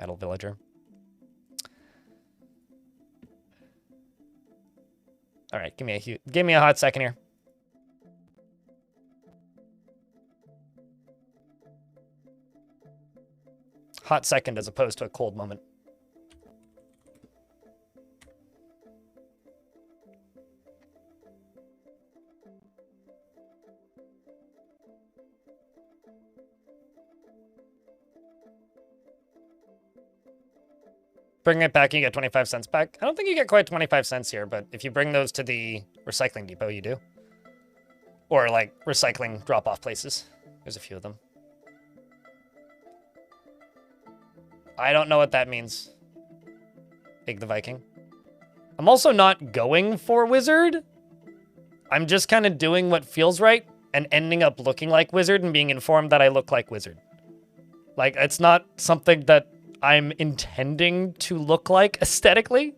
metal villager. All right, give me a hot second here. Hot second as opposed to a cold moment. Bring it back, you get 25 cents back. I don't think you get quite 25 cents here, but if you bring those to the recycling depot, you do. Or, like, recycling drop-off places. There's a few of them. I don't know what that means. Big the Viking. I'm also not going for Wizard. I'm just kind of doing what feels right and ending up looking like Wizard and being informed that I look like Wizard. Like, it's not something that I'm intending to look like aesthetically.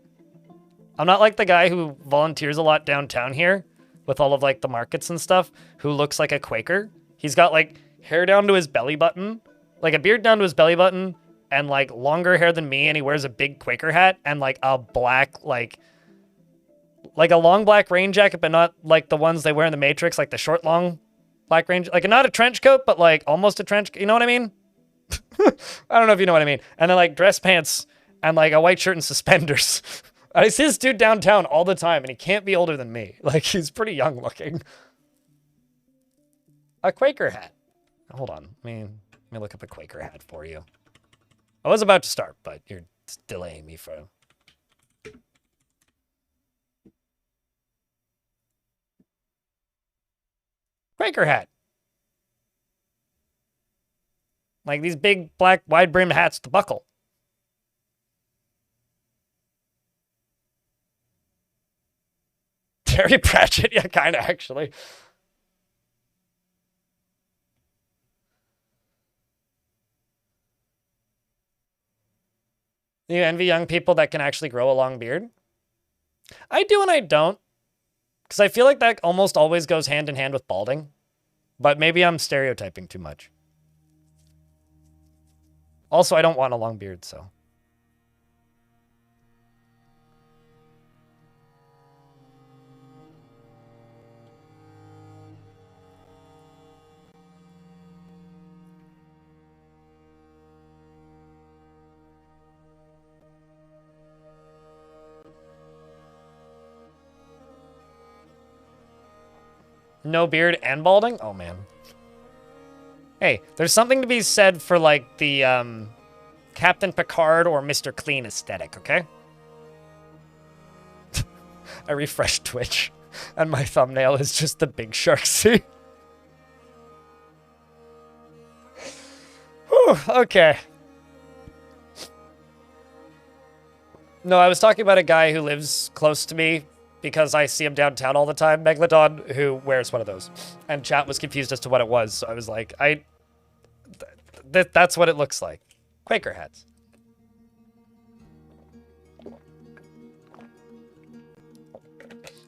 I'm not like the guy who volunteers a lot downtown here with all of like the markets and stuff who looks like a Quaker. He's got like hair down to his belly button, like a beard down to his belly button and like longer hair than me. And he wears a big Quaker hat and like a black, like a long black rain jacket, but not like the ones they wear in the Matrix, like the short, long black rain, like not a trench coat, but like almost a trench, you know what I mean? I don't know if you know what I mean. And then like dress pants and like a white shirt and suspenders. I see this dude downtown all the time and he can't be older than me. Like he's pretty young looking. A Quaker hat. Hold on. Let me look up a Quaker hat for you. I was about to start, but you're delaying me for... Quaker hat. Like these big, black, wide-brimmed hats with the buckle. Terry Pratchett? Yeah, kind of, actually. You envy young people that can actually grow a long beard? I do and I don't. Because I feel like that almost always goes hand in hand with balding. But maybe I'm stereotyping too much. Also, I don't want a long beard, so. No beard and balding? Oh, man. Hey, there's something to be said for, like, the, Captain Picard or Mr. Clean aesthetic, okay? I refreshed Twitch, and my thumbnail is just the big shark sea. Whew, okay. No, I was talking about a guy who lives close to me because I see him downtown all the time, Megalodon, who wears one of those. And chat was confused as to what it was, so I was like, that's what it looks like. Quaker hats.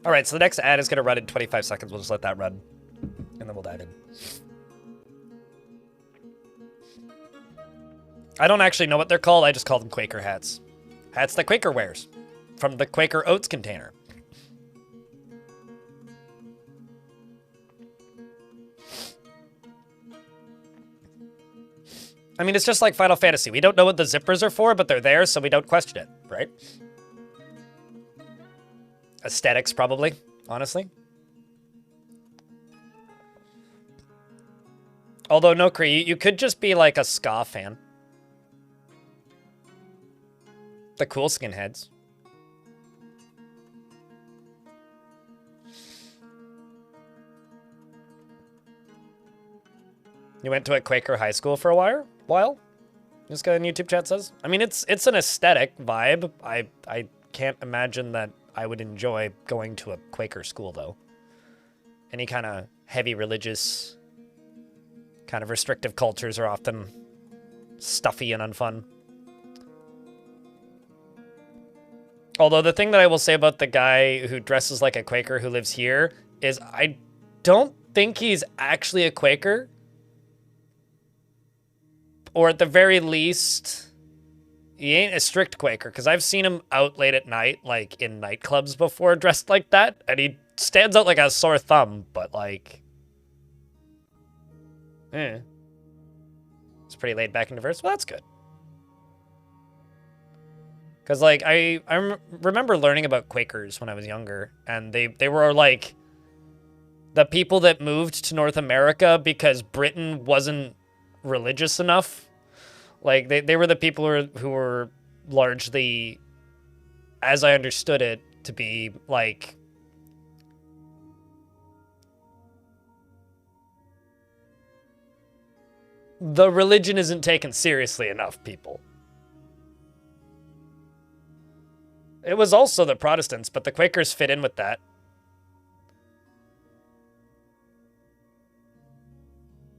All right, so the next ad is going to run in 25 seconds. We'll just let that run, and then we'll dive in. I don't actually know what they're called. I just call them Quaker hats. Hats that Quaker wears from the Quaker Oats container. I mean, it's just like Final Fantasy. We don't know what the zippers are for, but they're there, so we don't question it, right? Aesthetics, probably, honestly. Although, no, Kree, you could just be like a ska fan. The cool skinheads. You went to a Quaker high school for a while? This guy in YouTube chat says. I mean, it's an aesthetic vibe. I can't imagine that I would enjoy going to a Quaker school, though. Any kind of heavy religious, kind of restrictive cultures are often stuffy and unfun. Although the thing that I will say about the guy who dresses like a Quaker who lives here is I don't think he's actually a Quaker. Or at the very least, He ain't a strict Quaker, because I've seen him out late at night, like, in nightclubs before, dressed like that, and he stands out like a sore thumb, but, like... It's pretty laid back and diverse. Well, that's good. Because, like, I remember learning about Quakers when I was younger, and they were, like, the people that moved to North America because Britain wasn't religious enough. Like, they were the people who were largely, as I understood it, to be, like... The religion isn't taken seriously enough, people. It was also the Protestants, but the Quakers fit in with that.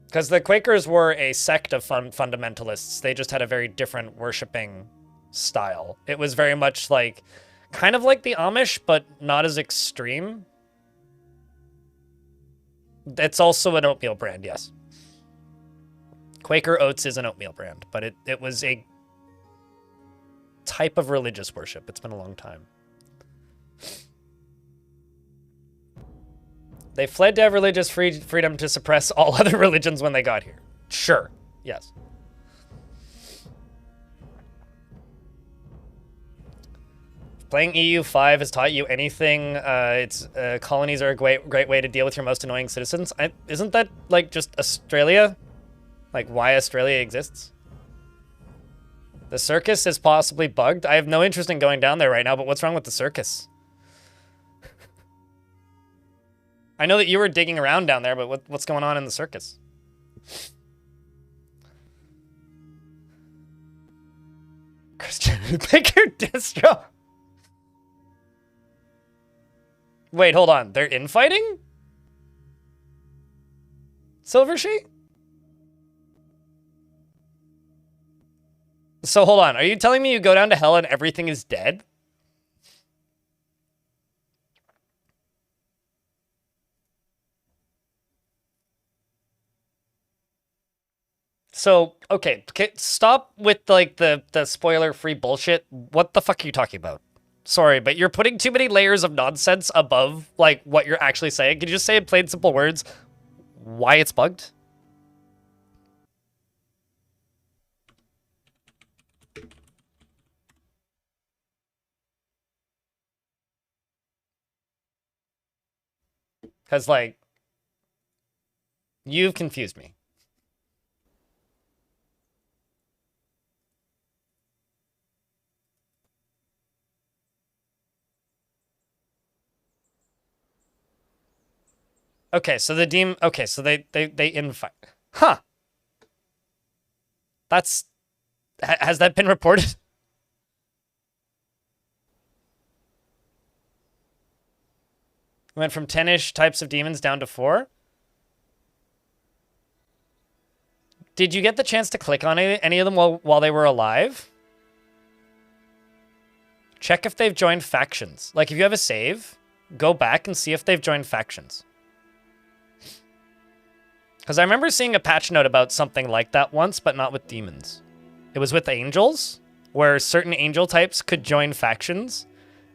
Because the Quakers were a sect of fundamentalists. They just had a very different worshipping style. It was very much like, kind of like the Amish, but not as extreme. It's also an oatmeal brand, yes. Quaker Oats is an oatmeal brand, but it was a type of religious worship. It's been a long time. They fled to have religious freedom to suppress all other religions when they got here. Sure. Yes. If playing EU5 has taught you anything, colonies are a great way to deal with your most annoying citizens. Isn't that, like, just Australia? Like, why Australia exists? The circus is possibly bugged. I have no interest in going down there right now, but what's wrong with the circus? I know that you were digging around down there, but what's going on in the circus? Christian, pick your distro. Wait, hold on. They're infighting? Silver Sheet? So hold on. Are you telling me you go down to hell and everything is dead? So, okay, stop with, like, the spoiler-free bullshit. What the fuck are you talking about? Sorry, but you're putting too many layers of nonsense above, like, what you're actually saying. Can you just say in plain, simple words why it's bugged? Because, like, you've confused me. Okay, so the demon... Okay, so they infight. Huh. That's... Has that been reported? Went from 10-ish types of demons down to 4? Did you get the chance to click on any of them while they were alive? Check if they've joined factions. Like, if you have a save, go back and see if they've joined factions. Because I remember seeing a patch note about something like that once, but not with demons. It was with angels, where certain angel types could join factions,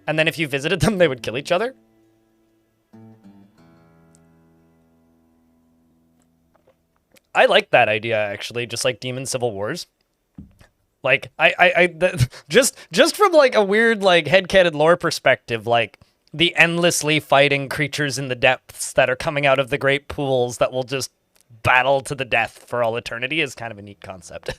and then if you visited them, they would kill each other. I like that idea, actually, just like Demon Civil Wars. Like, just from, like, a weird, like, headcanon lore perspective, like, the endlessly fighting creatures in the depths that are coming out of the great pools that will just battle to the death for all eternity is kind of a neat concept.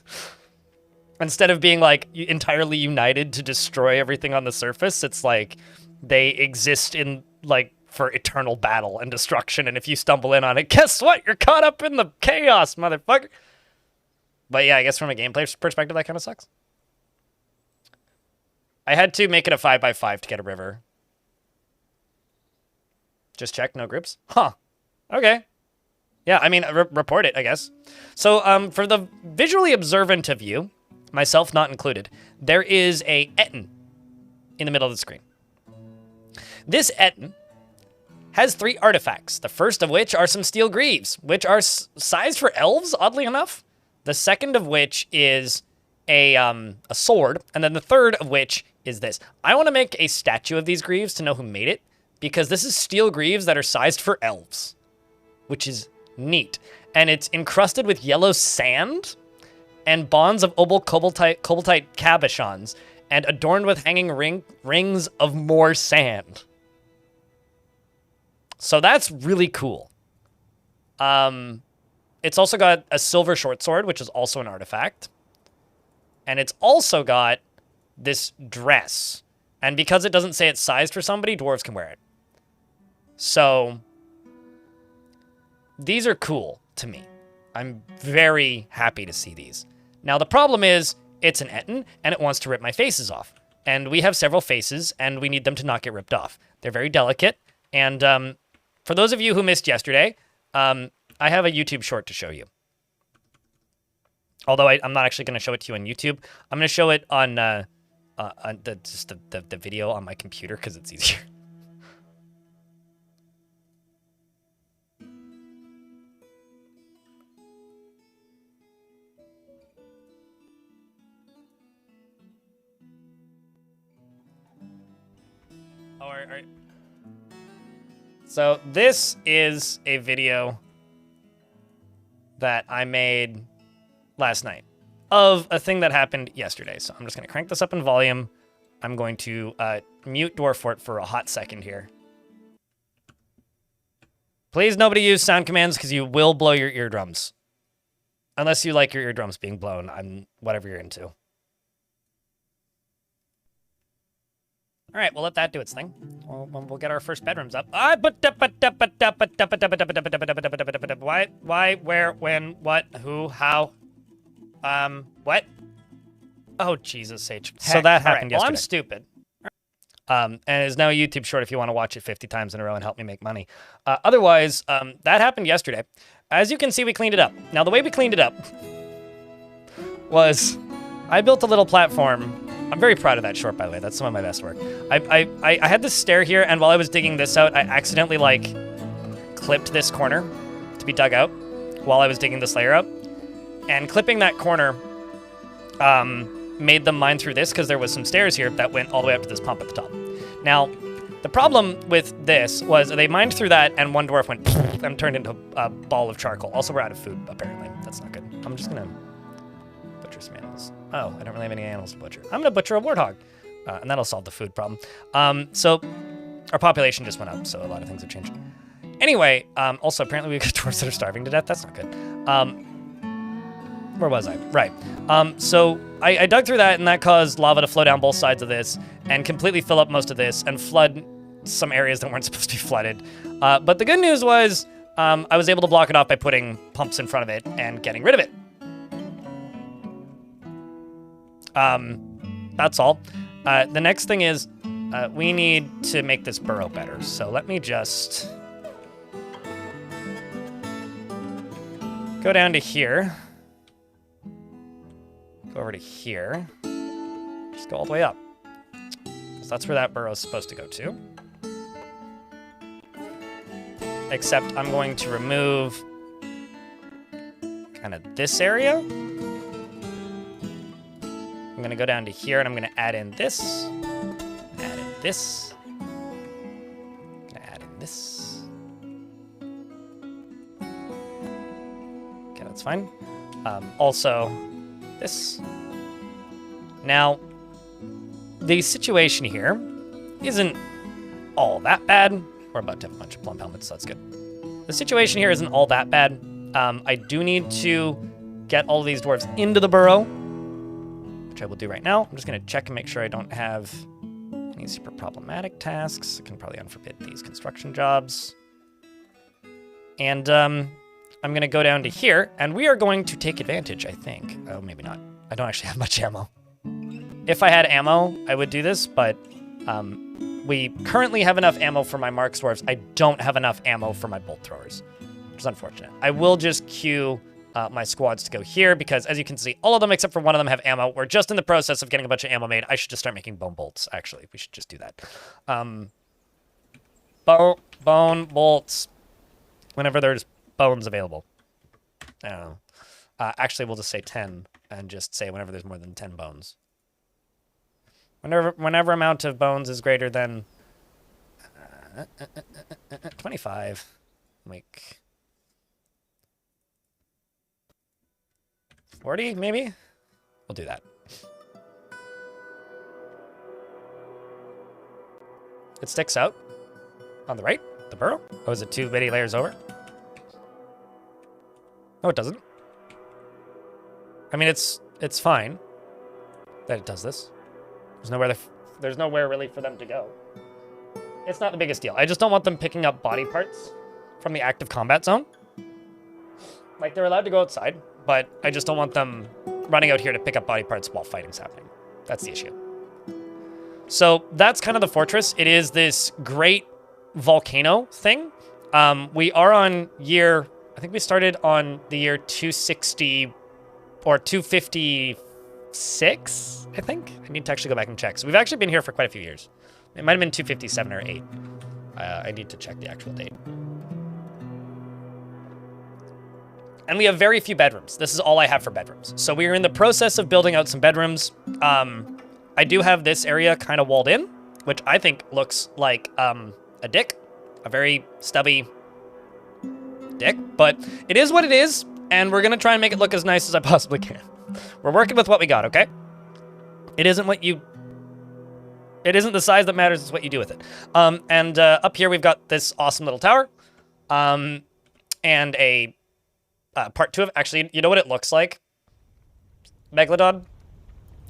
Instead of being, like, entirely united to destroy everything on the surface, it's like they exist in, like, for eternal battle and destruction, and if you stumble in on it, guess what? You're caught up in the chaos, motherfucker. But yeah, I guess from a gameplay perspective, that kind of sucks. I had to make it a 5x5 to get a river. Just check, no groups? Huh. Okay. Yeah, I mean, report it, I guess. So, for the visually observant of you, myself not included, there is a Etten in the middle of the screen. This Etten has 3 artifacts, the first of which are some steel greaves, which are sized for elves, oddly enough. The second of which is a sword, and then the third of which is this. I want to make a statue of these greaves to know who made it, because this is steel greaves that are sized for elves, which is neat. And it's encrusted with yellow sand and bonds of opal cobaltite cabochons, and adorned with hanging rings of more sand. So that's really cool. It's also got a silver short sword, which is also an artifact. And it's also got this dress. And because it doesn't say it's sized for somebody, dwarves can wear it. So these are cool to me. I'm very happy to see these. Now, the problem is it's an Etten, and it wants to rip my faces off. And we have several faces, and we need them to not get ripped off. They're very delicate. And for those of you who missed yesterday, I have a YouTube short to show you. Although I'm not actually going to show it to you on YouTube. I'm going to show it on the video on my computer because it's easier. All right. So this is a video that I made last night of a thing that happened yesterday. So I'm just going to crank this up in volume. I'm going to mute Dwarf for a hot second here. Please nobody use sound commands because you will blow your eardrums. Unless you like your eardrums being blown. I'm whatever you're into. All right, we'll let that do its thing. We'll get our first bedrooms up. Why, where, when, what, who, how? What? Oh, Jesus H. So that happened yesterday. Well, I'm stupid. And it's now a YouTube short if you want to watch it 50 times in a row and help me make money. Otherwise, that happened yesterday. As you can see, we cleaned it up. Now, the way we cleaned it up was I built a little platform. I'm very proud of that short, by the way. That's some of my best work. I had this stair here, and while I was digging this out, I accidentally, like, clipped this corner to be dug out while I was digging this layer out. And clipping that corner made them mine through this because there was some stairs here that went all the way up to this pump at the top. Now, the problem with this was they mined through that, and one dwarf went and turned into a ball of charcoal. Also, we're out of food, apparently. That's not good. I'm just going to butcher some animals. Oh, I don't really have any animals to butcher. I'm going to butcher a warthog, and that'll solve the food problem. So our population just went up, so a lot of things have changed. Anyway, also, apparently we've got dwarves that are starving to death. That's not good. Where was I? Right. So I dug through that, and that caused lava to flow down both sides of this and completely fill up most of this and flood some areas that weren't supposed to be flooded. But the good news was I was able to block it off by putting pumps in front of it and getting rid of it. That's all. The next thing is we need to make this burrow better. So let me just go down to here. Go over to here. Just go all the way up. So that's where that burrow is supposed to go to. Except I'm going to remove kind of this area. I'm going to go down to here, and I'm going to add in this. Add in this. I'm going to add in this. Okay, that's fine. Also, this. Now, the situation here isn't all that bad. We're about to have a bunch of plump helmets, so that's good. The situation here isn't all that bad. I do need to get all of these dwarves into the burrow, which I will do right now. I'm just going to check and make sure I don't have any super problematic tasks. I can probably unforbid these construction jobs. And I'm going to go down to here, and we are going to take advantage, I think. Oh, maybe not. I don't actually have much ammo. If I had ammo, I would do this, but we currently have enough ammo for my Mark Dwarves. I don't have enough ammo for my bolt throwers, which is unfortunate. I will just queue my squads to go here because, as you can see, all of them except for one of them have ammo. We're just in the process of getting a bunch of ammo made. I should just start making bone bolts, actually. We should just do that. Bone bolts. Whenever there's bones available. I don't know. Actually, we'll just say 10 and just say whenever there's more than 10 bones. Whenever amount of bones is greater than 25. Like 40, maybe? We'll do that. It sticks out on the right, the burrow. Oh, is it too many layers over? No, it doesn't. I mean, it's fine that it does this. There's nowhere really for them to go. It's not the biggest deal. I just don't want them picking up body parts from the active combat zone. Like, they're allowed to go outside, but I just don't want them running out here to pick up body parts while fighting's happening. That's the issue. So that's kind of the fortress. It is this great volcano thing. We are on year, I think we started on the year 260 or 256, I think. I need to actually go back and check. So we've actually been here for quite a few years. It might have been 257 or 8. I need to check the actual date. And we have very few bedrooms. This is all I have for bedrooms. So we are in the process of building out some bedrooms. I do have this area kind of walled in, which I think looks like a dick. A very stubby dick. But it is what it is, and we're going to try and make it look as nice as I possibly can. We're working with what we got, okay? It isn't the size that matters, it's what you do with it. Up here we've got this awesome little tower. And a part 2 of, actually, you know what it looks like? Megalodon?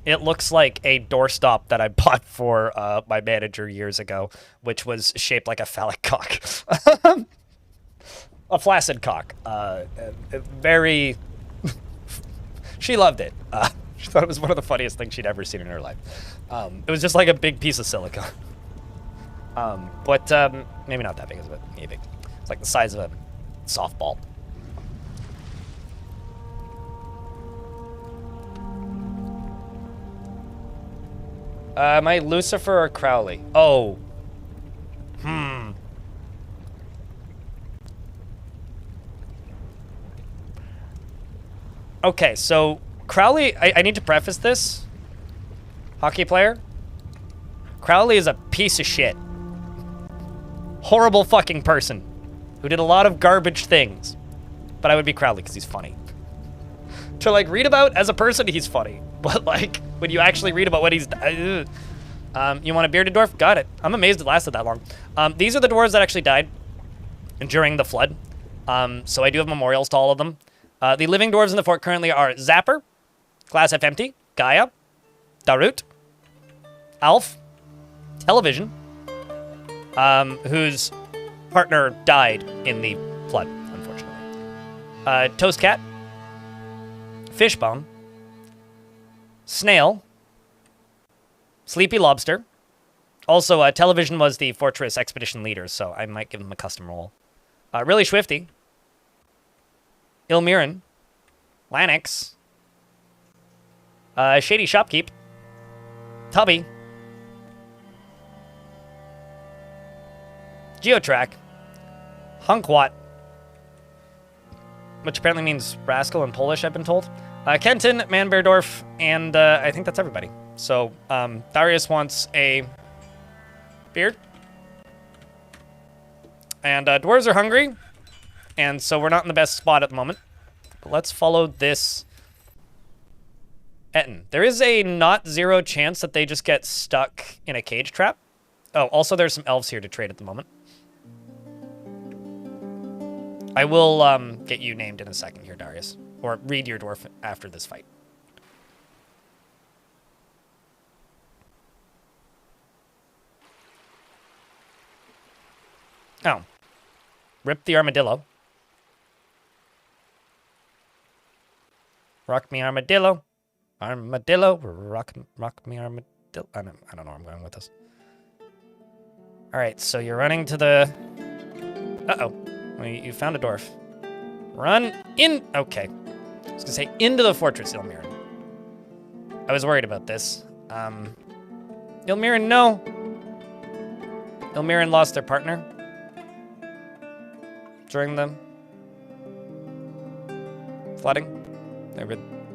It looks like a doorstop that I bought for my manager years ago, which was shaped like a phallic cock. A flaccid cock. Very... She loved it. She thought it was one of the funniest things she'd ever seen in her life. It was just like a big piece of silicone. But maybe not that big, but maybe. It's like the size of a softball. Am I Lucifer or Crowley? Oh. Okay, so Crowley, I need to preface this. Hockey player. Crowley is a piece of shit. Horrible fucking person who did a lot of garbage things. But I would be Crowley because he's funny. To like read about as a person, he's funny. But like when you actually read about what he's you want a bearded dwarf? Got it. I'm amazed it lasted that long. These are the dwarves that actually died during the flood. So I do have memorials to all of them. The living dwarves in the fort currently are Zapper, Glass Half Empty, Gaia, Darut, Alf, Television, whose partner died in the flood, unfortunately. Toast Cat, Fishbone, Snail, Sleepy Lobster. Also, Television was the Fortress Expedition leader, so I might give them a custom role. Really Swifty, Ilmiran, Lanix, Shady Shopkeep, Tubby, Geotrack, Hunkwat, which apparently means rascal in Polish, I've been told, Kenton, Manbeardorf, and I think that's everybody. So Darius wants a beard. And dwarves are hungry, and so we're not in the best spot at the moment. But let's follow this Etten. There is a not zero chance that they just get stuck in a cage trap. Oh, also there's some elves here to trade at the moment. I will get you named in a second here, Darius. Or read your dwarf after this fight. Oh. Rip the armadillo. Rock me armadillo. Armadillo. Rock me armadillo. I don't know where I'm going with this. Alright, so you're running to the... Uh-oh. Well, you found a dwarf. Run in... Okay. I was gonna say into the fortress, Ilmiran. I was worried about this. Ilmiran, no. Ilmiran lost their partner during the flooding.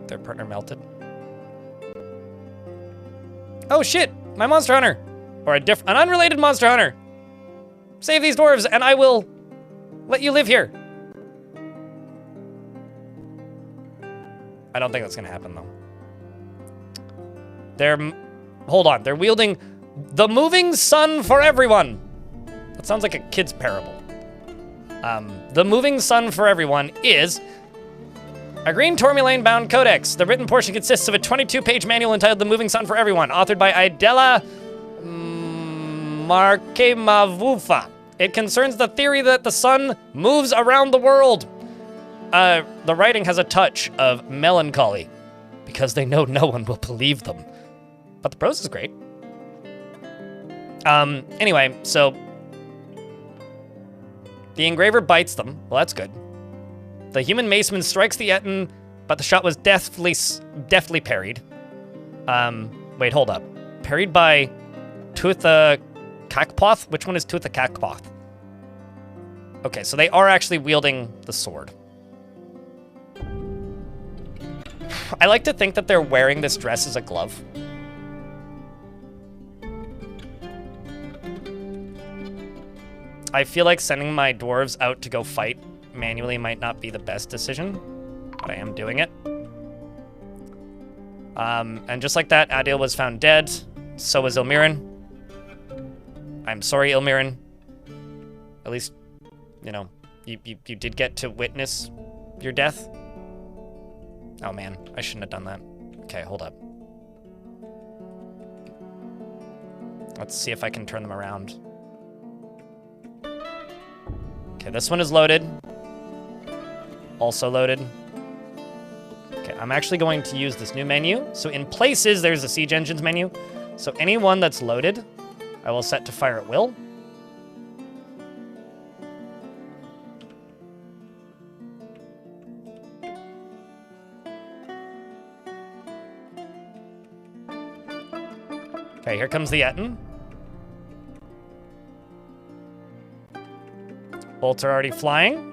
Their partner melted. Oh shit! My monster hunter! Or an unrelated monster hunter! Save these dwarves and I will let you live here. I don't think that's gonna happen though. Hold on, they're wielding the moving sun for everyone. That sounds like a kid's parable. The moving sun for everyone is a green tourmaline-bound codex. The written portion consists of a 22-page manual entitled The Moving Sun for Everyone, authored by Idela Markemavufa. It concerns the theory that the sun moves around the world. The writing has a touch of melancholy because they know no one will believe them. But the prose is great. Anyway, so the engraver bites them. Well, that's good. The human maceman strikes the Etten, but the shot was deftly parried. Wait, hold up. Parried by Tutha Kakpoth? Which one is Tutha Kakpoth? Okay, so they are actually wielding the sword. I like to think that they're wearing this dress as a glove. I feel like sending my dwarves out to go fight manually might not be the best decision, but I am doing it. And just like that, Adil was found dead. So was Ilmirin. I'm sorry, Ilmirin. At least, you know, you did get to witness your death. Oh man, I shouldn't have done that. Okay, hold up. Let's see if I can turn them around. Okay, this one is loaded. Also loaded. Okay, I'm actually going to use this new menu. So in places, there's a Siege Engines menu. So anyone that's loaded, I will set to fire at will. Okay, here comes the Etten. Bolts are already flying.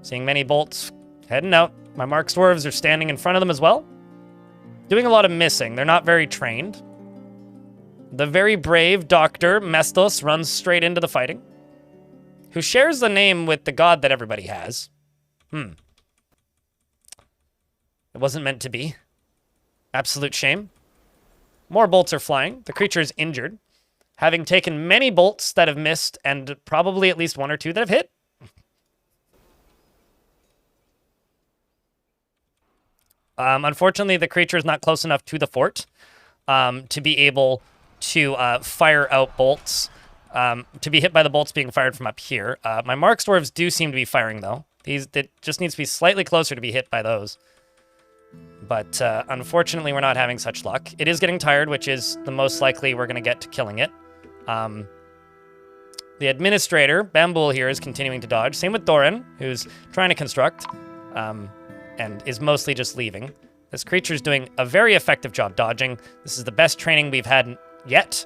Seeing many bolts heading out. My Mark Dwarves are standing in front of them as well. Doing a lot of missing. They're not very trained. The very brave Dr. Mestos runs straight into the fighting. Who shares the name with the god that everybody has. It wasn't meant to be. Absolute shame. More bolts are flying. The creature is injured, having taken many bolts that have missed and probably at least one or two that have hit. Unfortunately, the creature is not close enough to the fort to be able to fire out bolts, to be hit by the bolts being fired from up here. My Mark Dwarves do seem to be firing, though. It just needs to be slightly closer to be hit by those. But unfortunately, we're not having such luck. It is getting tired, which is the most likely we're going to get to killing it. The administrator, Bambool here, is continuing to dodge. Same with Doran, who's trying to construct, and is mostly just leaving. This creature's doing a very effective job dodging. This is the best training we've had yet,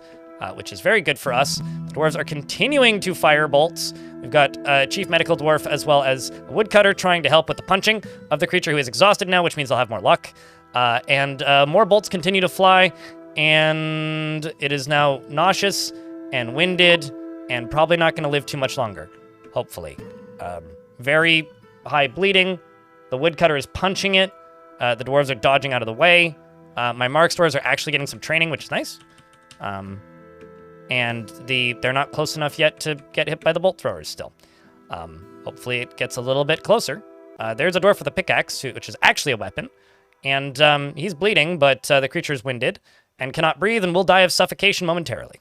which is very good for us. The dwarves are continuing to fire bolts. We've got Chief Medical Dwarf as well as a Woodcutter trying to help with the punching of the creature who is exhausted now, which means they'll have more luck. And more bolts continue to fly, and it is now nauseous and winded and probably not going to live too much longer, hopefully. Very high bleeding. The Woodcutter is punching it. The dwarves are dodging out of the way. My Mark Dwarves are actually getting some training, which is nice. And they're not close enough yet to get hit by the bolt throwers still. Hopefully it gets a little bit closer. There's a dwarf with a pickaxe, which is actually a weapon. And he's bleeding, but the creature is winded and cannot breathe and will die of suffocation momentarily.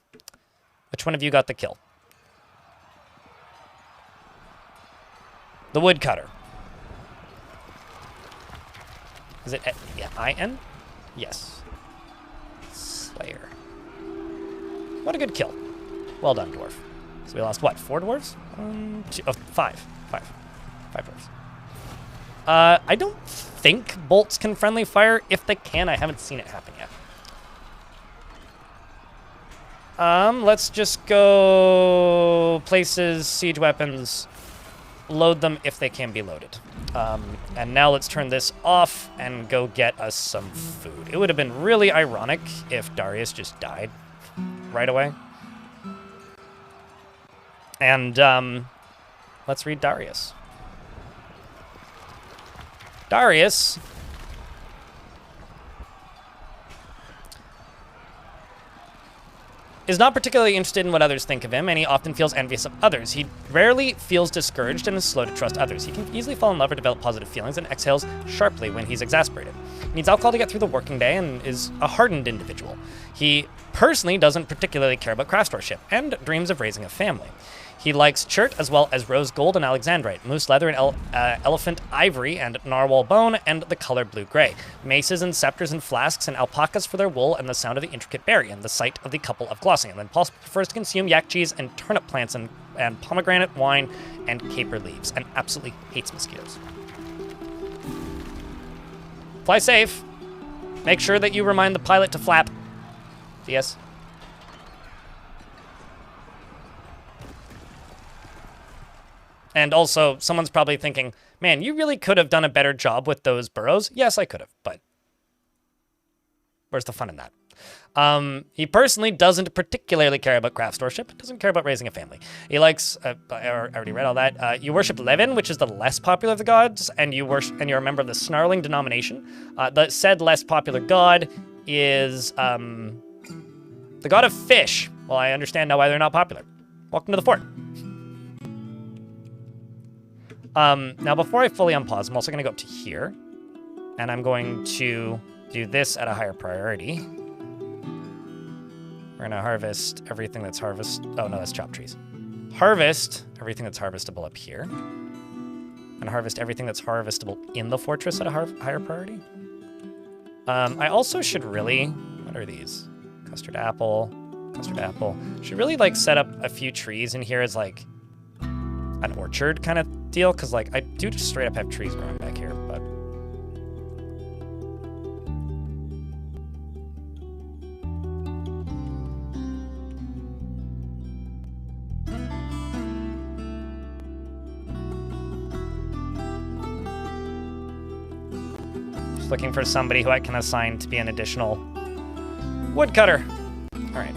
Which one of you got the kill? The Woodcutter. Is it, yeah, I-N? Yes. Slayer. What a good kill. Well done, dwarf. So we lost, what, 4 dwarves? 5. 5 dwarves. I don't think bolts can friendly fire. If they can, I haven't seen it happen yet. Let's just go places, siege weapons. load them if they can be loaded. And now let's turn this off and go get us some food. It would have been really ironic if Darius just died right away. And let's read Darius. Darius is not particularly interested in what others think of him, and he often feels envious of others. He rarely feels discouraged and is slow to trust others. He can easily fall in love or develop positive feelings and exhales sharply when he's exasperated. He needs alcohol to get through the working day and is a hardened individual. He personally doesn't particularly care about craftsmanship and dreams of raising a family. He likes chert as well as rose gold and alexandrite, moose leather and elephant ivory and narwhal bone, and the color blue-gray. Maces and scepters and flasks and alpacas for their wool and the sound of the intricate berry and the sight of the couple of glossing. And then Paul prefers to consume yak cheese and turnip plants and pomegranate wine and caper leaves, and absolutely hates mosquitoes. Fly safe. Make sure that you remind the pilot to flap. DS. And also, someone's probably thinking, man, you really could have done a better job with those burrows. Yes, I could have, but where's the fun in that? He personally doesn't particularly care about craftsmanship, doesn't care about raising a family. He likes, I already read all that. You worship Levin, which is the less popular of the gods, and you're a member of the Snarling denomination. The said less popular god is the god of fish. Well, I understand now why they're not popular. Welcome to the fort. Now, before I fully unpause, I'm also going to go up to here, and I'm going to do this at a higher priority. We're going to harvest everything that's oh, no, that's chopped trees. Harvest everything that's harvestable up here, and harvest everything that's harvestable in the fortress at a higher priority. I also should really, what are these? Custard apple. Should really, like, set up a few trees in here as, like, an orchard kind of deal, because like I do just straight up have trees growing back here, but just looking for somebody who I can assign to be an additional woodcutter. All right.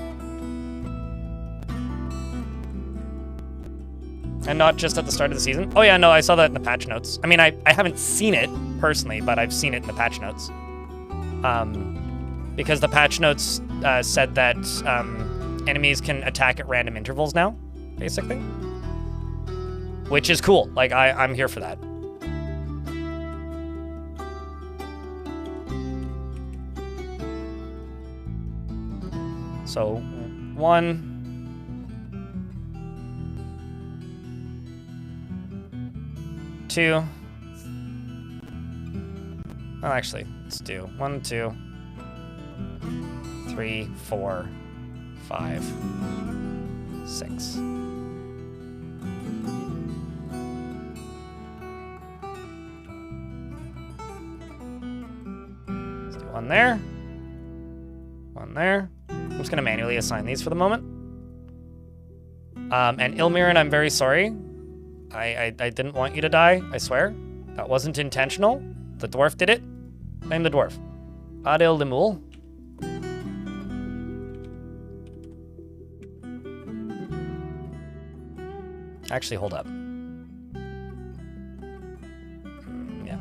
And not just at the start of the season. Oh yeah, no, I saw that in the patch notes. I mean, I haven't seen it personally, but I've seen it in the patch notes. Because the patch notes said that enemies can attack at random intervals now, basically. Which is cool. Like, I'm here for that. So, 1... 2. Well, actually, let's do 1, 2, 3, 4, 5, 6. Let's do 1 there. 1 there. I'm just going to manually assign these for the moment. And Ilmirin, I'm very sorry. I didn't want you to die, I swear. That wasn't intentional. The dwarf did it. I'm the dwarf. Adel Limul. Actually, hold up. Yeah.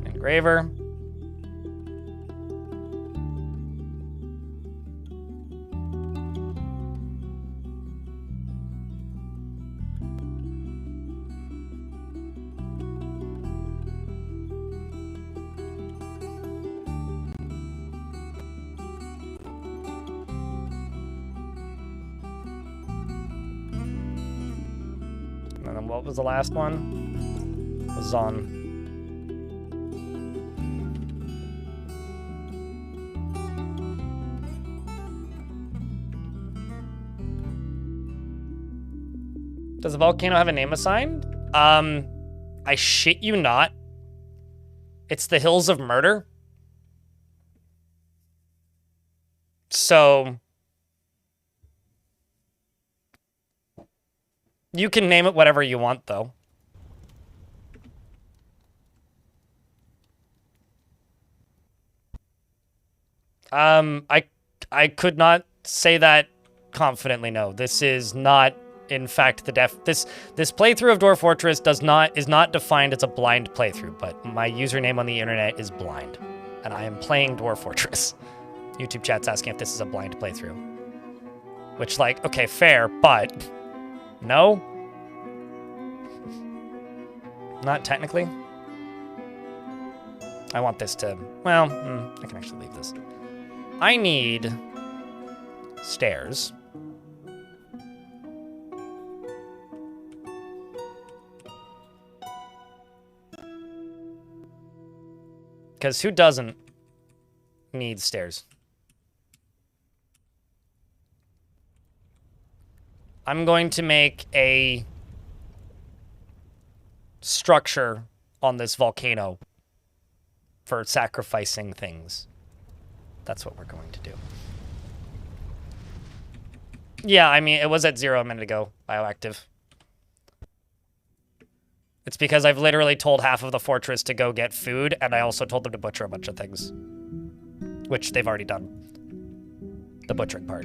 Engraver. What was the last one? It was on. Does the volcano have a name assigned? I shit you not. It's the Hills of Murder. So You can name it whatever you want, though. I could not say that confidently, no. This is not, in fact, this playthrough of Dwarf Fortress is not defined as a blind playthrough, but my username on the internet is blind, and I am playing Dwarf Fortress. YouTube chat's asking if this is a blind playthrough. Which, like, okay, fair, but no? Not technically. I want this to, well, I can actually leave this. I need stairs. Because who doesn't need stairs? I'm going to make a structure on this volcano for sacrificing things. That's what we're going to do. Yeah, I mean, it was at 0 a minute ago, bioactive. It's because I've literally told half of the fortress to go get food, and I also told them to butcher a bunch of things. Which they've already done. The butchering part.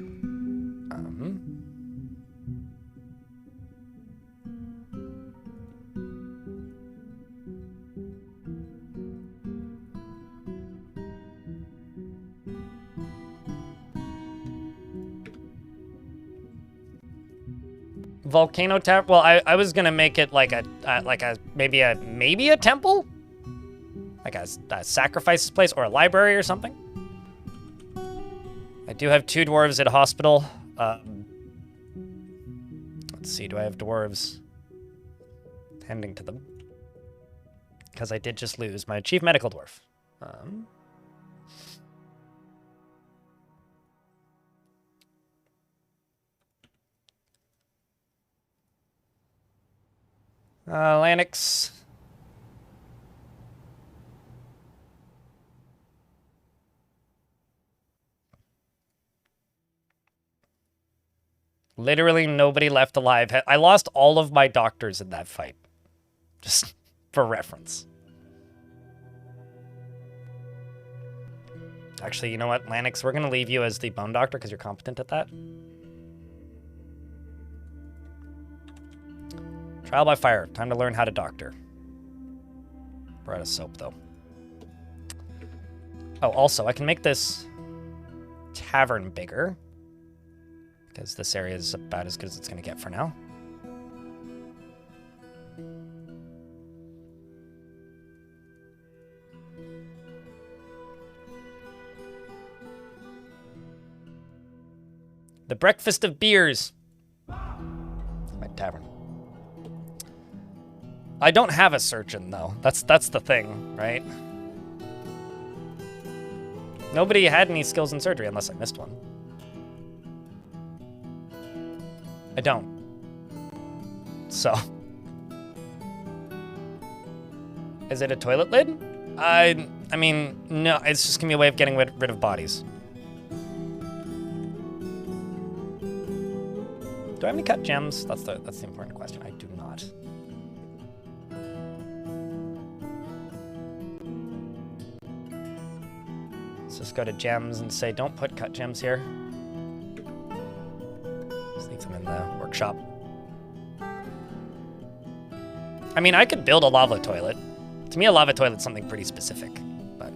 Volcano tap. Well, I was gonna make it like maybe a temple, like a sacrifice place or a library or something. I do have 2 dwarves at a hospital. Let's see. Do I have dwarves tending to them? Because I did just lose my chief medical dwarf. Lanix. Literally nobody left alive. I lost all of my doctors in that fight. Just for reference. Actually, you know what, Lanix? We're going to leave you as the bone doctor because you're competent at that. Trial by fire. Time to learn how to doctor. We're out of soap, though. Oh, also, I can make this tavern bigger. Because this area is about as good as it's going to get for now. The breakfast of beers. My tavern. I don't have a surgeon, though. That's the thing, right? Nobody had any skills in surgery unless I missed one. I don't. So. Is it a toilet lid? I mean, no, it's just gonna be a way of getting rid of bodies. Do I have any cut gems? That's the important question. I do not. Let's just go to gems and say, don't put cut gems here. Just leave them in the workshop. I mean, I could build a lava toilet. To me, a lava toilet's something pretty specific, but...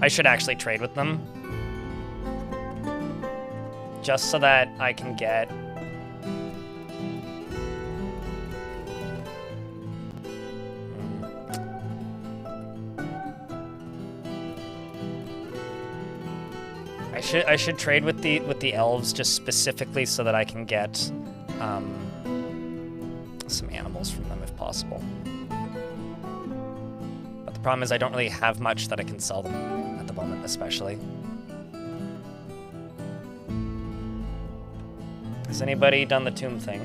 I should actually trade with them. Just so that I can get... I should trade with the elves just specifically so that I can get some animals from them if possible. But the problem is I don't really have much that I can sell them at the moment, especially. Has anybody done the tomb thing?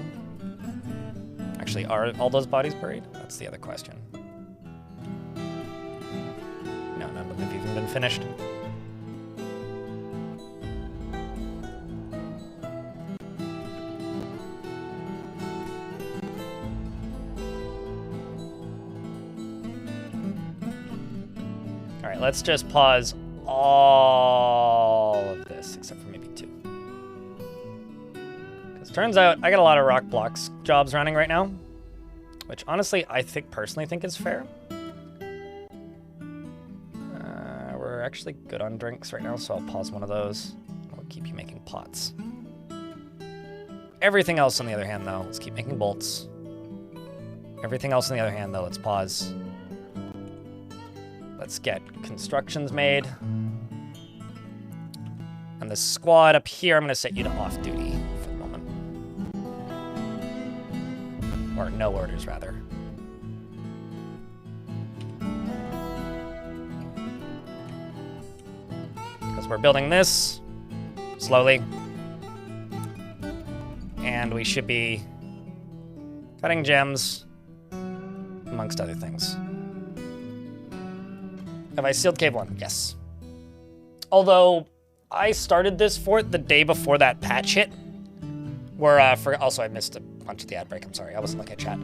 Actually, are all those bodies buried? That's the other question. No, none of them have even been finished. All right, let's just pause all of this, except for maybe 2. Because turns out I got a lot of rock blocks jobs running right now, which honestly I personally think is fair. We're actually good on drinks right now, so I'll pause one of those. I'll keep you making pots. Everything else, on the other hand, though, let's keep making bolts. Everything else, on the other hand, though, let's pause. Let's get constructions made. And the squad up here, I'm going to set you to off-duty for the moment. Or no orders, rather. Because we're building this slowly. And we should be cutting gems, amongst other things. Have I sealed cave 1? Yes. Although, I started this fort the day before that patch hit. Where, also I missed a bunch of the ad break, I'm sorry, I wasn't looking at chat.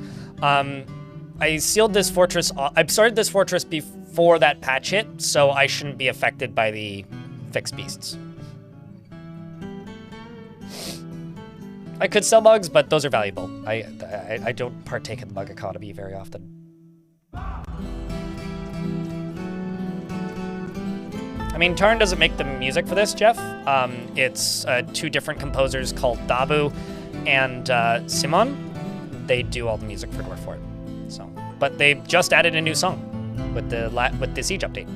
I sealed this fortress, I started this fortress before that patch hit, so I shouldn't be affected by the fixed beasts. I could sell bugs, but those are valuable. I don't partake in the bug economy very often. I mean, Tarn doesn't make the music for this, Jeff. It's 2 different composers called Dabu and Simon. They do all the music for Dwarf Fort. So, but they just added a new song with the Siege update.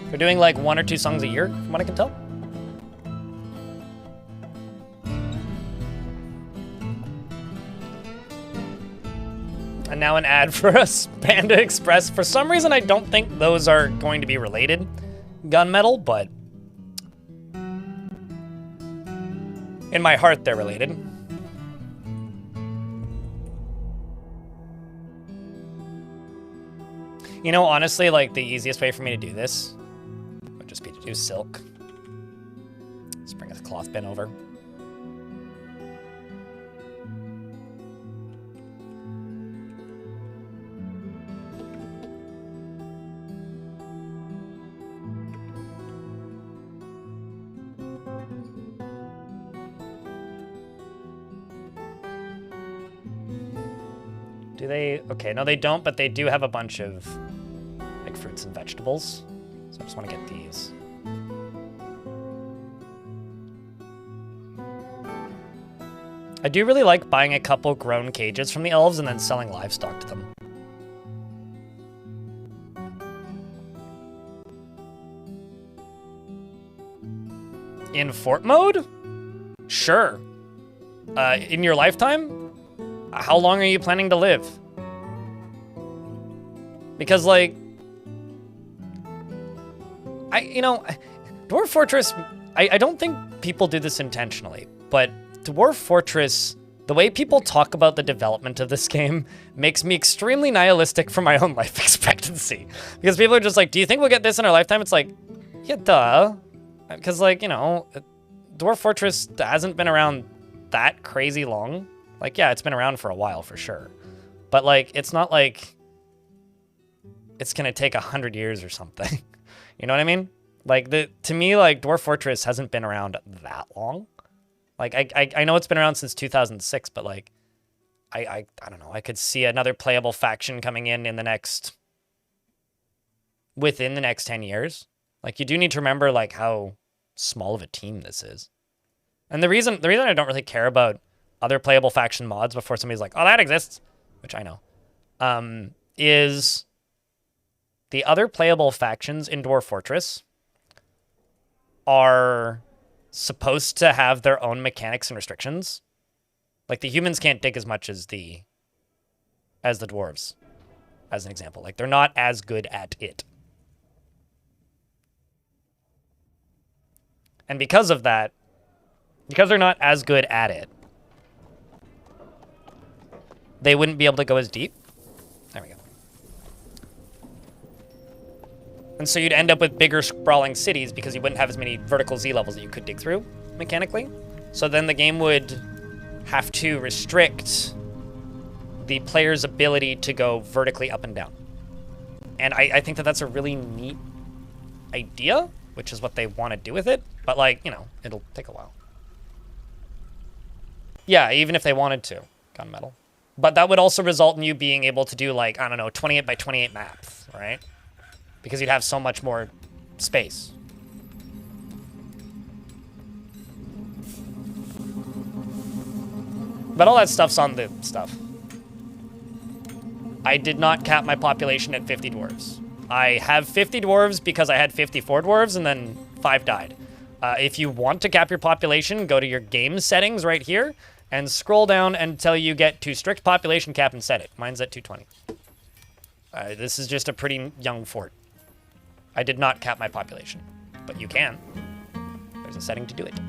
They're doing like 1 or 2 songs a year, from what I can tell. And now an ad for us, Panda Express. For some reason, I don't think those are going to be related, gunmetal, but in my heart, they're related. You know, honestly, like the easiest way for me to do this would just be to do silk. Just bring a cloth bin over. Do they? Okay, no they don't, but they do have a bunch of like fruits and vegetables. So I just want to get these. I do really like buying a couple grown cages from the elves and then selling livestock to them. In fort mode? Sure. In your lifetime? How long are you planning to live? Because, like, Dwarf Fortress, I don't think people do this intentionally, but Dwarf Fortress, the way people talk about the development of this game makes me extremely nihilistic for my own life expectancy. Because people are just like, do you think we'll get this in our lifetime? It's like, yeah, duh. Because, like, Dwarf Fortress hasn't been around that crazy long. Like, yeah, it's been around for a while for sure. But, like, it's not like it's going to take 100 years or something. You know what I mean? Like, to me, like, Dwarf Fortress hasn't been around that long. Like, I know it's been around since 2006, but, like, I don't know. I could see another playable faction coming in within the next 10 years. Like, you do need to remember, like, how small of a team this is. And the reason I don't really care about other playable faction mods before somebody's like, oh, that exists, which I know, is the other playable factions in Dwarf Fortress are supposed to have their own mechanics and restrictions. Like, the humans can't dig as much as the dwarves, as an example. Like, they're not as good at it. And because of that, because they're not as good at it, they wouldn't be able to go as deep. There we go. And so you'd end up with bigger sprawling cities because you wouldn't have as many vertical Z levels that you could dig through mechanically. So then the game would have to restrict the player's ability to go vertically up and down. And I think that that's a really neat idea, which is what they want to do with it. But, like, you know, it'll take a while. Yeah, even if they wanted to. Gunmetal. But that would also result in you being able to do, like, I don't know, 28 by 28 maps, right? Because you'd have so much more space. But all that stuff's on the stuff. I did not cap my population at 50 dwarves. I have 50 dwarves because I had 54 dwarves and then 5 died. If you want to cap your population, go to your game settings right here and scroll down until you get to strict population cap and set it. Mine's at 220. This is just a pretty young fort. I did not cap my population, but you can. There's a setting to do it.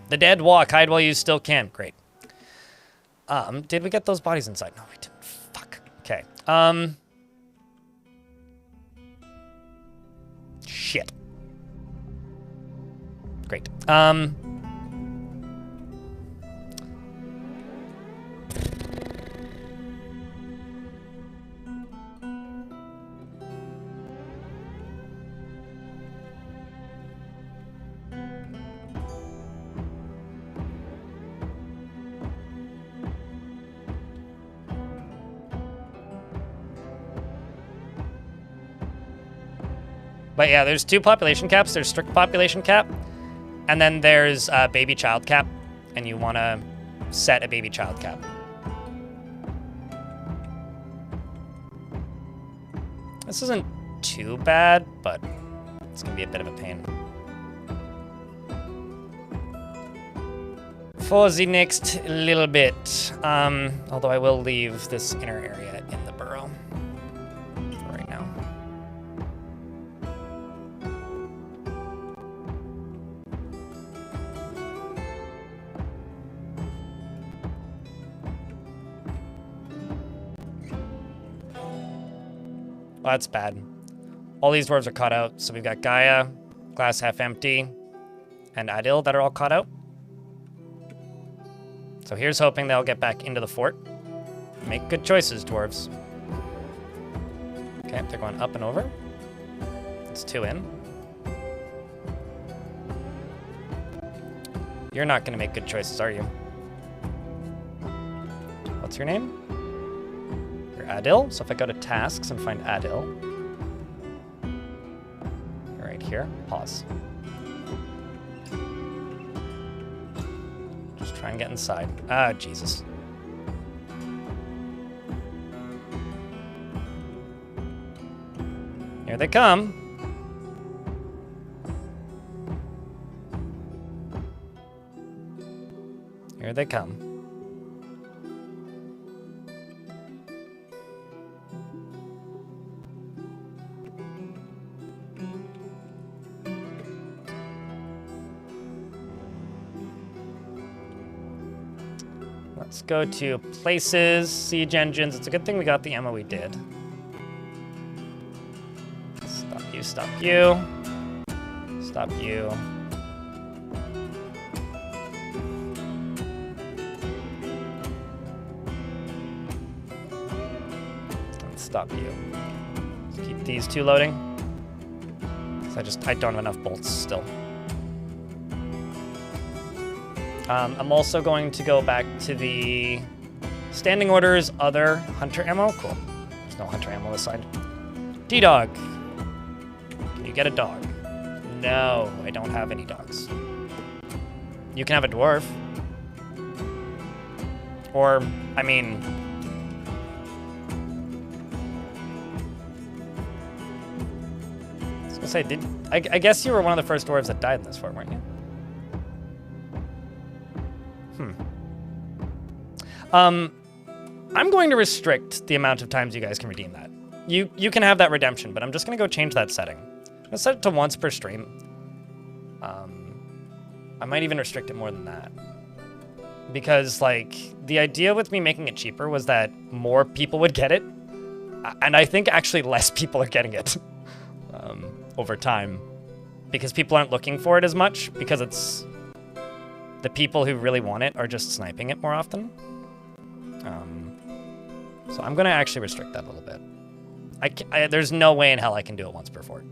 The dead walk. Hide while you still can. Great. Did we get those bodies inside? No, we didn't. Fuck. Okay. Shit. Great. But yeah, there's 2 population caps. There's strict population cap, and then there's baby child cap, and you want to set a baby child cap. This isn't too bad, but it's going to be a bit of a pain. For the next little bit, although I will leave this inner area in the burrow for right now. Well, that's bad. All these dwarves are caught out. So we've got Gaia, glass half empty, and Adil that are all caught out. So here's hoping they'll get back into the fort. Make good choices, dwarves. Okay, they're going up and over. It's 2 in. You're not going to make good choices, are you? What's your name? Adil. So if I go to tasks and find Adil, right here, pause. Just try and get inside. Ah, Jesus. Here they come. Here they come. Let's go to places, siege engines. It's a good thing we got the ammo we did. Stop you, stop you. Stop you. Let's stop you. Let's keep these 2 loading. Because I don't have enough bolts still. I'm also going to go back to the standing orders, other hunter ammo. Cool. There's no hunter ammo this side. D-Dog. Can you get a dog? No, I don't have any dogs. You can have a dwarf. Or, I mean... I was gonna say, I guess you were one of the first dwarves that died in this fort, weren't you? I'm going to restrict the amount of times you guys can redeem that. You can have that redemption, but I'm just going to go change that setting. I'm going to set it to once per stream. I might even restrict it more than that. because, like, the idea with me making it cheaper was that more people would get it. And I think actually less people are getting it over time. Because people aren't looking for it as much, because it's... the people who really want it are just sniping it more often. So I'm going to actually restrict that a little bit. There's no way in hell I can do it once per fort.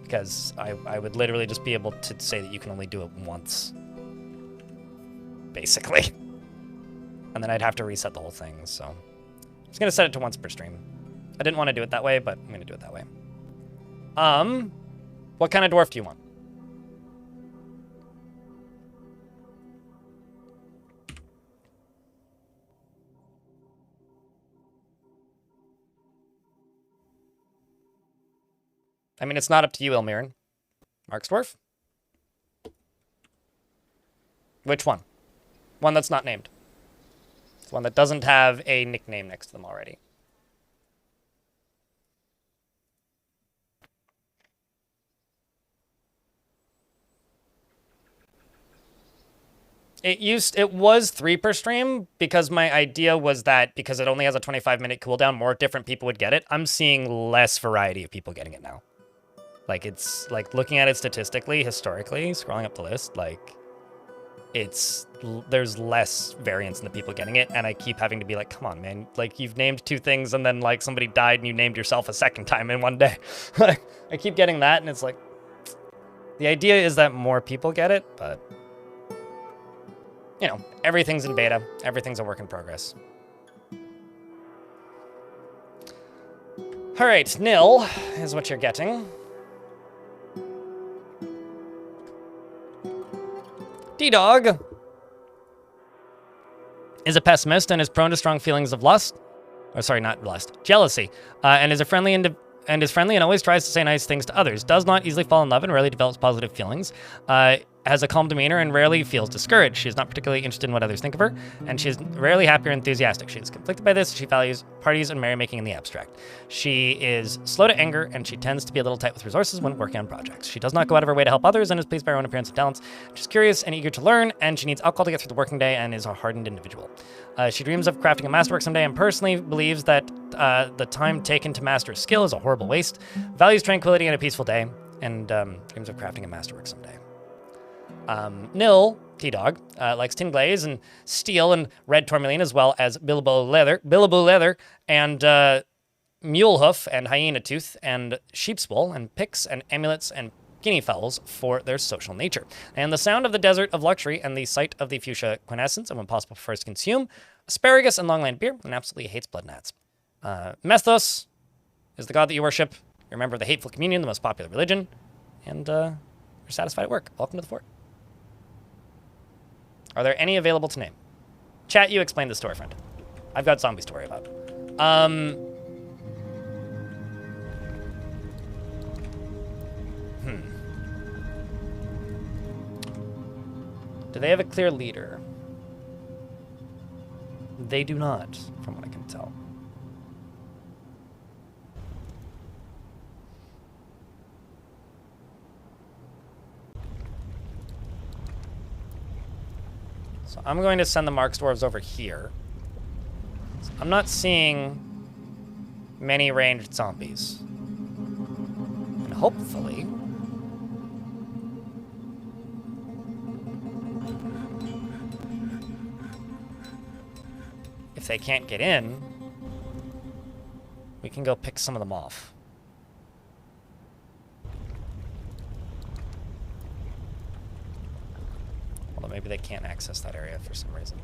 Because I would literally just be able to say that you can only do it once. Basically. And then I'd have to reset the whole thing, so... I'm just going to set it to once per stream. I didn't want to do it that way, but I'm going to do it that way. What kind of dwarf do you want? I mean, it's not up to you, Elmiran. Mark's dwarf? Which one? One that's not named. It's one that doesn't have a nickname next to them already. It was 3 per stream because my idea was that because it only has a 25-minute cooldown, more different people would get it. I'm seeing less variety of people getting it now. Like, it's, like, looking at it statistically, historically, scrolling up the list, like, there's less variance in the people getting it, and I keep having to be like, come on, man, like, you've named 2 things, and then, like, somebody died, and you named yourself a second time in one day. Like, I keep getting that, and it's like, the idea is that more people get it, but, you know, everything's in beta, everything's a work in progress. All right, nil is what you're getting. D-Dog is a pessimist and is prone to strong feelings of lust. Oh, sorry, not lust. Jealousy. And is friendly and always tries to say nice things to others. Does not easily fall in love and rarely develops positive feelings. Has a calm demeanor and rarely feels discouraged. She is not particularly interested in what others think of her, and she is rarely happy or enthusiastic. She is conflicted by this. She values parties and merrymaking in the abstract. She is slow to anger, and she tends to be a little tight with resources when working on projects. She does not go out of her way to help others and is pleased by her own appearance and talents. She's curious and eager to learn, and she needs alcohol to get through the working day and is a hardened individual. She dreams of crafting a masterwork someday and personally believes that the time taken to master a skill is a horrible waste. Values tranquility and a peaceful day, and dreams of crafting a masterwork someday. Nil, T-Dog, likes tin glaze and steel and red tourmaline, as well as billaboo leather, and mule hoof and hyena tooth and sheep's wool and picks and amulets and guinea fowls for their social nature. And the sound of the desert of luxury and the sight of the fuchsia quintessence, and when possible prefers to consume asparagus and longland beer, and absolutely hates blood gnats. Mesthos is the god that you worship. You're a member of the hateful communion, the most popular religion, and you're satisfied at work. Welcome to the fort. Are there any available to name? Chat, you explain the story, friend. I've got zombies to worry about. Do they have a clear leader? They do not, from what I can tell. So I'm going to send the Mark's dwarves over here. So I'm not seeing many ranged zombies. And hopefully... if they can't get in, we can go pick some of them off. Although maybe they can't access that area for some reason.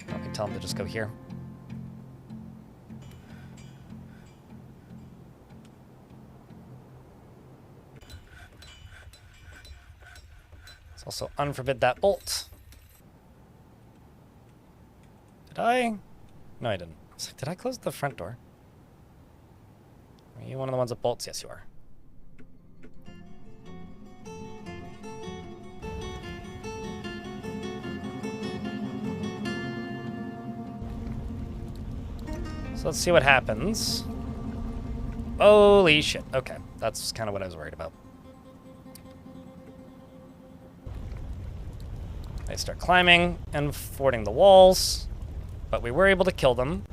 I can tell them to just go here. Let's also unforbid that bolt. Did I? No, I didn't. I was like, did I close the front door? Are you one of the ones that bolts? Yes, you are. So let's see what happens Holy shit. Okay, that's kind of what I was worried about. They start climbing and fording the walls, but we were able to kill them,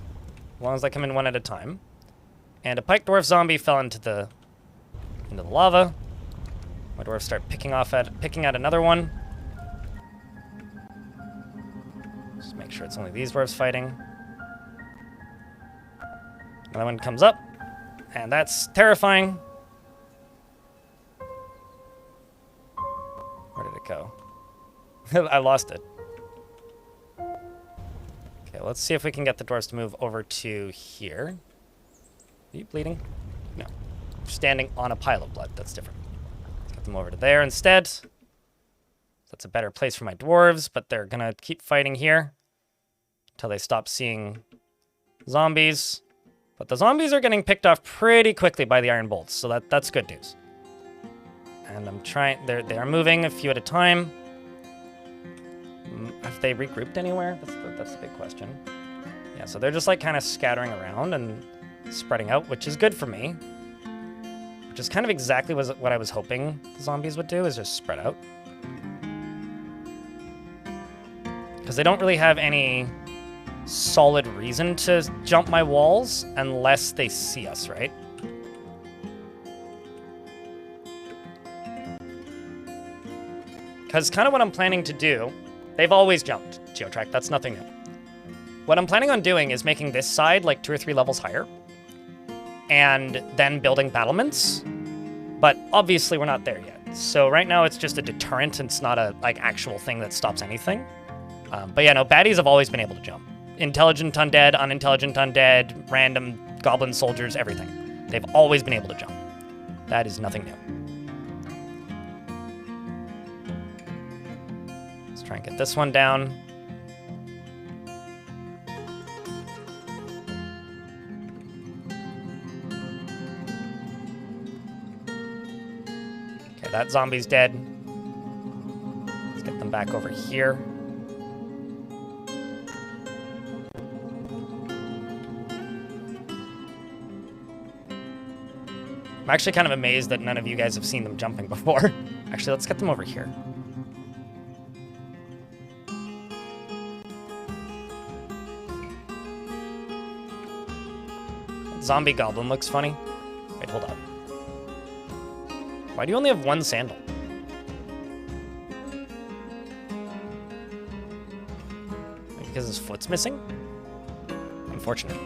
as long as they come in one at a time. And a pike dwarf zombie fell into the lava. My dwarves start picking at another one. Just make sure it's only these dwarves fighting. Another one comes up, and that's terrifying. Where did it go? I lost it. Okay, let's see if we can get the dwarves to move over to here. Are you bleeding? No. You're standing on a pile of blood. That's different. Let's get them over to there instead. That's a better place for my dwarves, but they're gonna keep fighting here until they stop seeing zombies. But the zombies are getting picked off pretty quickly by the iron bolts, so that's good news. And I'm trying. They are moving a few at a time. Have they regrouped anywhere? That's the big question. Yeah, so they're just like kind of scattering around and spreading out, which is good for me. Which is kind of exactly what I was hoping the zombies would do, is just spread out. Because they don't really have any solid reason to jump my walls unless they see us, right? Because kind of what I'm planning to do, they've always jumped, Geotrack, that's nothing new. What I'm planning on doing is making this side like 2 or 3 levels higher, and then building battlements, but obviously we're not there yet. So right now it's just a deterrent, and it's not a like actual thing that stops anything. But yeah, no, baddies have always been able to jump. Intelligent undead, unintelligent undead, random goblin soldiers, everything. They've always been able to jump. That is nothing new. Let's try and get this one down. Okay, that zombie's dead. Let's get them back over here. I'm actually kind of amazed that none of you guys have seen them jumping before. Actually, let's get them over here. Zombie goblin looks funny. Wait, hold up. Why do you only have one sandal? Maybe because his foot's missing? Unfortunate.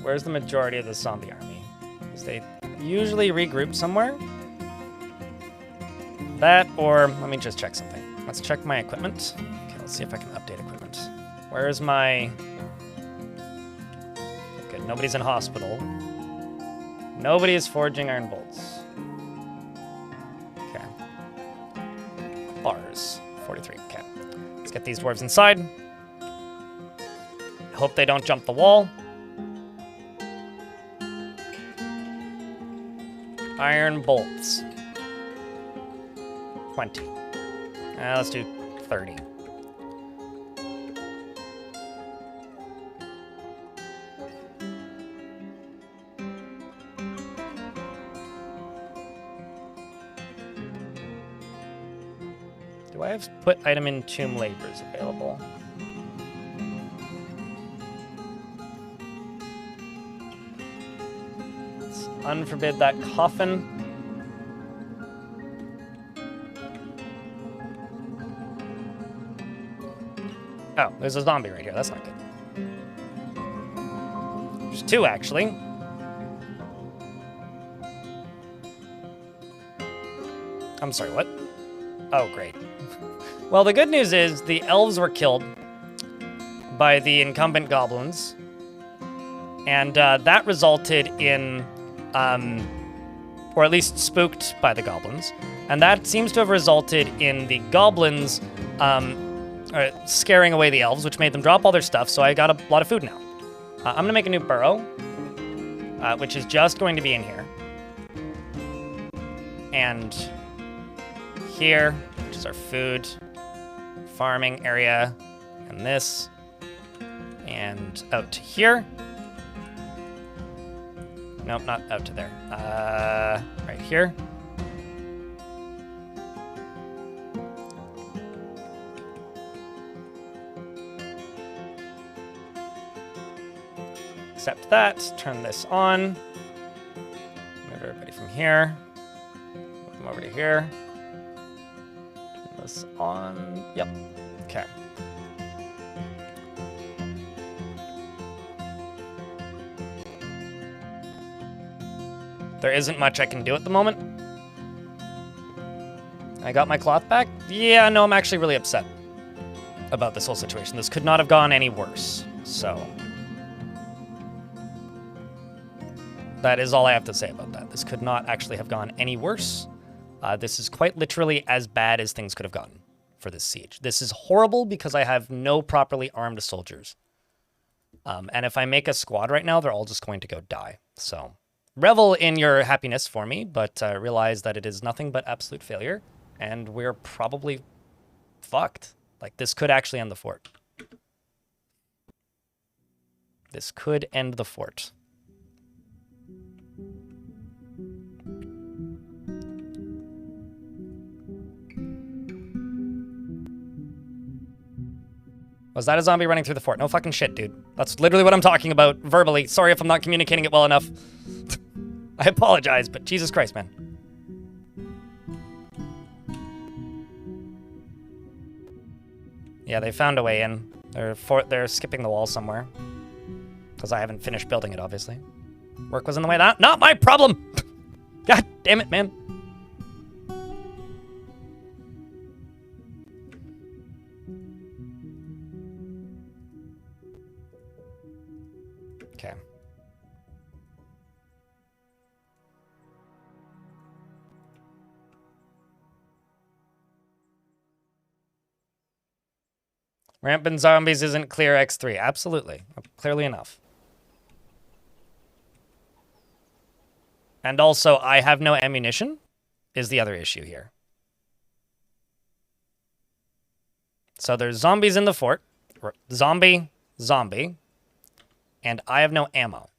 Where's the majority of the zombie army? Because they usually regroup somewhere. That, or let me just check something. Let's check my equipment. Okay, let's see if I can update equipment. Where's my... Good, nobody's in hospital. Nobody is forging iron bolts. Okay. Bars, 43, okay. Let's get these dwarves inside. Hope they don't jump the wall. Iron bolts. 20. Let's do 30. Do I have put item in tomb labors available? Unforbid that coffin. Oh, there's a zombie right here. That's not good. There's 2, actually. I'm sorry, what? Oh, great. Well, the good news is the elves were killed by the incumbent goblins. And that resulted in... or at least spooked by the goblins. And that seems to have resulted in the goblins scaring away the elves, which made them drop all their stuff, so I got a lot of food now. I'm gonna make a new burrow. which is just going to be in here. And here, which is our food, farming area, and this, and out to here. Nope, not out to there. Right here. Accept that, turn this on. Move everybody from here. Move them over to here. Turn this on. Yep. Okay. There isn't much I can do at the moment. I got my cloth back? Yeah, no, I'm actually really upset about this whole situation. This could not have gone any worse, so... that is all I have to say about that. This could not actually have gone any worse. This is quite literally as bad as things could have gotten for this siege. This is horrible because I have no properly armed soldiers. And if I make a squad right now, they're all just going to go die. So revel in your happiness for me, but realize that it is nothing but absolute failure. And we're probably fucked. Like, this could actually end the fort. This could end the fort. Was that a zombie running through the fort? No fucking shit, dude. That's literally what I'm talking about verbally. Sorry if I'm not communicating it well enough. I apologize, but Jesus Christ, man. Yeah, they found a way in. They're skipping the wall somewhere. Because I haven't finished building it, obviously. Work was in the way. Not my problem! God damn it, man. Okay. Rampant zombies isn't clear X3. Absolutely. Clearly enough. And also, I have no ammunition is the other issue here. So there's zombies in the fort. Zombie. And I have no ammo.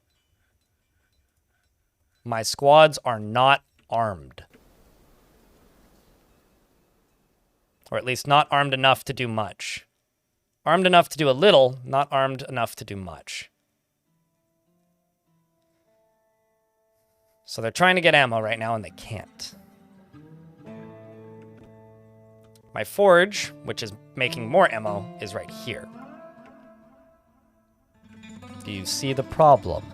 My squads are not armed. Or at least not armed enough to do much. Armed enough to do a little, not armed enough to do much. So they're trying to get ammo right now, and they can't. My forge, which is making more ammo, is right here. Do you see the problem?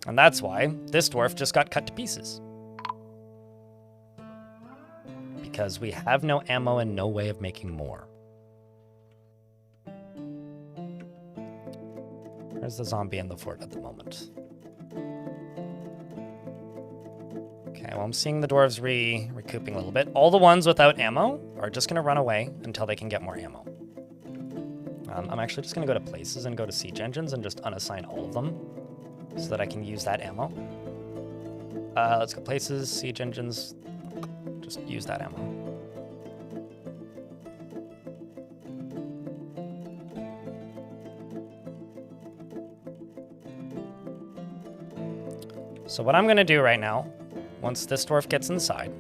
And that's why this dwarf just got cut to pieces. Because we have no ammo and no way of making more. Where's the zombie in the fort at the moment? Okay, well, I'm seeing the dwarves recouping a little bit. All the ones without ammo are just going to run away until they can get more ammo. I'm actually just going to go to places and go to siege engines and just unassign all of them so that I can use that ammo. Let's go places, siege engines. Just use that ammo. So what I'm going to do right now, once this dwarf gets inside,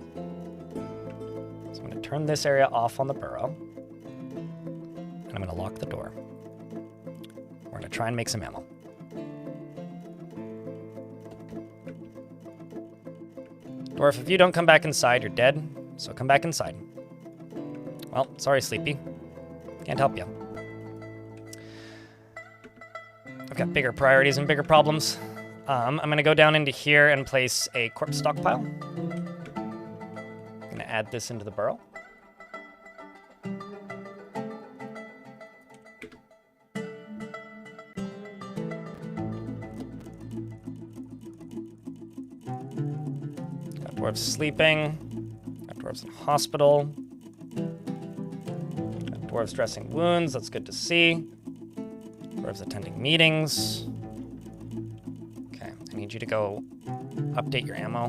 is I'm going to turn this area off on the burrow, and I'm going to lock the door. We're going to try and make some ammo. Dwarf, if you don't come back inside, you're dead, so come back inside. Well, sorry, Sleepy. Can't help you. I've got bigger priorities and bigger problems. I'm going to go down into here and place a corpse stockpile. I'm going to add this into the burrow. Got dwarves sleeping. Got dwarves in hospital. Got Dwarves dressing wounds, that's good to see. Dwarves attending meetings. Okay, I need you to go update your ammo.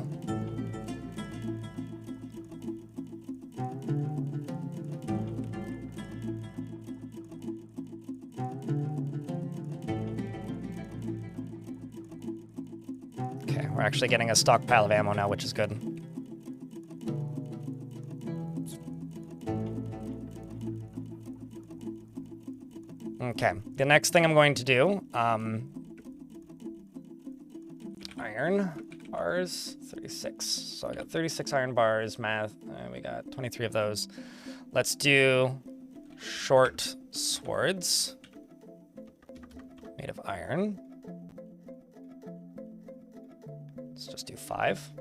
Okay, we're actually getting a stockpile of ammo now, which is good. Okay, the next thing I'm going to do, iron bars, 36. So I got 36 iron bars, math, and we got 23 of those. Let's do short swords made of iron. Let's just do 5.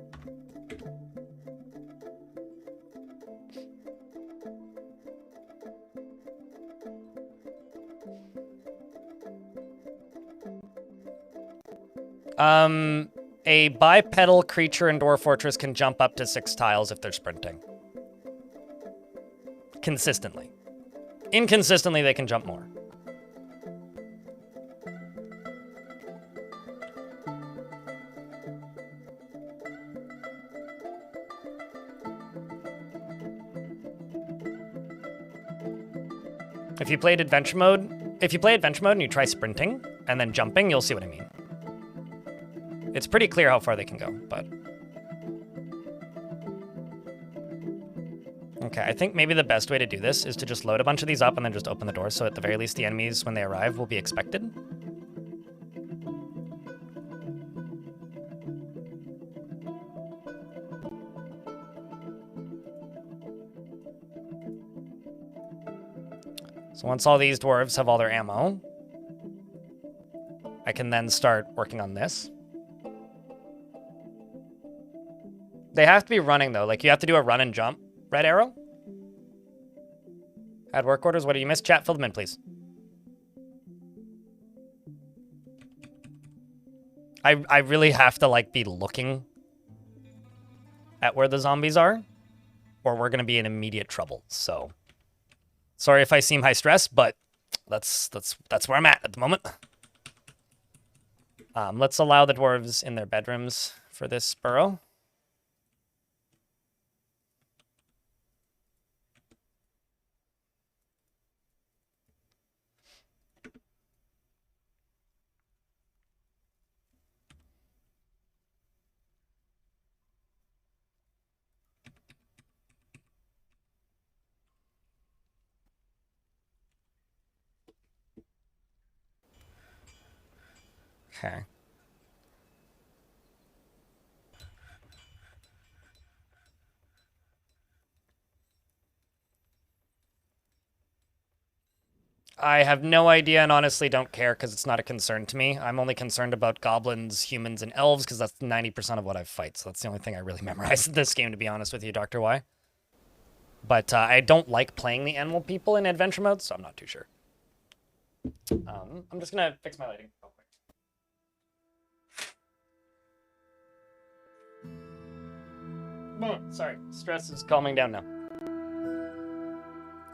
A bipedal creature in Dwarf Fortress can jump up to 6 tiles if they're sprinting. Consistently. Inconsistently, they can jump more. If you played adventure mode, and you try sprinting and then jumping, you'll see what I mean. It's pretty clear how far they can go, but... Okay, I think maybe the best way to do this is to just load a bunch of these up and then just open the door, so at the very least the enemies, when they arrive, will be expected. So once all these dwarves have all their ammo, I can then start working on this. They have to be running, though. Like, you have to do a run and jump. Red arrow? Add work orders. What did you miss? Chat, fill them in, please. I really have to, like, be looking at where the zombies are, or we're going to be in immediate trouble. So, sorry if I seem high stress, but that's where I'm at the moment. Let's allow the dwarves in their bedrooms for this burrow. Okay. I have no idea and honestly don't care because it's not a concern to me. I'm only concerned about goblins, humans, and elves because that's 90% of what I fight. So that's the only thing I really memorized in this game, to be honest with you, Dr. Y. But I don't like playing the animal people in adventure mode, so I'm not too sure. I'm just going to fix my lighting real quick. Sorry, stress is calming down now.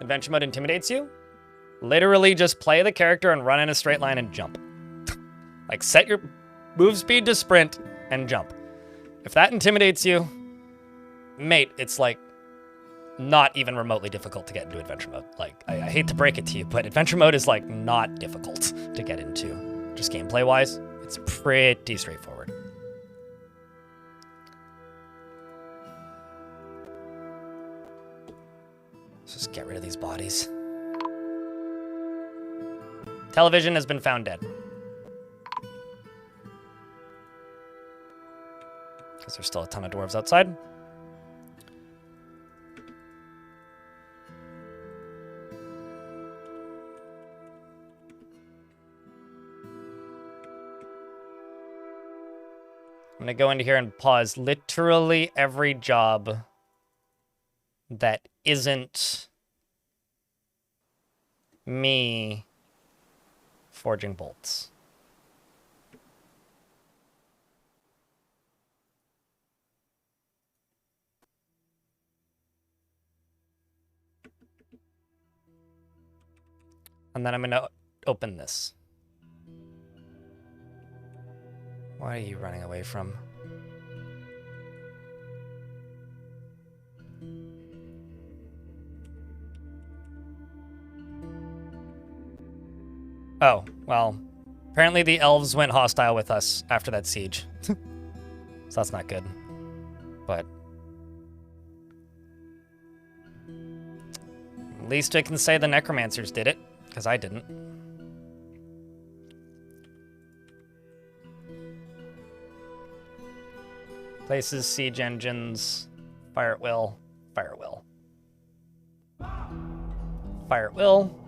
Adventure mode intimidates you? Literally just play the character and run in a straight line and jump. Like, set your move speed to sprint and jump. If that intimidates you, mate, it's like not even remotely difficult to get into adventure mode. Like, I hate to break it to you, but adventure mode is like not difficult to get into. Just gameplay wise, it's pretty straightforward. Let's just get rid of these bodies. Television has been found dead. Because there's still a ton of dwarves outside. I'm going to go into here and pause literally every job that isn't me forging bolts. And then I'm gonna open this. What are you running away from? Oh, well, apparently the elves went hostile with us after that siege. So that's not good. But at least I can say the necromancers did it, because I didn't. Places, siege engines, fire at will, fire at will. Fire at will.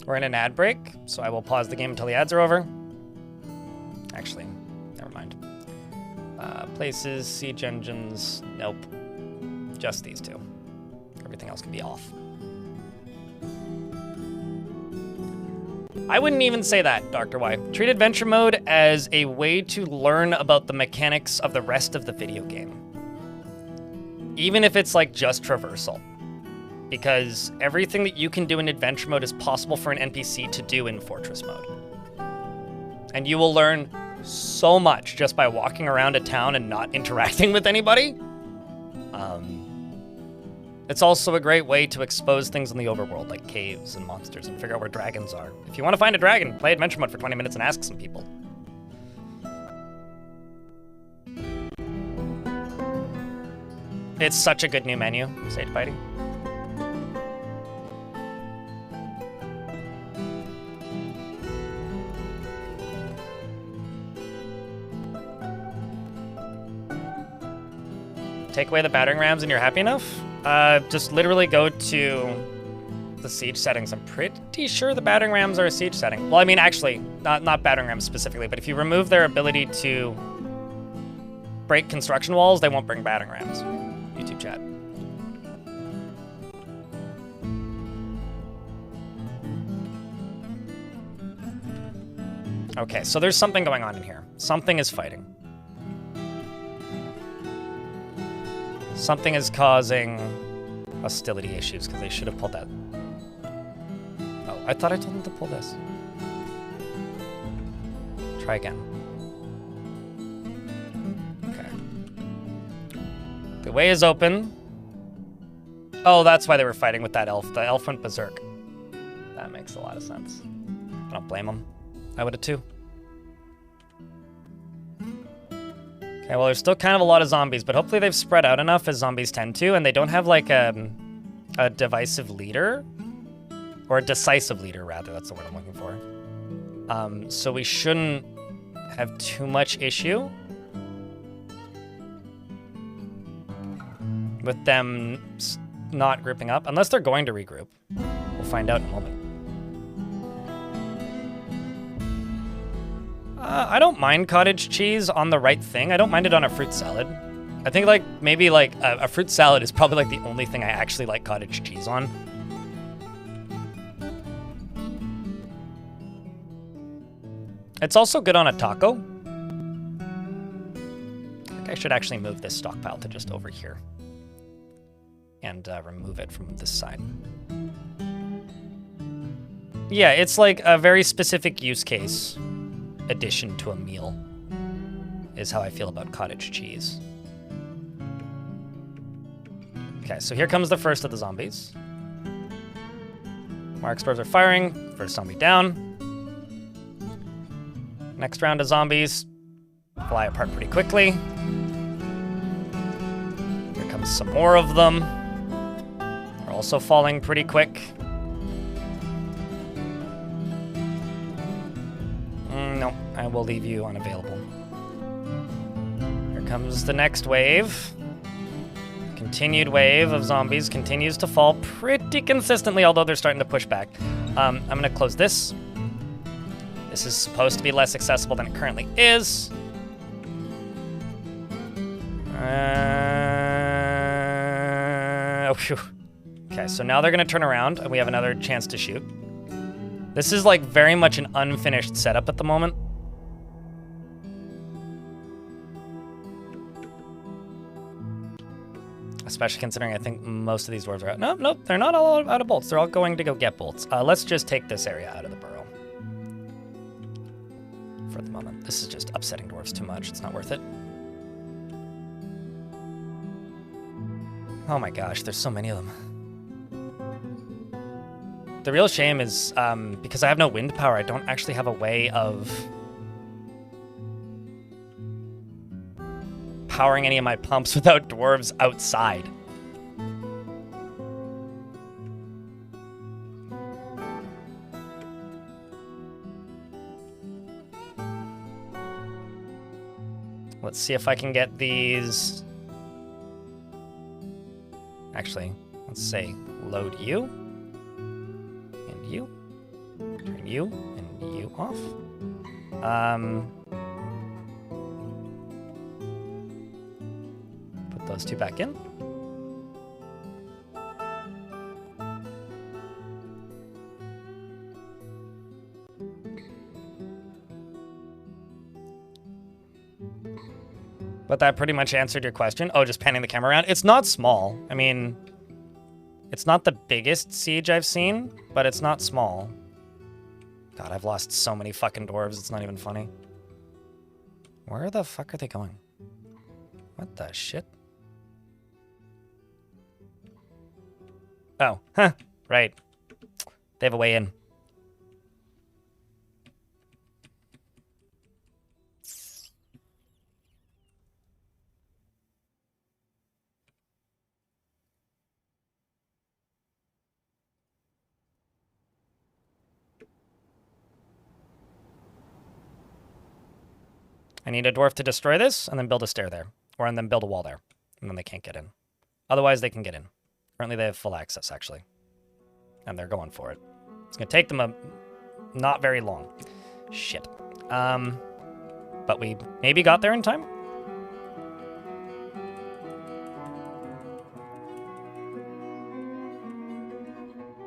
We're in an ad break, so I will pause the game until the ads are over. Actually, never mind. Places, siege engines, nope. Just these two. Everything else can be off. I wouldn't even say that, Dr. Y. Treat adventure mode as a way to learn about the mechanics of the rest of the video game. Even if it's like just traversal. Because everything that you can do in adventure mode is possible for an NPC to do in fortress mode. And you will learn so much just by walking around a town and not interacting with anybody. It's also a great way to expose things in the overworld, like caves and monsters, and figure out where dragons are. If you want to find a dragon, play adventure mode for 20 minutes and ask some people. It's such a good new menu, Sage Fighting. Take away the battering rams and you're happy enough? Just literally go to the siege settings. I'm pretty sure the battering rams are a siege setting. Well, I mean, actually, not battering rams specifically, but if you remove their ability to break construction walls, they won't bring battering rams. YouTube chat. Okay, so there's something going on in here. Something is fighting. Something is causing hostility issues because they should have pulled that. Oh, I thought I told them to pull this. Try again. Okay. The way is open. Oh, that's why they were fighting with that elf. The elf went berserk. That makes a lot of sense. I don't blame them. I would have too. Okay, well, there's still kind of a lot of zombies, but hopefully they've spread out enough, as zombies tend to, and they don't have, like, a divisive leader. Or a decisive leader, rather. That's the word I'm looking for. So we shouldn't have too much issue with them not grouping up, unless they're going to regroup. We'll find out in a moment. I don't mind cottage cheese on the right thing. I don't mind it on a fruit salad. I think like maybe like a fruit salad is probably like the only thing I actually like cottage cheese on. It's also good on a taco. I think I should actually move this stockpile to just over here and remove it from this side. Yeah, it's like a very specific use case addition to a meal is how I feel about cottage cheese. Okay, so here comes the first of the zombies. More explorers are firing. First zombie down. Next round of zombies fly apart pretty quickly. Here comes some more of them. They're also falling pretty quick. No, I will leave you unavailable. Here comes the next wave. Continued wave of zombies continues to fall pretty consistently, although they're starting to push back. I'm gonna close this. This is supposed to be less accessible than it currently is. Oh, phew. Okay, so now they're gonna turn around and we have another chance to shoot. This is like very much an unfinished setup at the moment. especially considering I think most of these dwarves are out. Nope, they're not all out of bolts. They're all going to go get bolts. Let's just take this area out of the burrow. For the moment. This is just upsetting dwarves too much. It's not worth it. Oh my gosh, there's so many of them. The real shame is because I have no wind power, I don't actually have a way of powering any of my pumps without dwarves outside. Let's see if I can get these. Actually, let's say load you and you, turn you and you off. Put those two back in. But that pretty much answered your question. Oh, just panning the camera around. It's not small. I mean, it's not the biggest siege I've seen, but it's not small. God, I've lost so many fucking dwarves. It's not even funny. Where the fuck are they going? What the shit? Oh, huh. Right. They have a way in. I need a dwarf to destroy this, and then build a stair there. Or and then build a wall there. And then they can't get in. Otherwise, they can get in. Currently, they have full access, actually. And they're going for it. It's going to take them not very long. Shit. But we maybe got there in time?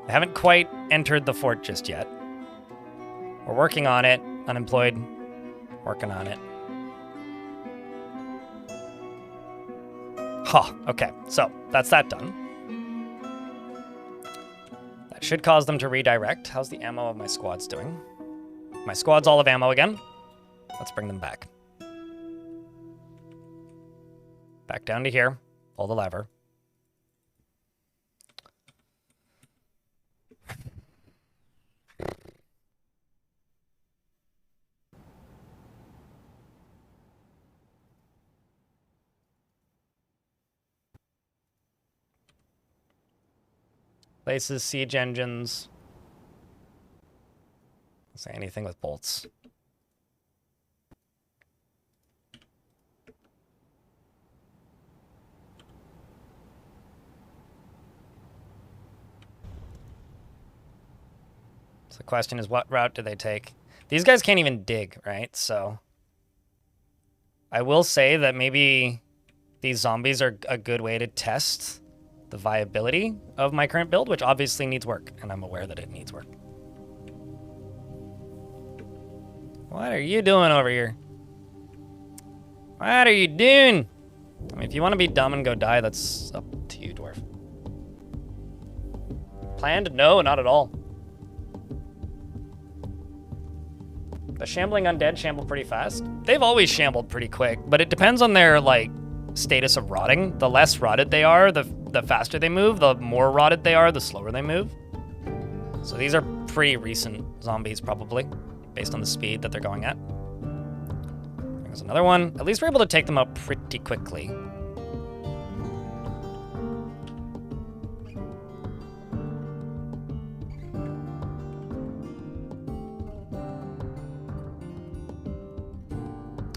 I haven't quite entered the fort just yet. We're working on it. Unemployed. Working on it. Huh, okay, so that's that done. That should cause them to redirect. How's the ammo of my squads doing? My squad's all of ammo again. Let's bring them back. Back down to here. Pull the lever. Places, siege engines. I'll say anything with bolts. So the question is, what route do they take? These guys can't even dig, right? So I will say that maybe these zombies are a good way to test the viability of my current build, which obviously needs work, and I'm aware that it needs work. What are you doing over here? What are you doing? I mean, if you want to be dumb and go die, that's up to you, Dwarf. Planned? No, not at all. The shambling undead shamble pretty fast. They've always shambled pretty quick, but it depends on their, like, status of rotting. The less rotted they are, the faster they move. The more rotted they are, the slower they move. So these are pretty recent zombies, probably, based on the speed that they're going at. There's another one. At least we're able to take them out pretty quickly.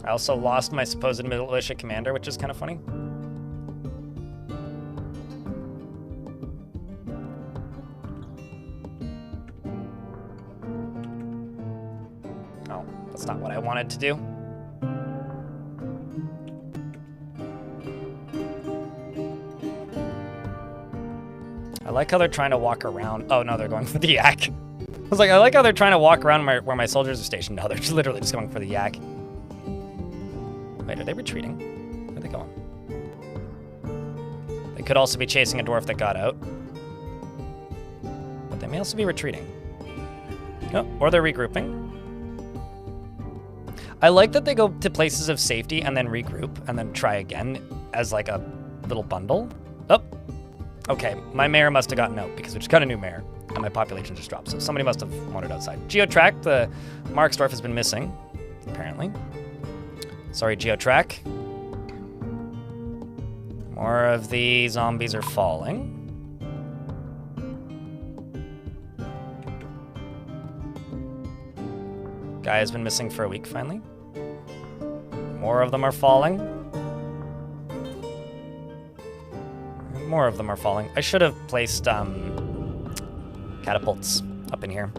I also lost my supposed militia commander, which is kind of funny. Oh, that's not what I wanted to do. I like how they're trying to walk around. Oh, no, they're going for the yak. I was like, I like how they're trying to walk around where my soldiers are stationed. No, they're just literally just going for the yak. Wait, are they retreating? Where are they going? could also be chasing a dwarf that got out. But they may also be retreating. Oh, or they're regrouping. I like that they go to places of safety and then regroup and then try again as like a little bundle. Oh, okay. My mayor must have gotten out because we just got a new mayor and my population just dropped. So somebody must have wandered outside. Geotrack, the Marksdorf has been missing, apparently. Sorry, Geotrack. More of the zombies are falling. Guy has been missing for a week, finally. More of them are falling. More of them are falling. I should have placed catapults up in here.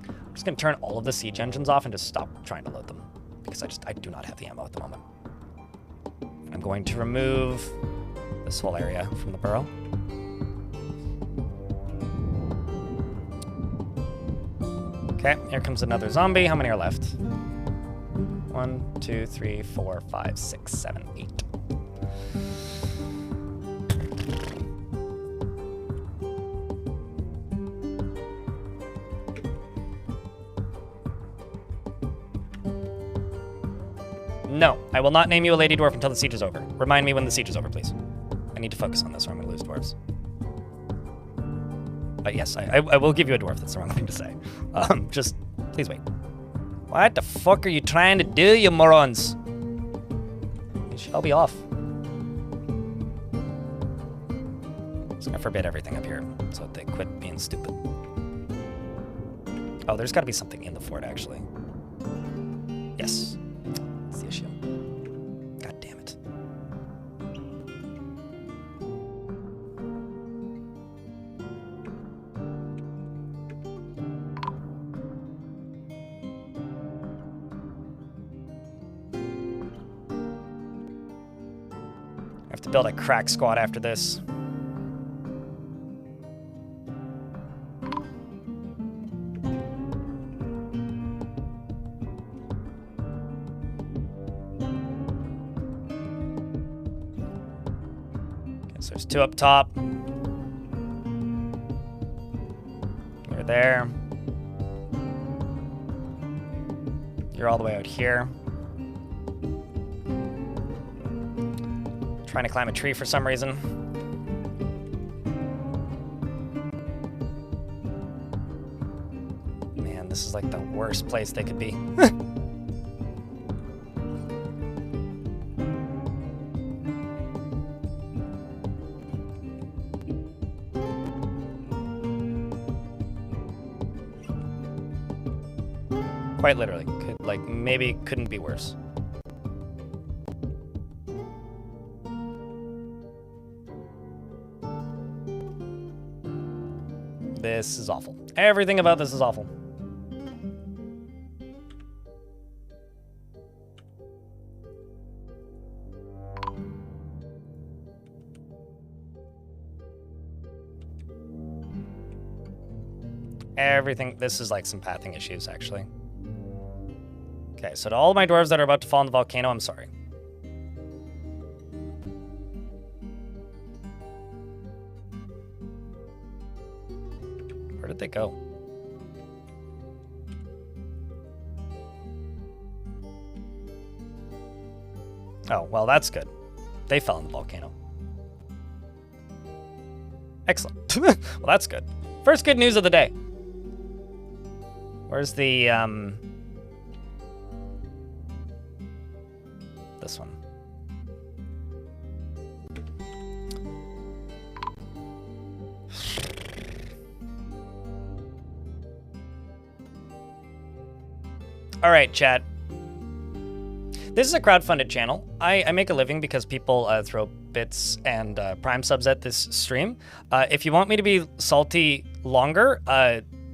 I'm just gonna turn all of the siege engines off and just stop trying to load them because I do not have the ammo at the moment. I'm going to remove this whole area from the burrow. Okay, here comes another zombie. How many are left? 1, 2, 3, 4, 5, 6, 7, 8. No, I will not name you a lady dwarf until the siege is over. Remind me when the siege is over, please. I need to focus on this or I'm going to lose dwarves. But yes, I will give you a dwarf. That's the wrong thing to say. Just, please wait. What the fuck are you trying to do, you morons? You should all be off. I'm just gonna forbid everything up here so that they quit being stupid. Oh, there's gotta be something in the fort, actually. Yes. That's the issue. God damn it. I have to build a crack squad after this. Okay, so there's 2 up top. You're there. You're all the way out here. Trying to climb a tree for some reason. Man, this is like the worst place they could be. Quite literally. Maybe couldn't be worse. This is awful. Everything about this is awful. Everything, this is like some pathing issues, actually. Okay, so to all of my dwarves that are about to fall in the volcano, I'm sorry. Where did they go? Oh, well, that's good. They fell in the volcano. Excellent. Well, that's good. First good news of the day. Where's the, this one? All right, chat. This is a crowdfunded channel. I make a living because people throw bits and Prime subs at this stream. If you want me to be salty longer,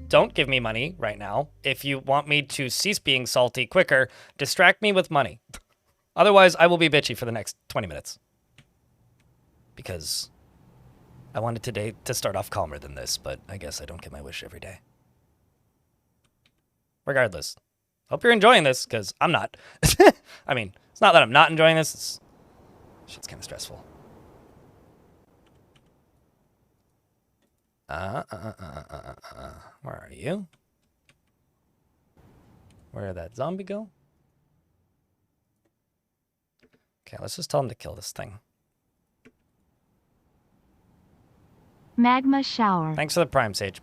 don't give me money right now. If you want me to cease being salty quicker, distract me with money. Otherwise, I will be bitchy for the next 20 minutes. Because I wanted today to start off calmer than this, but I guess I don't get my wish every day. Regardless. Hope you're enjoying this, because I'm not. I mean, it's not that I'm not enjoying this. Shit's kind of stressful. Where are you? Where did that zombie go? Okay, let's just tell him to kill this thing. Magma shower. Thanks for the prime, Sage.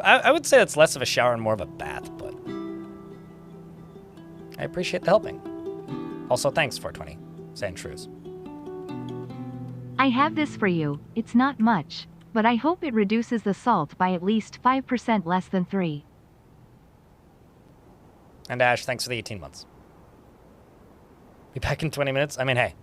I would say that's less of a shower and more of a bath, but I appreciate the helping. Also, thanks, 420. Sand shrews. I have this for you. It's not much, but I hope it reduces the salt by at least 5% less than 3. And Ash, thanks for the 18 months. Be back in 20 minutes? I mean, hey.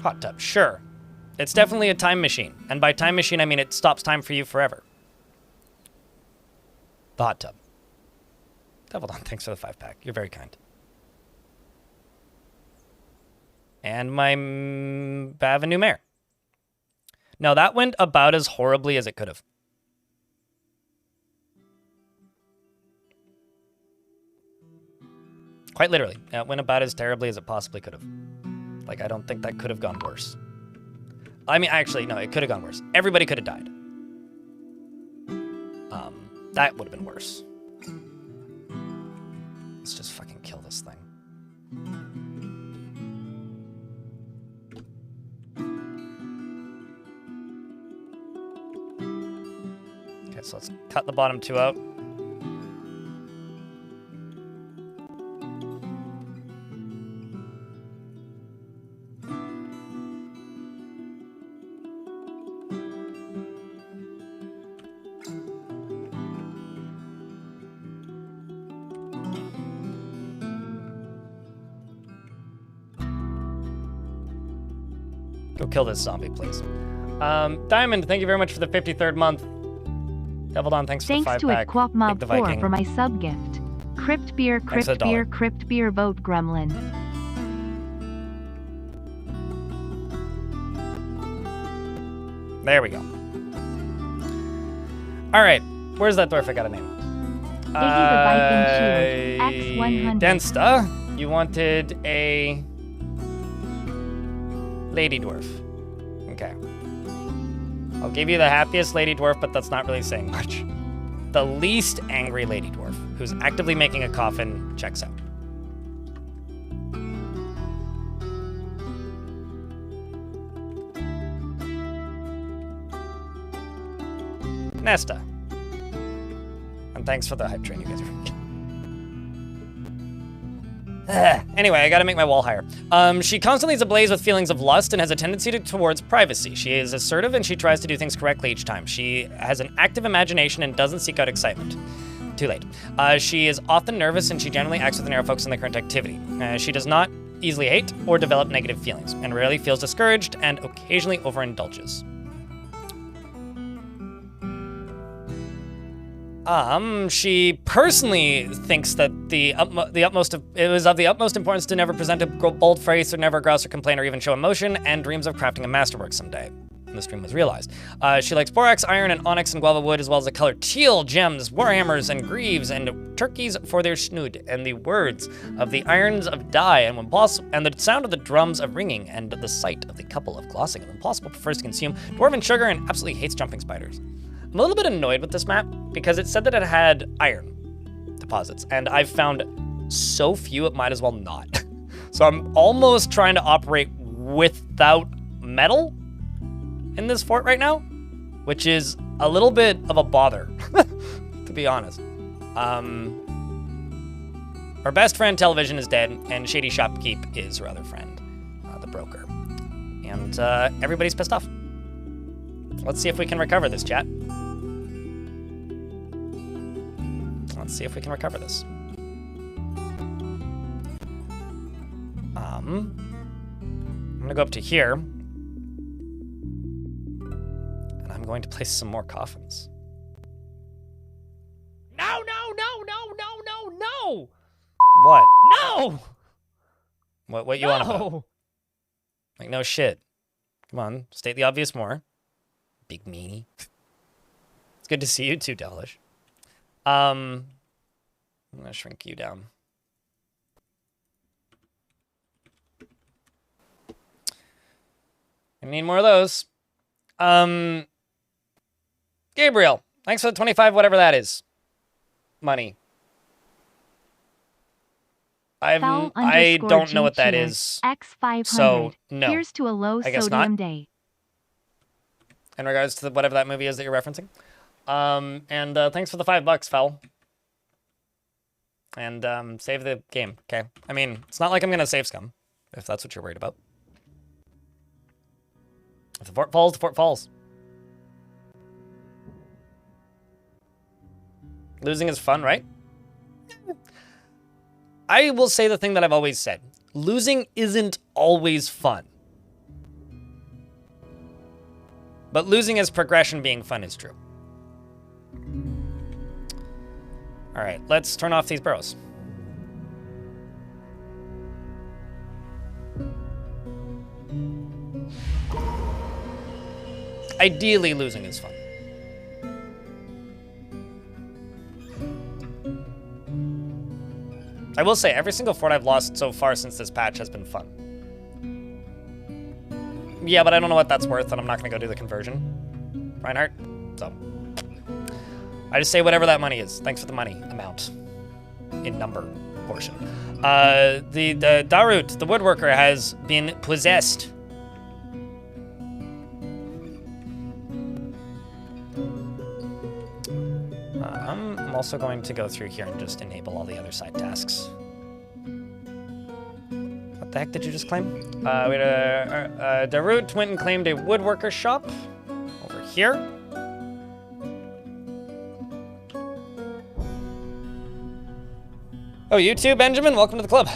Hot tub, sure. It's definitely a time machine. And by time machine, I mean it stops time for you forever. The hot tub. Devil Dawn, thanks for the 5-pack. You're very kind. And my Avenue Mare. No, that went about as horribly as it could have. Quite literally. It went about as terribly as it possibly could have. Like, I don't think that could have gone worse. I mean, actually, no, it could have gone worse. Everybody could have died. That would have been worse. Let's just fucking kill this thing. Okay, so let's cut the bottom 2 out. Go kill this zombie, please. Diamond, thank you very much for the 53rd month. Devil Dawn, thanks for the 5-pack. Thanks to Aquapmob4 for my sub gift. Crypt beer, vote gremlin. There we go. All right, where's that dwarf I got a name? Iggy the Viking Shield, X100. Densta, you wanted a lady dwarf. Okay. I'll give you the happiest lady dwarf, but that's not really saying much. The least angry lady dwarf, who's actively making a coffin, checks out. Nesta. And thanks for the hype train, you guys are. Anyway, I gotta make my wall higher. She constantly is ablaze with feelings of lust and has a tendency towards privacy. She is assertive and she tries to do things correctly each time. She has an active imagination and doesn't seek out excitement. Too late. She is often nervous and she generally acts with an narrow focus on the current activity. She does not easily hate or develop negative feelings and rarely feels discouraged and occasionally overindulges. She personally thinks that it was of the utmost importance to never present a bold face or never grouse or complain or even show emotion, and dreams of crafting a masterwork someday. And this dream was realized. She likes borax, iron, and onyx and guava wood, as well as the color teal, gems, warhammers, and greaves, and turkeys for their snood, and the words of the irons of dye, and the sound of the drums of ringing, and the sight of the couple of glossing, and impossible prefers to consume dwarven sugar and absolutely hates jumping spiders. I'm a little bit annoyed with this map because it said that it had iron deposits, and I've found so few it might as well not. So I'm almost trying to operate without metal in this fort right now, which is a little bit of a bother, to be honest. Our best friend Television is dead, and Shady Shopkeep is her other friend, the broker. And everybody's pissed off. Let's see if we can recover this, chat. Let's see if we can recover this. I'm gonna go up to here. And I'm going to place some more coffins. No! What? No! What you want about? Like, no shit. Come on, state the obvious more. Big meanie. It's good to see you too, Delish. I'm gonna shrink you down. I need more of those. Gabriel, thanks for the 25, whatever that is. Money. I don't know what that is. X500. So, no. Here's to a low I guess sodium not. day. In regards to whatever that movie is that you're referencing. And thanks for the $5, Fel. And save the game, okay? I mean, it's not like I'm gonna save scum, if that's what you're worried about. If the fort falls, the fort falls. Losing is fun, right? I will say the thing that I've always said. Losing isn't always fun. But losing as progression being fun is true. All right, let's turn off these burrows. Ideally, losing is fun. I will say, every single fort I've lost so far since this patch has been fun. Yeah, but I don't know what that's worth, and I'm not going to go do the conversion. Reinhardt? So, I just say whatever that money is. Thanks for the money amount. In number portion. The Darut, the woodworker, has been possessed. I'm also going to go through here and just enable all the other side tasks. What the heck did you just claim? We had Darut went and claimed a woodworker shop over here. Oh, you too, Benjamin? Welcome to the club.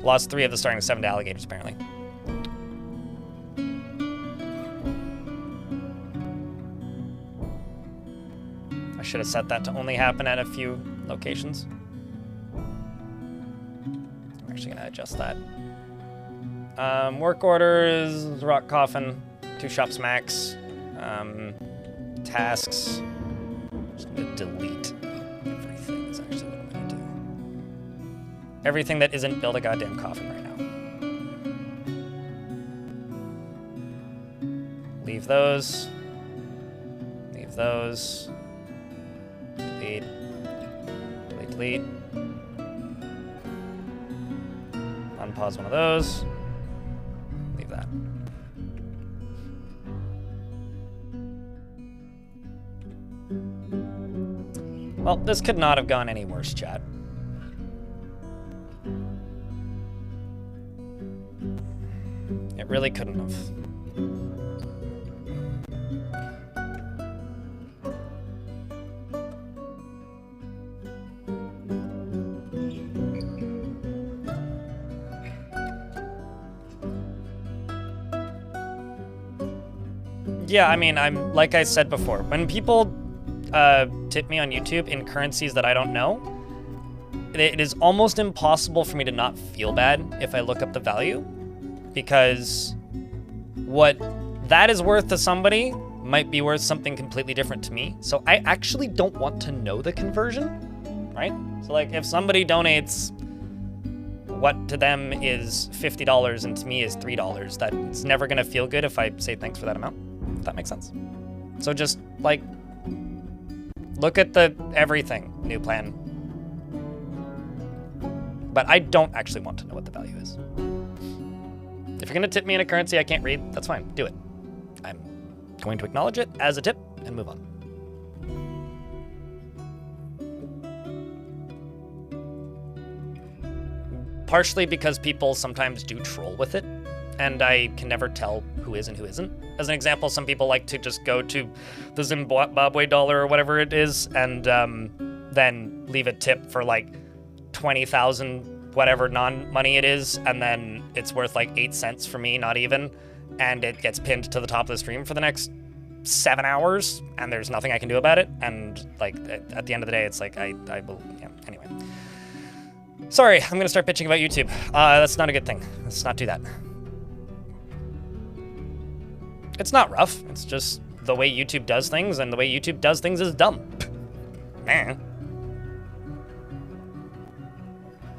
Lost 3 of the starting 7 to alligators, apparently. I should have set that to only happen at a few locations. I'm actually gonna adjust that. Work orders, rock coffin, 2 shops max. Tasks. I'm just gonna delete everything is actually what I'm gonna do. Everything that isn't build a goddamn coffin right now. Leave those. Leave those. Delete. Delete, delete. Unpause one of those. Leave that. Well, this could not have gone any worse, chat. It really couldn't have. Yeah, I mean, I'm like I said before, when people tip me on YouTube in currencies that I don't know, it is almost impossible for me to not feel bad if I look up the value, because what that is worth to somebody might be worth something completely different to me. So I actually don't want to know the conversion, right? So like if somebody donates what to them is $50 and to me is $3, that's never gonna feel good if I say thanks for that amount, if that makes sense. So just like, look at the everything new plan. But I don't actually want to know what the value is. If you're gonna tip me in a currency I can't read, that's fine, do it. I'm going to acknowledge it as a tip and move on. Partially because people sometimes do troll with it, and I can never tell who is and who isn't. As an example, some people like to just go to the Zimbabwe dollar or whatever it is, and then leave a tip for like 20,000 whatever non-money it is, and then it's worth like 8 cents for me, not even, and it gets pinned to the top of the stream for the next 7 hours, and there's nothing I can do about it, and like at the end of the day, it's like I yeah, anyway. Sorry, I'm gonna start bitching about YouTube. That's not a good thing. Let's not do that. It's not rough. It's just the way YouTube does things, and the way YouTube does things is dumb. Man.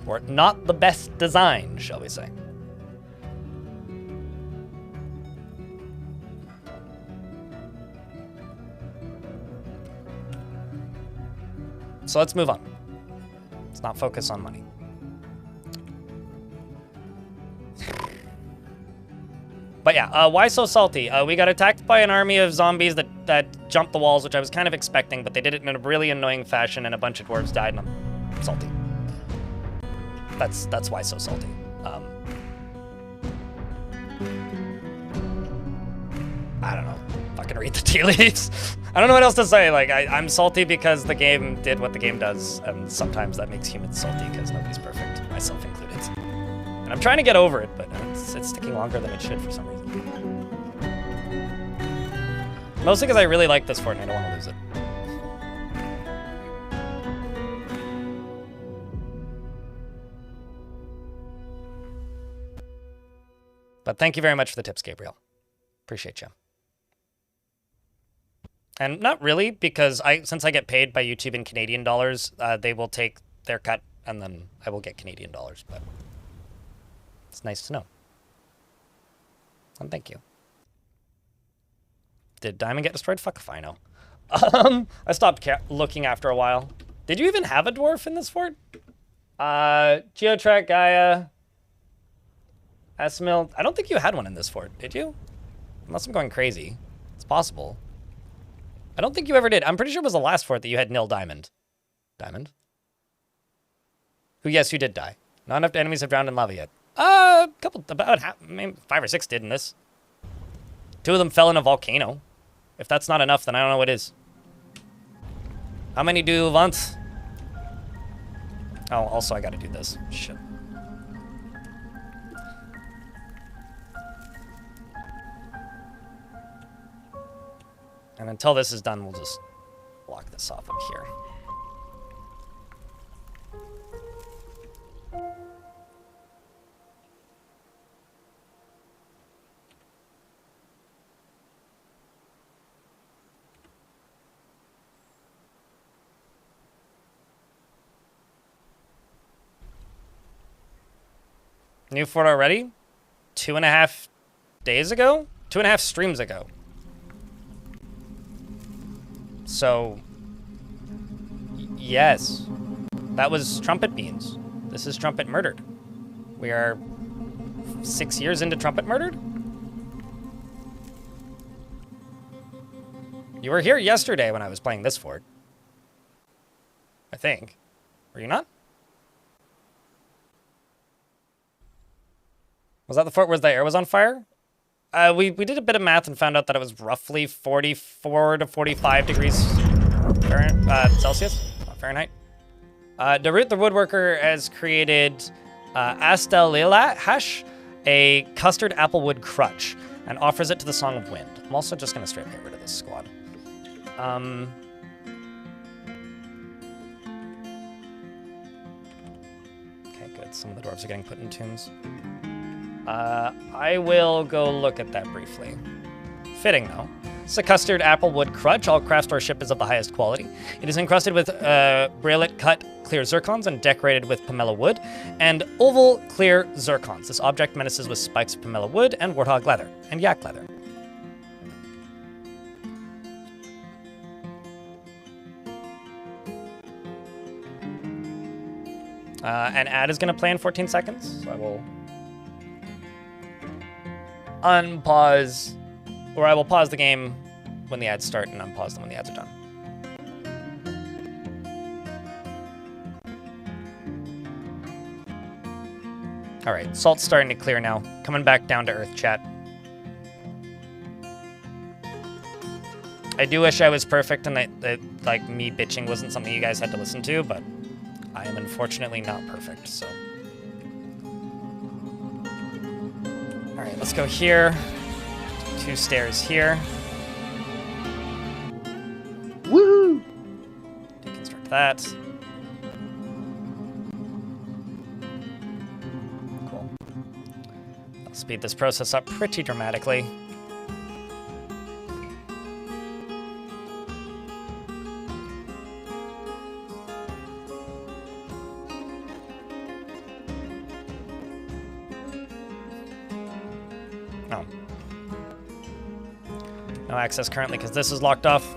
Or not the best design, shall we say. So let's move on. Let's not focus on money. But yeah, why so salty? We got attacked by an army of zombies that jumped the walls, which I was kind of expecting, but they did it in a really annoying fashion, and a bunch of dwarves died, and I'm salty. That's why so salty. I don't know. Fucking read the tea leaves. I don't know what else to say. Like, I'm salty because the game did what the game does, and sometimes that makes humans salty because nobody's perfect, myself included. And I'm trying to get over it, but it's taking longer than it should for some reason. Mostly because I really like this fort and I don't want to lose it. But thank you very much for the tips, Gabriel. Appreciate you. And not really, because since I get paid by YouTube in Canadian dollars, they will take their cut and then I will get Canadian dollars. But it's nice to know. And thank you. Did Diamond get destroyed? Fuck if I know. I stopped looking after a while. Did you even have a dwarf in this fort? Geotrack, Gaia, Asmil. I don't think you had one in this fort, did you? Unless I'm going crazy. It's possible. I don't think you ever did. I'm pretty sure it was the last fort that you had nil diamond. Diamond? Who, yes, you did die. Not enough enemies have drowned in lava yet. About half, maybe 5 or 6 did in this. 2 of them fell in a volcano. If that's not enough, then I don't know what is. How many do you want? Oh, also I gotta do this. Shit. And until this is done, we'll just block this off up here. New fort already? 2.5 days ago? 2.5 streams ago. So, yes, that was Trumpet Beans. This is Trumpetmurdered. We are 6 years into Trumpetmurdered. You were here yesterday when I was playing this fort. I think. Were you not? Was that the fort where the air was on fire? We did a bit of math and found out that it was roughly 44 to 45 degrees Celsius, not Fahrenheit. Darut the woodworker has created Astelila Hash, a custard applewood crutch, and offers it to the Song of Wind. I'm also just going to straight get rid of this squad. Okay, good. Some of the dwarves are getting put in tombs. I will go look at that briefly. Fitting, though. It's a custard applewood crutch. All craft store ship is of the highest quality. It is encrusted with brilliant cut clear zircons and decorated with pomelo wood and oval clear zircons. This object menaces with spikes of pomelo wood and warthog leather and yak leather. An ad is going to play in 14 seconds, so I will unpause, or I will pause the game when the ads start and unpause them when the ads are done. All right, salt's starting to clear now. Coming back down to earth, chat. I do wish I was perfect and that like me bitching wasn't something you guys had to listen to, but I am unfortunately not perfect, so. All right, let's go here. 2 stairs here. Woohoo! Deconstruct that. Cool. I'll speed this process up pretty dramatically. No access currently because this is locked off.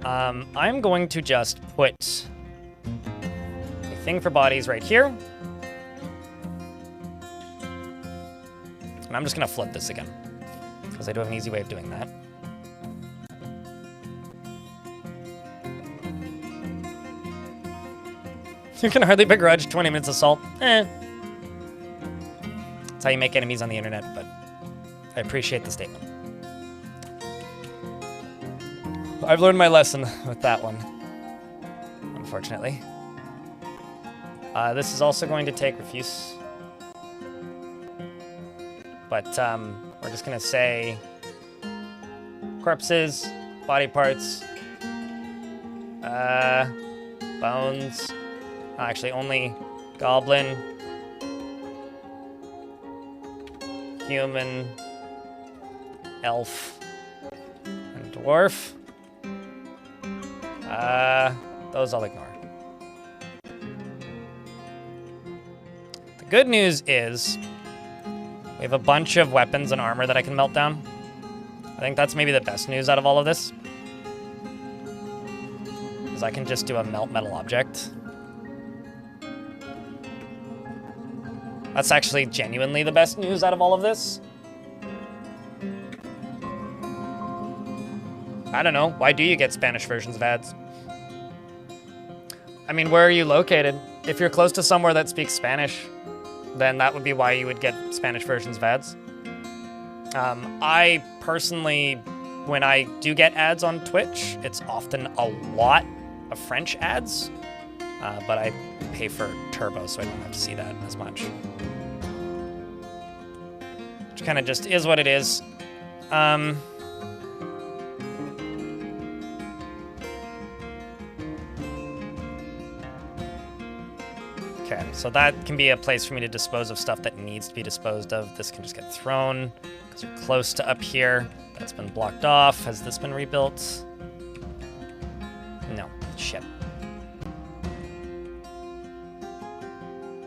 I'm going to just put a thing for bodies right here. And I'm just going to flood this again, because I do have an easy way of doing that. You can hardly begrudge 20 minutes assault. That's how you make enemies on the internet, but I appreciate the statement. I've learned my lesson with that one, unfortunately. This is also going to take refuse. But we're just going to say corpses, body parts, bones. Actually, only goblin, human, elf, and dwarf. Those I'll ignore. The good news is we have a bunch of weapons and armor that I can melt down. I think that's maybe the best news out of all of this, is I can just do a melt metal object. That's actually genuinely the best news out of all of this. I don't know. Why do you get Spanish versions of ads? I mean, where are you located? If you're close to somewhere that speaks Spanish, then that would be why you would get Spanish versions of ads. I personally, when I do get ads on Twitch, it's often a lot of French ads, but I pay for Turbo, so I don't have to see that as much. Which kind of just is what it is. Okay, so that can be a place for me to dispose of stuff that needs to be disposed of. This can just get thrown, because we're close to up here. That's been blocked off. Has this been rebuilt? No. Shit.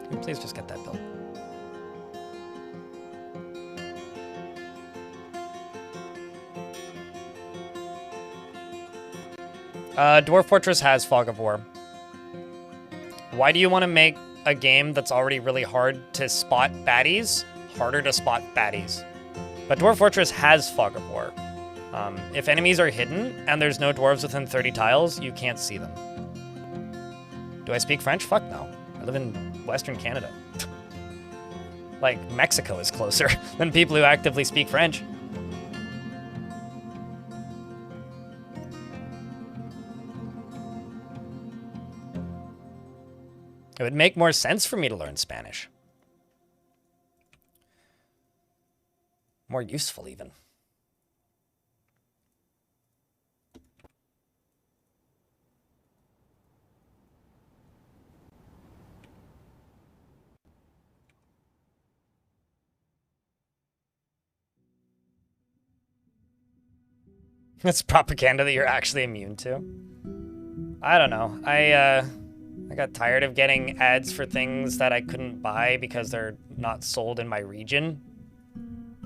Can you please just get that built? Dwarf Fortress has Fog of War. Why do you want to make a game that's already really hard to spot baddies harder to spot baddies? But Dwarf Fortress has Fog of War. If enemies are hidden and there's no dwarves within 30 tiles, you can't see them. Do I speak French? Fuck no. I live in Western Canada. Like, Mexico is closer than people who actively speak French. It would make more sense for me to learn Spanish. More useful, even. It's propaganda that you're actually immune to. I don't know. I got tired of getting ads for things that I couldn't buy because they're not sold in my region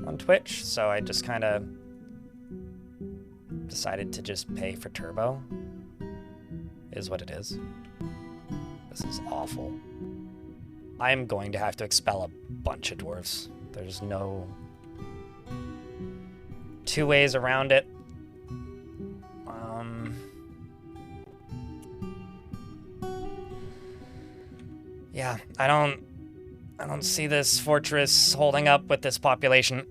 on Twitch, so I just kind of decided to just pay for Turbo. Is what it is. This is awful. I'm going to have to expel a bunch of dwarves. There's no two ways around it. Yeah, I don't see this fortress holding up with this population.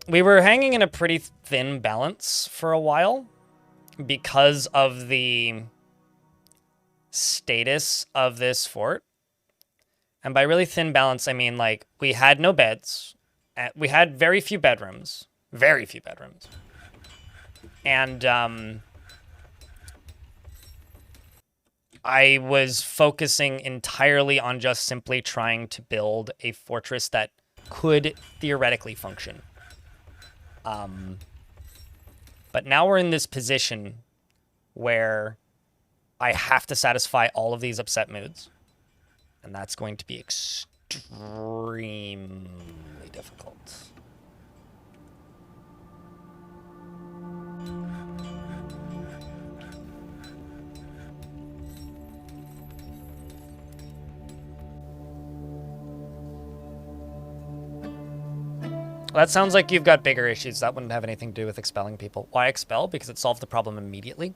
We were hanging in a pretty thin balance for a while because of the status of this fort. And by really thin balance, I mean, like, we had no beds. We had very few bedrooms. Very few bedrooms. And, I was focusing entirely on just simply trying to build a fortress that could theoretically function. But now we're in this position where I have to satisfy all of these upset moods. And that's going to be extremely difficult. That sounds like you've got bigger issues. That wouldn't have anything to do with expelling people. Why expel? Because it solved the problem immediately.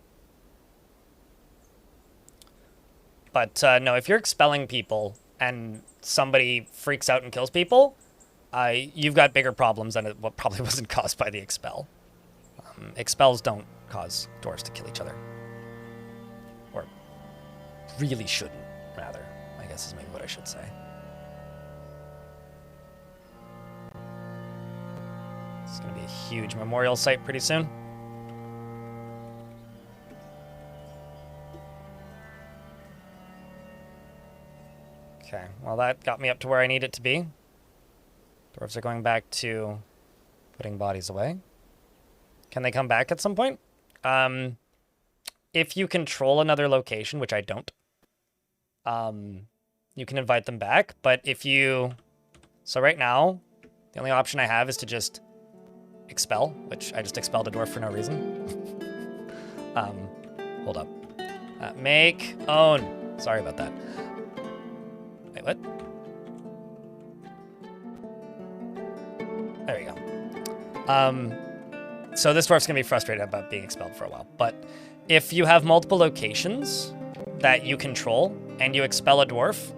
But no, if you're expelling people and somebody freaks out and kills people, you've got bigger problems than what probably wasn't caused by the expel. Expels don't cause dwarves to kill each other. Or really shouldn't, rather, I guess is maybe what I should say. It's going to be a huge memorial site pretty soon. Okay, well that got me up to where I need it to be. Dwarves are going back to putting bodies away. Can they come back at some point? If you control another location, which I don't, you can invite them back. But if you... So right now, the only option I have is to just expel, which I just expelled a dwarf for no reason. Hold up. Make own. Sorry about that. Wait, what? There we go. So this dwarf's gonna be frustrated about being expelled for a while, but if you have multiple locations that you control and you expel a dwarf,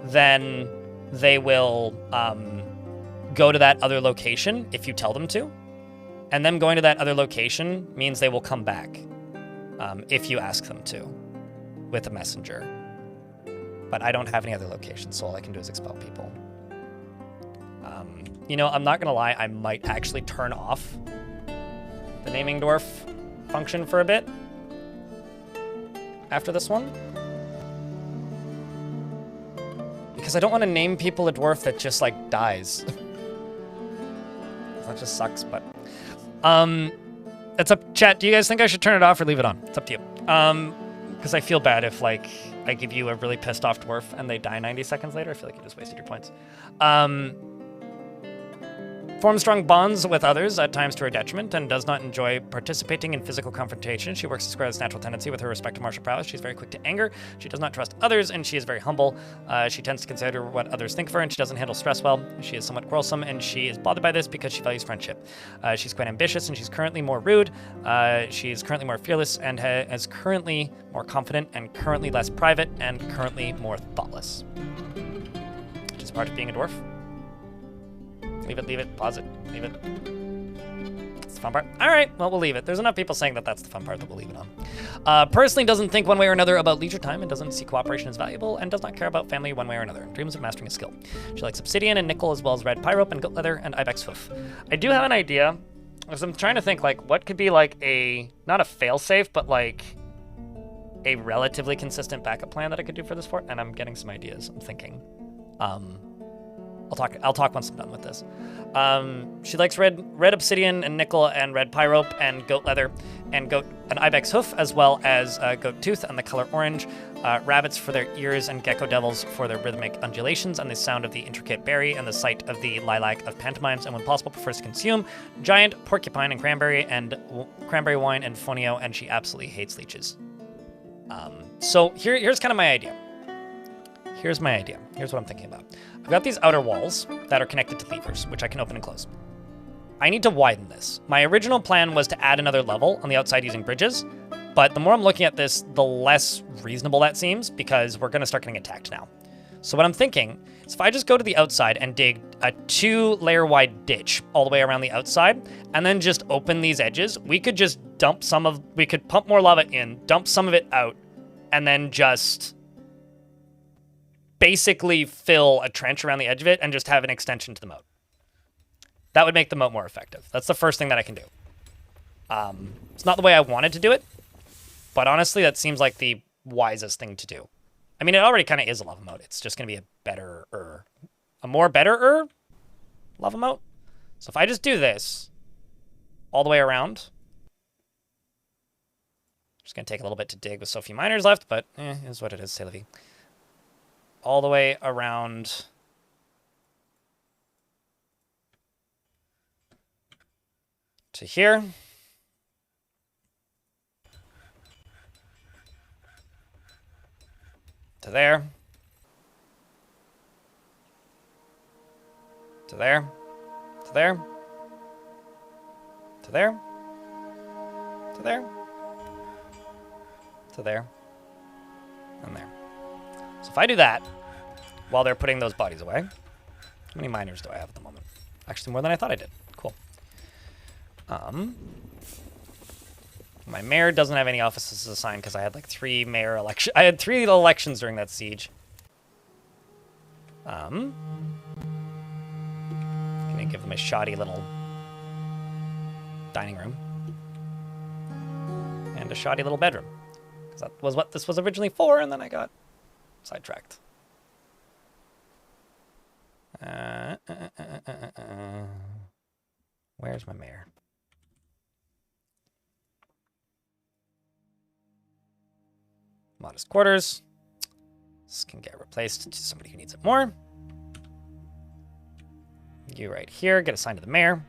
then they will go to that other location if you tell them to. And them going to that other location means they will come back if you ask them to with a messenger. But I don't have any other locations, so all I can do is expel people. You know, I'm not gonna lie, I might actually turn off the naming dwarf function for a bit after this one. Because I don't want to name people a dwarf that just, like, dies. That just sucks, but... It's up, chat, do you guys think I should turn it off or leave it on? It's up to you. Because I feel bad if, like, I give you a really pissed off dwarf and they die 90 seconds later. I feel like you just wasted your points. Forms strong bonds with others, at times to her detriment, and does not enjoy participating in physical confrontation. She works to square this natural tendency with her respect to martial prowess. She's very quick to anger. She does not trust others, and she is very humble. She tends to consider what others think of her, and she doesn't handle stress well. She is somewhat quarrelsome, and she is bothered by this because she values friendship. She's quite ambitious, and she's currently more rude. She's currently more fearless, and is currently more confident, and currently less private, and currently more thoughtless. Which is part of being a dwarf. Leave it, pause it, leave it. It's the fun part. All right, well, we'll leave it. There's enough people saying that that's the fun part that we'll leave it on. Personally doesn't think one way or another about leisure time and doesn't see cooperation as valuable and does not care about family one way or another and dreams of mastering a skill. She likes obsidian and nickel as well as red pyrope and goat leather and ibex hoof. I do have an idea, because I'm trying to think, like, what could be, like, not a fail-safe, but, like, a relatively consistent backup plan that I could do for this fort, and I'm getting some ideas, I'm thinking. I'll talk once I'm done with this. She likes red obsidian and nickel and red pyrope and goat leather and ibex hoof, as well as goat tooth and the color orange. Rabbits for their ears and gecko devils for their rhythmic undulations and the sound of the intricate berry and the sight of the lilac of pantomimes, and when possible prefers to consume giant porcupine and cranberry wine and fonio, and she absolutely hates leeches. So here's kind of my idea. Here's my idea. Here's what I'm thinking about. I've got these outer walls that are connected to levers, which I can open and close. I need to widen this. My original plan was to add another level on the outside using bridges, but the more I'm looking at this, the less reasonable that seems, because we're going to start getting attacked now. So what I'm thinking is if I just go to the outside and dig a 2-layer wide ditch all the way around the outside, and then just open these edges, we could just we could pump more lava in, dump some of it out, and then just basically fill a trench around the edge of it and just have an extension to the moat. That would make the moat more effective. That's the first thing that I can do. It's not the way I wanted to do it, but honestly, that seems like the wisest thing to do. I mean, it already kind of is a lava moat. It's just going to be a more better lava moat. So if I just do this all the way around, just going to take a little bit to dig with so few miners left, but is what it is, c'est la vie. All the way around to here. To there. To there. To there. To there. To there. To there. And there. So if I do that, while they're putting those bodies away, how many miners do I have at the moment? Actually, more than I thought I did. Cool. My mayor doesn't have any offices assigned because I had like 3 mayor elections. I had 3 elections during that siege. Gonna give them a shoddy little dining room and a shoddy little bedroom, because that was what this was originally for, and then I got sidetracked. Where's my mayor? Modest quarters. This can get replaced to somebody who needs it more. You right here, get assigned to the mayor.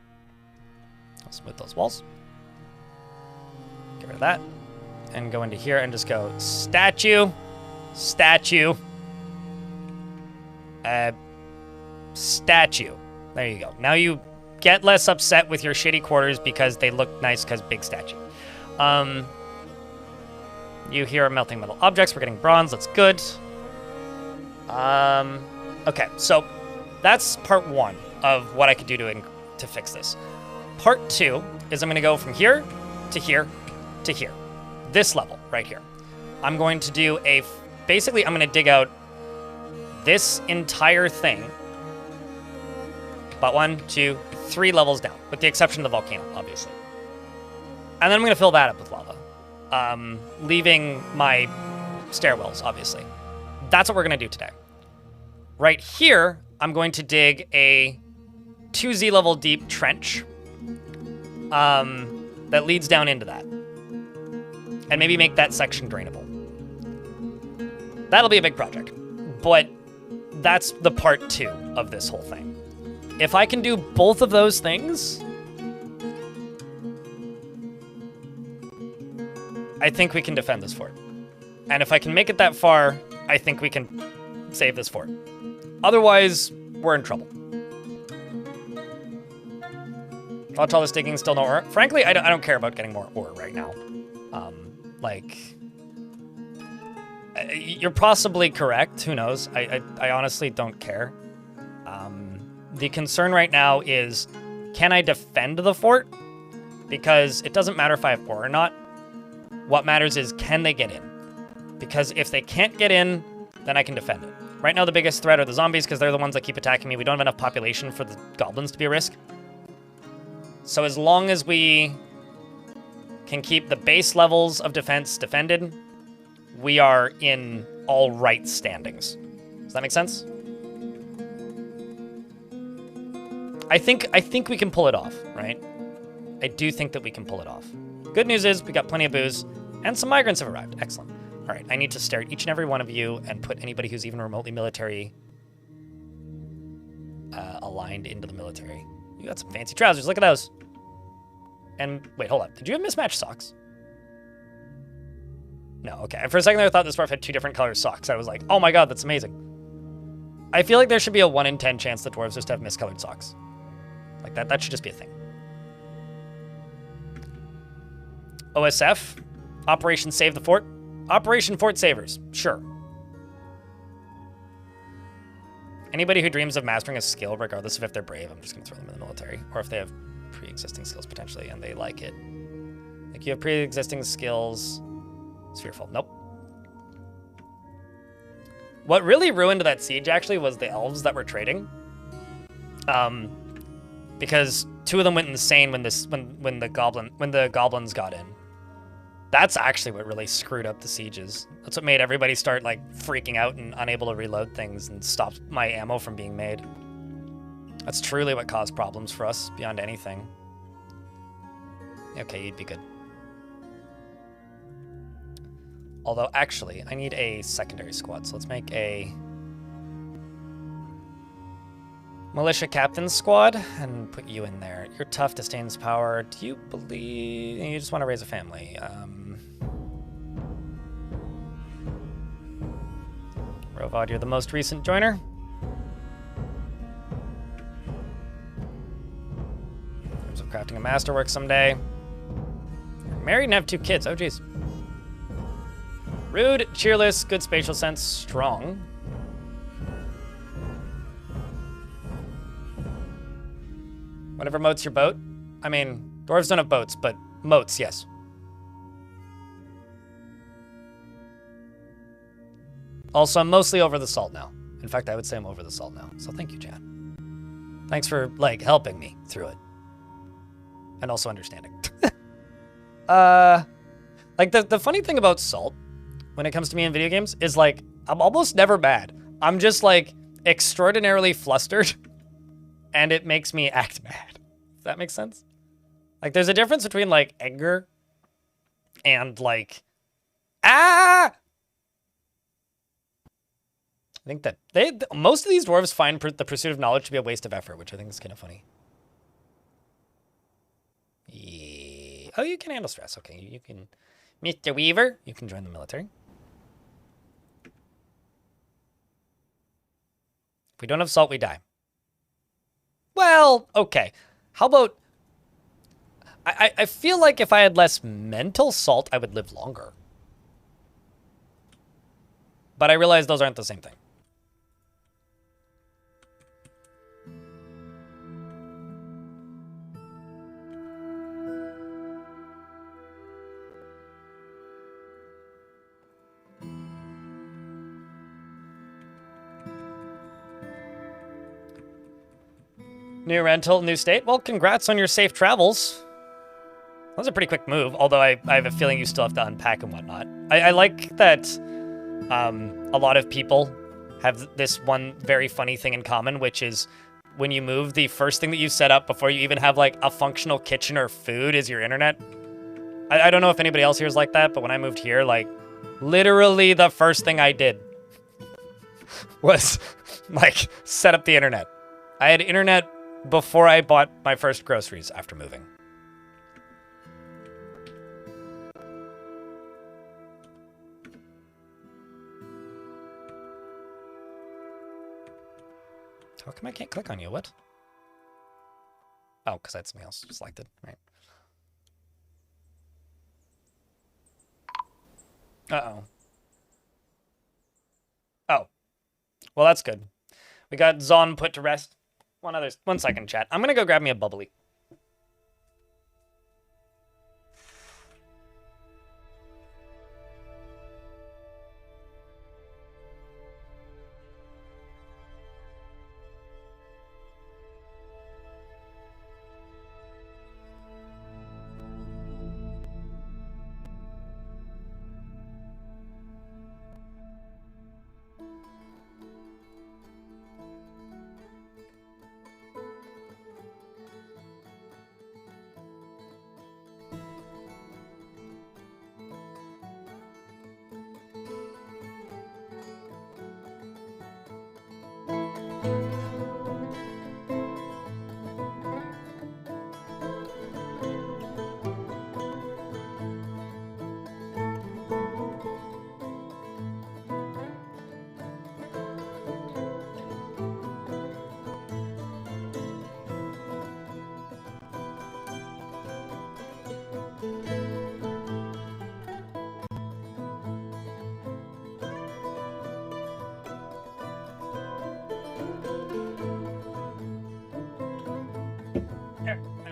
I'll smooth those walls. Get rid of that. And go into here and just go statue, statue, statue. There you go. Now you get less upset with your shitty quarters because they look nice because big statue. You here are melting metal objects. We're getting bronze. That's good. Okay, so that's part 1 of what I could do to fix this. Part 2 is I'm going to go from here to here to here. This level right here. I'm going to do basically I'm going to dig out this entire thing, but 1, 2, 3 levels down, with the exception of the volcano, obviously. And then I'm going to fill that up with lava, leaving my stairwells, obviously. That's what we're going to do today. Right here, I'm going to dig a 2Z level deep trench that leads down into that. And maybe make that section drainable. That'll be a big project. But that's the part 2 of this whole thing. If I can do both of those things, I think we can defend this fort. And if I can make it that far, I think we can save this fort. Otherwise, we're in trouble. Watch all this digging, still no ore. Frankly, I don't care about getting more ore right now. You're possibly correct. Who knows? I honestly don't care. The concern right now is, can I defend the fort? Because it doesn't matter if I have ore or not. What matters is, can they get in? Because if they can't get in, then I can defend it. Right now, the biggest threat are the zombies, because they're the ones that keep attacking me. We don't have enough population for the goblins to be a risk. So as long as we can keep the base levels of defense defended, we are in all right standings. Does that make sense? I think we can pull it off, right? I do think that we can pull it off. Good news is we got plenty of booze, and some migrants have arrived. Excellent. All right, I need to stare at each and every one of you and put anybody who's even remotely military aligned into the military. You got some fancy trousers. Look at those. And wait, hold up. Did you have mismatched socks? No, okay. For a second there, I thought this dwarf had 2 different colored socks. I was like, oh my god, that's amazing. I feel like there should be a 1 in 10 chance that dwarves just have miscolored socks. Like that should just be a thing. OSF, Operation Save the Fort. Operation Fort Savers, sure. Anybody who dreams of mastering a skill, regardless of if they're brave, I'm just going to throw them in the military. Or if they have pre-existing skills, potentially, and they like it. Like, you have pre-existing skills. It's fearful. Nope. What really ruined that siege, actually, was the elves that were trading. Because 2 of them went insane when the goblins got in. That's actually what really screwed up the sieges. That's what made everybody start, like, freaking out and unable to reload things and stopped my ammo from being made. That's truly what caused problems for us, beyond anything. Okay, you'd be good. Although, actually, I need a secondary squad, so let's make a militia captain squad and put you in there. You're tough, disdains power. Do you believe... You just want to raise a family. Rovad, you're the most recent joiner. Dreams of crafting a masterwork someday. You're married and have 2 kids. Oh, jeez. Rude, cheerless, good spatial sense, strong. Whatever moats your boat. I mean, dwarves don't have boats, but moats, yes. Also, I'm mostly over the salt now. In fact, I would say I'm over the salt now. So thank you, Chad. Thanks for, like, helping me through it. And also understanding. Like, the funny thing about salt, when it comes to me in video games, is, like, I'm almost never mad. I'm just, like, extraordinarily flustered, and it makes me act mad. Does that make sense? Like, there's a difference between, like, anger and, like, ah! I think that most of these dwarves find the pursuit of knowledge to be a waste of effort, which I think is kind of funny. Yeah. Oh, you can handle stress. Okay, you can... Mr. Weaver, you can join the military. If we don't have salt, we die. Well, okay. How about... I feel like if I had less mental salt, I would live longer. But I realize those aren't the same thing. New rental, new state. Well, congrats on your safe travels. That was a pretty quick move, although I have a feeling you still have to unpack and whatnot. I like that a lot of people have this one very funny thing in common, which is when you move, the first thing that you set up before you even have like a functional kitchen or food is your internet. I don't know if anybody else here is like that, but when I moved here, like literally the first thing I did was like set up the internet. I had internet before I bought my first groceries after moving. How come I can't click on you? What? Oh, because I had something else selected. Right. Uh-oh. Oh. Well, that's good. We got Zon put to rest. One second, chat. I'm gonna go grab me a bubbly.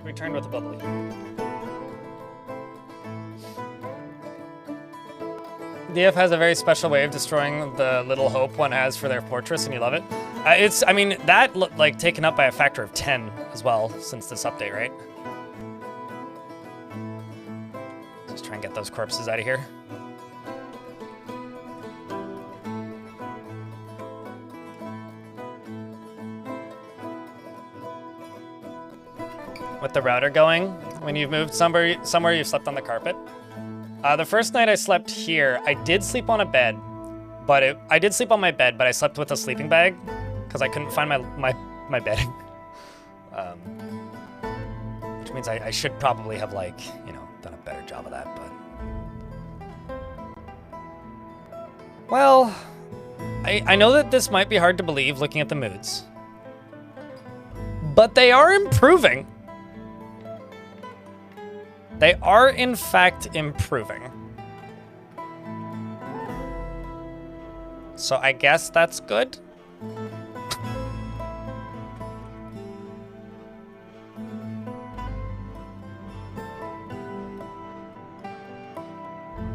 Returned with a bubbly. DF has a very special way of destroying the little hope one has for their fortress, and you love it. I mean, that like taken up by a factor of 10 as well since this update, right? Just try and get those corpses out of here. With the router going, when you've moved somewhere you've slept on the carpet. The first night I slept here, I did sleep on a bed, but I did sleep on my bed, but I slept with a sleeping bag because I couldn't find my bedding. Which means I should probably have, like, you know, done a better job of that, but... Well, I know that this might be hard to believe looking at the moods, but they are improving. They are, in fact, improving. So I guess that's good.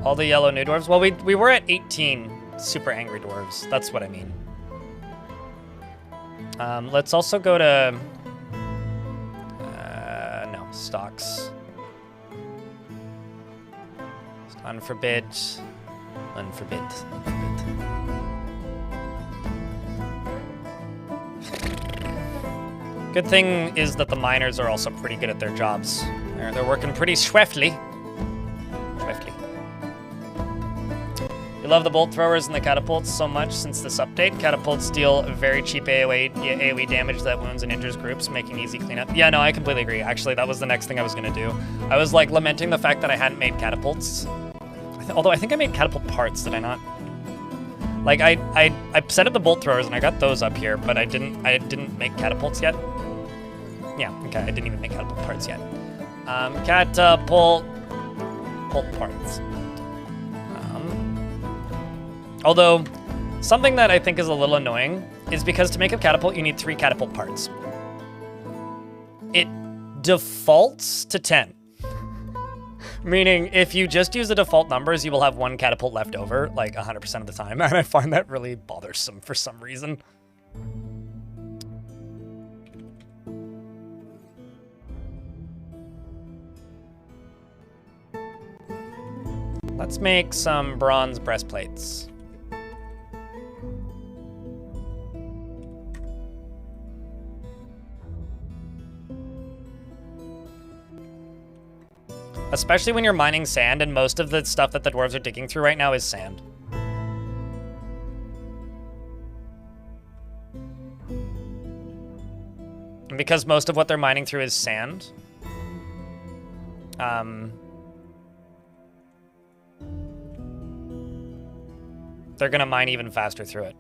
All the yellow new dwarves? Well, we were at 18 super angry dwarves. That's what I mean. Let's also go to... no, stocks. Unforbid. Unforbid. Good thing is that the miners are also pretty good at their jobs. They're working pretty swiftly. We love the bolt throwers and the catapults so much since this update. Catapults deal very cheap AoE damage that wounds and injures groups, making easy cleanup. Yeah, no, I completely agree. Actually, that was the next thing I was gonna do. I was like lamenting the fact that I hadn't made catapults. Although I think I made catapult parts, did I not? Like I set up the bolt throwers and I got those up here, but I didn't make catapults yet. Yeah, okay, I didn't even make catapult parts yet. Catapult parts. Although, something that I think is a little annoying is because to make a catapult, you need 3 catapult parts. It defaults to 10. Meaning, if you just use the default numbers, you will have 1 catapult left over, like 100% of the time, and I find that really bothersome for some reason. Let's make some bronze breastplates. Especially when you're mining sand, and most of the stuff that the dwarves are digging through right now is sand. And because most of what they're mining through is sand, they're gonna mine even faster through it.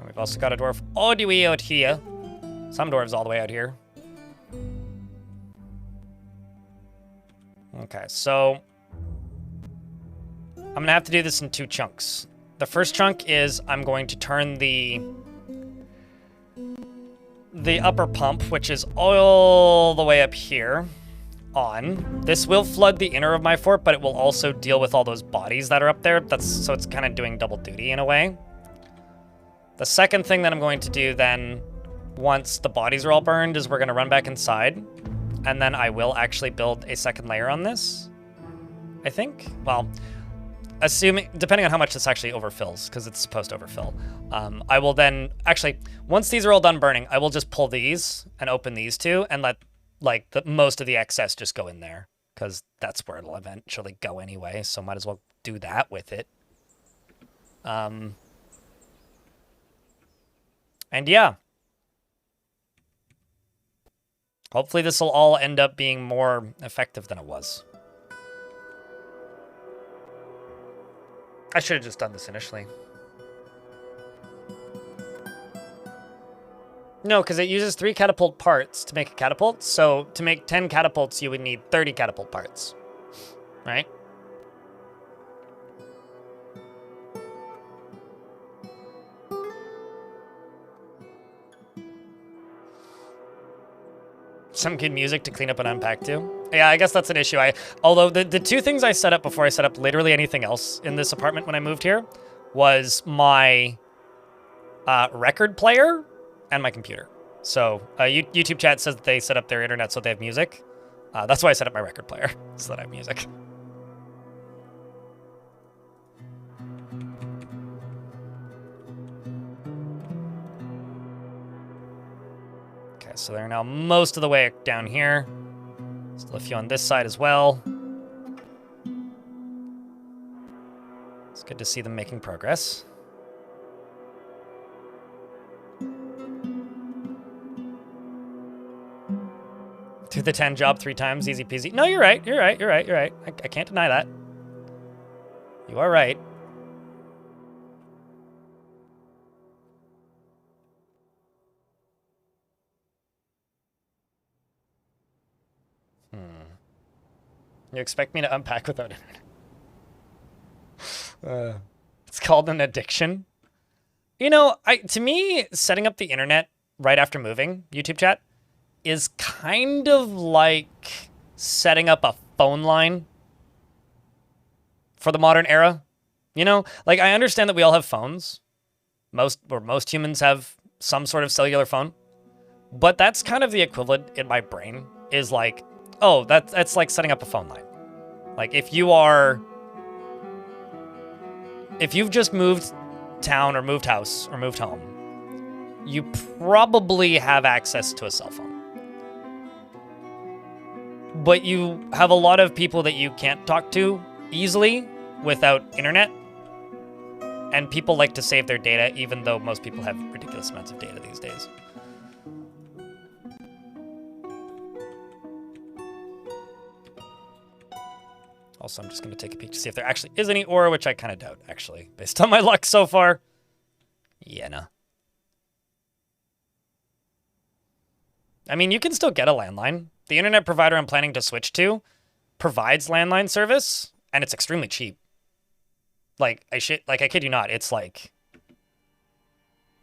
We've also got a dwarf all the way out here. Some dwarves all the way out here. Okay, so I'm gonna have to do this in 2 chunks. The first chunk is I'm going to turn the upper pump, which is all the way up here, on. This will flood the inner of my fort, but it will also deal with all those bodies that are up there. So it's kind of doing double duty in a way. The second thing that I'm going to do then, once the bodies are all burned, is we're going to run back inside, and then I will actually build a second layer on this, I think. Well, assuming, depending on how much this actually overfills, because it's supposed to overfill. I will then, actually, once these are all done burning, I will just pull these and open these 2 and let, like, most of the excess just go in there, because that's where it'll eventually go anyway, so might as well do that with it. And yeah. Hopefully this will all end up being more effective than it was. I should have just done this initially. No, because it uses 3 catapult parts to make a catapult, so to make 10 catapults, you would need 30 catapult parts. Right? Some good music to clean up and unpack too. Yeah, I guess that's an issue. Although the 2 things I set up before I set up literally anything else in this apartment when I moved here was my record player and my computer. So YouTube chat says that they set up their internet so they have music. That's why I set up my record player, so that I have music. So they're now most of the way down here. Still a few on this side as well. It's good to see them making progress. Do the 10 job 3 times, easy peasy. No, you're right. You're right. You're right. You're right. I can't deny that. You are right. You expect me to unpack without internet? It's called an addiction. You know, to me, setting up the internet right after moving, YouTube chat, is kind of like setting up a phone line for the modern era. You know, like I understand that we all have phones. Most humans have some sort of cellular phone. But that's kind of the equivalent in my brain is like, oh, that's like setting up a phone line. Like if you've just moved town or moved house or moved home, you probably have access to a cell phone. But you have a lot of people that you can't talk to easily without internet. And people like to save their data, even though most people have ridiculous amounts of data these days. Also, I'm just going to take a peek to see if there actually is any ore, which I kind of doubt, actually, based on my luck so far. Yeah, no. I mean, you can still get a landline. The internet provider I'm planning to switch to provides landline service, and it's extremely cheap. I kid you not, it's like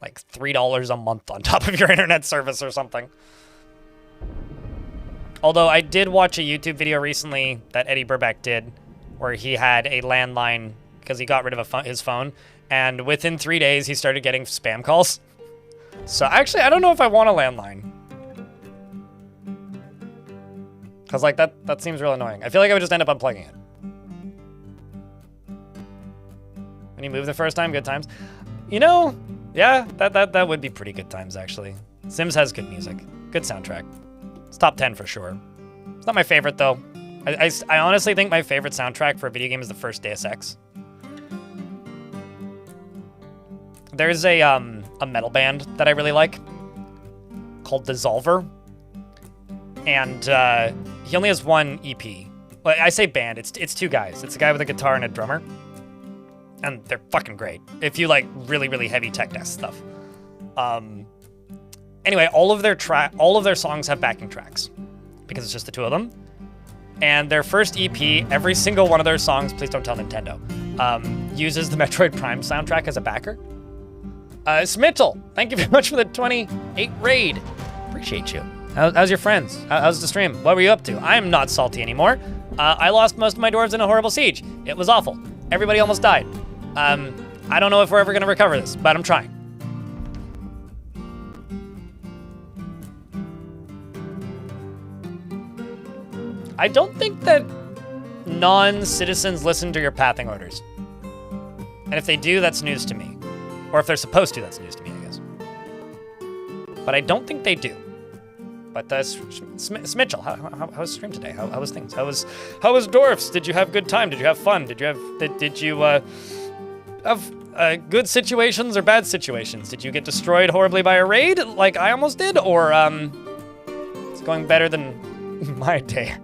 $3 a month on top of your internet service or something. Although I did watch a YouTube video recently that Eddie Burback did where he had a landline because he got rid of his phone, and within 3 days he started getting spam calls. So actually, I don't know if I want a landline. Because like that seems real annoying. I feel like I would just end up unplugging it. When you move the first time, good times. You know, yeah, that would be pretty good times actually. Sims has good music, good soundtrack. It's top 10 for sure. It's not my favorite though. I honestly think my favorite soundtrack for a video game is the first Deus Ex. There's a metal band that I really like called Dissolver. And he only has one EP. Well, I say band, it's 2 guys. It's a guy with a guitar and a drummer. And they're fucking great. If you like really, really heavy tech death stuff. Anyway, all of their songs have backing tracks because it's just the 2 of them. And their first EP, every single one of their songs, please don't tell Nintendo, uses the Metroid Prime soundtrack as a backer. Smittle, thank you very much for the 28 raid. Appreciate you. How's your friends? How's the stream? What were you up to? I am not salty anymore. I lost most of my dwarves in a horrible siege. It was awful. Everybody almost died. I don't know if we're ever gonna recover this, but I'm trying. I don't think that non-citizens listen to your pathing orders. And if they do, that's news to me. Or if they're supposed to, that's news to me, I guess. But I don't think they do. But Smitchell, how was stream today? How was things? How was Dwarfs? Did you have good time? Did you have fun? Did you have good situations or bad situations? Did you get destroyed horribly by a raid like I almost did? Or it's going better than my day?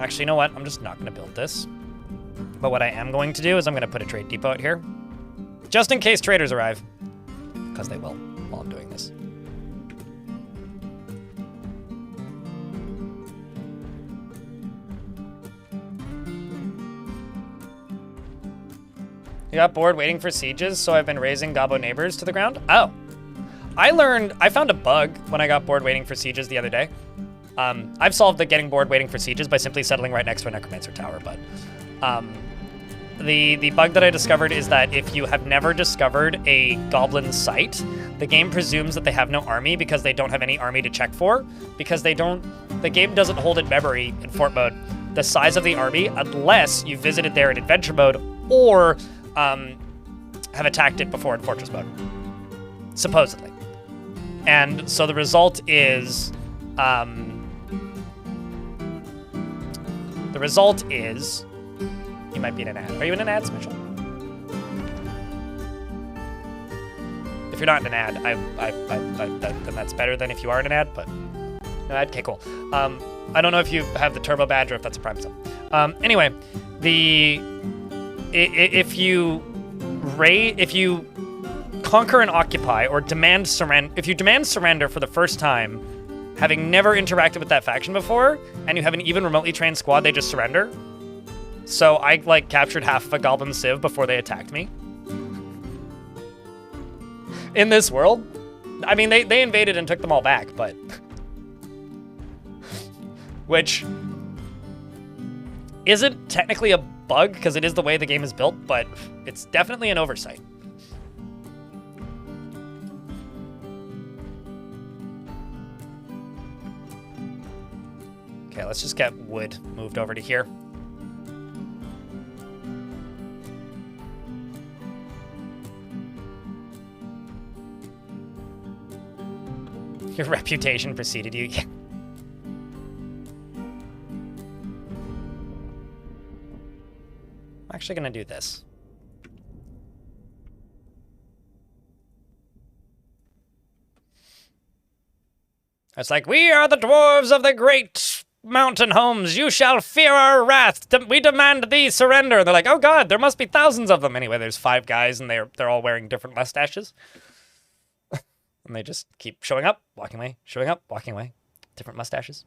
Actually, you know what? I'm just not going to build this. But what I am going to do is I'm going to put a trade depot out here. Just in case traders arrive. Because they will while I'm doing this. You got bored waiting for sieges, so I've been raising Gobbo neighbors to the ground? Oh. I found a bug when I got bored waiting for sieges the other day. I've solved the getting bored waiting for sieges by simply settling right next to a necromancer tower, but the bug that I discovered is that if you have never discovered a goblin site, the game presumes that they have no army because they don't have any army to check for, because the game doesn't hold in memory in fort mode the size of the army unless you visited there in adventure mode or have attacked it before in fortress mode, supposedly. And so the result is might be in an ad. Are you in an ad, Mitchell? If you're not in an ad, then that's better than if you are in an ad, but no ad? Okay, cool. I don't know if you have the turbo badge or if that's a prime sub. Anyway, if you conquer and occupy or demand surrender, if you demand surrender for the first time, having never interacted with that faction before, and you have an even remotely trained squad, they just surrender. So I like captured half of a goblin civ before they attacked me. In this world, I mean, they invaded and took them all back, but which isn't technically a bug because it is the way the game is built, but it's definitely an oversight. Okay, let's just get wood moved over to here. Your reputation preceded you. Yeah. I'm actually gonna do this. It's like, we are the dwarves of the great mountain homes. You shall fear our wrath. We demand thee surrender. And they're like, oh god, there must be thousands of them. Anyway, there's 5 guys and they're all wearing different mustaches. And they just keep showing up, walking away, showing up, walking away. Different mustaches.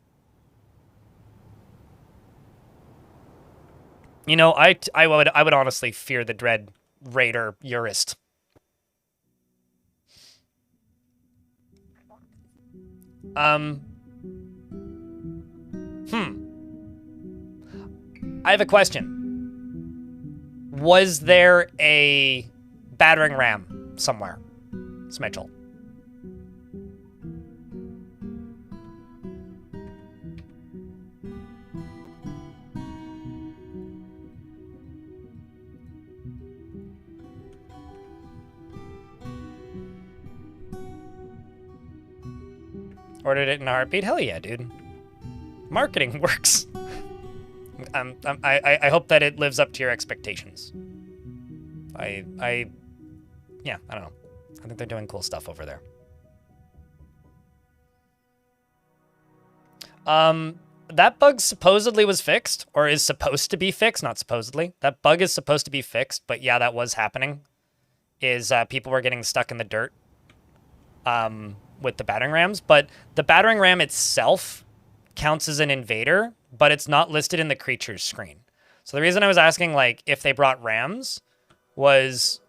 You know, I would honestly fear the dread Raider Urist. I have a question. Was there a battering ram somewhere, Smitchell? Ordered it in a heartbeat? Hell yeah, dude. Marketing works. I hope that it lives up to your expectations. Yeah, I don't know. I think they're doing cool stuff over there. That bug supposedly was fixed, or is supposed to be fixed, not supposedly. That bug is supposed to be fixed, but yeah, that was happening. People were getting stuck in the dirt. With the battering rams, but the battering ram itself counts as an invader, but it's not listed in the creature's screen. So the reason I was asking, like, if they brought rams was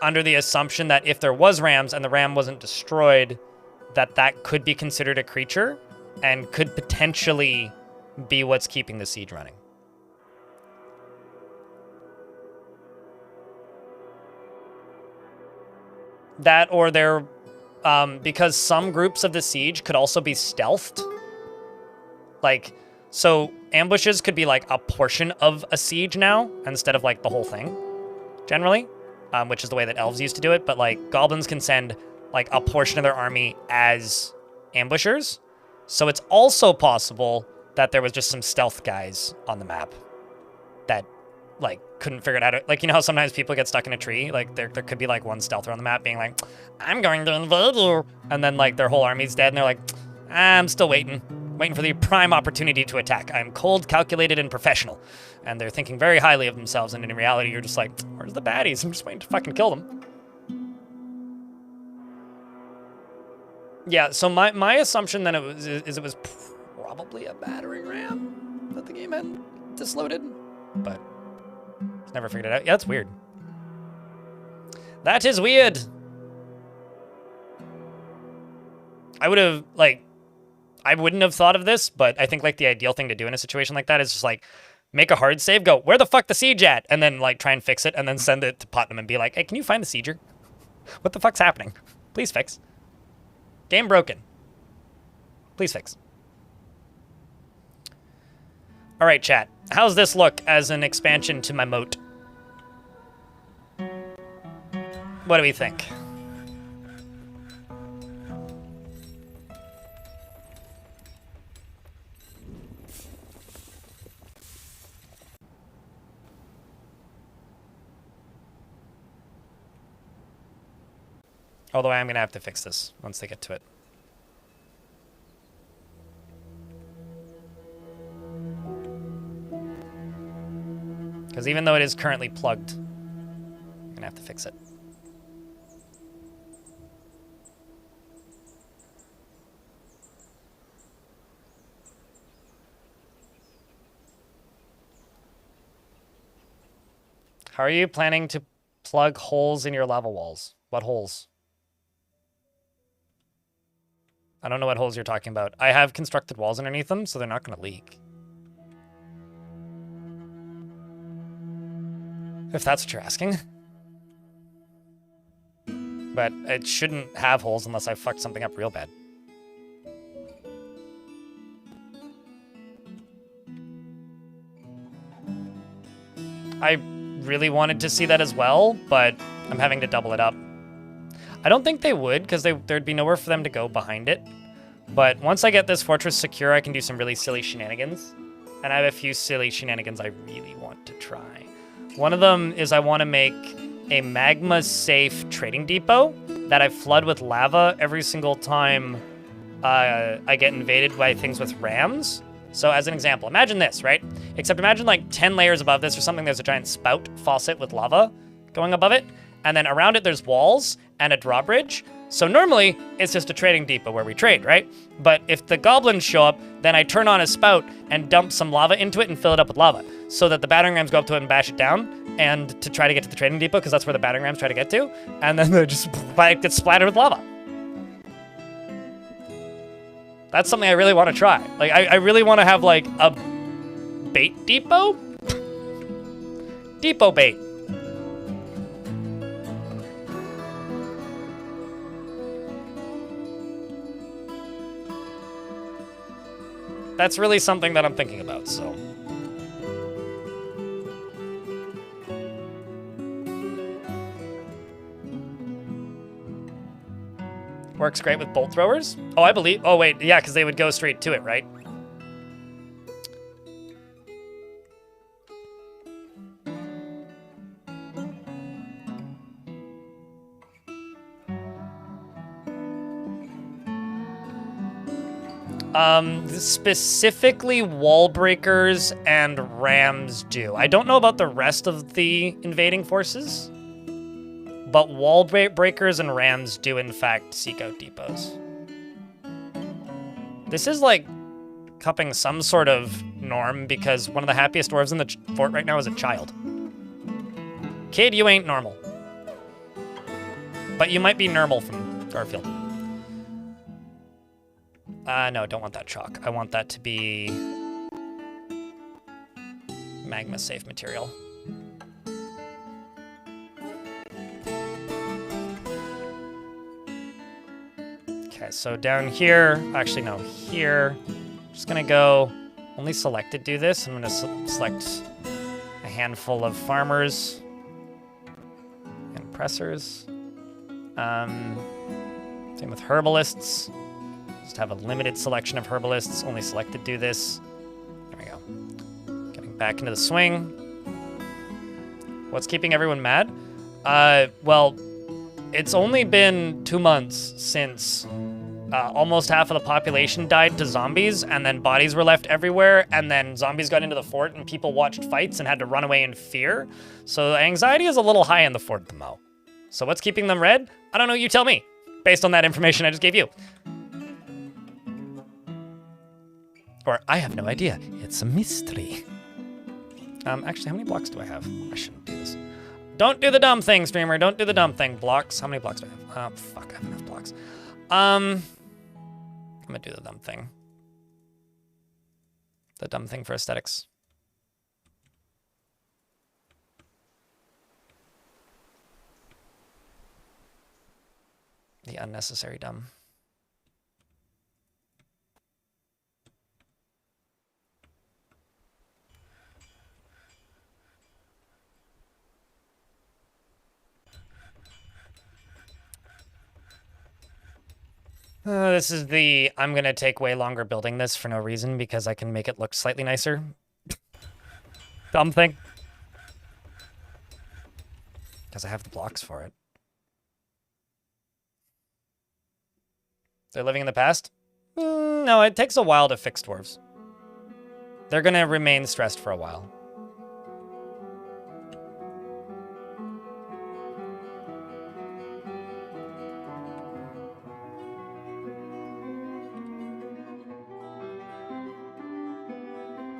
under the assumption that if there was rams and the ram wasn't destroyed, that could be considered a creature and could potentially be what's keeping the siege running. That, or they're because some groups of the siege could also be stealthed. Like, so ambushes could be like a portion of a siege now instead of like the whole thing, generally, which is the way that elves used to do it. But like goblins can send like a portion of their army as ambushers. So it's also possible that there was just some stealth guys on the map that like couldn't figure it out. Like, you know how sometimes people get stuck in a tree? Like there could be like one stealther on the map being like, I'm going to invade you. And then like their whole army's dead and they're like, I'm still waiting for the prime opportunity to attack. I'm cold, calculated, and professional. And they're thinking very highly of themselves. And in reality, you're just like, where's the baddies? I'm just waiting to fucking kill them. Yeah, so my assumption then it was probably a battering ram that the game had disloaded, but never figured it out. Yeah, it's weird. That is weird. I wouldn't have thought of this, but I think like the ideal thing to do in a situation like that is just like make a hard save, go, where the fuck the siege at? And then like try and fix it and then send it to Putnam and be like, hey, can you find the sieger? What the fuck's happening? Please fix. Game broken. Please fix. All right, chat. How's this look as an expansion to my moat? What do we think? Although I am going to have to fix this once they get to it. Because even though it is currently plugged, I'm going to have to fix it. How are you planning to plug holes in your lava walls? What holes? I don't know what holes you're talking about. I have constructed walls underneath them, so they're not going to leak. If that's what you're asking. But it shouldn't have holes unless I fucked something up real bad. I really wanted to see that as well, but I'm having to double it up. I don't think they would, because there'd be nowhere for them to go behind it. But once I get this fortress secure, I can do some really silly shenanigans. And I have a few silly shenanigans I really want to try. One of them is I want to make a magma-safe trading depot that I flood with lava every single time I get invaded by things with rams. So as an example, imagine this, right? Except imagine like 10 layers above this or something, there's a giant spout faucet with lava going above it. And then around it, there's walls and a drawbridge. So normally, it's just a trading depot where we trade, right? But if the goblins show up, then I turn on a spout and dump some lava into it and fill it up with lava so that the battering rams go up to it and bash it down and to try to get to the trading depot because that's where the battering rams try to get to. And then they just get splattered with lava. That's something I really want to try. Like, I really want to have, like, a bait depot? Depot bait. That's really something that I'm thinking about, so. Works great with bolt throwers. Oh, I believe. Oh, wait. Yeah, because they would go straight to it, right? Specifically wall breakers and rams do. I don't know about the rest of the invading forces. But wall breakers and rams do, in fact, seek out depots. This is, like, cupping some sort of norm because one of the happiest dwarves in the fort right now is a child. Kid, you ain't normal. But you might be normal from Garfield. No, don't want that chalk. I want that to be magma-safe material. Okay, so down here, actually no, here, just gonna go, only selected do this. I'm gonna select a handful of farmers and pressers. Same with herbalists. Just have a limited selection of herbalists, only selected do this. There we go. Getting back into the swing. What's keeping everyone mad? Well, it's only been 2 months since almost half of the population died to zombies, and then bodies were left everywhere, and then zombies got into the fort, and people watched fights and had to run away in fear. So the anxiety is a little high in the fort at the mo. So what's keeping them red? I don't know, you tell me, based on that information I just gave you. Or, I have no idea. It's a mystery. Actually, how many blocks do I have? I shouldn't do this. Don't do the dumb thing, streamer. Don't do the dumb thing. Blocks. How many blocks do I have? Oh, fuck. I have enough blocks. I'm gonna do the dumb thing. The dumb thing for aesthetics. The unnecessary dumb. This is the, I'm going to take way longer building this for no reason because I can make it look slightly nicer. Dumb thing. Because I have the blocks for it. They're living in the past? No, it takes a while to fix dwarves. They're going to remain stressed for a while.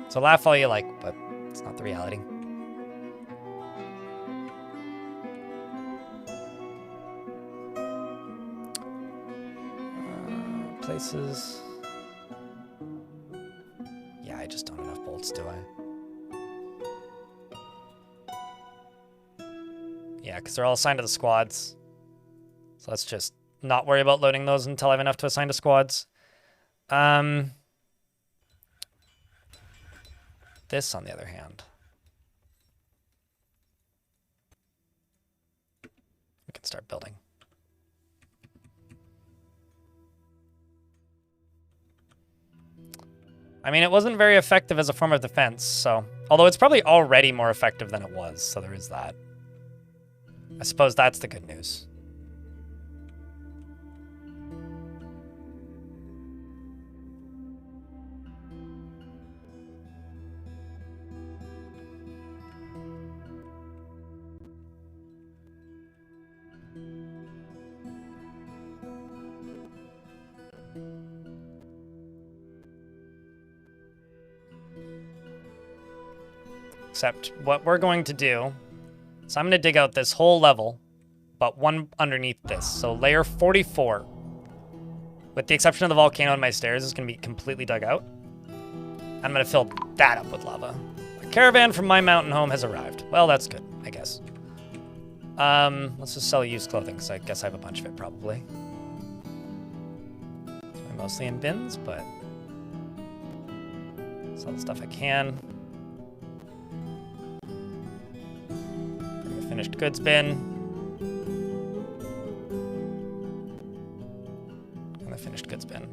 So laugh all you like, but it's not the reality. Places. Yeah, I just don't have enough bolts, do I? Yeah, because they're all assigned to the squads. So let's just not worry about loading those until I have enough to assign to squads. This, on the other hand, we can start building. I mean, it wasn't very effective as a form of defense, so... Although it's probably already more effective than it was, so there is that. I suppose that's the good news. Except what we're going to do is I'm going to dig out this whole level, but one underneath this. So layer 44, with the exception of the volcano and my stairs, is going to be completely dug out. I'm going to fill that up with lava. A caravan from my mountain home has arrived. Well, that's good, I guess. Let's just sell used clothing, because I guess I have a bunch of it, probably. I'm mostly in bins, but sell the stuff I can. Finished goods bin. And the finished goods bin.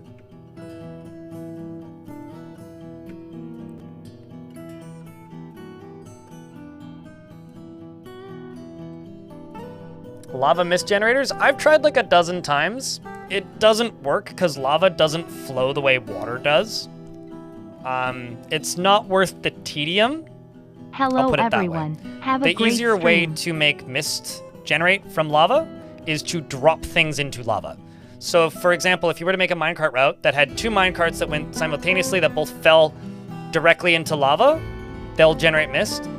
Lava mist generators? I've tried like a dozen times. It doesn't work because lava doesn't flow the way water does. It's not worth the tedium. Hello, everyone. Have a The great easier way stream. to make mist generate from lava is to drop things into lava. So, for example, if you were to make a minecart route that had two minecarts that went simultaneously that both fell directly into lava, they'll generate mist.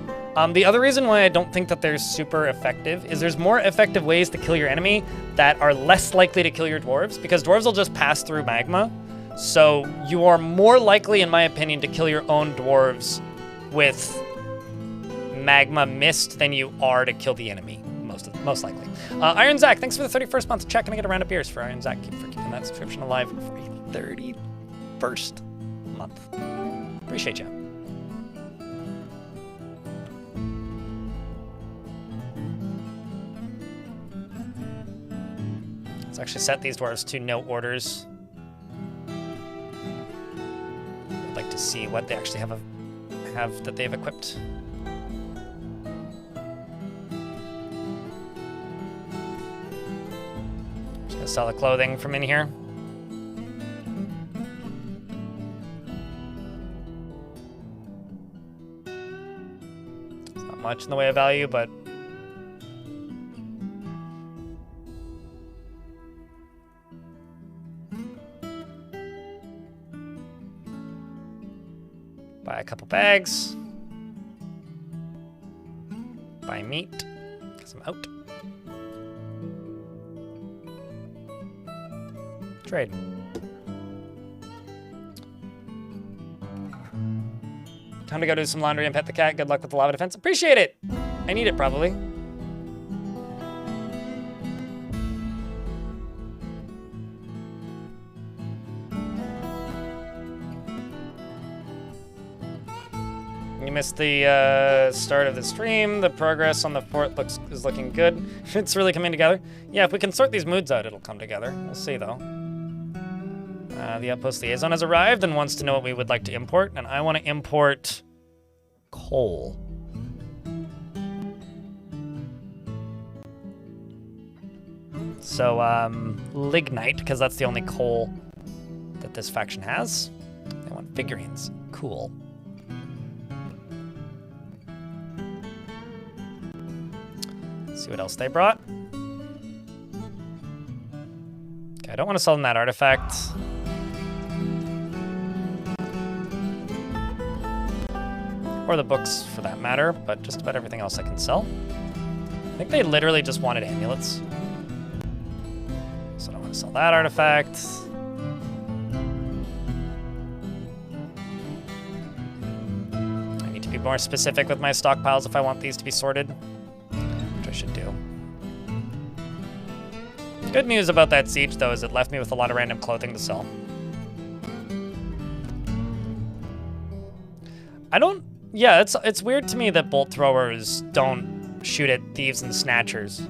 The other reason why I don't think that they're super effective is there's more effective ways to kill your enemy that are less likely to kill your dwarves, because dwarves will just pass through magma. So you are more likely, in my opinion, to kill your own dwarves with magma mist than you are to kill the enemy, most likely. Iron Zach, thanks for the 31st month check. Can I get a round of beers for Iron Zach for keeping that subscription alive for a 31st month? Appreciate you. Let's actually set these dwarves to no orders. I'd like to see what they actually have that they've equipped. Sell the clothing from in here. It's not much in the way of value, but buy a couple bags. Buy meat, because I'm out. Trade. Time to go do some laundry and pet the cat. Good luck with the lava defense. Appreciate it. I need it, probably. You missed the start of the stream. The progress on the fort is looking good. It's really coming together. Yeah, if we can sort these moods out, it'll come together. We'll see, though. The outpost liaison has arrived and wants to know what we would like to import, and I want to import coal. So, lignite, because that's the only coal that this faction has. They want figurines. Cool. Let's see what else they brought. Okay, I don't want to sell them that artifact. Or the books, for that matter, but just about everything else I can sell. I think they literally just wanted amulets. So I don't want to sell that artifact. I need to be more specific with my stockpiles if I want these to be sorted, which I should do. Good news about that siege, though, is it left me with a lot of random clothing to sell. Yeah, it's weird to me that bolt throwers don't shoot at thieves and snatchers.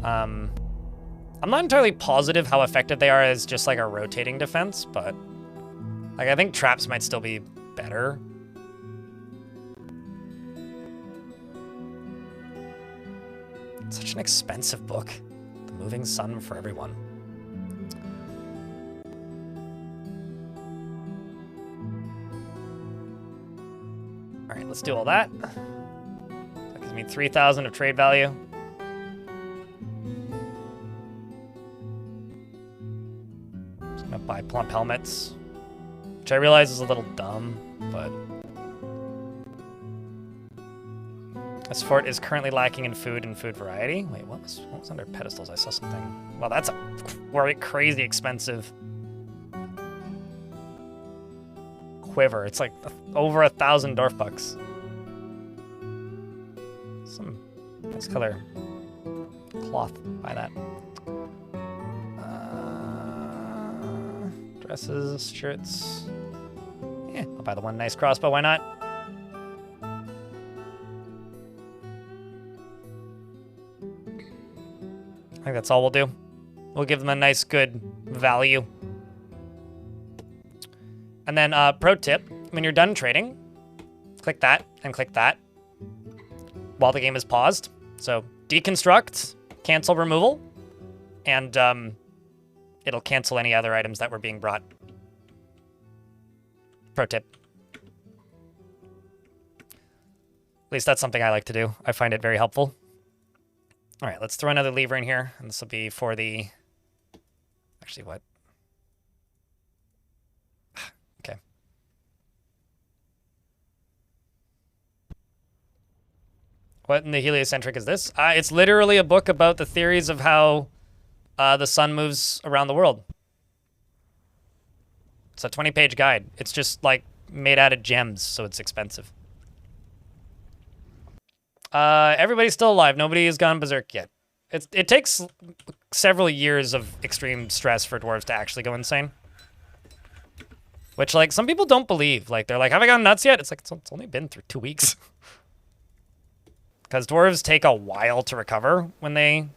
I'm not entirely positive how effective they are as just like a rotating defense, but like I think traps might still be better. It's such an expensive book. The Moving Sun for Everyone. All right, let's do all that. That gives me 3,000 of trade value. Just gonna buy plump helmets, which I realize is a little dumb, but this fort is currently lacking in food and food variety. Wait, what was under pedestals? I saw something. Well, that's a crazy expensive quiver. It's like over 1,000 Dwarf bucks. Some nice color cloth. Buy that. Dresses, shirts. Yeah, I'll buy the one nice crossbow. Why not? I think that's all we'll do. We'll give them a nice, good value. And then, pro tip, when you're done trading, click that and click that while the game is paused. So deconstruct, cancel removal, and it'll cancel any other items that were being brought. Pro tip. At least that's something I like to do. I find it very helpful. All right, let's throw another lever in here, and this will be for the... Actually, what? Okay. What in the heliocentric is this? It's literally a book about the theories of how the sun moves around the world. It's a 20-page guide. It's just, like, made out of gems, so it's expensive. Everybody's still alive. Nobody has gone berserk yet. It takes several years of extreme stress for dwarves to actually go insane. Which, like, some people don't believe. Like, they're like, have I gone nuts yet? It's like, it's only been through 2 weeks. Because dwarves take a while to recover when they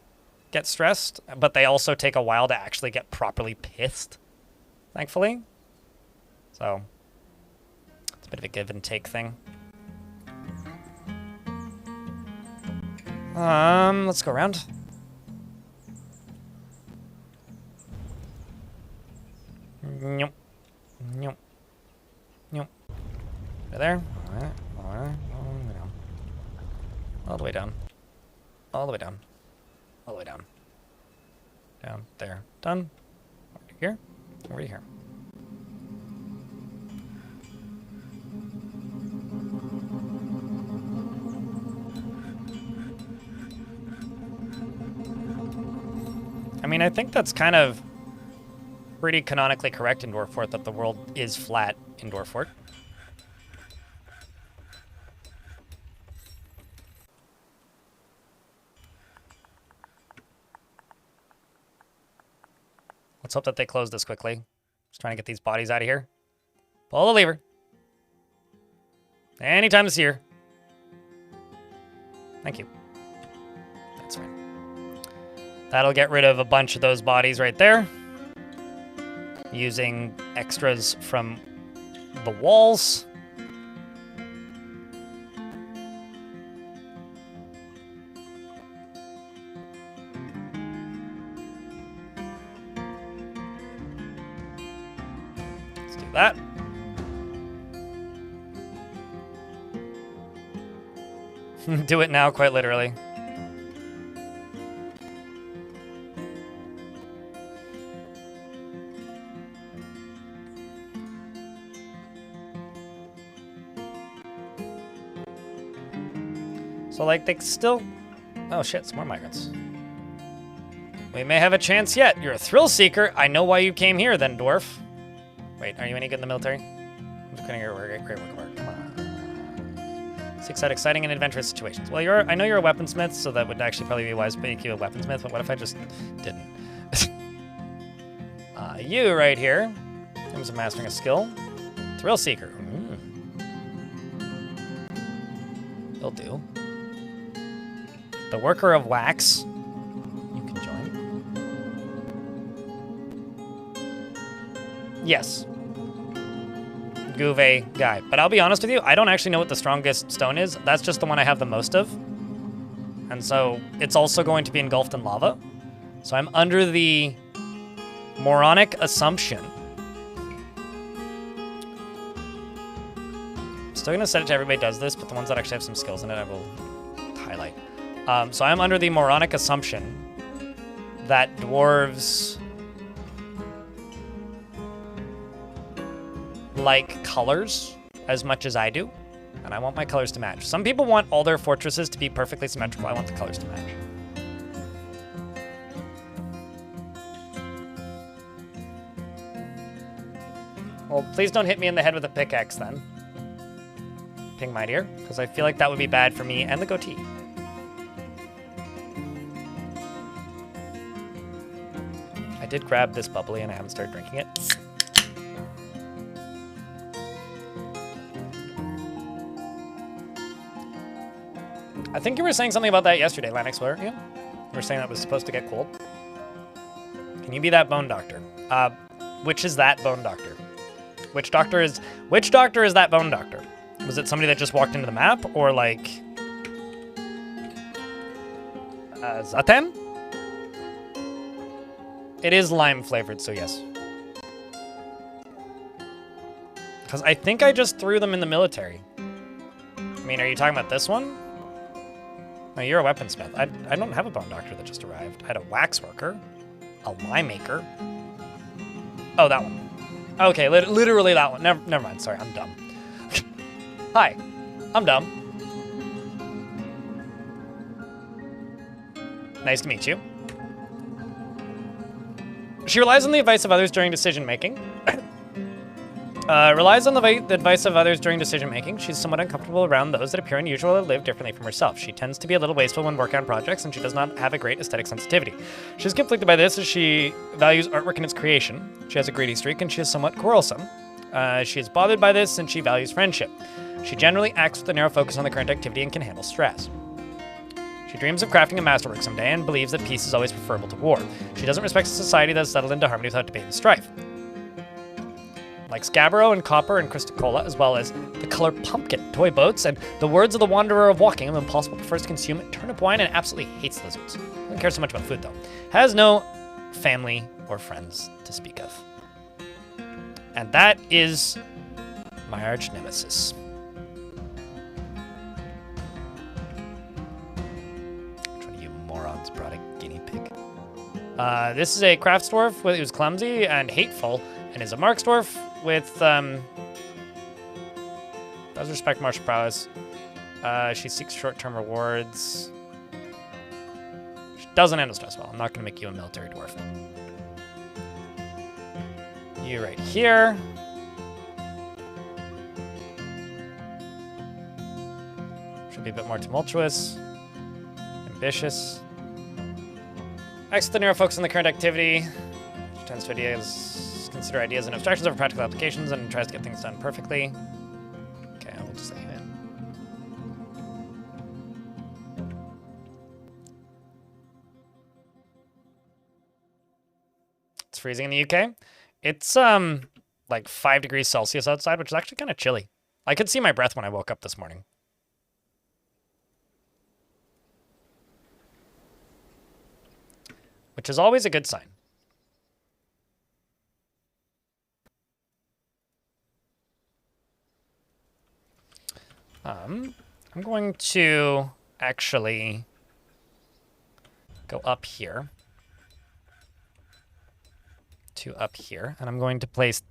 get stressed, but they also take a while to actually get properly pissed, thankfully. So, it's a bit of a give and take thing. Let's go around. Nope. Nope. Nope. Right there. All the way down. All the way down. All the way down. Down. There. Done. Over here. Over here. I mean, I think that's kind of pretty canonically correct in Dwarf Fort that the world is flat in Dwarf Fort. Let's hope that they close this quickly. Just trying to get these bodies out of here. Pull the lever. Anytime this year. Thank you. That's fine. That'll get rid of a bunch of those bodies right there. Using extras from the walls. Do it now, quite literally. So, like, they still... Oh, shit, some more migrants. We may have a chance yet. You're a thrill seeker. I know why you came here, then, Dwarf. Wait, are you any good in the military? I'm just gonna get great work. Come on. Seeks out exciting and adventurous situations. Well, I know you're a weaponsmith, so that would actually probably be wise to make you a weaponsmith, but what if I just didn't? You right here. In terms of mastering a skill. Thrill seeker. Will do. The worker of wax. You can join. Yes. Gouvet guy. But I'll be honest with you, I don't actually know what the strongest stone is. That's just the one I have the most of. And so it's also going to be engulfed in lava. So I'm under the moronic assumption. Still gonna set it to everybody does this, but the ones that actually have some skills in it, I will highlight. So I'm under the moronic assumption that dwarves like colors as much as I do, and I want my colors to match. Some people want all their fortresses to be perfectly symmetrical. I want the colors to match. Well, please don't hit me in the head with a pickaxe then. Ping my dear, because I feel like that would be bad for me and the goatee. I did grab this bubbly and I haven't started drinking it. I think you were saying something about that yesterday, Land Explorer. Yeah? You were saying that it was supposed to get cold. Can you be that bone doctor? Which is that bone doctor? Which doctor is that bone doctor? Was it somebody that just walked into the map, or like Zaten? It is lime flavored, so yes. Because I think I just threw them in the military. I mean, are you talking about this one? No, you're a weaponsmith. I don't have a bone doctor that just arrived. I had a wax worker, a lime maker. Oh, that one. Okay, literally that one. Never mind. Sorry, I'm dumb. Hi, I'm dumb. Nice to meet you. She relies on the advice of others during decision-making. Relies on the advice of others during decision-making. She's somewhat uncomfortable around those that appear unusual or live differently from herself. She tends to be a little wasteful when working on projects, and she does not have a great aesthetic sensitivity. She's conflicted by this as she values artwork in its creation. She has a greedy streak, and she is somewhat quarrelsome. She is bothered by this, and she values friendship. She generally acts with a narrow focus on the current activity and can handle stress. She dreams of crafting a masterwork someday and believes that peace is always preferable to war. She doesn't respect a society that is settled into harmony without debate and strife. Likes Gabbro and Copper and Christicola, as well as the color pumpkin, toy boats, and the words of the Wanderer of Walking. Impossible prefers to consume turnip wine and absolutely hates lizards. Doesn't care so much about food, though. Has no family or friends to speak of. And that is my arch nemesis. Which one of you morons brought a guinea pig? This is a crafts dwarf who's clumsy and hateful, and is a marks dwarf with, does respect martial prowess. She seeks short-term rewards. She doesn't handle stress well. I'm not going to make you a military dwarf. You right here. Should be a bit more tumultuous. Ambitious. Acts with a narrow focus on the current activity. She tends to consider ideas and abstractions over practical applications and tries to get things done perfectly. Okay, I will just say that. It's freezing in the UK. It's like 5 degrees Celsius outside, which is actually kind of chilly. I could see my breath when I woke up this morning. Which is always a good sign. I'm going to actually go up here to up here, and I'm going to place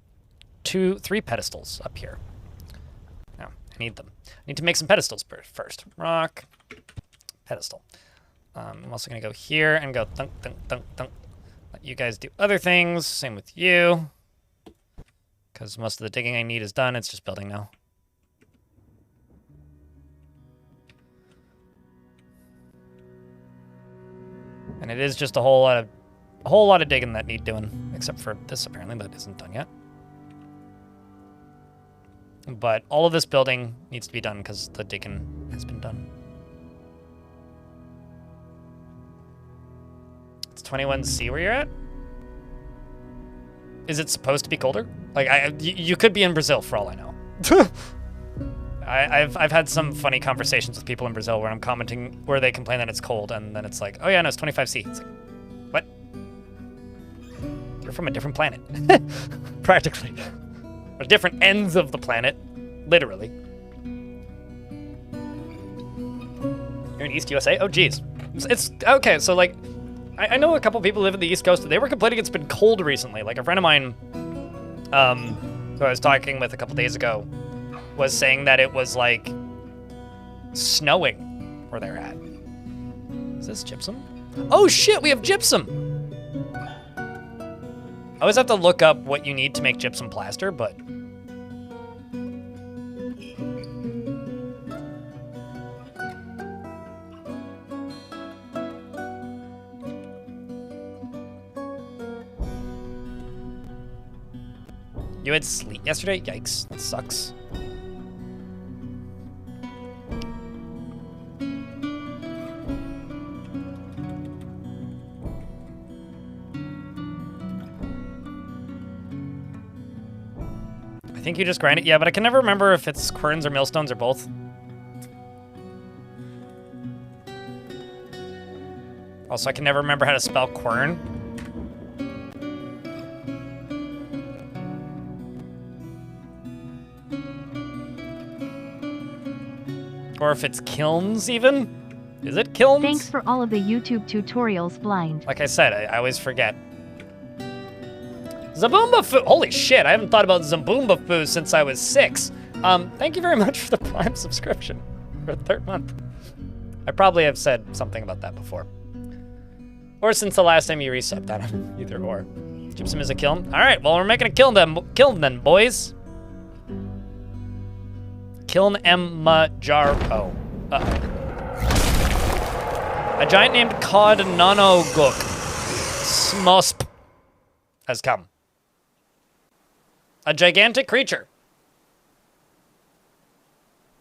3 pedestals up here. Now, I need them. I need to make some pedestals first. Rock, pedestal. I'm also going to go here and go thunk, thunk, thunk, thunk. Let you guys do other things. Same with you. Because most of the digging I need is done. It's just building now. And it is just a whole lot of digging that need doing, except for this apparently that isn't done yet. But all of this building needs to be done because the digging has been done. It's 21C where you're at? Is it supposed to be colder? Like, you could be in Brazil for all I know. I've had some funny conversations with people in Brazil where I'm commenting, where they complain that it's cold, and then it's like, oh yeah, no, it's 25C. It's like, what? You're from a different planet. Practically. Or different ends of the planet. Literally. You're in East USA? Oh, geez. It's okay, so like, I know a couple people who live in the East Coast. They were complaining it's been cold recently. Like a friend of mine, who I was talking with a couple days ago, was saying that it was like snowing where they're at. Is this gypsum? Oh shit, we have gypsum! I always have to look up what you need to make gypsum plaster, but... You had sleet yesterday? Yikes, that sucks. I think you just grind it. Yeah, but I can never remember if it's querns or millstones or both. Also, I can never remember how to spell quern. Or if it's kilns, even? Is it kilns? Thanks for all of the YouTube tutorials, Blind. Like I said, I always forget. Zaboomba Foo! Holy shit, I haven't thought about Zaboomba Foo since I was 6. Thank you very much for the Prime subscription for the 3rd month. I probably have said something about that before. Or since the last time you resubbed, that either or. Gypsum is a kiln? Alright, well we're making a kiln then, boys. Kiln M Majaro. Uh-oh. A giant named Cod Nanoguk Smosp has come. A gigantic creature.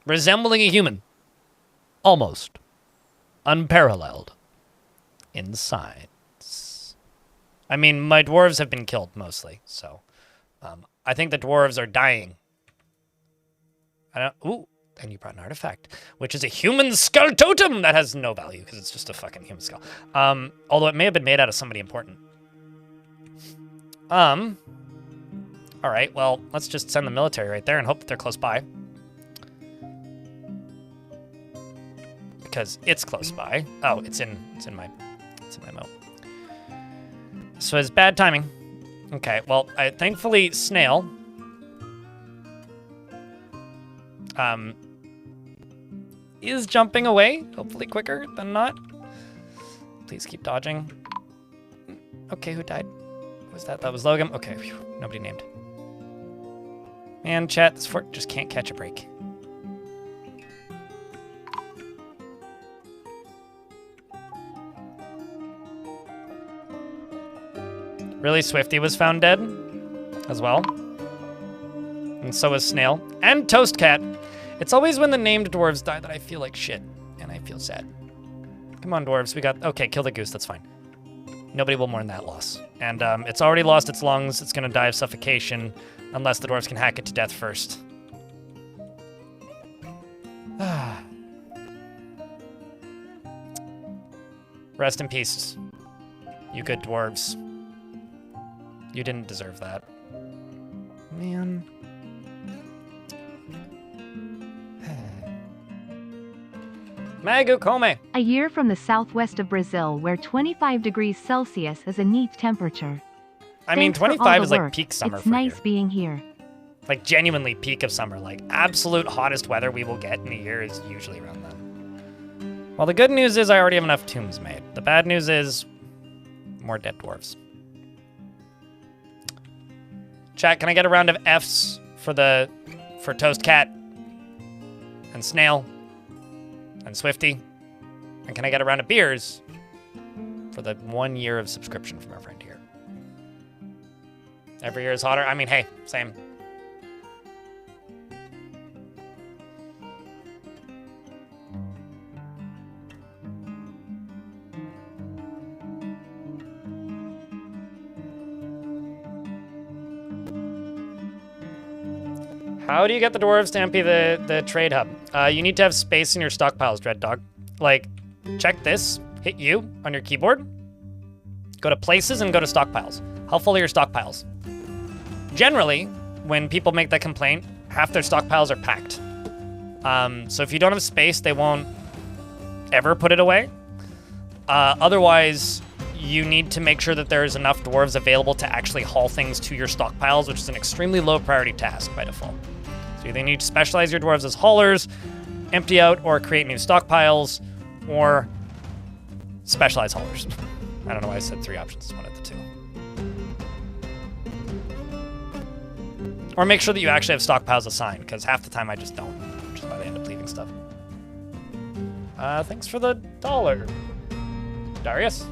Resembling a human. Almost. Unparalleled. In size. I mean, my dwarves have been killed mostly, so I think the dwarves are dying. Ooh, and you brought an artifact, which is a human skull totem that has no value because it's just a fucking human skull. Although it may have been made out of somebody important. All right, well, let's just send the military right there and hope that they're close by. Because it's close by. Oh, it's in my moat. So it's bad timing. Okay, well, thankfully Snail is jumping away, hopefully quicker than not. Please keep dodging. Okay, who died? Who was that? That was Logan. Okay, whew, nobody named. Man, chat, this fort just can't catch a break. Really, Swifty was found dead as well. And so was Snail. And Toast Cat. It's always when the named dwarves die that I feel like shit. And I feel sad. Come on, dwarves. We got... Okay, kill the goose. That's fine. Nobody will mourn that loss. And it's already lost its lungs. It's going to die of suffocation. Unless the dwarves can hack it to death first. Rest in peace. You good dwarves. You didn't deserve that. Man. Magu Kome. A year from the southwest of Brazil where 25 degrees Celsius is a neat temperature. I mean, Thanks for all 25 the is like work. peak summer It's for nice here. being here. Like genuinely peak of summer. Like absolute hottest weather we will get in a year is usually around then. Well, the good news is I already have enough tombs made. The bad news is more dead dwarves. Chat, can I get a round of Fs for Toast Cat and Snail and Swifty? And can I get a round of beers for the 1 year of subscription from our friend here? Every year is hotter. I mean, hey, same. How do you get the dwarves to empty the trade hub? You need to have space in your stockpiles, Dread Dog. Like, check this. Hit U on your keyboard. Go to places and go to stockpiles. How full are your stockpiles? Generally, when people make that complaint, half their stockpiles are packed. So if you don't have space, they won't ever put it away. Otherwise, you need to make sure that there is enough dwarves available to actually haul things to your stockpiles, which is an extremely low priority task by default. So you either need to specialize your dwarves as haulers, empty out, or create new stockpiles, or specialize haulers. I don't know why I said 3 options, one of the 2. Or make sure that you actually have stockpiles assigned, because half the time I just don't, which is why they end up leaving stuff. Thanks for the $1. Darius?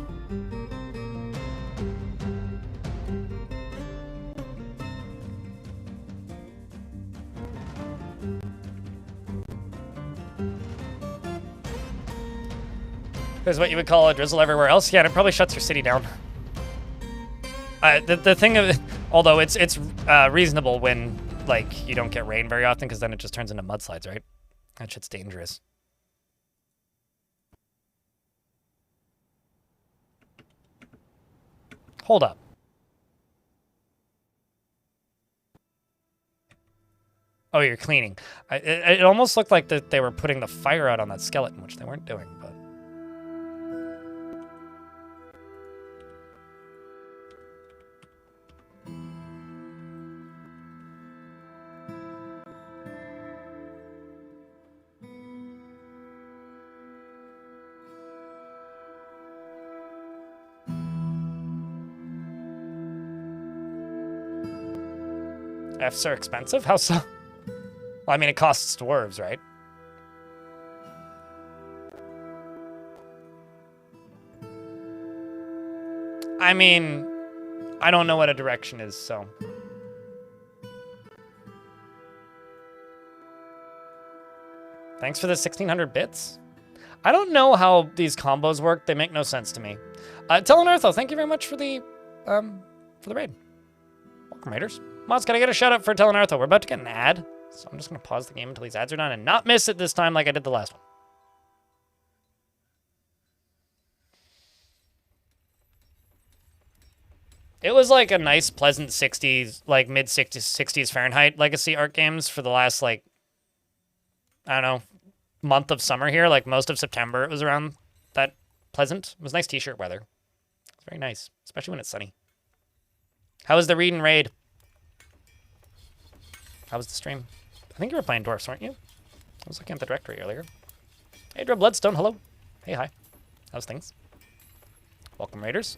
Is what you would call a drizzle everywhere else. Yeah, and it probably shuts your city down. The thing of, although it's reasonable when like you don't get rain very often, because then it just turns into mudslides, right? That shit's dangerous. Hold up. Oh, you're cleaning. It almost looked like that they were putting the fire out on that skeleton, which they weren't doing, but. Fs are expensive? How so? Well, I mean, it costs dwarves, right? I mean, I don't know what a direction is, so. Thanks for the 1600 bits. I don't know how these combos work. They make no sense to me. Telenortho, thank you very much for the raid. Welcome, raiders. Mods, can I get a shout out for Telenortho? We're about to get an ad, so I'm just gonna pause the game until these ads are done and not miss it this time like I did the last one. It was like a nice, pleasant 60s, like mid-60s Fahrenheit legacy art games for the last, like, I don't know, month of summer here. Like most of September, it was around that pleasant. It was nice t-shirt weather. It's very nice, especially when it's sunny. How was the read and raid? How was the stream? I think you were playing Dwarfs, weren't you? I was looking at the directory earlier. Hey, Drew Bloodstone, hello. Hey, hi. How's things? Welcome, raiders.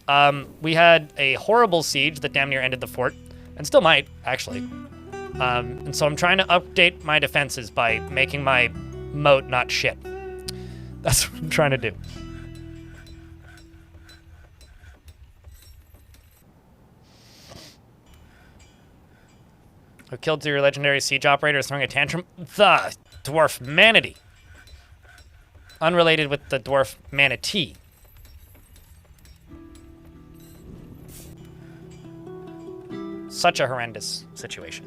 We had a horrible siege that damn near ended the fort, and still might, actually. And so I'm trying to update my defenses by making my moat not shit. That's what I'm trying to do. Who killed your legendary siege operator is throwing a tantrum? The dwarf manatee. Unrelated with the dwarf manatee. Such a horrendous situation.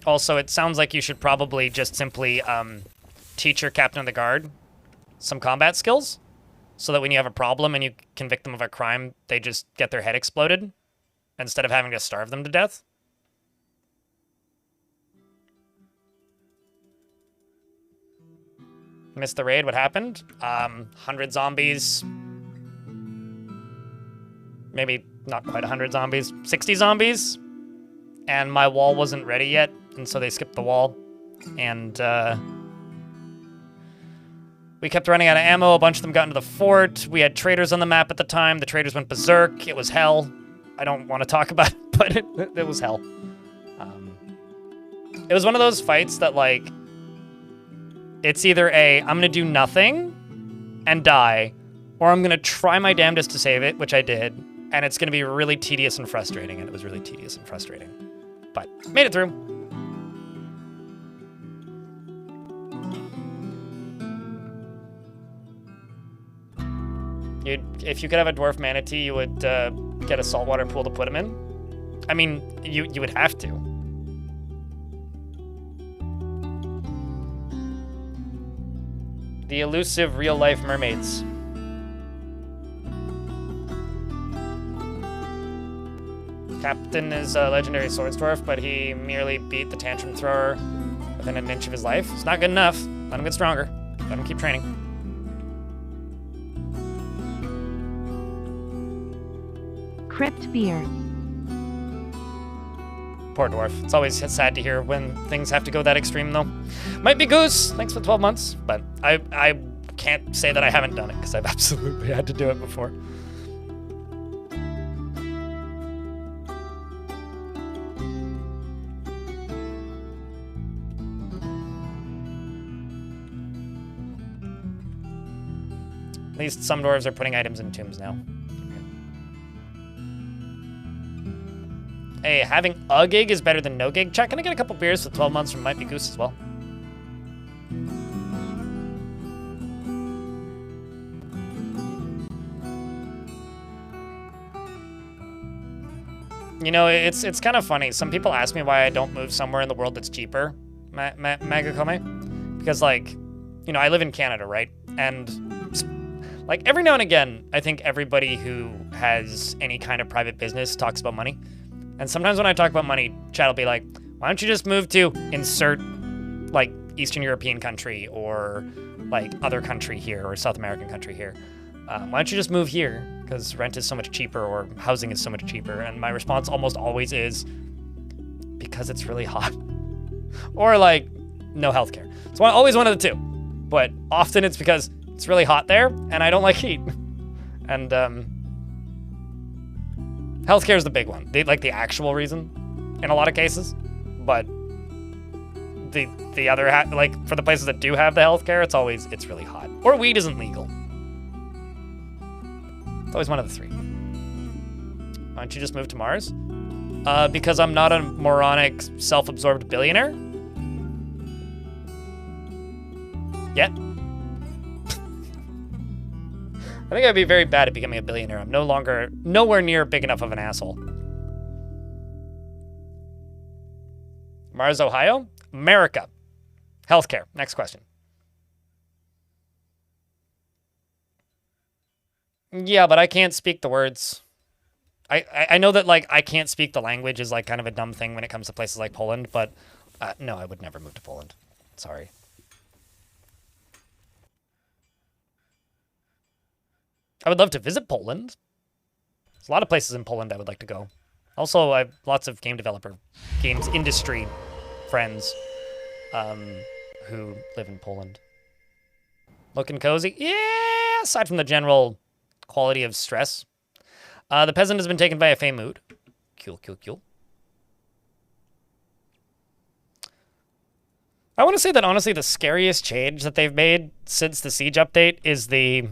Also, it sounds like you should probably just simply teach your captain of the guard some combat skills, so that when you have a problem and you convict them of a crime, they just get their head exploded instead of having to starve them to death. Missed the raid. What happened? 100 zombies. Maybe not quite 100 zombies. 60 zombies. And my wall wasn't ready yet, and so they skipped the wall. And we kept running out of ammo. A bunch of them got into the fort. We had traders on the map at the time. The traders went berserk. It was hell. I don't want to talk about it, but it was hell. It was one of those fights that, like, it's either I'm going to do nothing and die, or I'm going to try my damnedest to save it, which I did, and it's going to be really tedious and frustrating, and it was really tedious and frustrating. But made it through. If you could have a dwarf manatee, you would get a saltwater pool to put him in. I mean, you would have to. The elusive real-life mermaids. Captain is a legendary swords dwarf, but he merely beat the tantrum thrower within an inch of his life. It's not good enough. Let him get stronger. Let him keep training. Crypt beer. Poor dwarf. It's always sad to hear when things have to go that extreme, though. Might be Goose. Thanks for 12 months. But I can't say that I haven't done it, because I've absolutely had to do it before. At least some dwarves are putting items in tombs now. Hey, having a gig is better than no gig. Check, can I get a couple beers for 12 months from Might Be Goose as well? You know, it's kind of funny. Some people ask me why I don't move somewhere in the world that's cheaper, Magakome. Because, like, you know, I live in Canada, right? And, like, every now and again, I think everybody who has any kind of private business talks about money. And sometimes when I talk about money, Chad will be like, why don't you just move to insert, like, Eastern European country or, like, other country here or South American country here? Why don't you just move here? Because rent is so much cheaper or housing is so much cheaper. And my response almost always is, because it's really hot. Or, like, no healthcare. So always one of the two. But often it's because it's really hot there and I don't like heat. And, healthcare is the big one, like the actual reason in a lot of cases. But the other, like for the places that do have the healthcare, it's really hot. Or weed isn't legal. It's always one of the three. Why don't you just move to Mars? Because I'm not a moronic, self-absorbed billionaire. Yet. I think I'd be very bad at becoming a billionaire. I'm nowhere near big enough of an asshole. Mars, Ohio? America. Healthcare. Next question. Yeah, but I can't speak the words. I know that, like, I can't speak the language is, like, kind of a dumb thing when it comes to places like Poland, but no, I would never move to Poland. Sorry. I would love to visit Poland. There's a lot of places in Poland I would like to go. Also, I have lots of games industry friends who live in Poland. Looking cozy? Yeah, aside from the general quality of stress. The peasant has been taken by a fey mood. Cool. I want to say that, honestly, the scariest change that they've made since the Siege update is the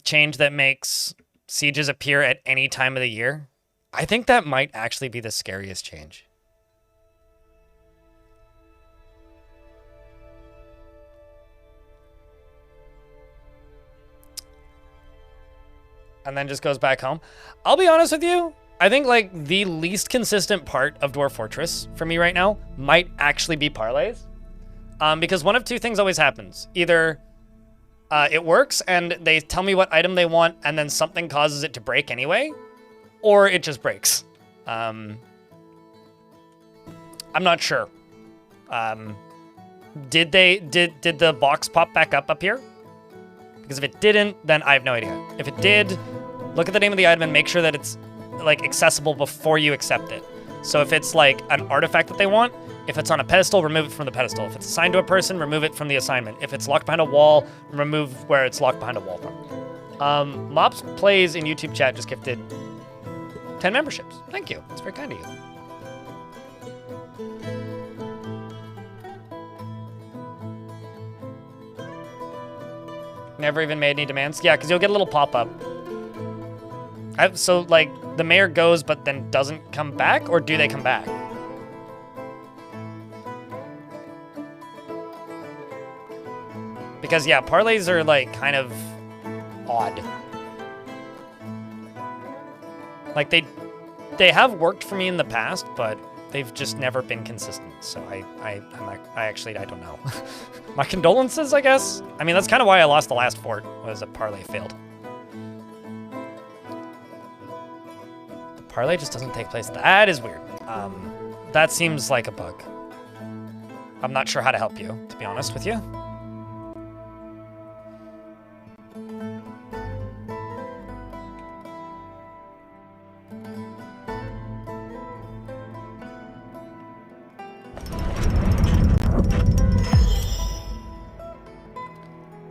change that makes sieges appear at any time of the year. I think that might actually be the scariest change. And then just goes back home. I'll be honest with you. I think, like, the least consistent part of Dwarf Fortress for me right now might actually be parlays. Because one of two things always happens. Either it works and they tell me what item they want and then something causes it to break anyway, or it just breaks. I'm not sure. Did the box pop back up here? Because if it didn't, then I have no idea. If it did, look at the name of the item and make sure that it's like accessible before you accept it. So if it's like an artifact that they want, if it's on a pedestal, remove it from the pedestal. If it's assigned to a person, remove it from the assignment. If it's locked behind a wall, remove where it's locked behind a wall from. Mops Plays in YouTube chat just gifted 10 memberships. Thank you. That's very kind of you. Never even made any demands? Yeah, because you'll get a little pop-up. So, like, the mayor goes but then doesn't come back? Or do they come back? Because, yeah, parlays are, like, kind of odd. Like, they have worked for me in the past, but they've just never been consistent. So I don't know. My condolences, I guess. I mean, that's kind of why I lost the last fort, was a parlay failed. The parlay just doesn't take place. That is weird. That seems like a bug. I'm not sure how to help you, to be honest with you.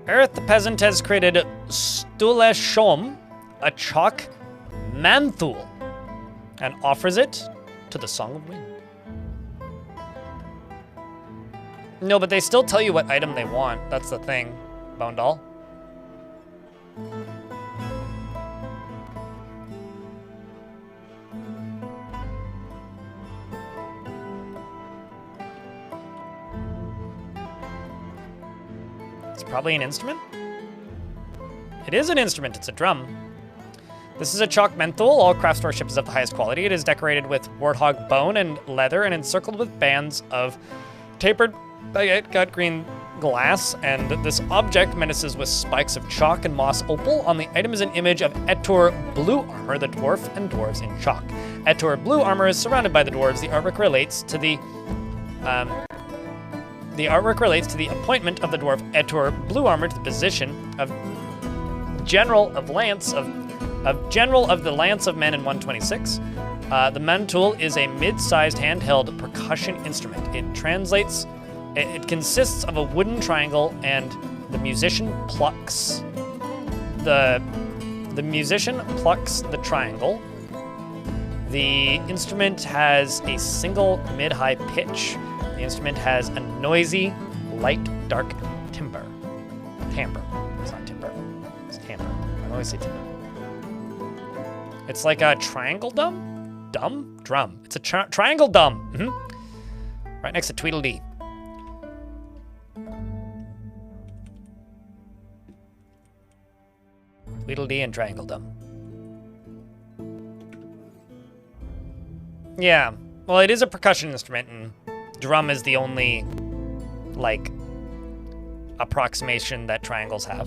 Earth the Peasant has created Stuleshom, a chalk manthul, and offers it to the Song of Wind. No, but they still tell you what item they want. That's the thing, Bone Doll. Probably an instrument? It is an instrument, it's a drum. This is a chalk menthol. All craft worship is of the highest quality. It is decorated with warthog bone and leather and encircled with bands of tapered baguette cut green glass, and this object menaces with spikes of chalk and moss opal. On the item is an image of Etor blue armor, the dwarf and dwarves in chalk. Etor blue armor is surrounded by the dwarves. The artwork relates to the appointment of the dwarf Etor Blue Armor to the position of General of the Lance of Men in 126. The mantul is a mid-sized handheld percussion instrument. It consists of a wooden triangle, and the musician plucks the triangle. The instrument has a single mid-high pitch. The instrument has a noisy, light, dark timbre. Timbre. It's not timbre. It's timbre. I always say timbre. It's like a triangle drum? Drum. It's a triangle drum. Mm-hmm. Right next to Tweedledee. Tweedledee and triangle drum. Yeah. Well, it is a percussion instrument, and drum is the only, like, approximation that triangles have.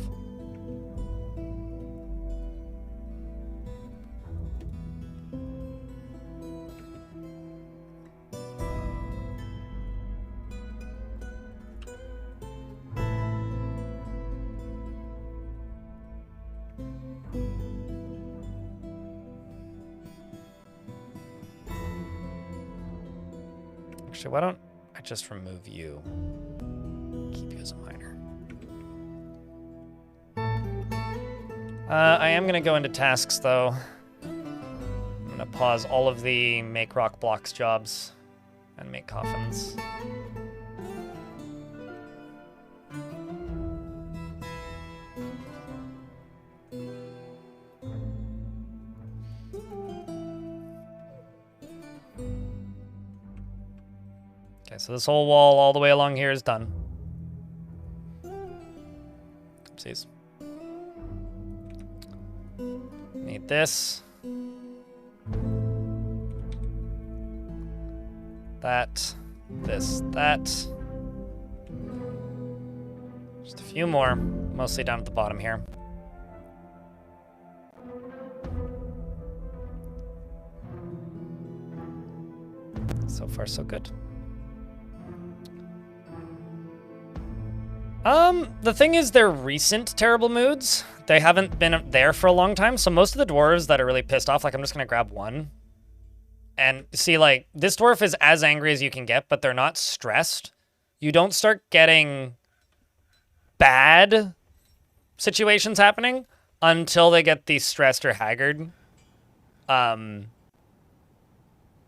Actually, why don't I just remove you? Keep you as a minor. I am gonna go into tasks though. I'm gonna pause all of the make rock blocks jobs and make coffins. Okay, so this whole wall all the way along here is done. Oopsies. Need this. That. This. That. Just a few more, mostly down at the bottom here. So far, so good. The thing is, they're recent terrible moods. They haven't been there for a long time, so most of the dwarves that are really pissed off, like, I'm just gonna grab one. And see, like, this dwarf is as angry as you can get, but they're not stressed. You don't start getting bad situations happening until they get the stressed or haggard,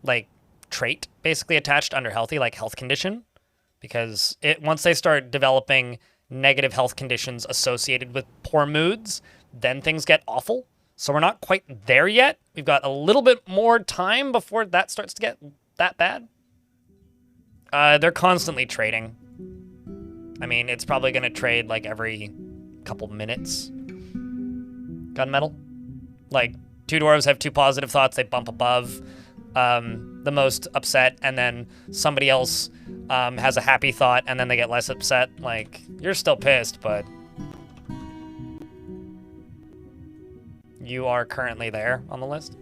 like, trait basically attached under healthy, like health condition. Because once they start developing negative health conditions associated with poor moods, then things get awful. So we're not quite there yet. We've got a little bit more time before that starts to get that bad. They're constantly trading. I mean, it's probably going to trade like every couple minutes. Gunmetal. Like, 2 dwarves have 2 positive thoughts. They bump above the most upset, and then somebody else has a happy thought, and then they get less upset. Like, you're still pissed, but you are currently there on the list.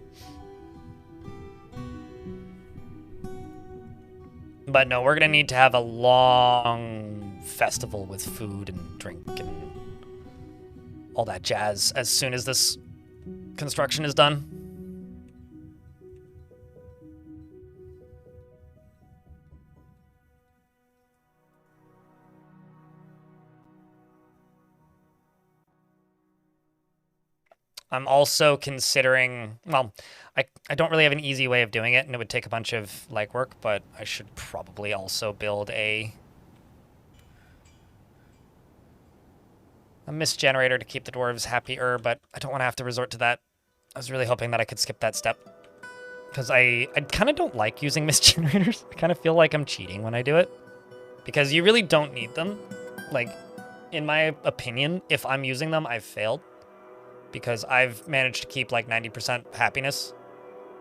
But no, we're gonna need to have a long festival with food and drink and all that jazz as soon as this construction is done. I'm also considering, well, I don't really have an easy way of doing it, and it would take a bunch of legwork, but I should probably also build a mist generator to keep the dwarves happier, but I don't want to have to resort to that. I was really hoping that I could skip that step, because I kind of don't like using mist generators. I kind of feel like I'm cheating when I do it, because you really don't need them. Like, in my opinion, if I'm using them, I've failed. Because I've managed to keep like 90% happiness,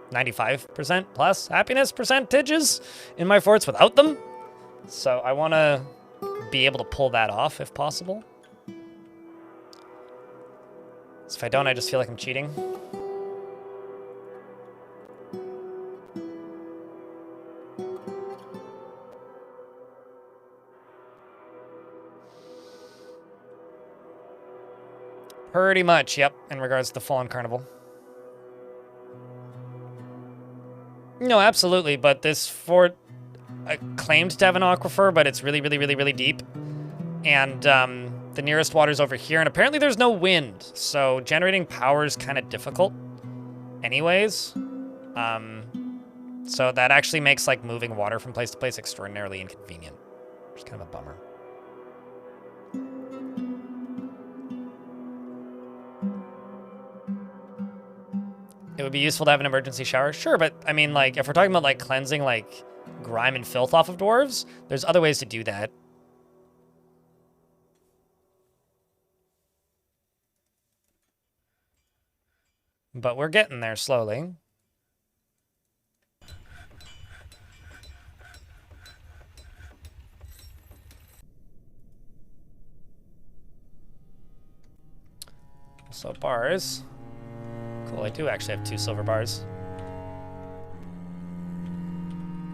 95% plus happiness percentages in my forts without them. So I want to be able to pull that off if possible. So if I don't, I just feel like I'm cheating. Pretty much, yep, in regards to the Fallen Carnival. No, absolutely, but this fort claimed to have an aquifer, but it's really, really, really, really deep. And the nearest water's over here, and apparently there's no wind, so generating power is kind of difficult anyways. So that actually makes, like, moving water from place to place extraordinarily inconvenient, which is kind of a bummer. It would be useful to have an emergency shower. Sure, but I mean, like, if we're talking about, like, cleansing, like, grime and filth off of dwarves, there's other ways to do that. But we're getting there slowly. So bars. Cool, I do actually have 2 silver bars.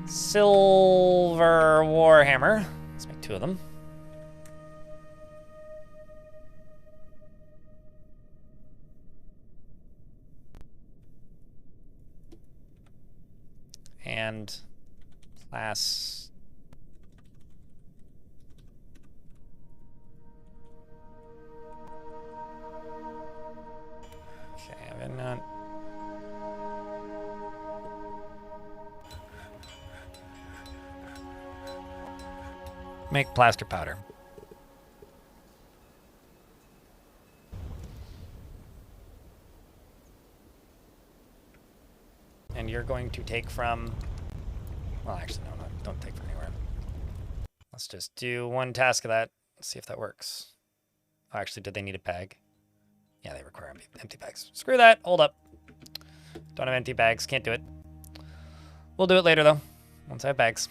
Silver Warhammer. Let's make 2 of them. And class. Okay, I'm not. Make plaster powder. And you're going to take from, well, actually, no, don't take from anywhere. Let's just do 1 task of that. Let's see if that works. Oh, actually, did they need a bag? Yeah, they require empty bags. Screw that. Hold up. Don't have empty bags. Can't do it. We'll do it later, though, once I have bags.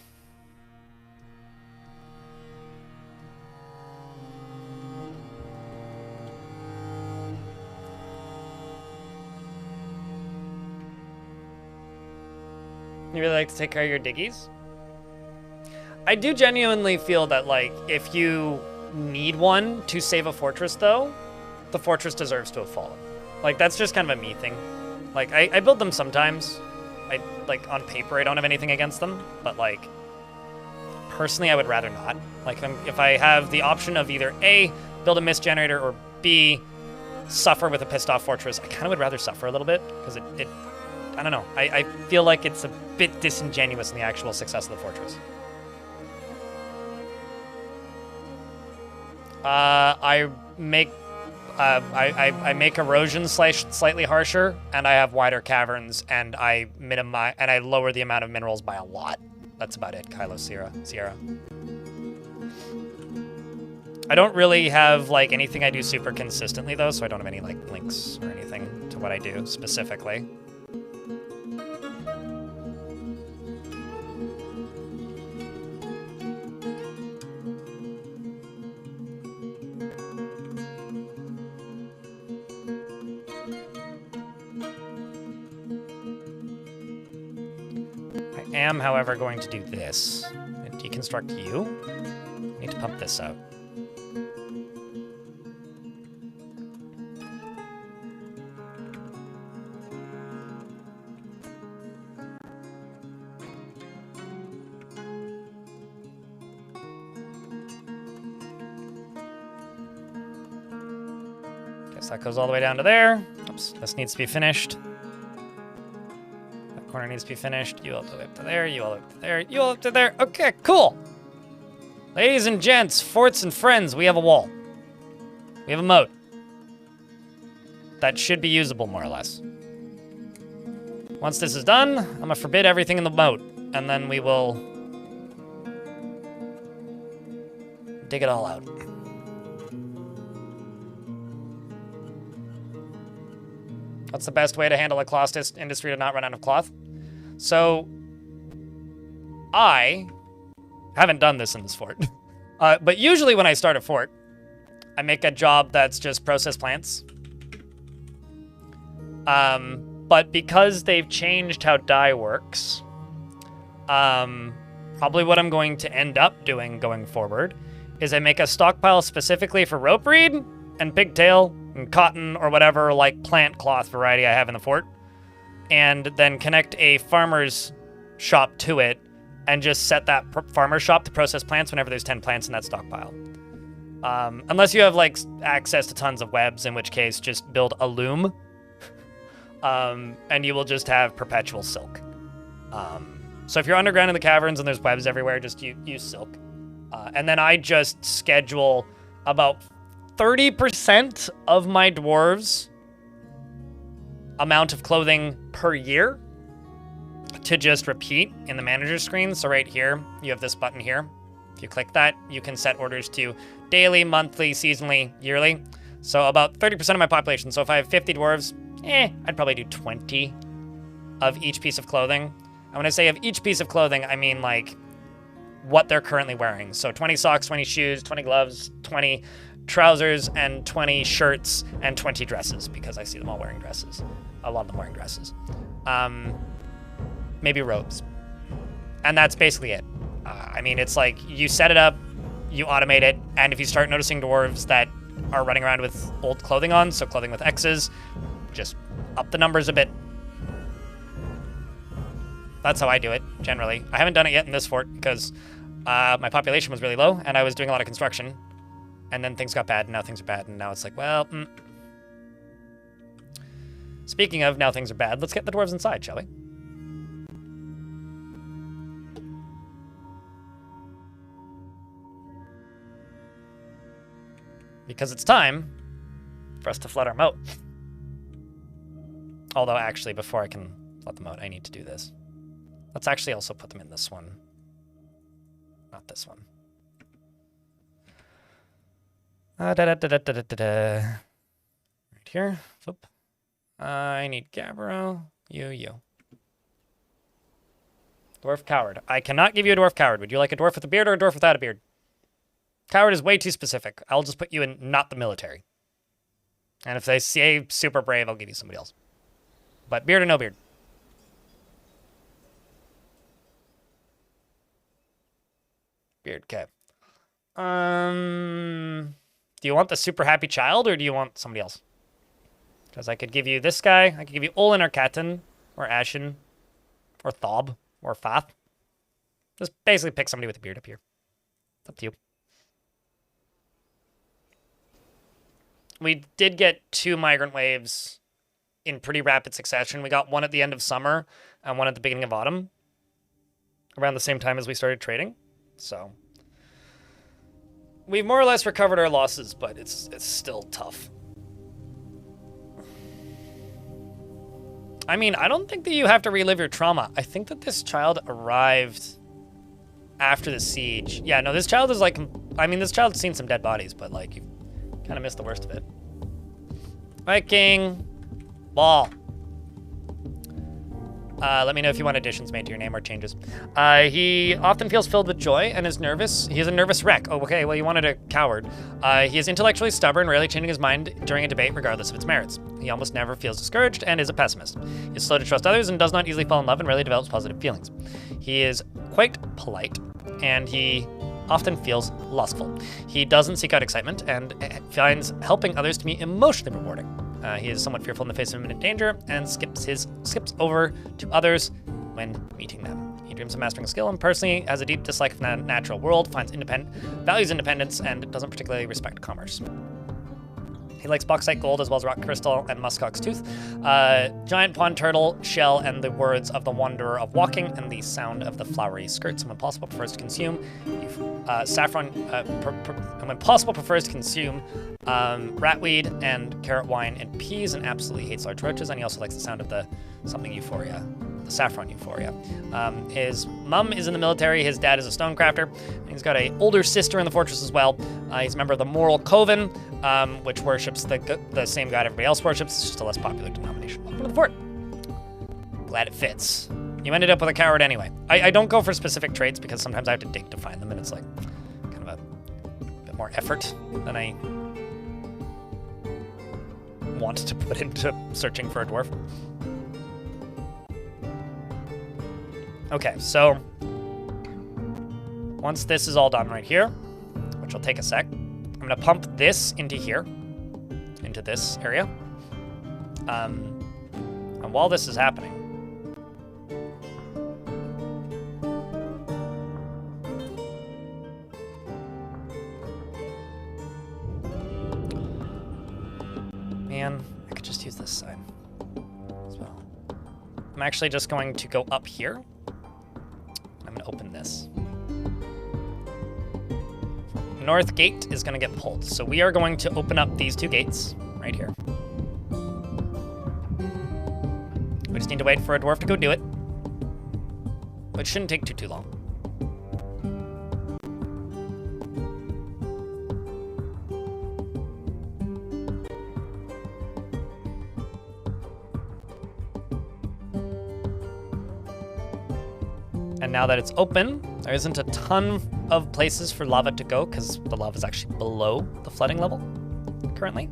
You really like to take care of your diggies? I do genuinely feel that, like, if you need one to save a fortress, though, the fortress deserves to have fallen. Like, that's just kind of a me thing. Like, I build them sometimes. Like, on paper, I don't have anything against them, but, like, personally, I would rather not. Like, if I have the option of either A, build a mist generator, or B, suffer with a pissed off fortress, I kind of would rather suffer a little bit, because it I don't know. I feel like it's a bit disingenuous in the actual success of the fortress. I make erosion slightly harsher, and I have wider caverns, and I lower the amount of minerals by a lot. That's about it, Kylo Sierra. I don't really have like anything I do super consistently though, so I don't have any like links or anything to what I do specifically. I am, however, going to do this. Deconstruct you. I need to pump this out. Guess that goes all the way down to there. Oops, this needs to be finished. Corner needs to be finished. You all the way up to there, you all up to there, you all up to there. Okay, cool. Ladies and gents, forts and friends, we have a wall. We have a moat. That should be usable, more or less. Once this is done, I'm gonna forbid everything in the moat, and then we will dig it all out. What's the best way to handle a cloth industry to not run out of cloth? So, I haven't done this in this fort. But usually when I start a fort, I make a job that's just process plants. But because they've changed how dye works, probably what I'm going to end up doing going forward is I make a stockpile specifically for rope reed and pigtail and cotton or whatever like plant cloth variety I have in the fort, and then connect a farmer's shop to it and just set that farmer's shop to process plants whenever there's 10 plants in that stockpile. Unless you have like access to tons of webs, in which case just build a loom and you will just have perpetual silk. So if you're underground in the caverns and there's webs everywhere, just use silk. And then I just schedule about 30% of my dwarves' amount of clothing per year to just repeat in the manager screen. So right here, you have this button here. If you click that, you can set orders to daily, monthly, seasonally, yearly. So about 30% of my population. So if I have 50 dwarves, I'd probably do 20 of each piece of clothing. And when I say of each piece of clothing, I mean like what they're currently wearing. So 20 socks, 20 shoes, 20 gloves, 20 trousers, and 20 shirts, and 20 dresses, because I see them all wearing dresses. A lot of them wearing dresses. Maybe robes. And that's basically it. I mean, it's like you set it up, you automate it, and if you start noticing dwarves that are running around with old clothing on, so clothing with X's, just up the numbers a bit. That's how I do it, generally. I haven't done it yet in this fort because my population was really low, and I was doing a lot of construction. And then things got bad, and now things are bad, and now it's like, well, Speaking of now things are bad, let's get the dwarves inside, shall we? Because it's time for us to flood our moat. Although, actually, before I can flood the moat, I need to do this. Let's actually also put them in this one. Not this one. Right here. Flip. I need Gabbro. You. Dwarf coward. I cannot give you a dwarf coward. Would you like a dwarf with a beard or a dwarf without a beard? Coward is way too specific. I'll just put you in not the military. And if they say super brave, I'll give you somebody else. But beard or no beard? Beard, okay. Do you want the super happy child or do you want somebody else? Because I could give you this guy. I could give you Olin or Katten or Ashen or Thob or Fath. Just basically pick somebody with a beard up here. It's up to you. We did get 2 migrant waves in pretty rapid succession. We got one at the end of summer and one at the beginning of autumn, around the same time as we started trading. So we've more or less recovered our losses, but it's still tough. I mean, I don't think that you have to relive your trauma. I think that this child arrived after the siege. Yeah, no, this child is like, I mean, this child's seen some dead bodies, but like, you kind of missed the worst of it. Viking. Ball. Let me know if you want additions made to your name or changes. He often feels filled with joy and is nervous. He is a nervous wreck. Oh, okay, well, you wanted a coward. He is intellectually stubborn, rarely changing his mind during a debate regardless of its merits. He almost never feels discouraged and is a pessimist. He is slow to trust others and does not easily fall in love and rarely develops positive feelings. He is quite polite, and he often feels lustful. He doesn't seek out excitement and finds helping others to be emotionally rewarding. He is somewhat fearful in the face of imminent danger and skips over to others when meeting them. He dreams of mastering a skill and personally has a deep dislike of the natural world, values independence, and doesn't particularly respect commerce. He likes bauxite gold as well as rock crystal and muskox tooth, giant pond turtle shell, and the words of the wanderer of walking and the sound of the flowery skirts. And when possible, prefers to consume saffron. And when possible, prefers to consume ratweed and carrot wine and peas, and absolutely hates large roaches. And he also likes the sound of the something euphoria. The saffron euphoria. His mom is in the military. His dad is a stonecrafter. He's got an older sister in the fortress as well. He's a member of the Moral Coven, which worships the same god everybody else worships. It's just a less popular denomination. Welcome to the fort. Glad it fits. You ended up with a coward anyway. I don't go for specific traits because sometimes I have to dig to find them, and it's like kind of a bit more effort than I want to put into searching for a dwarf. Okay, so once this is all done right here, which will take a sec, I'm gonna pump this into here, into this area. And while this is happening, man, I could just use this side as well. I'm actually just going to go up here. I'm gonna open this. North gate is gonna get pulled. So we are going to open up these 2 gates right here. We just need to wait for a dwarf to go do it, which shouldn't take too long. And now that it's open, there isn't a ton of places for lava to go because the lava is actually below the flooding level currently.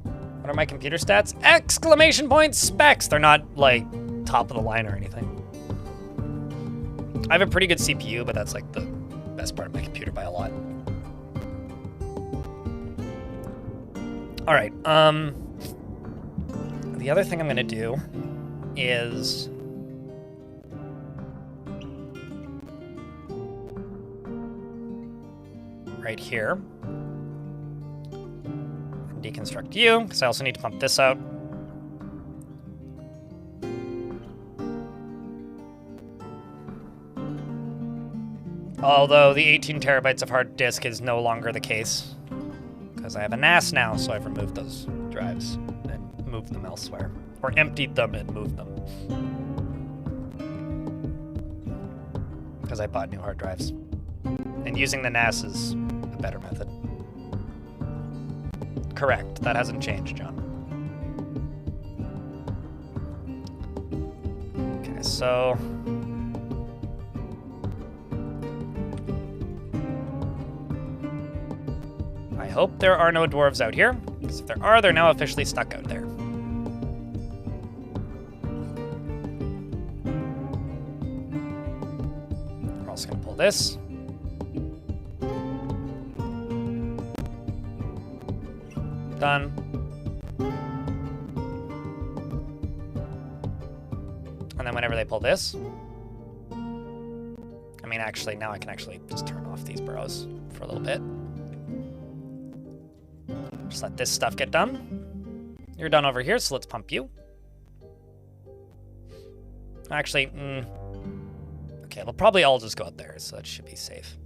What are my computer stats? Exclamation point specs! They're not like top of the line or anything. I have a pretty good CPU, but that's like the best part of my computer by a lot. All right, the other thing I'm gonna do is right here. Deconstruct you, because I also need to pump this out. Although the 18 terabytes of hard disk is no longer the case, because I have a NAS now, so I've removed those drives and moved them elsewhere, or emptied them and moved them, because I bought new hard drives. And using the NAS is a better method. Correct. That hasn't changed, John. Okay, so I hope there are no dwarves out here, because if there are, they're now officially stuck out there. We're also gonna pull this. Done. And then whenever they pull this, I mean, actually, now I can actually just turn off these burrows for a little bit. Just let this stuff get done. You're done over here, so let's pump you. Actually, okay, they'll probably all just go out there, so that should be safe.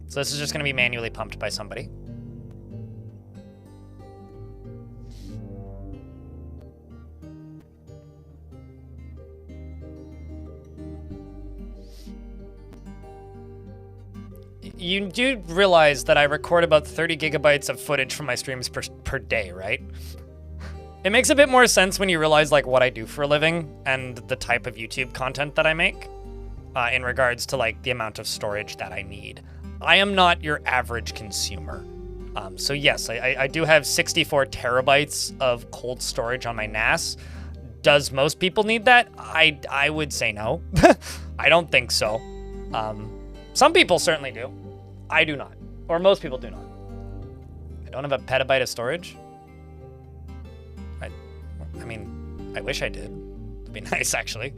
So this is just going to be manually pumped by somebody. You do realize that I record about 30 gigabytes of footage from my streams per day, right? It makes a bit more sense when you realize like what I do for a living and the type of YouTube content that I make in regards to like the amount of storage that I need. I am not your average consumer. So yes, I do have 64 terabytes of cold storage on my NAS. Does most people need that? I would say no. I don't think so. Some people certainly do. I do not. Or most people do not. I don't have a petabyte of storage. I mean, I wish I did. It'd be nice, actually.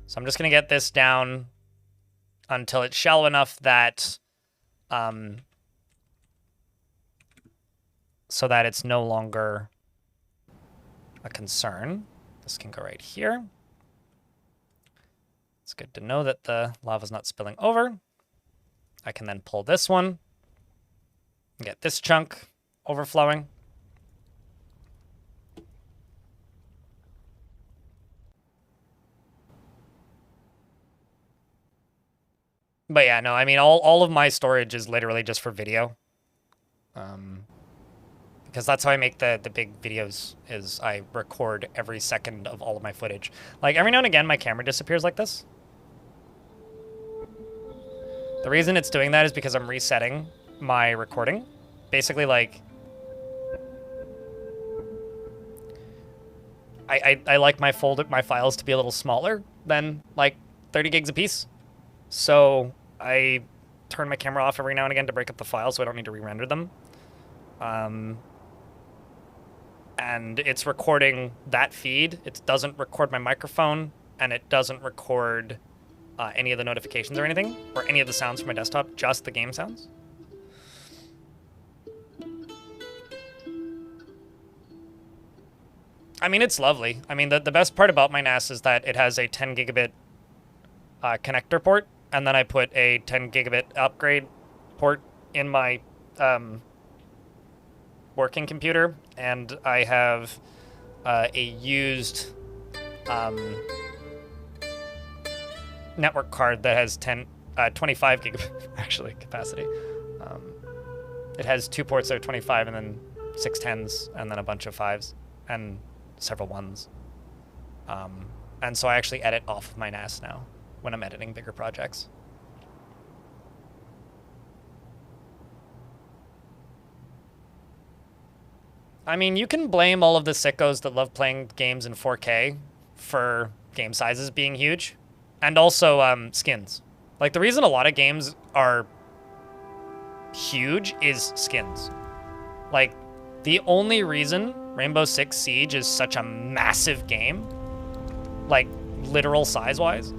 So I'm just going to get this down until it's shallow enough that so that it's no longer a concern. This can go right here. It's good to know that the lava's not spilling over. I can then pull this one and get this chunk overflowing. But yeah, no, I mean, all of my storage is literally just for video. Because that's how I make the big videos, is I record every second of all of my footage. Like, every now and again, my camera disappears like this. The reason it's doing that is because I'm resetting my recording. Basically, like, I like my files to be a little smaller than, like, 30 gigs a piece. So I turn my camera off every now and again to break up the files so I don't need to re-render them. And it's recording that feed. It doesn't record my microphone, and it doesn't record any of the notifications or anything, or any of the sounds from my desktop, just the game sounds. I mean, it's lovely. I mean, the best part about my NAS is that it has a 10 gigabit connector port, and then I put a 10 gigabit upgrade port in my working computer, and I have a used network card that has 25 gigabit actually capacity. It has 2 ports that are 25 and then 6 10s and then a bunch of 5s and several 1s. And so I actually edit off of my NAS now when I'm editing bigger projects. I mean, you can blame all of the sickos that love playing games in 4K for game sizes being huge. And also skins. Like, the reason a lot of games are huge is skins. Like, the only reason Rainbow Six Siege is such a massive game, like, literal size-wise,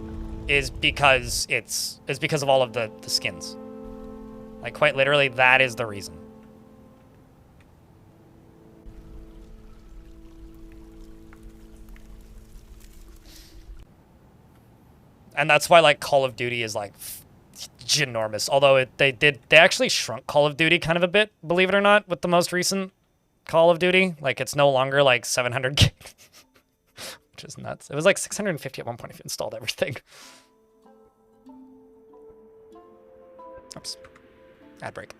is because of all of the skins. Like, quite literally, that is the reason. And that's why, like, Call of Duty is, like, ginormous. Although they actually shrunk Call of Duty kind of a bit, believe it or not, with the most recent Call of Duty. Like, it's no longer, like, 700 gig. Which is nuts. It was, like, 650 at one point if you installed everything. Oops. Ad break.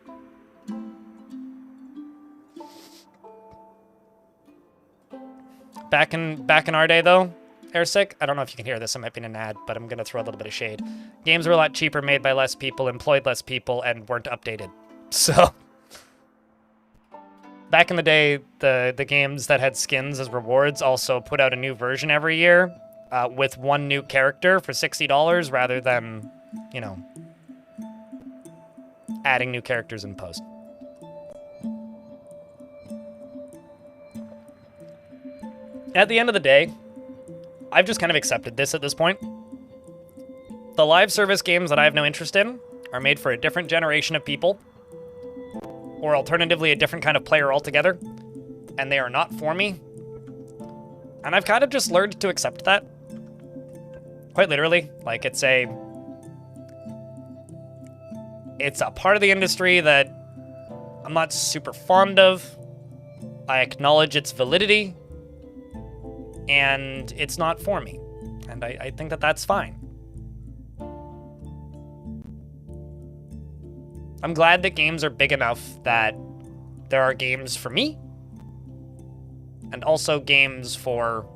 Back in our day, though, Airsick, I don't know if you can hear this, I might be in an ad, but I'm going to throw a little bit of shade. Games were a lot cheaper, made by less people, employed less people, and weren't updated. So, back in the day, the games that had skins as rewards also put out a new version every year. with one new character for $60 rather than, you know, adding new characters in post. At the end of the day, I've just kind of accepted this at this point. The live service games that I have no interest in are made for a different generation of people, or alternatively a different kind of player altogether, and they are not for me. And I've kind of just learned to accept that. Quite literally. Like, it's a part of the industry that I'm not super fond of. I acknowledge its validity, and it's not for me. And I think that that's fine. I'm glad that games are big enough that there are games for me, and also games for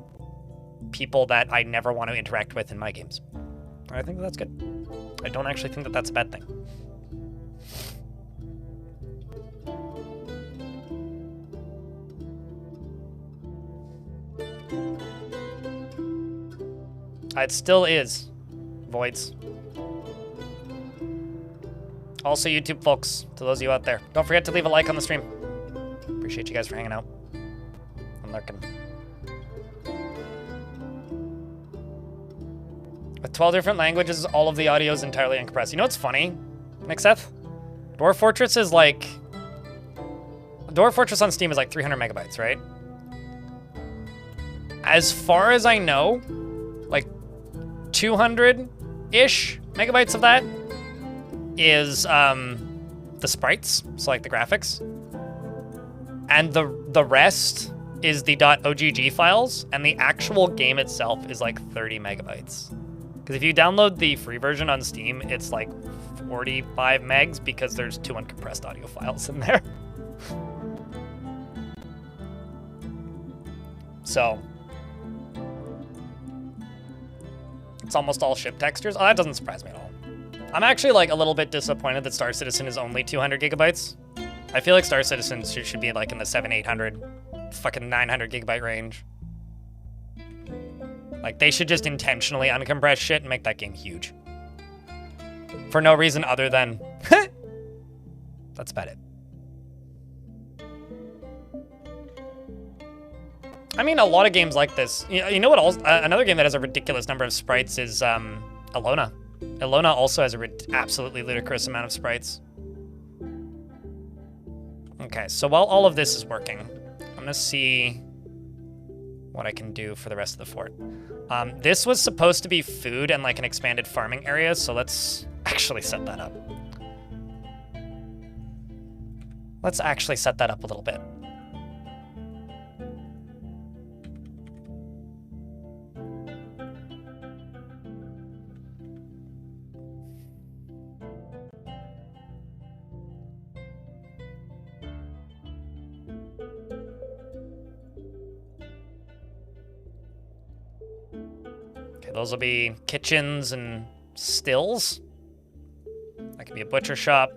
people that I never want to interact with in my games. I think that's good. I don't actually think that that's a bad thing. It still is, Voids. Also, YouTube folks, to those of you out there, don't forget to leave a like on the stream. Appreciate you guys for hanging out and lurking. With 12 different languages, all of the audio is entirely uncompressed. You know what's funny, Nixeth? Dwarf Fortress is like... Dwarf Fortress on Steam is like 300 megabytes, right? As far as I know, like 200-ish megabytes of that is the sprites, so like the graphics. And the rest is the .ogg files, and the actual game itself is like 30 megabytes. Because if you download the free version on Steam, it's like 45 megs because there's 2 uncompressed audio files in there. So it's almost all ship textures. Oh, that doesn't surprise me at all. I'm actually like a little bit disappointed that Star Citizen is only 200 gigabytes. I feel like Star Citizen should be like in the 800, fucking 900 gigabyte range. Like, they should just intentionally uncompress shit and make that game huge. For no reason other than, that's about it. I mean, a lot of games like this. You know what? Another game that has a ridiculous number of sprites is Elona. Elona also has a absolutely ludicrous amount of sprites. Okay, so while all of this is working, I'm gonna see what I can do for the rest of the fort. This was supposed to be food and like an expanded farming area, so let's actually set that up. Let's actually set that up a little bit. Those will be kitchens and stills. That could be a butcher shop.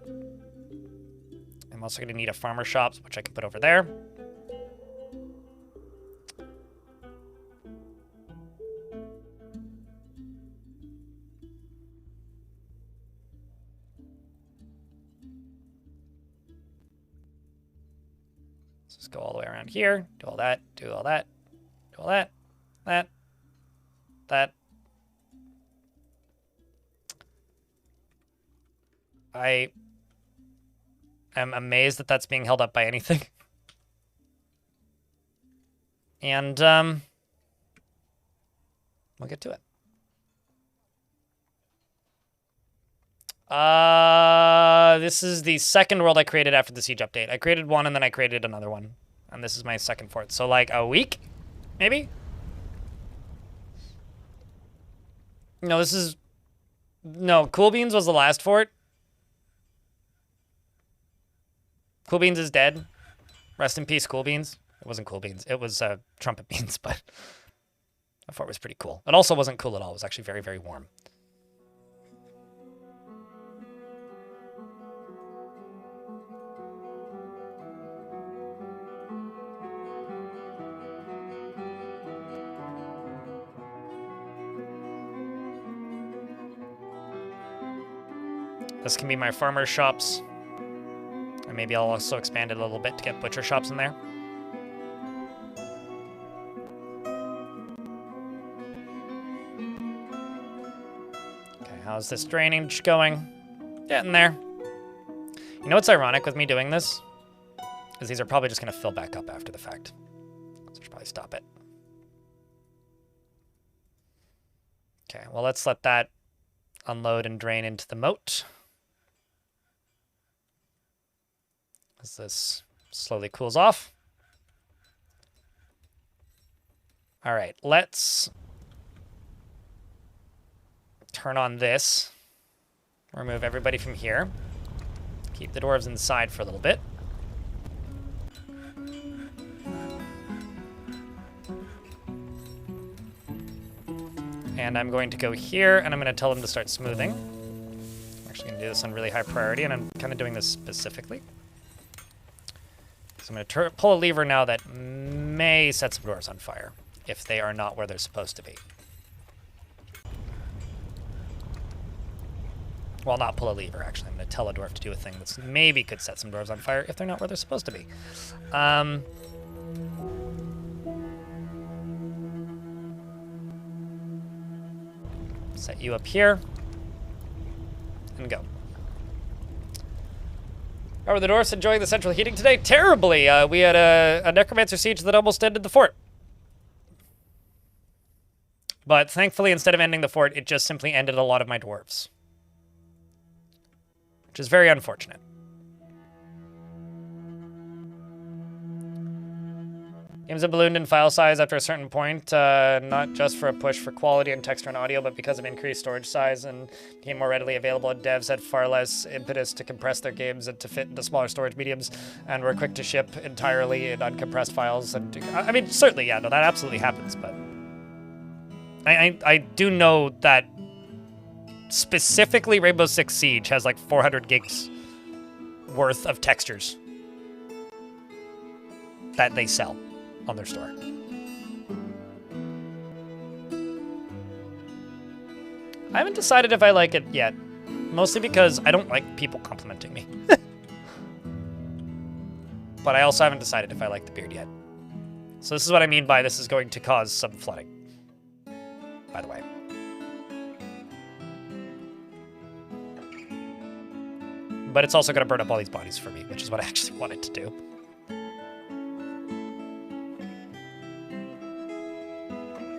I'm also going to need a farmer shop, which I can put over there. Let's just go all the way around here. Do all that, do all that, do all that, that. I am amazed that that's being held up by anything. And we'll get to it. This is the second world I created after the siege update. I created one and then I created another one. And this is my second fort. So like a week, maybe? No, this is... No, Cool Beans was the last fort. Cool Beans is dead. Rest in peace, Cool Beans. It wasn't Cool Beans. It was Trumpet Beans, but that fort was pretty cool. It also wasn't cool at all. It was actually very, very warm. This can be my farmer shops. And maybe I'll also expand it a little bit to get butcher shops in there. Okay, how's this drainage going? Getting there. You know what's ironic with me doing this? Is these are probably just going to fill back up after the fact. So I should probably stop it. Okay, well, let's let that unload and drain into the moat. As this slowly cools off. All right, let's turn on this. Remove everybody from here. Keep the dwarves inside for a little bit. And I'm going to go here, and I'm going to tell them to start smoothing. I'm actually going to do this on really high priority, and I'm kind of doing this specifically. So I'm going to pull a lever now that may set some dwarves on fire, if they are not where they're supposed to be. Well, not pull a lever, actually. I'm going to tell a dwarf to do a thing that maybe could set some dwarves on fire if they're not where they're supposed to be. Set you up here. And go. How are the dwarfs enjoying the central heating today? Terribly! We had a necromancer siege that almost ended the fort. But thankfully, instead of ending the fort, it just simply ended a lot of my dwarves. Which is very unfortunate. Games have ballooned in file size after a certain point, not just for a push for quality and texture and audio, but because of increased storage size and became more readily available. Devs had far less impetus to compress their games and to fit into smaller storage mediums, and were quick to ship entirely in uncompressed files. And I mean, certainly, yeah, no, that absolutely happens, but I do know that specifically Rainbow Six Siege has like 400 gigs worth of textures that they sell on their store. I haven't decided if I like it yet, mostly because I don't like people complimenting me. But I also haven't decided if I like the beard yet. So this is what I mean by this is going to cause some flooding, by the way. But it's also going to burn up all these bodies for me, which is what I actually wanted to do.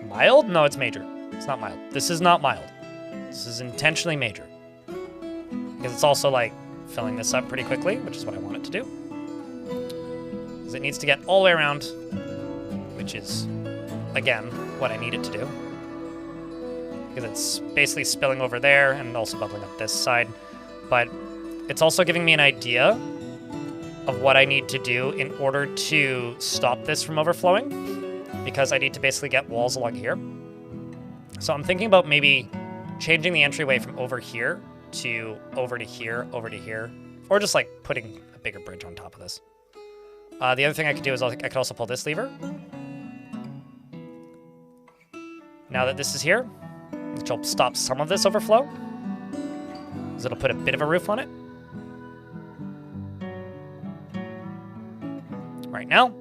Mild? No, it's major. It's not mild. This is not mild. This is intentionally major. Because it's also, like, filling this up pretty quickly, which is what I want it to do. Because it needs to get all the way around, which is, again, what I need it to do. Because it's basically spilling over there and also bubbling up this side. But it's also giving me an idea of what I need to do in order to stop this from overflowing. Because I need to basically get walls along here. So I'm thinking about maybe changing the entryway from over here to over to here, or just like putting a bigger bridge on top of this. The other thing I could do is I could also pull this lever. Now that this is here, which will stop some of this overflow, because it'll put a bit of a roof on it. Right now,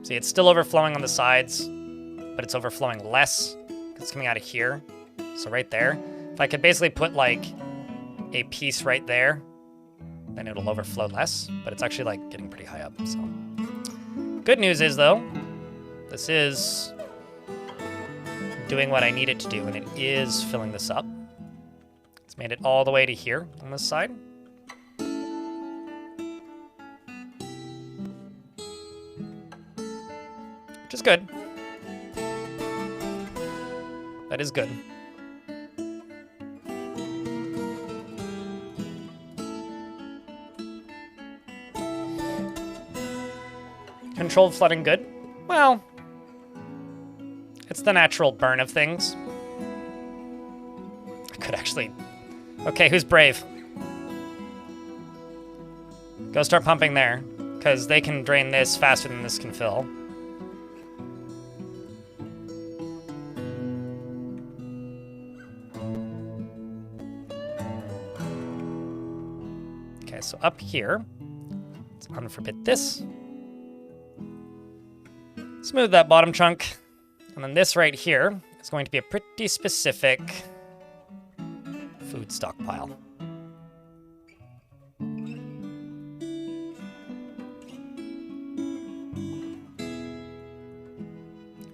see, it's still overflowing on the sides, but it's overflowing less because it's coming out of here. So right there, if I could basically put like a piece right there, then it'll overflow less, but it's actually like getting pretty high up. So good news is though, this is doing what I need it to do, and it is filling this up. It's made it all the way to here on this side. Which is good. That is good. Controlled flooding good? Well, it's the natural burn of things. I could actually... Okay, who's brave? Go start pumping there, because they can drain this faster than this can fill. So up here, let's unforbid this. Smooth that bottom chunk. And then this right here is going to be a pretty specific food stockpile.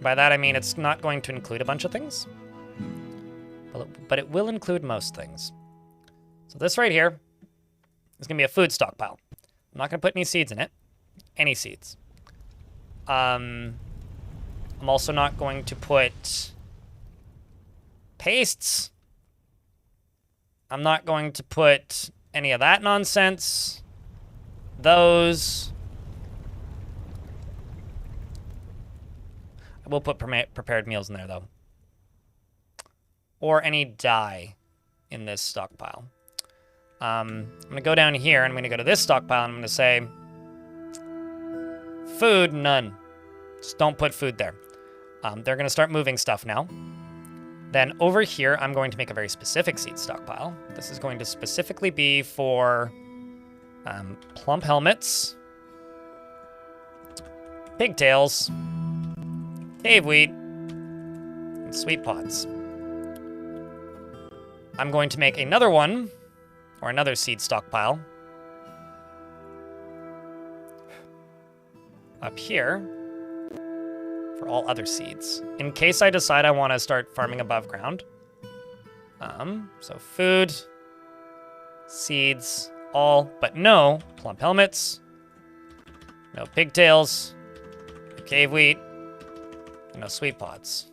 By that I mean it's not going to include a bunch of things, but it will include most things. So this right here is going to be a food stockpile. I'm not going to put any seeds in it. Any seeds. I'm also not going to put pastes. I'm not going to put any of that nonsense. Those. I will put prepared meals in there, though. Or any dye in this stockpile. I'm going to go down here, and I'm going to go to this stockpile, and I'm going to say, food, none. Just don't put food there. They're going to start moving stuff now. Then over here, I'm going to make a very specific seed stockpile. This is going to specifically be for plump helmets, pigtails, cave wheat, and sweet pods. I'm going to make another one, or another seed stockpile, up here for all other seeds, in case I decide I want to start farming above ground. So food, seeds, all, but no plump helmets, no pigtails, no cave wheat, and no sweet pods.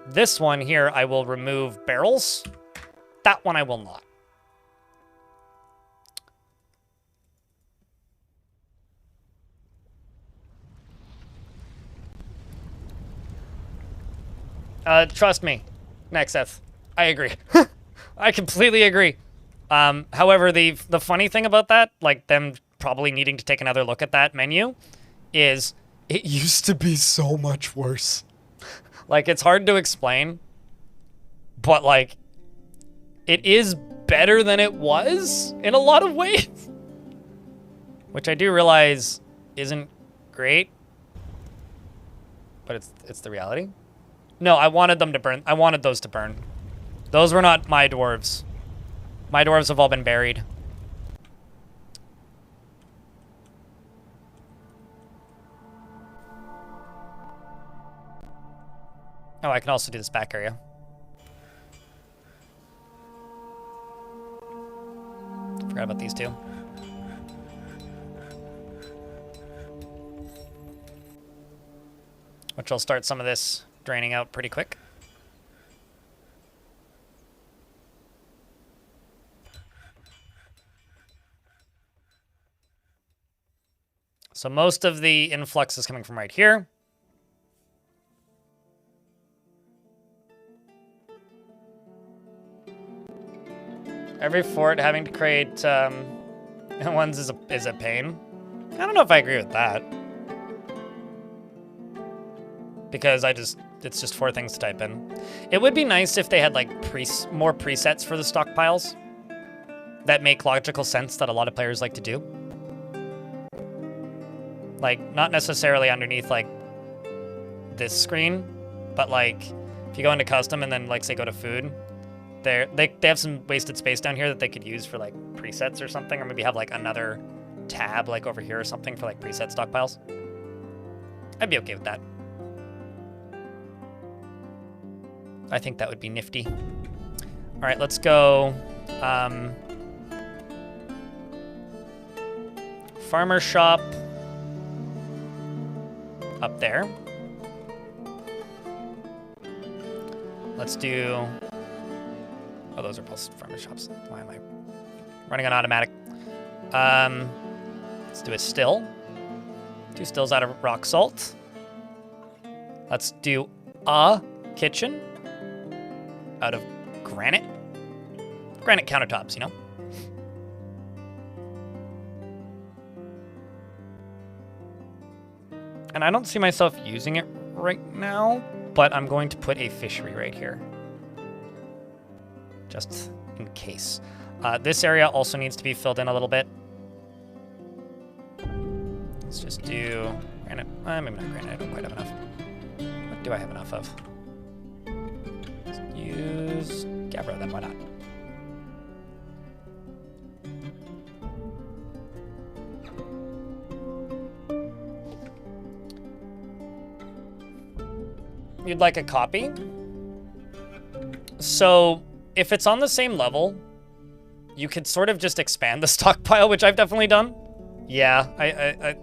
This one here, I will remove barrels. That one I will not. Trust me, Nexeth. I agree. I completely agree. However, the funny thing about that, like them probably needing to take another look at that menu, is it used to be so much worse. Like, it's hard to explain, but, like, it is better than it was in a lot of ways. Which I do realize isn't great, but it's the reality. No, I wanted them to burn. I wanted those to burn. Those were not my dwarves. My dwarves have all been buried. Oh, I can also do this back area. Forgot about these two. Which will start some of this draining out pretty quick. So most of the influx is coming from right here. Every fort having to create ones is a pain. I don't know if I agree with that. Because it's just 4 things to type in. It would be nice if they had like more presets for the stockpiles that make logical sense that a lot of players like to do. Like, not necessarily underneath like this screen, but like if you go into custom and then like say go to food, they have some wasted space down here that they could use for like presets or something, or maybe have like another tab like over here or something for like preset stockpiles. I'd be okay with that. I think that would be nifty. All right, let's go. Farmer shop up there. Let's do. Oh, those are both farmer shops. Why am I running on automatic? Let's do a still. 2 stills out of rock salt. Let's do a kitchen out of granite. Granite countertops, you know? And I don't see myself using it right now, but I'm going to put a fishery right here. Just in case. This area also needs to be filled in a little bit. Let's just do granite. Maybe not granite. I don't quite have enough. What do I have enough of? Let's use gabbro then. Why not? You'd like a copy? So if it's on the same level, you could sort of just expand the stockpile, which I've definitely done. Yeah, I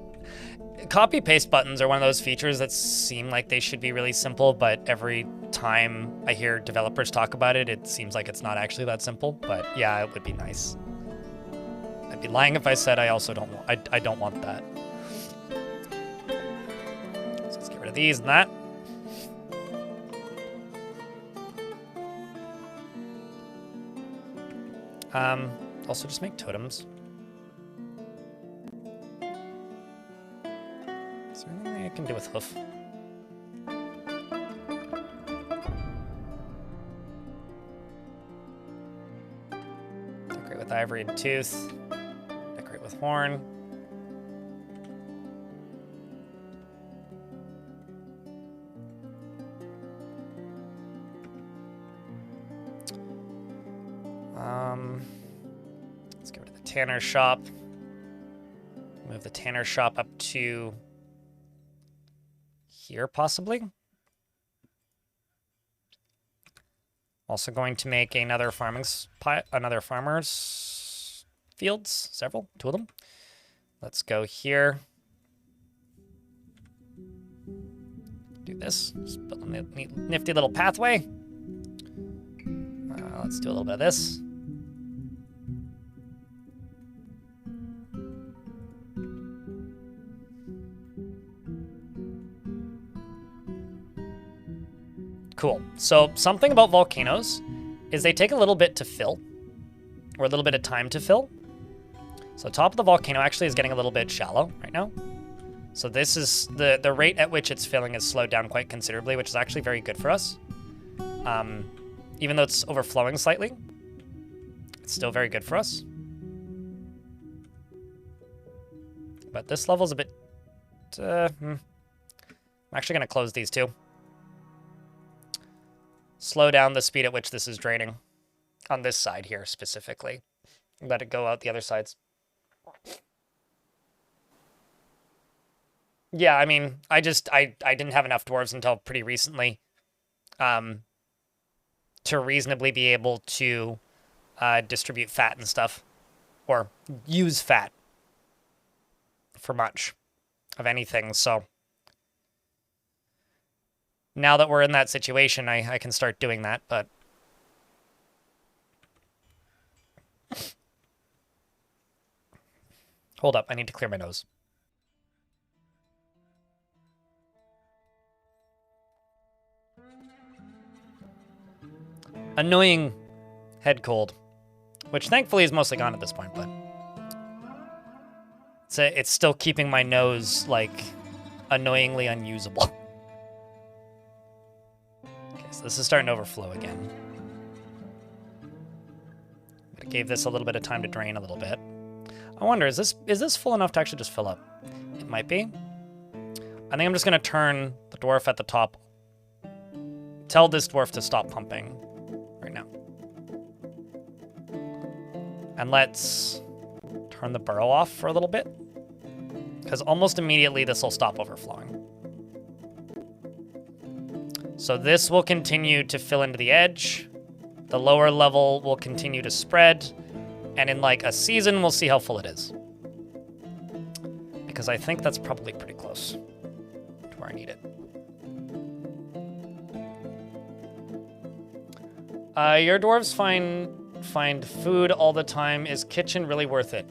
copy paste buttons are one of those features that seem like they should be really simple, but every time I hear developers talk about it, it seems like it's not actually that simple. But yeah, it would be nice. I'd be lying if I said I also don't want, I don't want that. So let's get rid of these and that. Also just make totems. Is there anything I can do with hoof? Decorate with ivory and tooth. Decorate with horn. Let's get rid of the tanner shop. Move the tanner shop up to here, possibly. Also going to make another farmer's fields, two of them. Let's go here. Do this. Just build a nifty little pathway. Let's do a little bit of this. Cool. So something about volcanoes is they take a little bit to fill, or a little bit of time to fill. So top of the volcano actually is getting a little bit shallow right now. So this is the rate at which it's filling is slowed down quite considerably, which is actually very good for us. Even though it's overflowing slightly, it's still very good for us. But this level's a bit... I'm actually going to close these two. Slow down the speed at which this is draining. On this side here, specifically. Let it go out the other sides. Yeah, I mean, I didn't have enough dwarves until pretty recently. To reasonably be able to distribute fat and stuff. Or use fat. For much of anything, so... Now that we're in that situation, I can start doing that, but... Hold up, I need to clear my nose. Annoying head cold, which thankfully is mostly gone at this point, but... It's still keeping my nose, like, annoyingly unusable. So this is starting to overflow again. But it gave this a little bit of time to drain a little bit. I wonder, is this full enough to actually just fill up? It might be. I think I'm just going to turn the dwarf at the top. Tell this dwarf to stop pumping right now. And let's turn the burrow off for a little bit. Because almost immediately this will stop overflowing. So this will continue to fill into the edge. The lower level will continue to spread. And in like a season, we'll see how full it is. Because I think that's probably pretty close to where I need it. Your dwarves find food all the time. Is kitchen really worth it?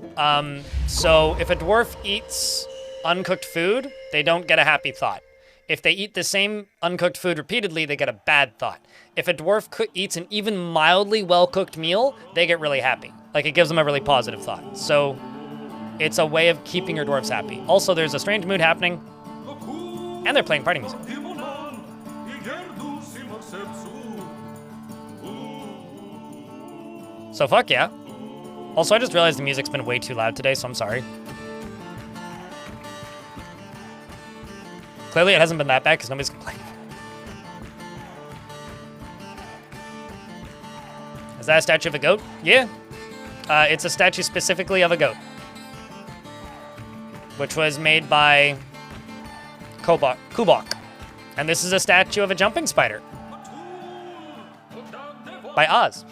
So if a dwarf eats uncooked food, they don't get a happy thought. If they eat the same uncooked food repeatedly, they get a bad thought. If a dwarf eats an even mildly well-cooked meal, they get really happy. Like, it gives them a really positive thought. So it's a way of keeping your dwarves happy. Also, there's a strange mood happening, and they're playing party music. So fuck yeah. Also, I just realized the music's been way too loud today, so I'm sorry. Clearly, it hasn't been that bad because nobody's complaining. Is that a statue of a goat? Yeah. It's a statue specifically of a goat, which was made by Kubok. And this is a statue of a jumping spider by Oz.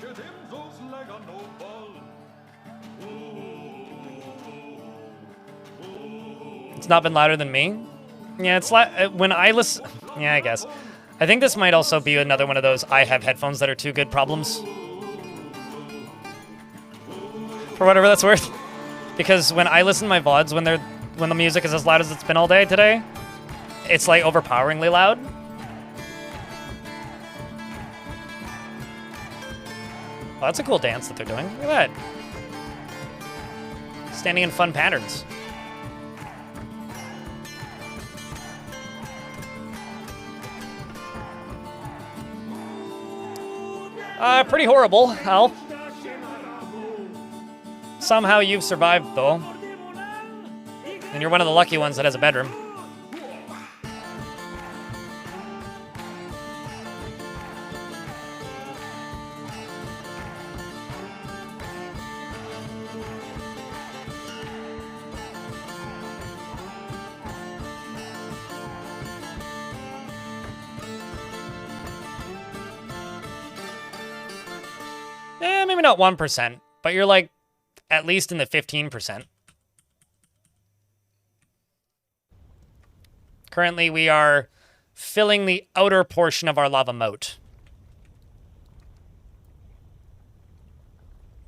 It's not been louder than me. Yeah, it's when I listen. Yeah, I guess. I think this might also be another one of those I have headphones that are too good problems. For whatever that's worth. Because when I listen to my VODs, when the music is as loud as it's been all day today, it's like overpoweringly loud. Oh, that's a cool dance that they're doing. Look at that. Standing in fun patterns. Pretty horrible, Al. Somehow you've survived, though. And you're one of the lucky ones that has a bedroom. Maybe not 1%, but you're like at least in the 15%. Currently, we are filling the outer portion of our lava moat,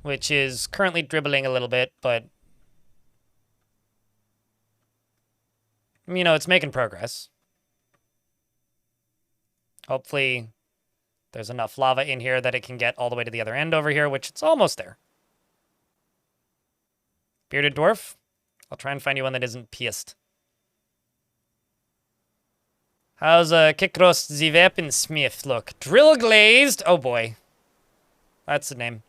which is currently dribbling a little bit, but you know, it's making progress. Hopefully, there's enough lava in here that it can get all the way to the other end over here, which it's almost there. Bearded Dwarf, I'll try and find you one that isn't pierced. How's Kikros the Weaponsmith look? Drill glazed? Oh boy. That's the name.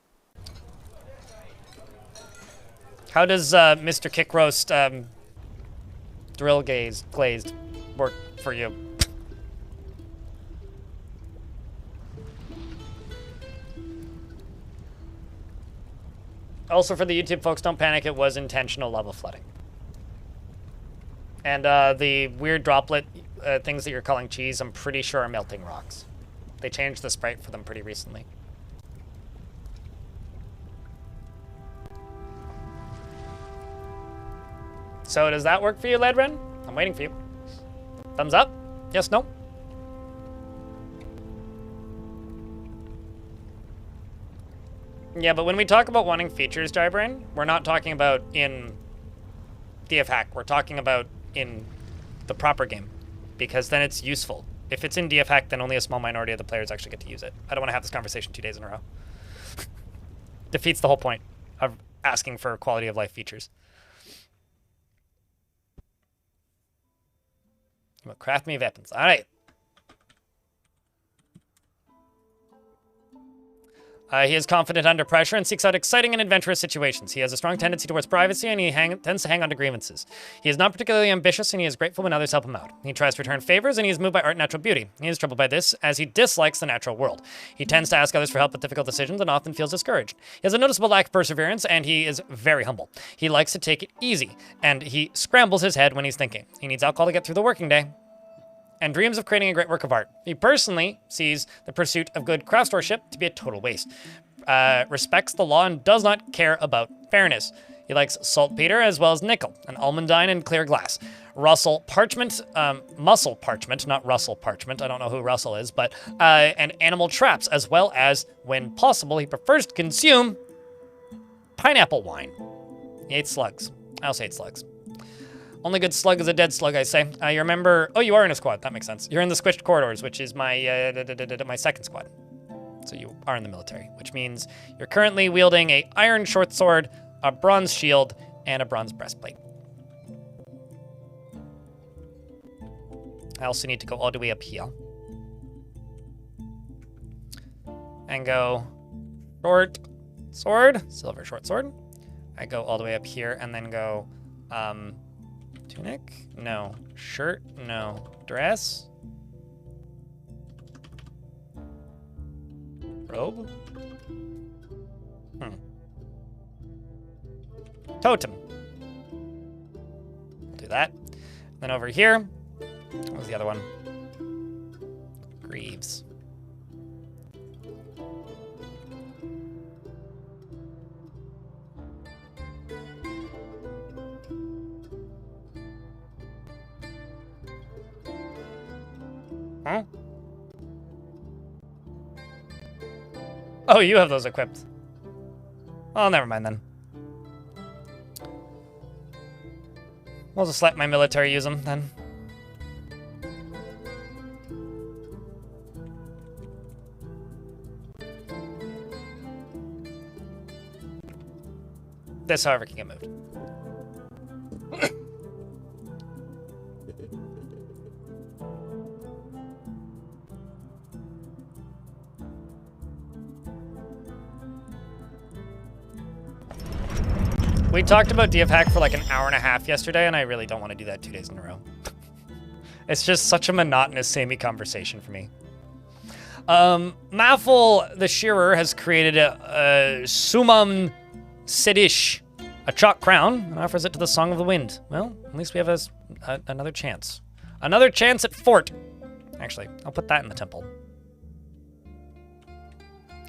How does Mr. Kickroast drill glazed work for you? Also, for the YouTube folks, don't panic. It was intentional lava flooding. And the weird droplet things that you're calling cheese, I'm pretty sure are melting rocks. They changed the sprite for them pretty recently. So does that work for you, Ledren? I'm waiting for you. Thumbs up? Yes, no? Yeah, but when we talk about wanting features, Jybrain, we're not talking about in DF Hack. We're talking about in the proper game, because then it's useful. If it's in DF Hack, then only a small minority of the players actually get to use it. I don't want to have this conversation 2 days in a row. Defeats the whole point of asking for quality of life features. Craft me weapons. All right. He is confident under pressure and seeks out exciting and adventurous situations. He has a strong tendency towards privacy, and he tends to hang on to grievances. He is not particularly ambitious, and he is grateful when others help him out. He tries to return favors, and he is moved by art and natural beauty. He is troubled by this, as he dislikes the natural world. He tends to ask others for help with difficult decisions and often feels discouraged. He has a noticeable lack of perseverance, and he is very humble. He likes to take it easy, and he scrambles his head when he's thinking. He needs alcohol to get through the working day, and dreams of creating a great work of art. He personally sees the pursuit of good craftsmanship to be a total waste. Respects the law and does not care about fairness. He likes saltpeter as well as nickel, and almandine and clear glass. Muscle parchment, not Russell parchment. I don't know who Russell is, but and animal traps, as well as, when possible, he prefers to consume pineapple wine. He hates slugs. I also hate slugs. Only good slug is a dead slug, I say. You remember... Oh, you are in a squad. That makes sense. You're in the Squished Corridors, which is my my second squad. So you are in the military, which means you're currently wielding a iron short sword, a bronze shield, and a bronze breastplate. I also need to go all the way up here. And go short sword, silver short sword, I go all the way up here and then go, tunic? No. Shirt? No. Dress? Robe? Totem. Do that. Then over here, what was the other one? Greaves. Huh? Oh, you have those equipped. Oh, never mind then. We'll just let my military use them then. This, however, can get moved. We talked about DF hack for like an hour and a half yesterday, and I really don't want to do that 2 days in a row. It's just such a monotonous, samey conversation for me. Maffel the Shearer has created a Sumam Sidish, a chalk crown, and offers it to the Song of the Wind. Well, at least we have another chance. Another chance at fort. Actually, I'll put that in the temple.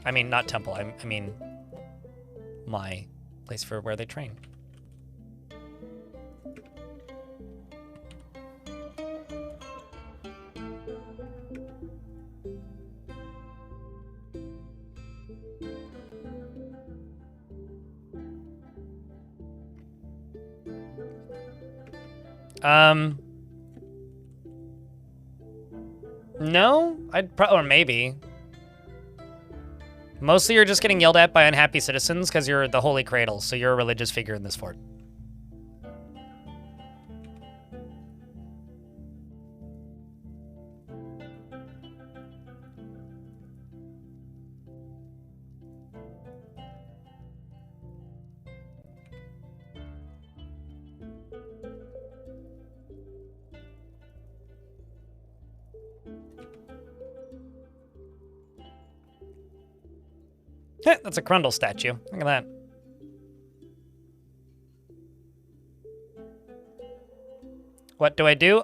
I mean, not temple, I mean my place for where they train. No, or maybe. Mostly you're just getting yelled at by unhappy citizens because you're the Holy Cradle, so you're a religious figure in this fort. Heh, that's a Crundle statue. Look at that. What do I do?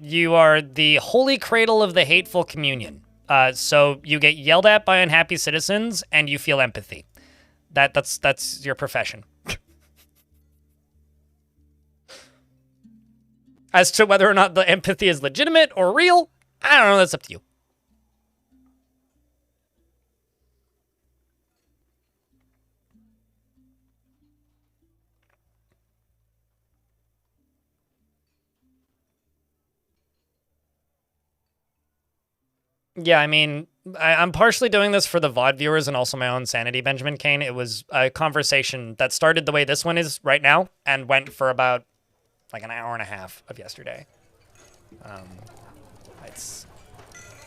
You are the Holy Cradle of the Hateful Communion. So you get yelled at by unhappy citizens, and you feel empathy. That's your profession. As to whether or not the empathy is legitimate or real, I don't know. That's up to you. Yeah, I mean, I'm partially doing this for the VOD viewers and also my own sanity, Benjamin Kane. It was a conversation that started the way this one is right now and went for about like an hour and a half of yesterday.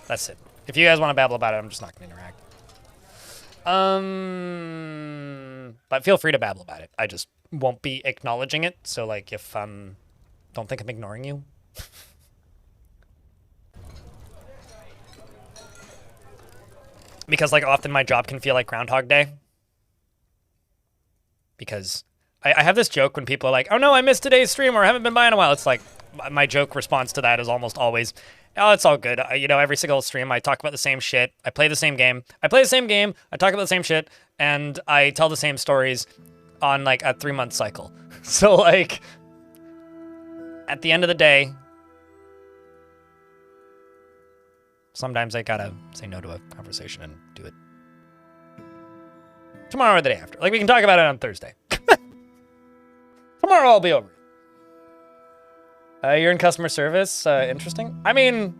That's it. If you guys want to babble about it, I'm just not going to interact. But feel free to babble about it. I just won't be acknowledging it. So like if, don't think I'm ignoring you. Because, like, often my job can feel like Groundhog Day. Because I have this joke when people are like, oh, no, I missed today's stream or I haven't been by in a while. It's like, my joke response to that is almost always, oh, it's all good. You know, every single stream I talk about the same shit. I play the same game. I play the same game. I talk about the same shit. And I tell the same stories on, like, a 3-month cycle. So, like, at the end of the day, sometimes I gotta say no to a conversation and do it tomorrow or the day after. Like, we can talk about it on Thursday. Tomorrow I'll be over it. You're in customer service. Interesting. I mean,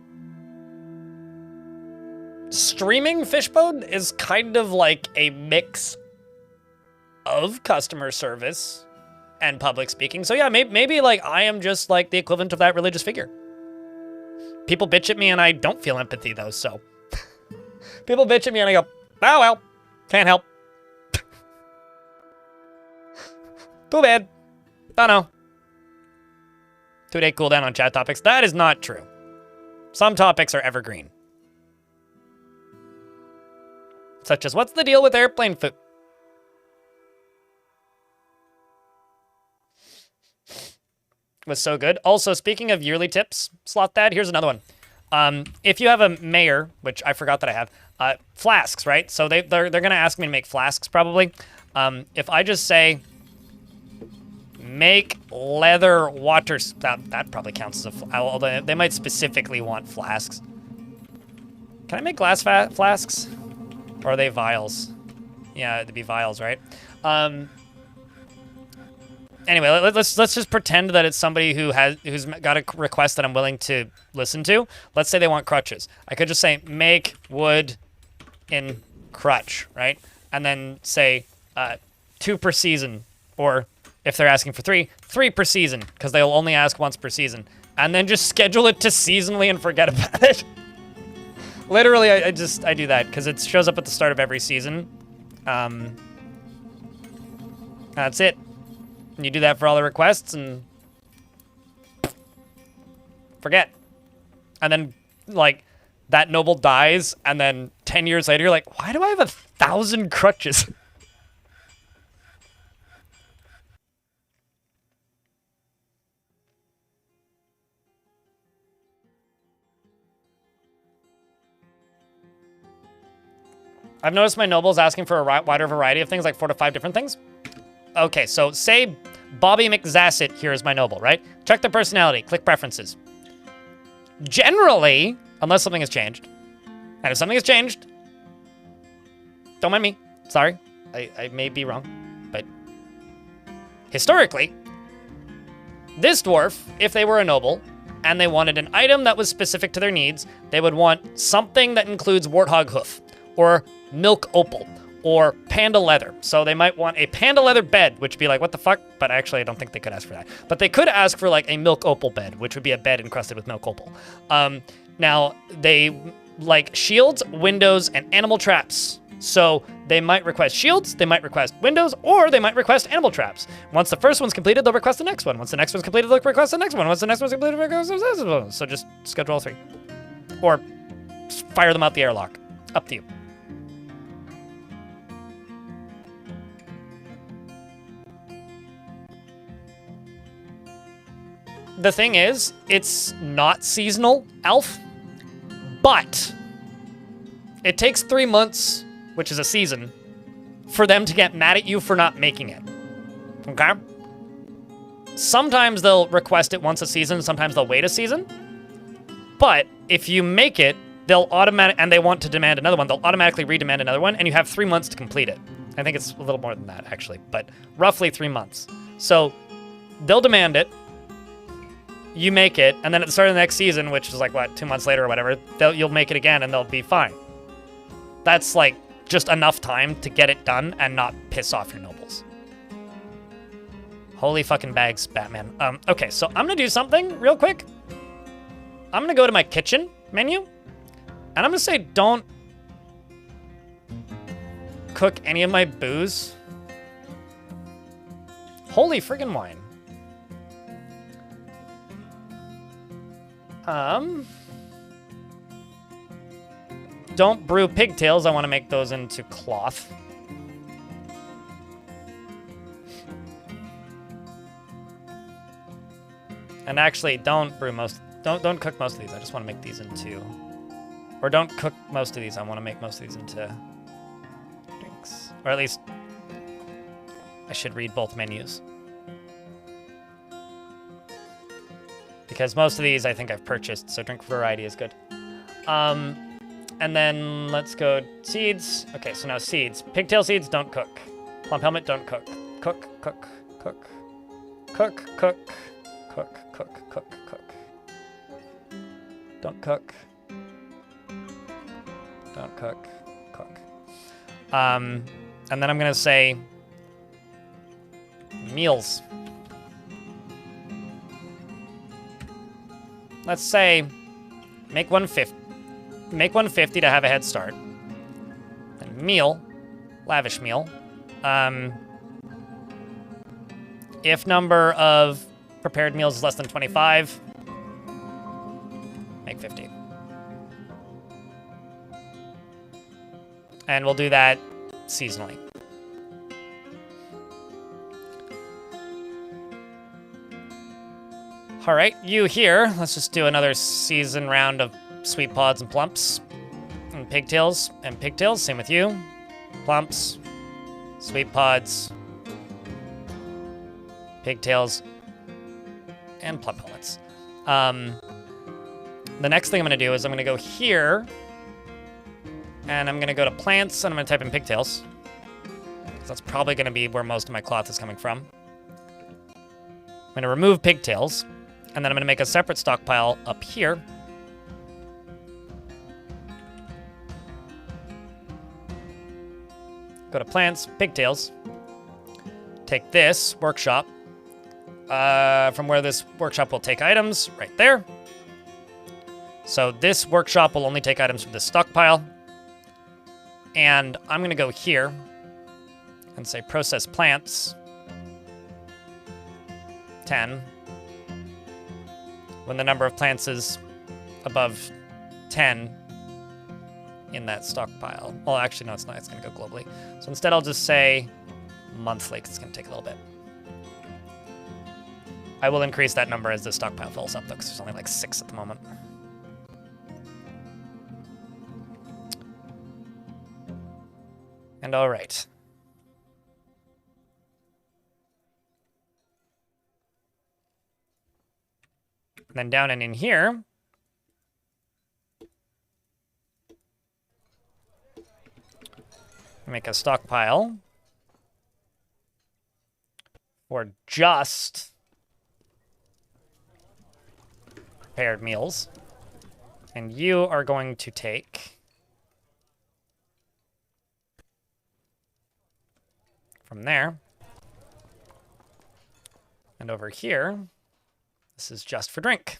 streaming Fishbone is kind of like a mix of customer service and public speaking. So yeah, maybe like I am just like the equivalent of that religious figure. People bitch at me and I don't feel empathy though, so. People bitch at me and I go, oh well, can't help. Too bad. Don't know. 2-day cooldown on chat topics. That is not true. Some topics are evergreen. Such as, what's the deal with airplane food? Was so good. Also, speaking of yearly tips, Sloth Dad, here's another one. If you have a mayor, which I forgot that I have, flasks, right? So they're gonna ask me to make flasks probably. If I just say, make leather water, that probably counts as although they might specifically want flasks. Can I make glass flasks? Or are they vials? Yeah, it'd be vials, right? Anyway, let's just pretend that it's somebody who's got a request that I'm willing to listen to. Let's say they want crutches. I could just say make wood in crutch, right? And then say 2 per season, or if they're asking for 3 per season, because they'll only ask once per season. And then just schedule it to seasonally and forget about it. Literally, I do that because it shows up at the start of every season. That's it. And you do that for all the requests and forget. And then, like, that noble dies, and then 10 years later, you're like, why do I have 1,000 crutches? I've noticed my nobles asking for a wider variety of things, like 4 to 5 different things. Okay, so say Bobby McZasset here is my noble, right? Check their personality, click preferences. Generally, unless something has changed, and if something has changed, don't mind me, sorry, I may be wrong, but historically, this dwarf, if they were a noble, and they wanted an item that was specific to their needs, they would want something that includes warthog hoof, or milk opal, or panda leather. So they might want a panda leather bed, which would be like, what the fuck? But actually, I don't think they could ask for that. But they could ask for like a milk opal bed, which would be a bed encrusted with milk opal. Now, they like shields, windows, and animal traps. So they might request shields, they might request windows, or they might request animal traps. Once the first one's completed, they'll request the next one. Once the next one's completed, they'll request the next one. Once the next one's completed, they'll request the next one. So just schedule all 3. Or fire them out the airlock. Up to you. The thing is, it's not seasonal, Elf, but it takes 3 months, which is a season, for them to get mad at you for not making it, okay? Sometimes they'll request it once a season, sometimes they'll wait a season, but if you make it, they'll and they want to demand another one, they'll automatically redemand another one, and you have 3 months to complete it. I think it's a little more than that, actually, but roughly 3 months. So they'll demand it, you make it, and then at the start of the next season, which is like, what, 2 months later or whatever, you'll make it again and they'll be fine. That's like just enough time to get it done and not piss off your nobles. Holy fucking bags, Batman. Okay, so I'm gonna do something real quick. I'm gonna go to my kitchen menu, and I'm gonna say don't cook any of my booze. Holy friggin' wine. Don't brew pigtails. I want to make those into cloth. And actually, don't cook most of these. I just want to make these into, or don't cook most of these. I want to make most of these into drinks, or at least I should read both menus. Because most of these I think I've purchased, so drink variety is good. And then let's go seeds. Okay, so now seeds. Pigtail seeds, don't cook. Plum helmet, don't cook. Cook, cook, cook. Cook, cook, cook, cook, cook, cook. Don't cook. Don't cook, cook. And then I'm gonna say meals. Let's say make 150 to have a head start. And meal, lavish meal. If number of prepared meals is less than 25, make 50. And we'll do that seasonally. All right, you here. Let's just do another season round of sweet pods and plumps. And pigtails. And pigtails, same with you. Plumps. Sweet pods. Pigtails. And plump pellets. The next thing I'm going to do is I'm going to go here. And I'm going to go to plants, and I'm going to type in pigtails. Because that's probably going to be where most of my cloth is coming from. I'm going to remove pigtails. And then I'm going to make a separate stockpile up here. Go to plants, pigtails. Take this workshop. From where this workshop will take items, right there. So this workshop will only take items from this stockpile. And I'm going to go here and say process plants. 10. When the number of plants is above 10 in that stockpile. Well, actually, no, it's not. It's going to go globally. So instead, I'll just say monthly, because it's going to take a little bit. I will increase that number as the stockpile fills up, though, because there's only like 6 at the moment. And all right. And then down and in here, make a stockpile for just prepared meals. And you are going to take from there. And over here, this is just for drink.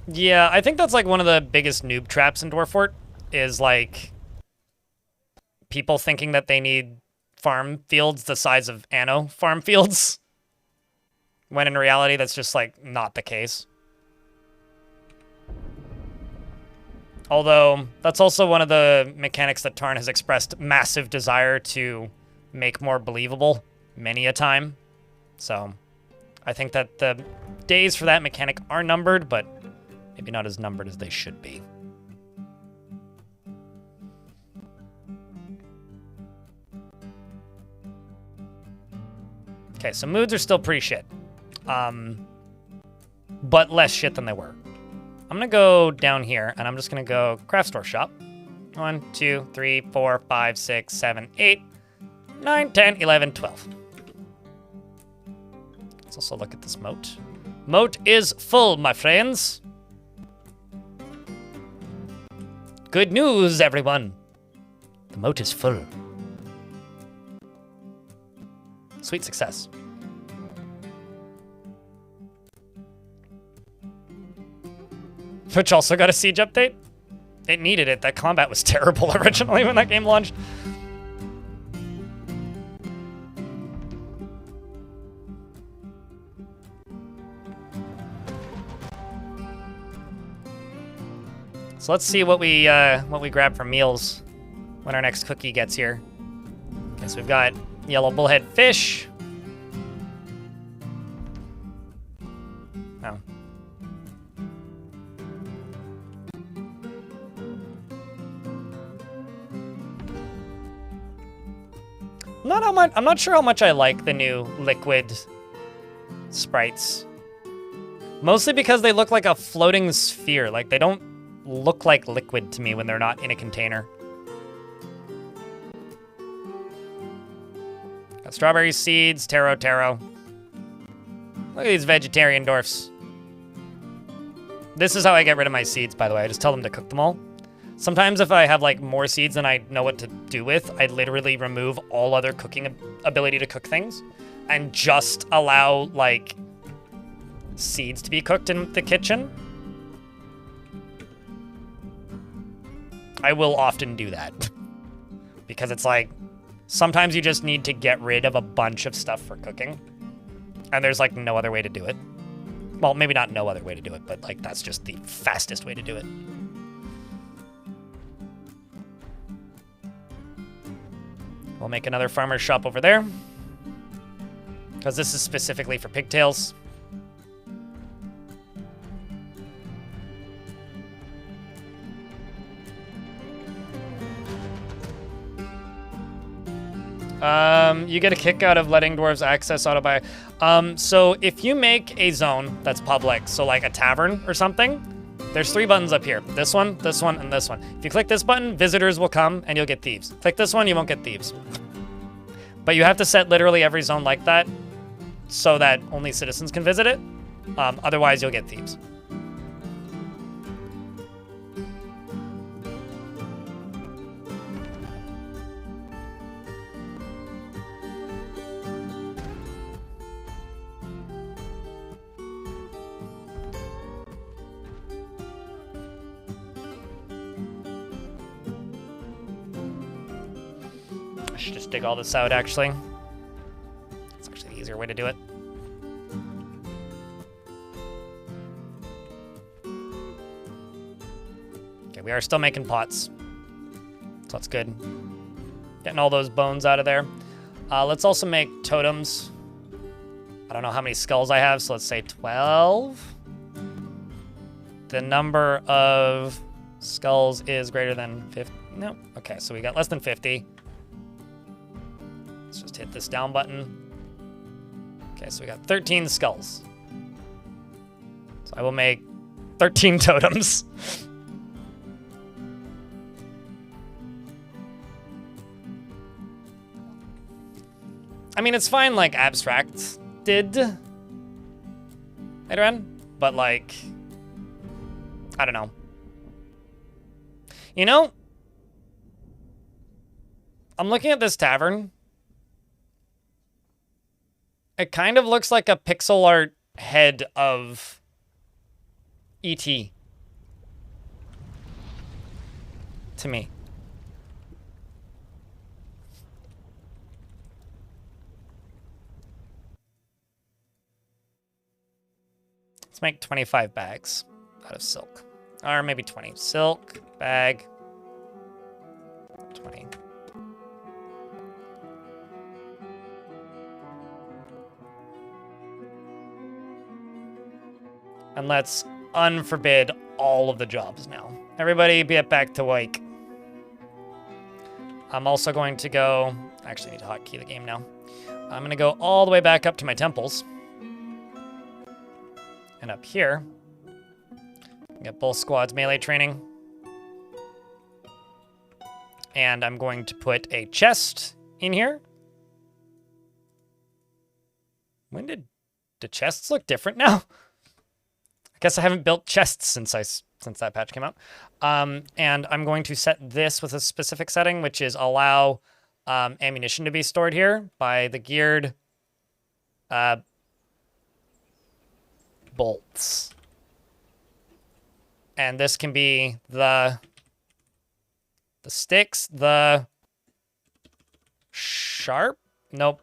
Yeah, I think that's like one of the biggest noob traps in Dwarf Fort, is like people thinking that they need farm fields the size of Anno farm fields, when in reality that's just like not the case. Although that's also one of the mechanics that Tarn has expressed massive desire to make more believable many a time. So I think that the days for that mechanic are numbered, but maybe not as numbered as they should be. Okay, so moods are still pretty shit. But less shit than they were. I'm gonna go down here, and I'm just gonna go craft store shop. 1, 2, 3, 4, 5, 6, 7, 8, 9, 10, 11, 12. Let's also look at this moat. Moat is full, my friends. Good news, everyone. The moat is full. Sweet success. Which also got a siege update. It needed it. That combat was terrible originally when that game launched. So let's see what we grab for meals when our next cookie gets here. Okay, so we've got yellow bullhead fish. Oh. I'm not sure how much I like the new liquid sprites. Mostly because they look like a floating sphere. Like, they don't look like liquid to me when they're not in a container. Got strawberry seeds, taro. Look at these vegetarian dwarfs. This is how I get rid of my seeds, by the way. I just tell them to cook them all. Sometimes if I have like more seeds than I know what to do with, I literally remove all other cooking ability to cook things and just allow like seeds to be cooked in the kitchen. I will often do that. because it's like, sometimes you just need to get rid of a bunch of stuff for cooking. And there's like no other way to do it. Well, maybe not no other way to do it, but like that's just the fastest way to do it. We'll make another farmer's shop over there, because this is specifically for pigtails. You get a kick out of letting dwarves access auto buy. So if you make a zone that's public, so like a tavern or something, there's 3 buttons up here. This one, and this one. If you click this button, visitors will come and you'll get thieves. Click this one, you won't get thieves. But you have to set literally every zone like that so that only citizens can visit it. Otherwise, you'll get thieves. I should just dig all this out, actually. It's actually the easier way to do it. Okay, we are still making pots. So that's good. Getting all those bones out of there. Let's also make totems. I don't know how many skulls I have, so let's say 12. The number of skulls is greater than 50. No, okay, so we got less than 50. Let's just hit this down button. Okay, so we got 13 skulls. So I will make 13 totems. I mean, it's fine, like, abstract did later on, but, like, I don't know. You know, I'm looking at this tavern. It kind of looks like a pixel art head of E.T. to me. Let's make 25 bags out of silk. Or maybe 20. Silk, bag, 20. And let's unforbid all of the jobs now. Everybody get back to work. I'm also going to go... I actually need to hotkey the game now. I'm going to go all the way back up to my temples. And up here, get both squads melee training. And I'm going to put a chest in here. When did the chests look different now? I guess I haven't built chests since that patch came out. And I'm going to set this with a specific setting, which is allow ammunition to be stored here by the geared bolts. And this can be the sticks, the sharp, nope,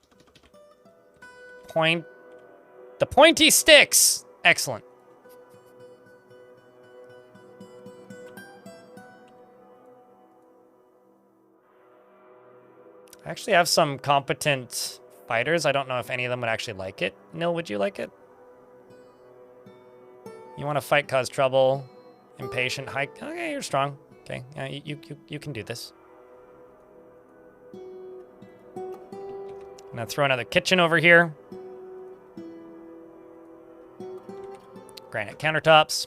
the pointy sticks. Excellent. I actually have some competent fighters. I don't know if any of them would actually like it. Nil, would you like it? You want to fight, cause trouble, impatient, high. Okay, you're strong. Okay, yeah, you can do this. I'm gonna throw another kitchen over here. Granite countertops.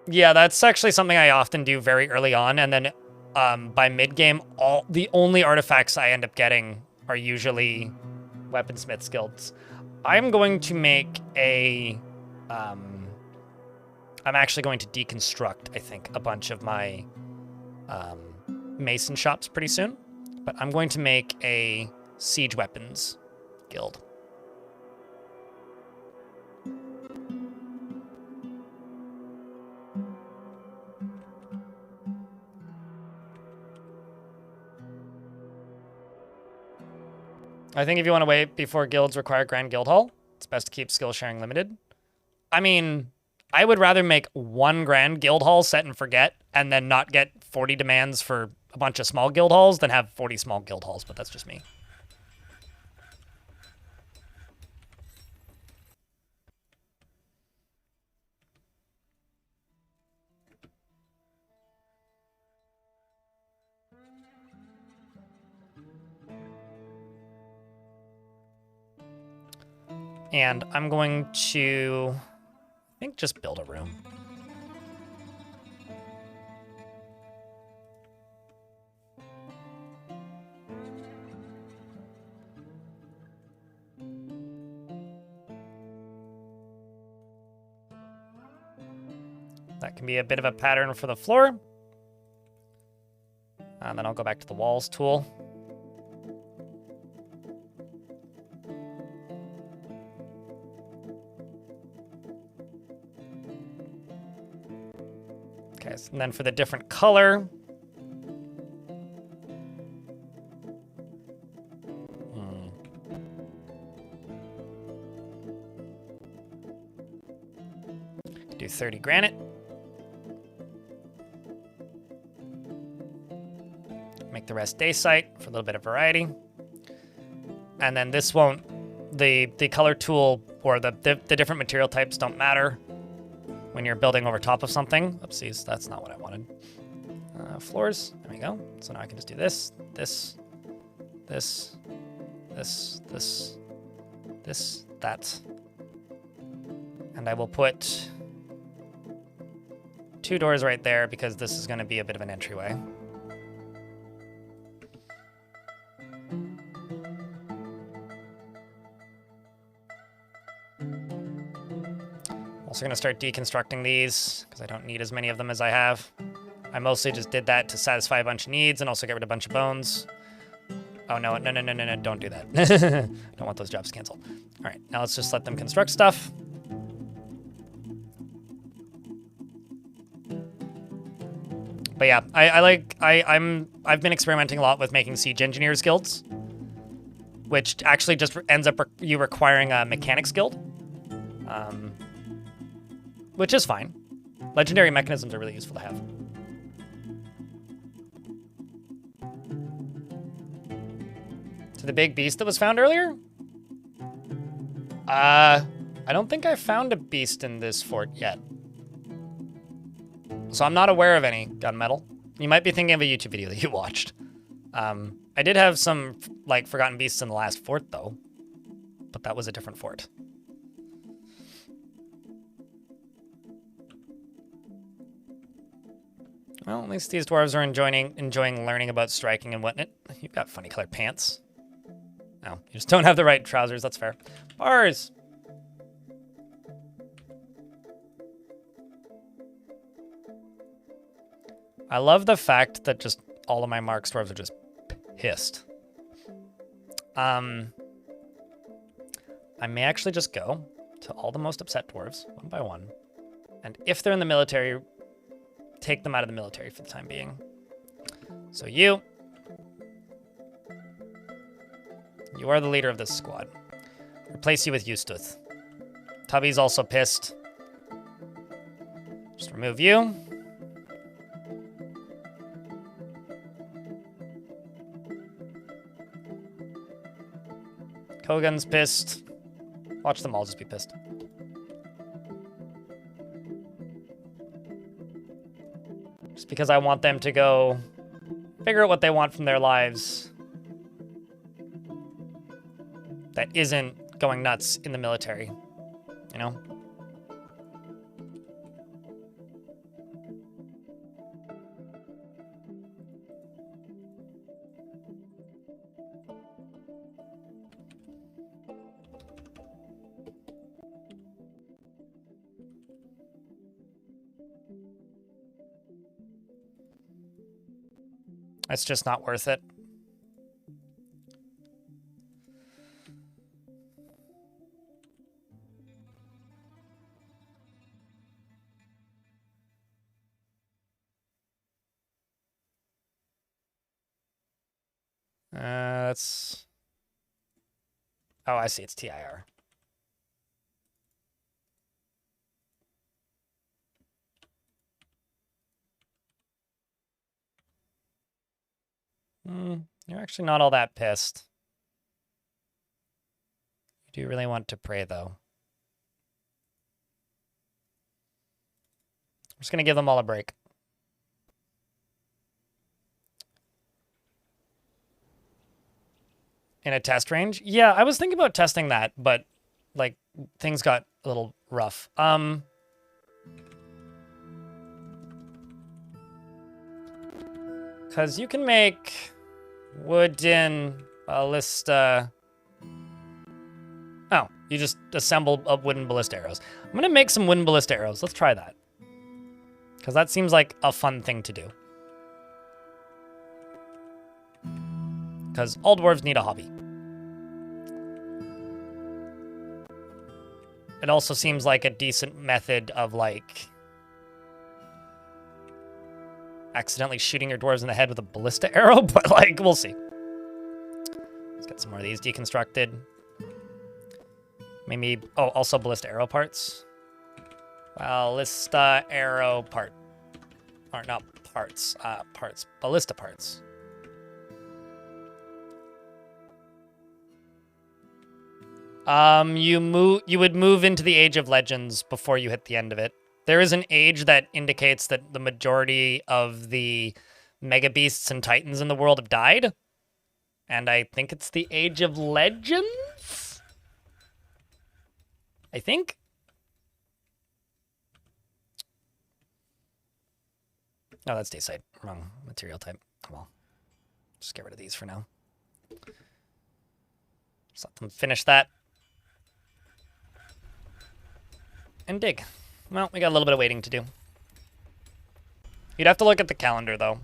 Yeah, that's actually something I often do very early on, and then by mid-game, the only artifacts I end up getting are usually weaponsmith's guilds. I'm going to make a... I'm actually going to deconstruct, I think, a bunch of my mason shops pretty soon, but I'm going to make a siege weapons guild. I think if you want to wait before guilds require Grand Guild Hall, it's best to keep skill sharing limited. I mean, I would rather make one Grand Guild Hall set and forget and then not get 40 demands for a bunch of small guild halls than have 40 small guild halls, but that's just me. And I'm going to, I think, just build a room. That can be a bit of a pattern for the floor. And then I'll go back to the walls tool. Okay, and then for the different color. Do 30 granite. Make the rest dacite for a little bit of variety. And then this won't, the color tool or the different material types don't matter when you're building over top of something. Oopsies, that's not what I wanted. Floors, there we go. So now I can just do this, this, this, this, this, this, that. And I will put 2 doors right there because this is going to be a bit of an entryway. Also going to start deconstructing these because I don't need as many of them as I have. I mostly just did that to satisfy a bunch of needs and also get rid of a bunch of bones. Oh, no, don't do that. Don't want those jobs canceled. All right, now let's just let them construct stuff. But yeah, I've been experimenting a lot with making siege engineers guilds, which actually just ends up you requiring a mechanics guild, which is fine. Legendary mechanisms are really useful to have. To the big beast that was found earlier? I don't think I found a beast in this fort yet. So I'm not aware of any gunmetal. You might be thinking of a YouTube video that you watched. I did have some, like, forgotten beasts in the last fort, though. But that was a different fort. Well, at least these dwarves are enjoying learning about striking and whatnot. You've got funny colored pants. No, you just don't have the right trousers. That's fair. Bars. I love the fact that just all of my marks dwarves are just pissed. I may actually just go to all the most upset dwarves, one by one. And if they're in the military, take them out of the military for the time being. So you are the leader of this squad. Replace you with Eustace. Tubby's also pissed. Just remove you. Kogan's pissed. Watch them all just be pissed. Just because I want them to go figure out what they want from their lives that isn't going nuts in the military, you know? It's just not worth it. That's Oh, I see. It's TIR. You're actually not all that pissed. You do really want to pray, though. I'm just going to give them all a break. In a test range? Yeah, I was thinking about testing that, but, like, things got a little rough. Because you can make wooden ballista... Oh, you just assemble up wooden ballista arrows. I'm going to make some wooden ballista arrows. Let's try that. Because that seems like a fun thing to do. Because all dwarves need a hobby. It also seems like a decent method of, like, accidentally shooting your dwarves in the head with a ballista arrow, but, like, we'll see. Let's get some more of these deconstructed. Maybe, oh, also ballista arrow parts. Ballista arrow part. Or not parts, parts. Ballista parts. You would move into the Age of Legends before you hit the end of it. There is an age that indicates that the majority of the mega beasts and titans in the world have died. And I think it's the Age of Legends? I think? No, that's Dayside. Wrong material type. Well, just get rid of these for now. Just let them finish that. And dig. Well, we got a little bit of waiting to do. You'd have to look at the calendar, though.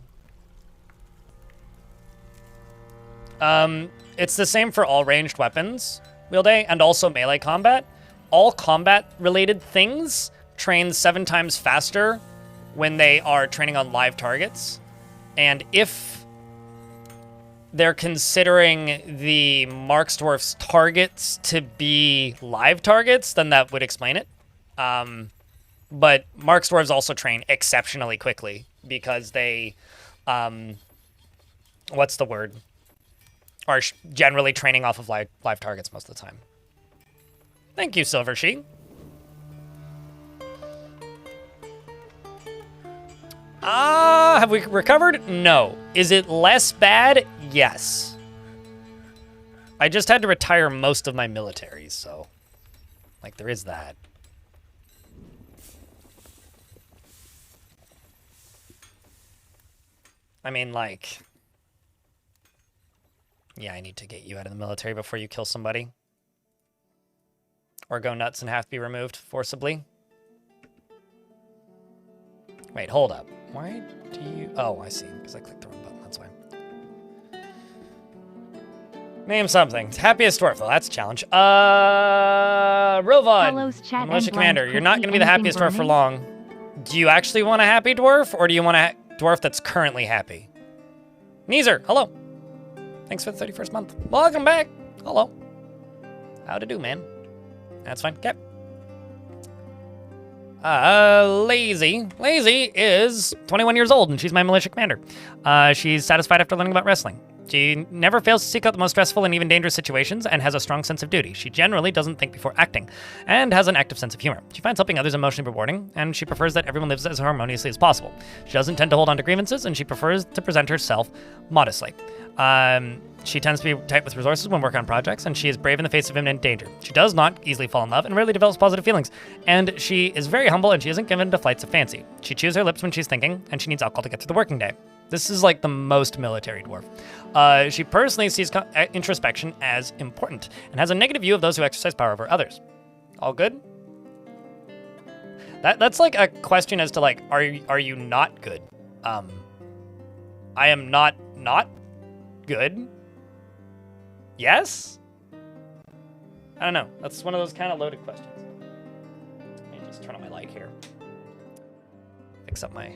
It's the same for all ranged weapons, Wheel Day, and also melee combat. All combat-related things train 7 times faster when they are training on live targets. And if they're considering the Marks Dwarf's targets to be live targets, then that would explain it. But Marks Dwarves also train exceptionally quickly because they, what's the word? Are generally training off of live targets most of the time. Thank you, Silver Sheet. Have we recovered? No. Is it less bad? Yes. I just had to retire most of my militaries, so, like, there is that. I mean, like, yeah, I need to get you out of the military before you kill somebody. Or go nuts and have to be removed forcibly. Wait, hold up. Why do you... Oh, I see. Because I clicked the wrong button. That's why. Name something. Happiest dwarf. Well, that's a challenge. Rovod. Militia Commander. You're not going to be the happiest dwarf for long. Do you actually want a happy dwarf? Or do you want a dwarf that's currently happy? Neezer, hello. Thanks for the 31st month. Welcome back. Hello. How to do, man? That's fine. Okay. Lazy. Lazy is 21 years old, and she's my militia commander. She's satisfied after learning about wrestling. She never fails to seek out the most stressful and even dangerous situations and has a strong sense of duty. She generally doesn't think before acting and has an active sense of humor. She finds helping others emotionally rewarding, and she prefers that everyone lives as harmoniously as possible. She doesn't tend to hold on to grievances, and she prefers to present herself modestly. She tends to be tight with resources when working on projects, and she is brave in the face of imminent danger. She does not easily fall in love and rarely develops positive feelings. And she is very humble, and she isn't given to flights of fancy. She chews her lips when she's thinking, and she needs alcohol to get through the working day. This is like the most military dwarf. She personally sees introspection as important and has a negative view of those who exercise power over others. All good? That's like a question as to like, are you not good? I am not good. Yes? I don't know. That's one of those kind of loaded questions. Let me just turn on my light here. Fix up my...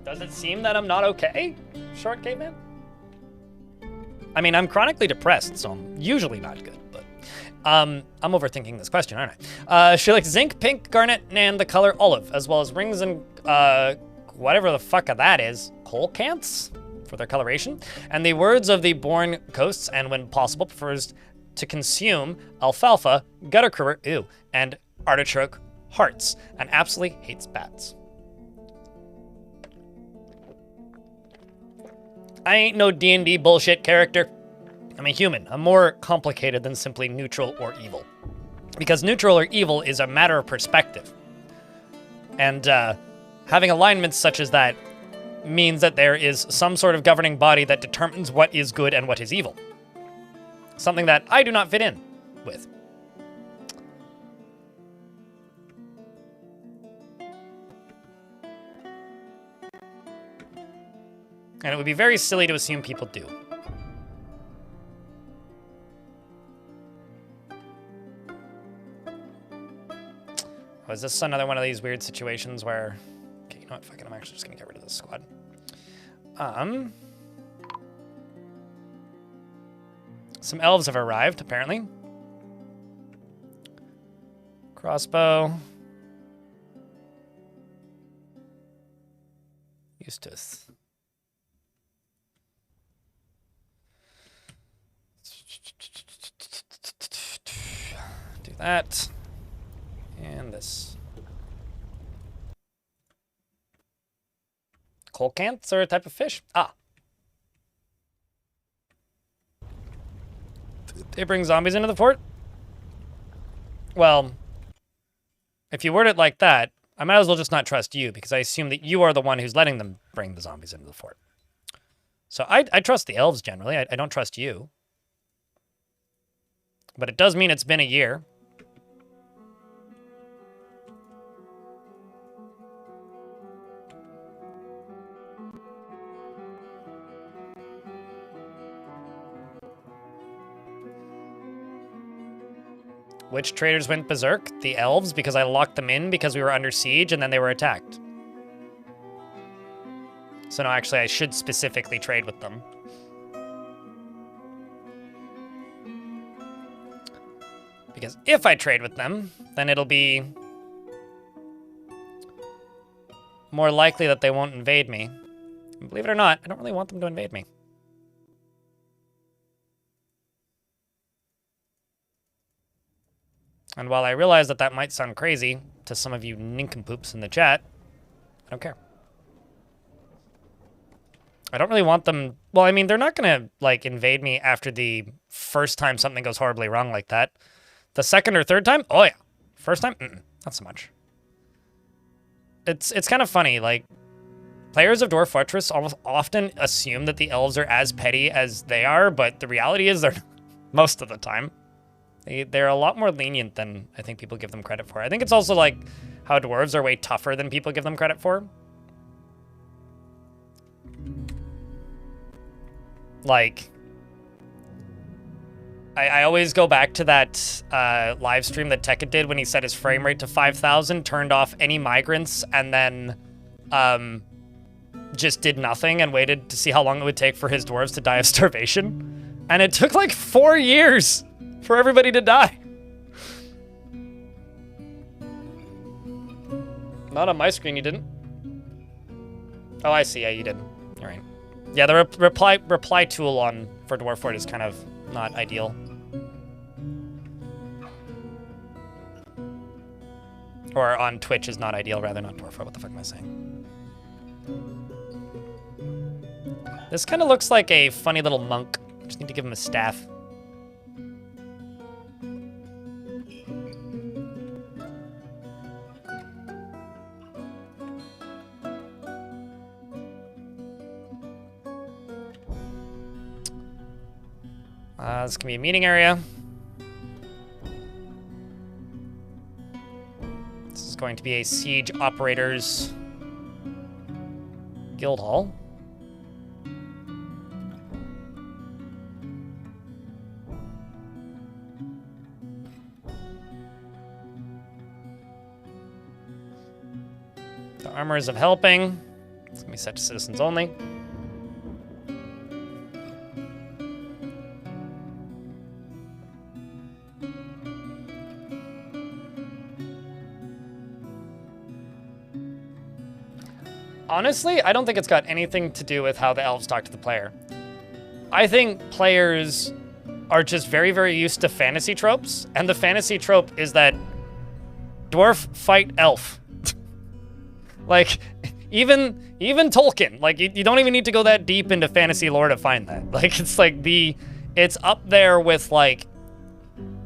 Does it seem that I'm not okay, short caveman? I mean, I'm chronically depressed, so I'm usually not good, but I'm overthinking this question, aren't I? She likes zinc, pink, garnet, and the color olive, as well as rings and whatever the fuck that is, colcants for their coloration, and the words of the born coasts, and when possible prefers to consume alfalfa, gutter crewer, ew, and artichoke hearts, and absolutely hates bats. I ain't no D&D bullshit character. I'm a human. I'm more complicated than simply neutral or evil. Because neutral or evil is a matter of perspective. And having alignments such as that means that there is some sort of governing body that determines what is good and what is evil. Something that I do not fit in with. And it would be very silly to assume people do. Oh, is this another one of these weird situations where... Okay, you know what? Fuck it, I'm actually just gonna get rid of this squad. Some elves have arrived, apparently. Crossbow. Eustace. Do that. And this. Colcants are a type of fish? Ah. They bring zombies into the fort? Well, if you word it like that, I might as well just not trust you, because I assume that you are the one who's letting them bring the zombies into the fort. So I trust the elves generally. I don't trust you. But it does mean it's been a year. Which traders went berserk? The elves, because I locked them in because we were under siege and then they were attacked. So no, actually I should specifically trade with them. Because if I trade with them, then it'll be more likely that they won't invade me. And believe it or not, I don't really want them to invade me. And while I realize that that might sound crazy to some of you nincompoops in the chat, I don't care. I don't really want them... Well, I mean, they're not going to, like, invade me after the first time something goes horribly wrong like that. The second or third time? Oh, yeah. First time? Not so much. It's kind of funny, like, players of Dwarf Fortress almost often assume that the elves are as petty as they are, but the reality is they're most of the time. They're a lot more lenient than I think people give them credit for. I think it's also like how dwarves are way tougher than people give them credit for. Like, I always go back to that live stream that Tekka did when he set his frame rate to 5,000, turned off any migrants, and then just did nothing and waited to see how long it would take for his dwarves to die of starvation. And it took like 4 years for everybody to die. Not on my screen, you didn't. Oh, I see. Yeah, you did. All right. Yeah, the reply tool on for Dwarf Fort is kind of not ideal. Or on Twitch is not ideal, rather, not Dwarf Fort. What the fuck am I saying? This kind of looks like a funny little monk. Just need to give him a staff. This can be a meeting area. This is going to be a siege operators guild hall. The armors of helping. It's gonna be set to citizens only. Honestly, I don't think it's got anything to do with how the elves talk to the player. I think players are just very, very used to fantasy tropes, and the fantasy trope is that dwarf fight elf. Like, even Tolkien, like, you don't even need to go that deep into fantasy lore to find that. Like, it's like it's up there with, like,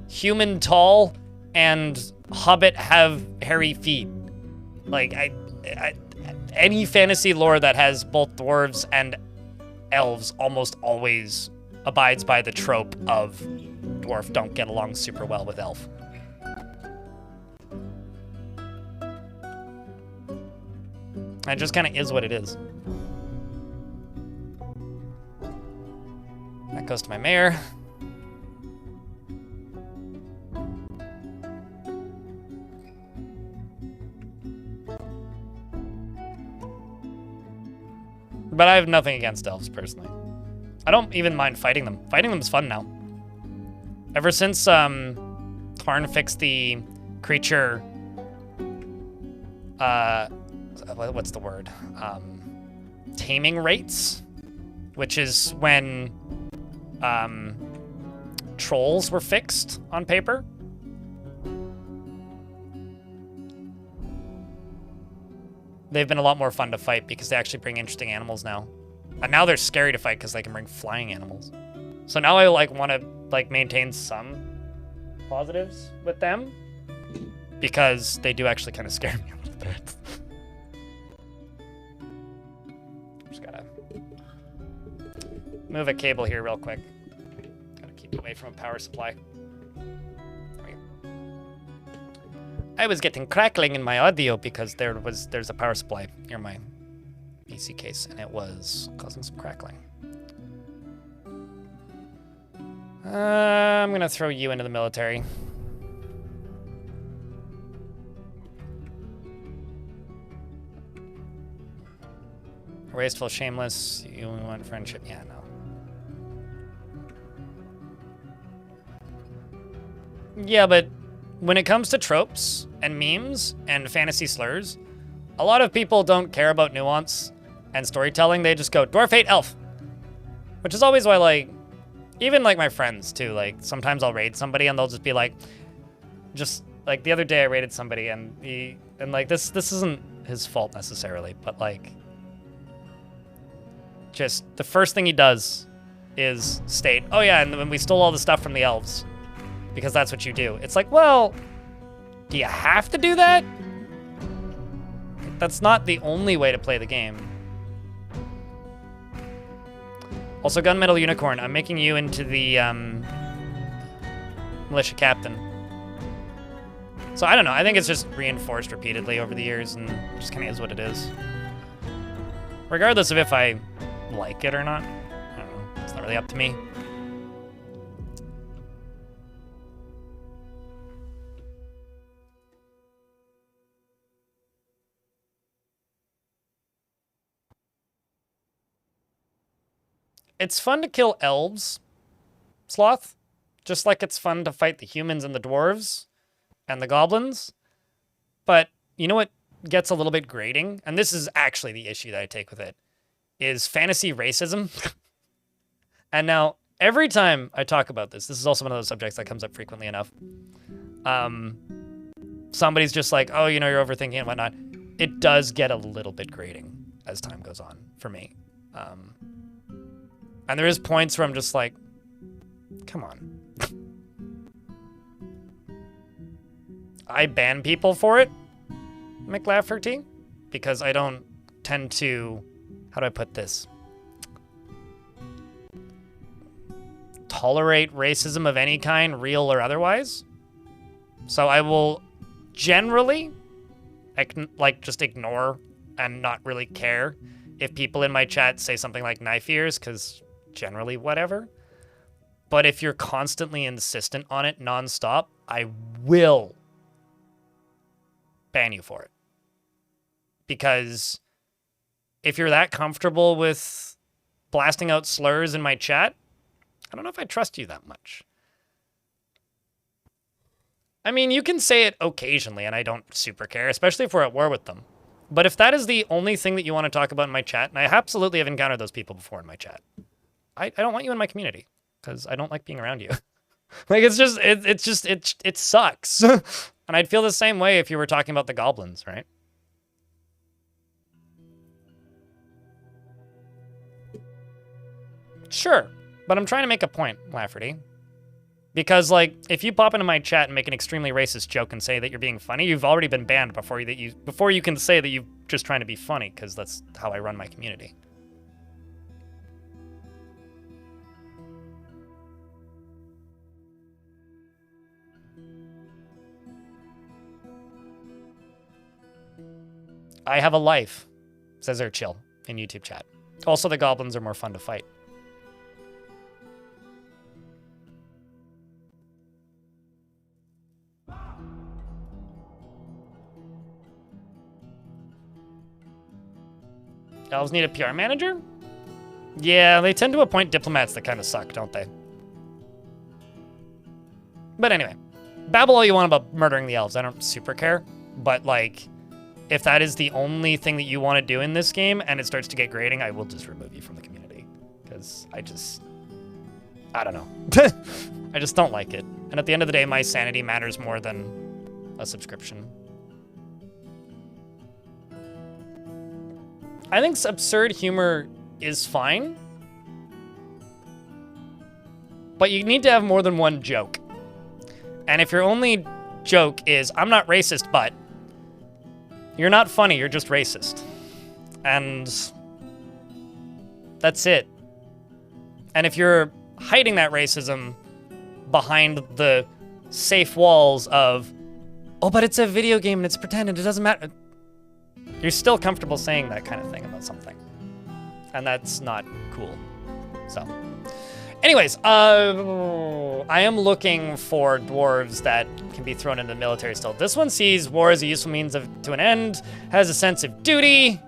human tall and hobbit have hairy feet. Like, any fantasy lore that has both dwarves and elves almost always abides by the trope of dwarf don't get along super well with elf. It just kind of is what it is. That goes to my mayor. But I have nothing against elves, personally. I don't even mind fighting them. Fighting them is fun now. Ever since Tarn fixed the creature... what's the word? Taming rates, which is when trolls were fixed on paper. They've been a lot more fun to fight because they actually bring interesting animals now. And now they're scary to fight because they can bring flying animals. So now I like want to like maintain some positives with them because they do actually kind of scare me a little bit. Just gotta move a cable here real quick. Gotta keep away from a power supply. I was getting crackling in my audio because there's a power supply near my PC case and it was causing some crackling. I'm gonna throw you into the military. Wasteful, shameless. You want friendship? Yeah, no. Yeah, but when it comes to tropes and memes and fantasy slurs, a lot of people don't care about nuance and storytelling. They just go, dwarf hate elf. Which is always why, like, even like my friends too, like sometimes I'll raid somebody and they'll just be like, just like the other day I raided somebody and like this isn't his fault necessarily, but like, just the first thing he does is state, oh yeah, and when we stole all the stuff from the elves. Because that's what you do. It's like, well, do you have to do that? That's not the only way to play the game. Also, Gunmetal Unicorn, I'm making you into the militia captain. So I don't know, I think it's just reinforced repeatedly over the years and it just kind of is what it is. Regardless of if I like it or not, I don't know, it's not really up to me. It's fun to kill elves, Sloth, just like it's fun to fight the humans and the dwarves and the goblins. But you know what gets a little bit grating? And this is actually the issue that I take with it, is fantasy racism. And now, every time I talk about this is also one of those subjects that comes up frequently enough. Somebody's just like, oh, you know, you're overthinking and whatnot. It does get a little bit grating as time goes on for me. And there is points where I'm just like, come on. I ban people for it, McLafferty, because I don't tend to, how do I put this? Tolerate racism of any kind, real or otherwise. So I will generally, like, just ignore and not really care if people in my chat say something like knife ears, because generally whatever. But if you're constantly insistent on it nonstop, I will ban you for it. Because if you're that comfortable with blasting out slurs in my chat, I don't know if I trust you that much. I mean, you can say it occasionally, and I don't super care, especially if we're at war with them. But if that is the only thing that you want to talk about in my chat, and I absolutely have encountered those people before in my chat, I don't want you in my community because I don't like being around you. Like, it sucks. And I'd feel the same way if you were talking about the goblins, right? Sure, but I'm trying to make a point, Lafferty. Because, like, if you pop into my chat and make an extremely racist joke and say that you're being funny, you've already been banned before you can say that you're just trying to be funny, because that's how I run my community. I have a life, says Urchill in YouTube chat. Also, the goblins are more fun to fight. Elves need a PR manager? Yeah, they tend to appoint diplomats that kind of suck, don't they? But anyway, babble all you want about murdering the elves. I don't super care. But, like, if that is the only thing that you want to do in this game and it starts to get grating, I will just remove you from the community. Because I don't know. I just don't like it. And at the end of the day, my sanity matters more than a subscription. I think absurd humor is fine, but you need to have more than one joke. And if your only joke is, I'm not racist, but, you're not funny, you're just racist. And that's it. And if you're hiding that racism behind the safe walls of, oh, but it's a video game and it's pretend and it doesn't matter. You're still comfortable saying that kind of thing about something. And that's not cool. So, anyways, I am looking for dwarves that can be thrown into the military still. This one sees war as a useful means to an end, has a sense of duty,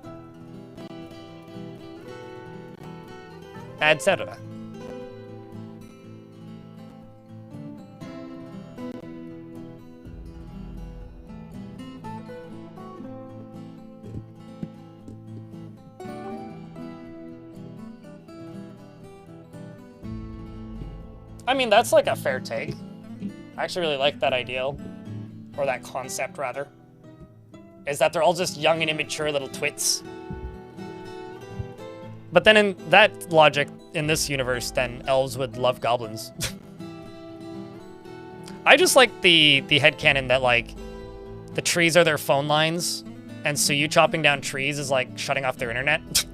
etc. I mean, that's like a fair take. I actually really like that ideal, or that concept rather, is that they're all just young and immature little twits. But then in that logic, in this universe, then elves would love goblins. I just like the headcanon that, like, the trees are their phone lines, and so you chopping down trees is like shutting off their internet.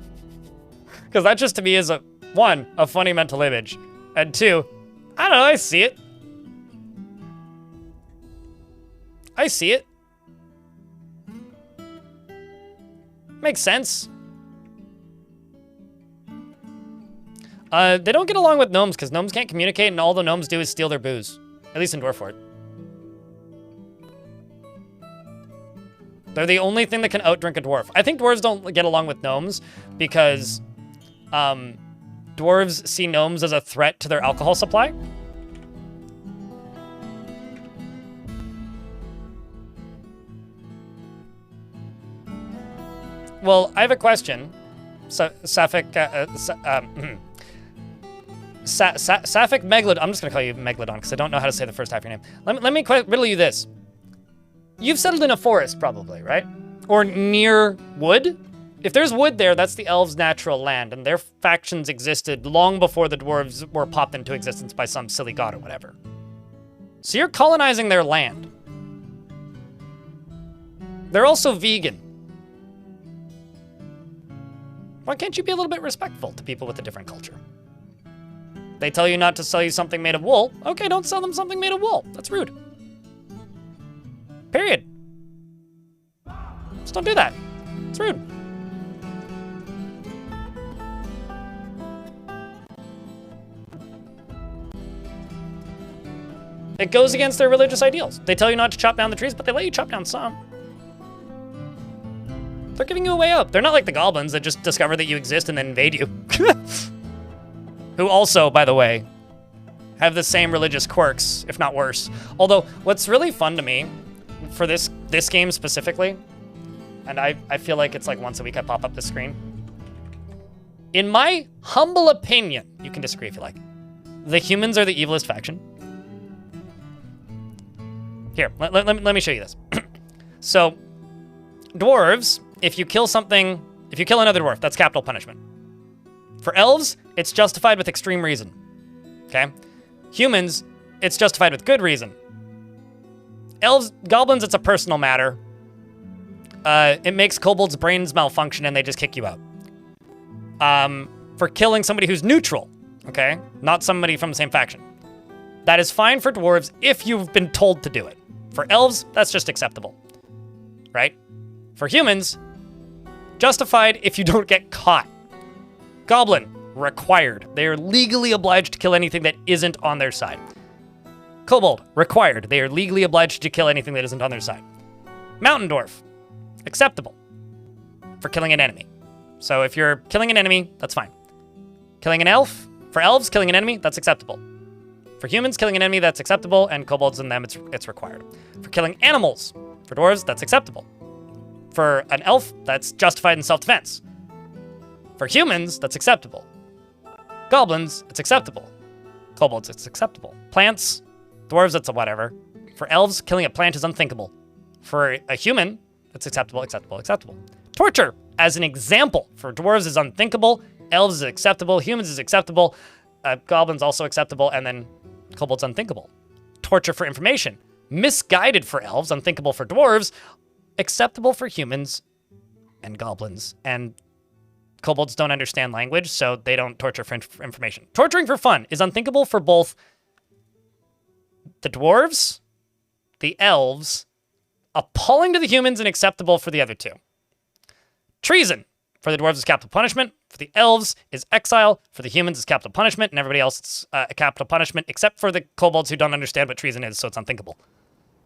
Because that just to me is one, a funny mental image, and two, I don't know, I see it. I see it. Makes sense. They don't get along with gnomes because gnomes can't communicate and all the gnomes do is steal their booze. At least in Dwarfort. They're the only thing that can outdrink a dwarf. I think dwarves don't get along with gnomes because dwarves see gnomes as a threat to their alcohol supply. Well, I have a question. Sapphic Megalodon. I'm just gonna call you Megalodon because I don't know how to say the first half of your name. Let me riddle you this. You've settled in a forest, probably, right? Or near wood? If there's wood there, that's the elves' natural land, and their factions existed long before the dwarves were popped into existence by some silly god or whatever. So you're colonizing their land. They're also vegan. Why can't you be a little bit respectful to people with a different culture? They tell you not to sell you something made of wool. Okay, don't sell them something made of wool. That's rude. Period. Just don't do that. It's rude. It goes against their religious ideals. They tell you not to chop down the trees, but they let you chop down some. They're giving you a way out. They're not like the goblins that just discover that you exist and then invade you. Who also, by the way, have the same religious quirks, if not worse. Although, what's really fun to me, for this game specifically, and I feel like it's like once a week I pop up the screen. In my humble opinion, you can disagree if you like, the humans are the evilest faction. Here, let me show you this. So, dwarves, if you kill another dwarf, that's capital punishment. For elves, it's justified with extreme reason. Okay? Humans, it's justified with good reason. Elves, goblins, it's a personal matter. It makes kobolds' brains malfunction and they just kick you out. For killing somebody who's neutral, okay? Not somebody from the same faction. That is fine for dwarves if you've been told to do it. For elves, that's just acceptable, right? For humans, justified if you don't get caught. Goblin, required. They are legally obliged to kill anything that isn't on their side. Kobold, required. They are legally obliged to kill anything that isn't on their side. Mountain dwarf, acceptable for killing an enemy. So if you're killing an enemy, that's fine. Killing an elf, for elves, killing an enemy, that's acceptable. For humans, killing an enemy, that's acceptable, and kobolds and them, it's required. For killing animals, for dwarves, that's acceptable. For an elf, that's justified in self-defense. For humans, that's acceptable. Goblins, it's acceptable. Kobolds, it's acceptable. Plants, dwarves, it's a whatever. For elves, killing a plant is unthinkable. For a human, it's acceptable, acceptable, acceptable. Torture, as an example, for dwarves is unthinkable, elves is acceptable, humans is acceptable, goblins also acceptable, and then kobolds unthinkable. Torture for information, misguided for elves, unthinkable for dwarves, acceptable for humans and goblins. And kobolds don't understand language, so they don't torture for information. Torturing for fun is unthinkable for both the dwarves, the elves, appalling to the humans, and acceptable for the other two. Treason for the dwarves is capital punishment. For the elves is exile. For the humans is capital punishment, and everybody else it's a capital punishment, except for the kobolds who don't understand what treason is, so it's unthinkable.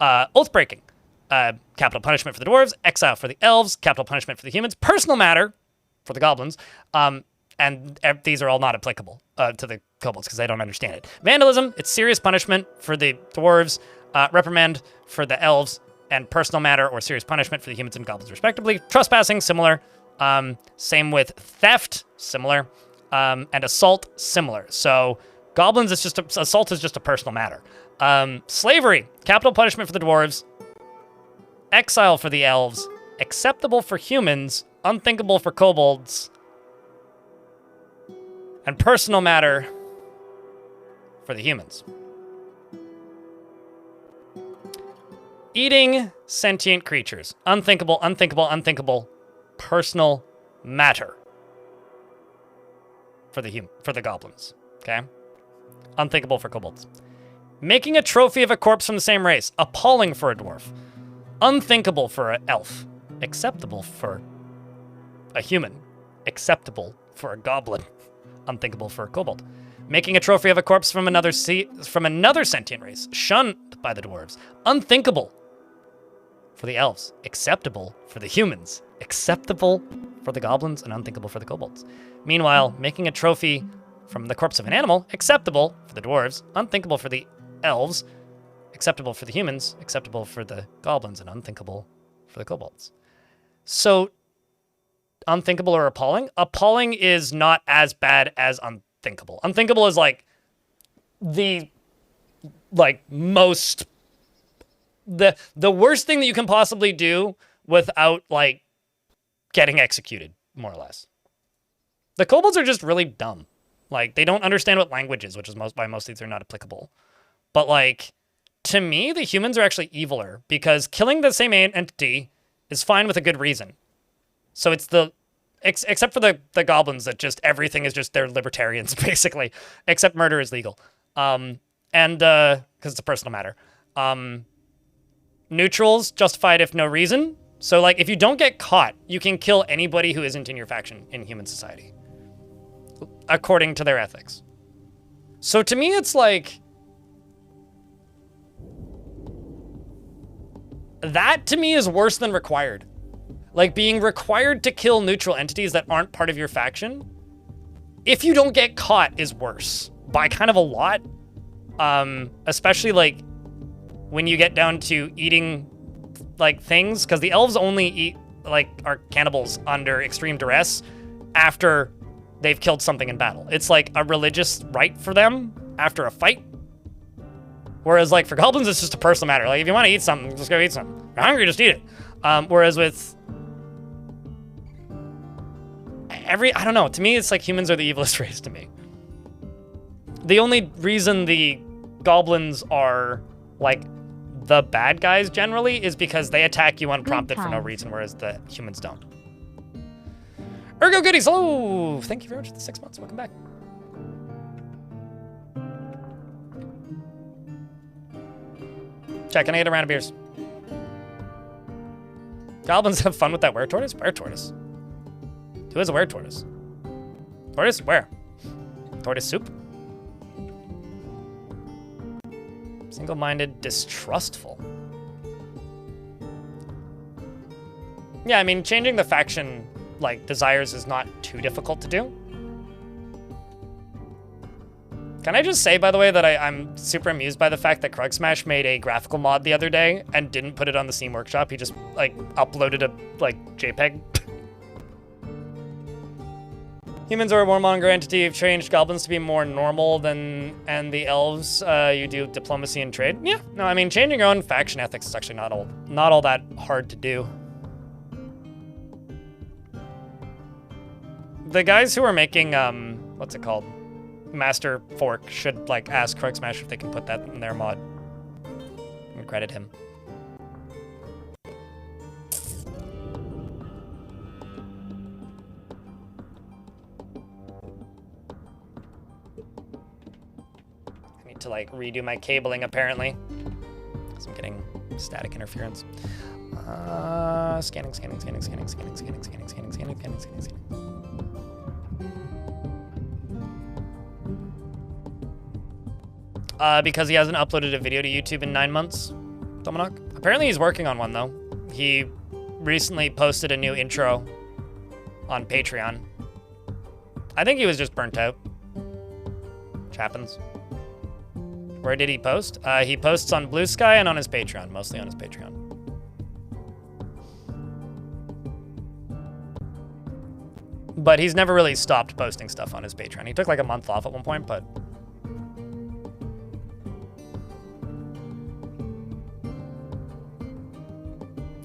Oath breaking, capital punishment for the dwarves. Exile for the elves. Capital punishment for the humans. Personal matter for the goblins. And these are all not applicable to the kobolds because they don't understand it. Vandalism, it's serious punishment for the dwarves. Reprimand for the elves. And personal matter or serious punishment for the humans and goblins, respectively. Trespassing, similar. Same with theft, similar. And assault, similar. So goblins, assault is just a personal matter. Slavery, capital punishment for the dwarves. Exile for the elves. Acceptable for humans. Unthinkable for kobolds. And personal matter for the humans. Eating sentient creatures. Unthinkable, unthinkable, unthinkable. Personal matter for the goblins. Okay? Unthinkable for kobolds. Making a trophy of a corpse from the same race. Appalling for a dwarf. Unthinkable for an elf. Acceptable for a human. Acceptable for a goblin. Unthinkable for a kobold. Making a trophy of a corpse from another sentient race. Shunned by the dwarves. Unthinkable for the elves. Acceptable for the humans. Acceptable for the goblins and unthinkable for the kobolds. Meanwhile, making a trophy from the corpse of an animal. Acceptable for the dwarves. Unthinkable for the elves. Acceptable for the humans. Acceptable for the goblins and unthinkable for the kobolds. So, unthinkable or appalling? Appalling is not as bad as unthinkable. Unthinkable is like the most the worst thing that you can possibly do without like getting executed, more or less. The kobolds are just really dumb. Like they don't understand what language is, which is why most of these are not applicable. But like to me, the humans are actually eviler because killing the same entity is fine with a good reason. So it's except for the goblins that just everything is just they're libertarians basically, except murder is legal. And because it's a personal matter. Neutrals justified if no reason. So like if you don't get caught, you can kill anybody who isn't in your faction in human society, according to their ethics. So to me, it's like that to me is worse than required. Like, being required to kill neutral entities that aren't part of your faction, if you don't get caught, is worse by kind of a lot. Especially, like, when you get down to eating, like, things, because the elves only eat, like, are cannibals under extreme duress after they've killed something in battle. It's like a religious rite for them after a fight. Whereas, like, for goblins, it's just a personal matter. Like, if you want to eat something, just go eat something. If you're hungry, just eat it. Whereas with I don't know, to me, it's like humans are the evilest race to me. The only reason the goblins are, like, the bad guys generally is because they attack you unprompted for no reason, whereas the humans don't. Ergo Goodies, hello! Thank you very much for the 6 months. Welcome back. Check, can I get a round of beers? Goblins have fun with that were-tortoise? Were-tortoise. Who is a were-tortoise? Tortoise? Where? Tortoise soup? Single-minded, distrustful. Yeah, I mean, changing the faction, like, desires is not too difficult to do. Can I just say, by the way, that I'm super amused by the fact that Krugsmash made a graphical mod the other day and didn't put it on the Steam Workshop. He just, like, uploaded a, like, JPEG. Humans are a warmonger entity. You've changed goblins to be more normal and the elves, you do diplomacy and trade. Yeah, no, I mean, changing your own faction ethics is actually not all that hard to do. The guys who are making, what's it called? Master Fork should, like, ask Krugsmash if they can put that in their mod. And credit him. I need to, like, redo my cabling, apparently. Because I'm getting static interference. Scanning. Because he hasn't uploaded a video to YouTube in 9 months, Dominok. Apparently he's working on one, though. He recently posted a new intro on Patreon. I think he was just burnt out. Which happens. Where did he post? He posts on Blue Sky and on his Patreon, mostly on his Patreon. But he's never really stopped posting stuff on his Patreon. He took like a month off at one point, but...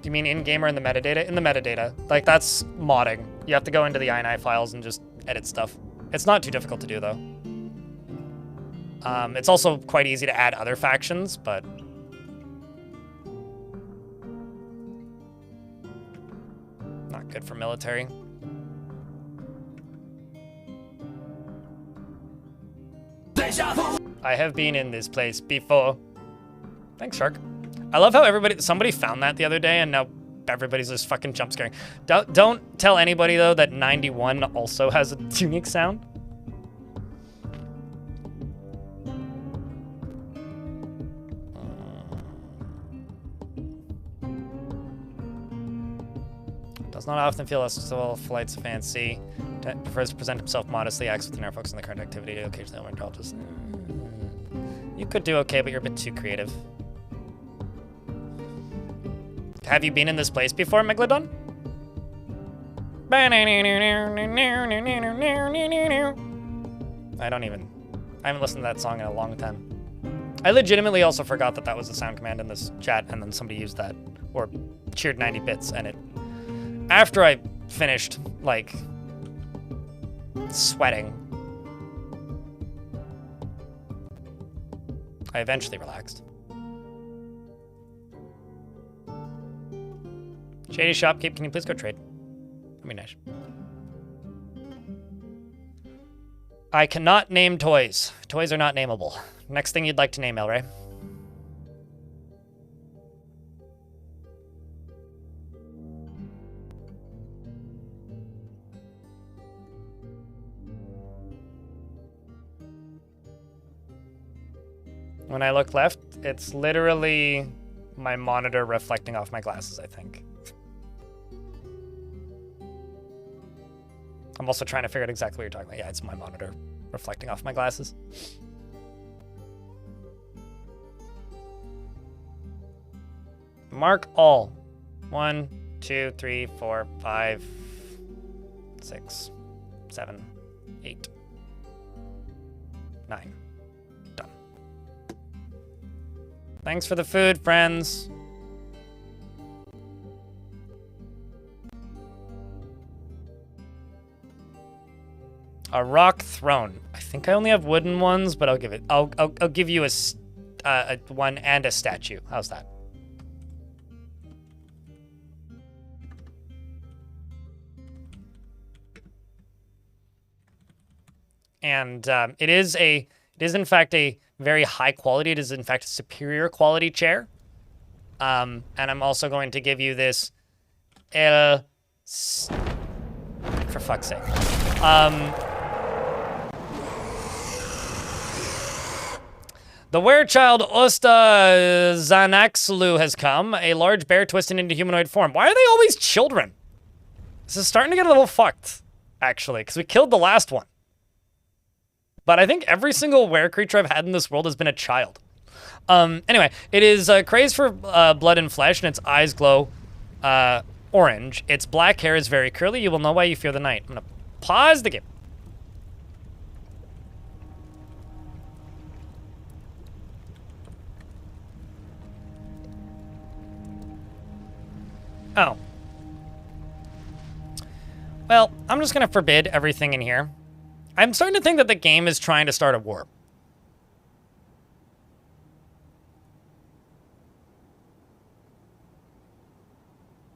Do you mean in-game or in the metadata? In the metadata. Like, that's modding. You have to go into the INI files and just edit stuff. It's not too difficult to do, though. It's also quite easy to add other factions, but... Not good for military. I have been in this place before. Thanks, Shark. I love how somebody found that the other day and now everybody's just fucking jump scaring. Don't tell anybody, though, that 91 also has a unique sound. Does not often feel as well flights of fancy. Prefers to present himself modestly, acts with an air focus on the current activity, occasionally overindulges. You could do okay, but you're a bit too creative. Have you been in this place before, Megalodon? I haven't listened to that song in a long time. I legitimately also forgot that that was the sound command in this chat, and then somebody used that, or cheered 90 bits, and it, after I finished, like, sweating, I eventually relaxed. Shady Shopkeep, can you please go trade? That'd be nice. I cannot name toys. Toys are not nameable. Next thing you'd like to name, El Rey? When I look left, it's literally my monitor reflecting off my glasses, I think. I'm also trying to figure out exactly what you're talking about. Yeah, it's my monitor reflecting off my glasses. Mark all. 1, 2, 3, 4, 5, 6, 7, 8, 9. Done. Thanks for the food, friends. A rock throne. I think I only have wooden ones, but I'll give it. I'll give you a one and a statue. How's that? And it is in fact a very high quality. It is in fact a superior quality chair. And I'm also going to give you this. For fuck's sake. The werechild Osta Zanaxlu has come, a large bear twisted into humanoid form. Why are they always children? This is starting to get a little fucked, actually, because we killed the last one. But I think every single were creature I've had in this world has been a child. Anyway, it is crazed for blood and flesh, and its eyes glow orange. Its black hair is very curly. You will know why you fear the night. I'm going to pause the game. Oh. Well, I'm just going to forbid everything in here. I'm starting to think that the game is trying to start a war.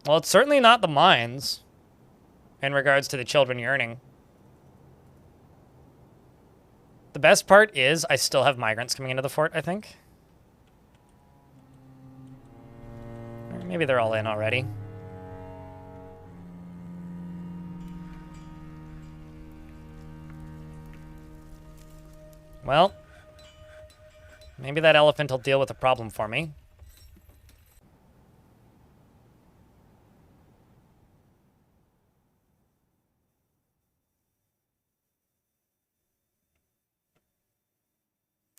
Well, it's certainly not the mines in regards to the children yearning. The best part is I still have migrants coming into the fort, I think. Or maybe they're all in already. Well, maybe that elephant will deal with the problem for me.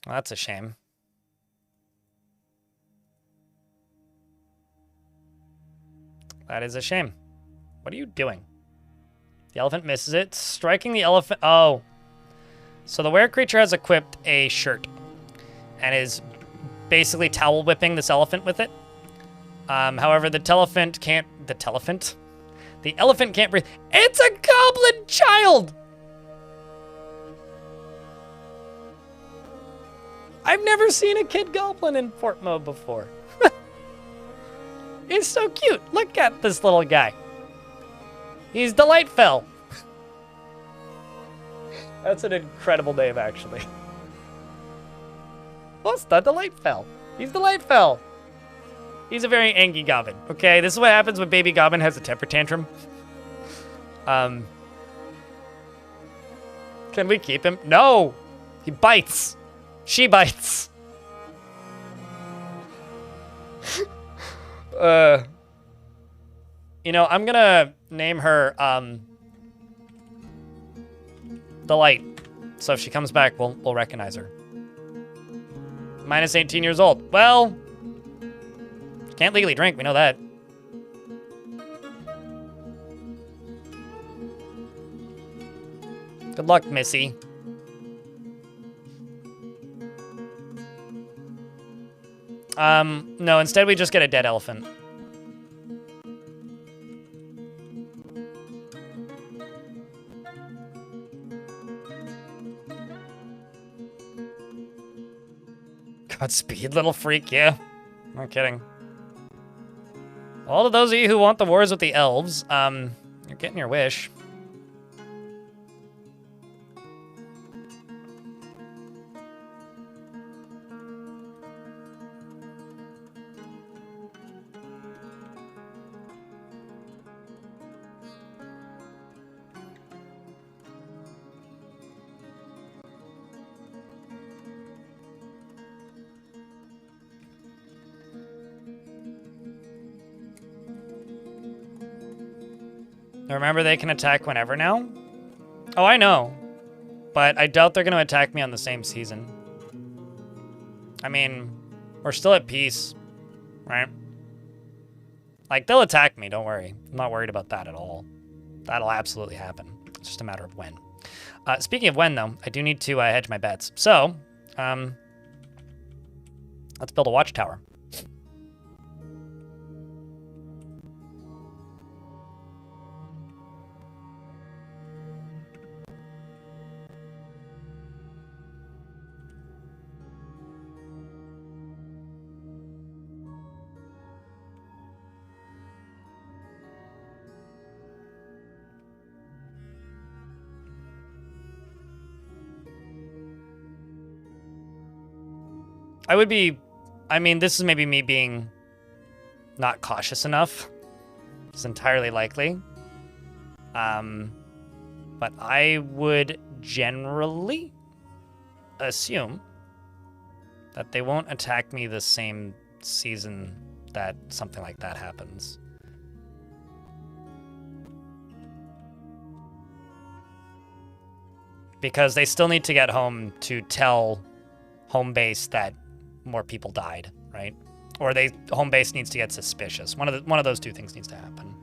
Well, that's a shame. That is a shame. What are you doing? The elephant misses it. Striking the elephant. Oh. So the were creature has equipped a shirt and is basically towel whipping this elephant with it. However, the elephant can't breathe. It's a goblin child! I've never seen a kid goblin in fort mode before. It's so cute. Look at this little guy. He's delightful. That's an incredible name, actually. What's the delightful? He's delightful. He's a very angry goblin. Okay, this is what happens when baby goblin has a temper tantrum. Can we keep him? No! He bites. She bites. You know, I'm gonna name her, Delight. So if she comes back, we'll recognize her. Minus 18 years old. Well, she can't legally drink, we know that. Good luck, Missy. No, instead we just get a dead elephant. Godspeed, little freak, yeah. No kidding. All of those of you who want the wars with the elves, you're getting your wish. Remember, they can attack whenever now? Oh, I know. But I doubt they're going to attack me on the same season. I mean, we're still at peace, right? Like, they'll attack me, don't worry. I'm not worried about that at all. That'll absolutely happen. It's just a matter of when. Speaking of when, though, I do need to hedge my bets. So, let's build a watchtower. I mean, this is maybe me being not cautious enough. It's entirely likely. But I would generally assume that they won't attack me the same season that something like that happens. Because they still need to get home to tell home base that more people died, right? Or home base needs to get suspicious. One of those two things needs to happen.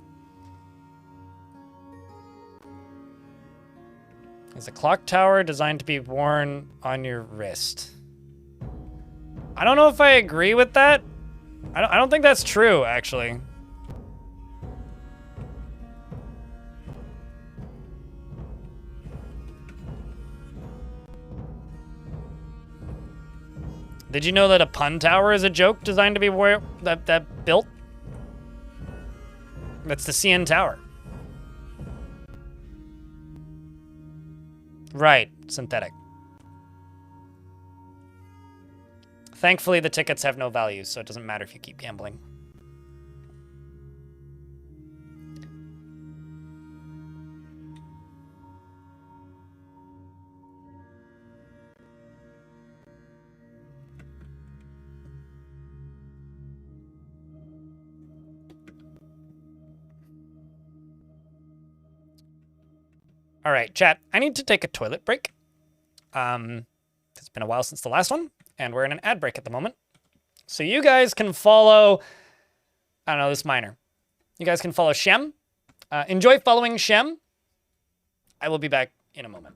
Is a clock tower designed to be worn on your wrist? I don't know if I agree with that. I don't think that's true, actually. Did you know that a pun tower is a joke designed to be that built? That's the CN Tower. Right, synthetic. Thankfully, the tickets have no value, so it doesn't matter if you keep gambling. All right, chat, I need to take a toilet break. It's been a while since the last one, and we're in an ad break at the moment. So you guys can follow, I don't know, this miner. You guys can follow Shem. Enjoy following Shem. I will be back in a moment.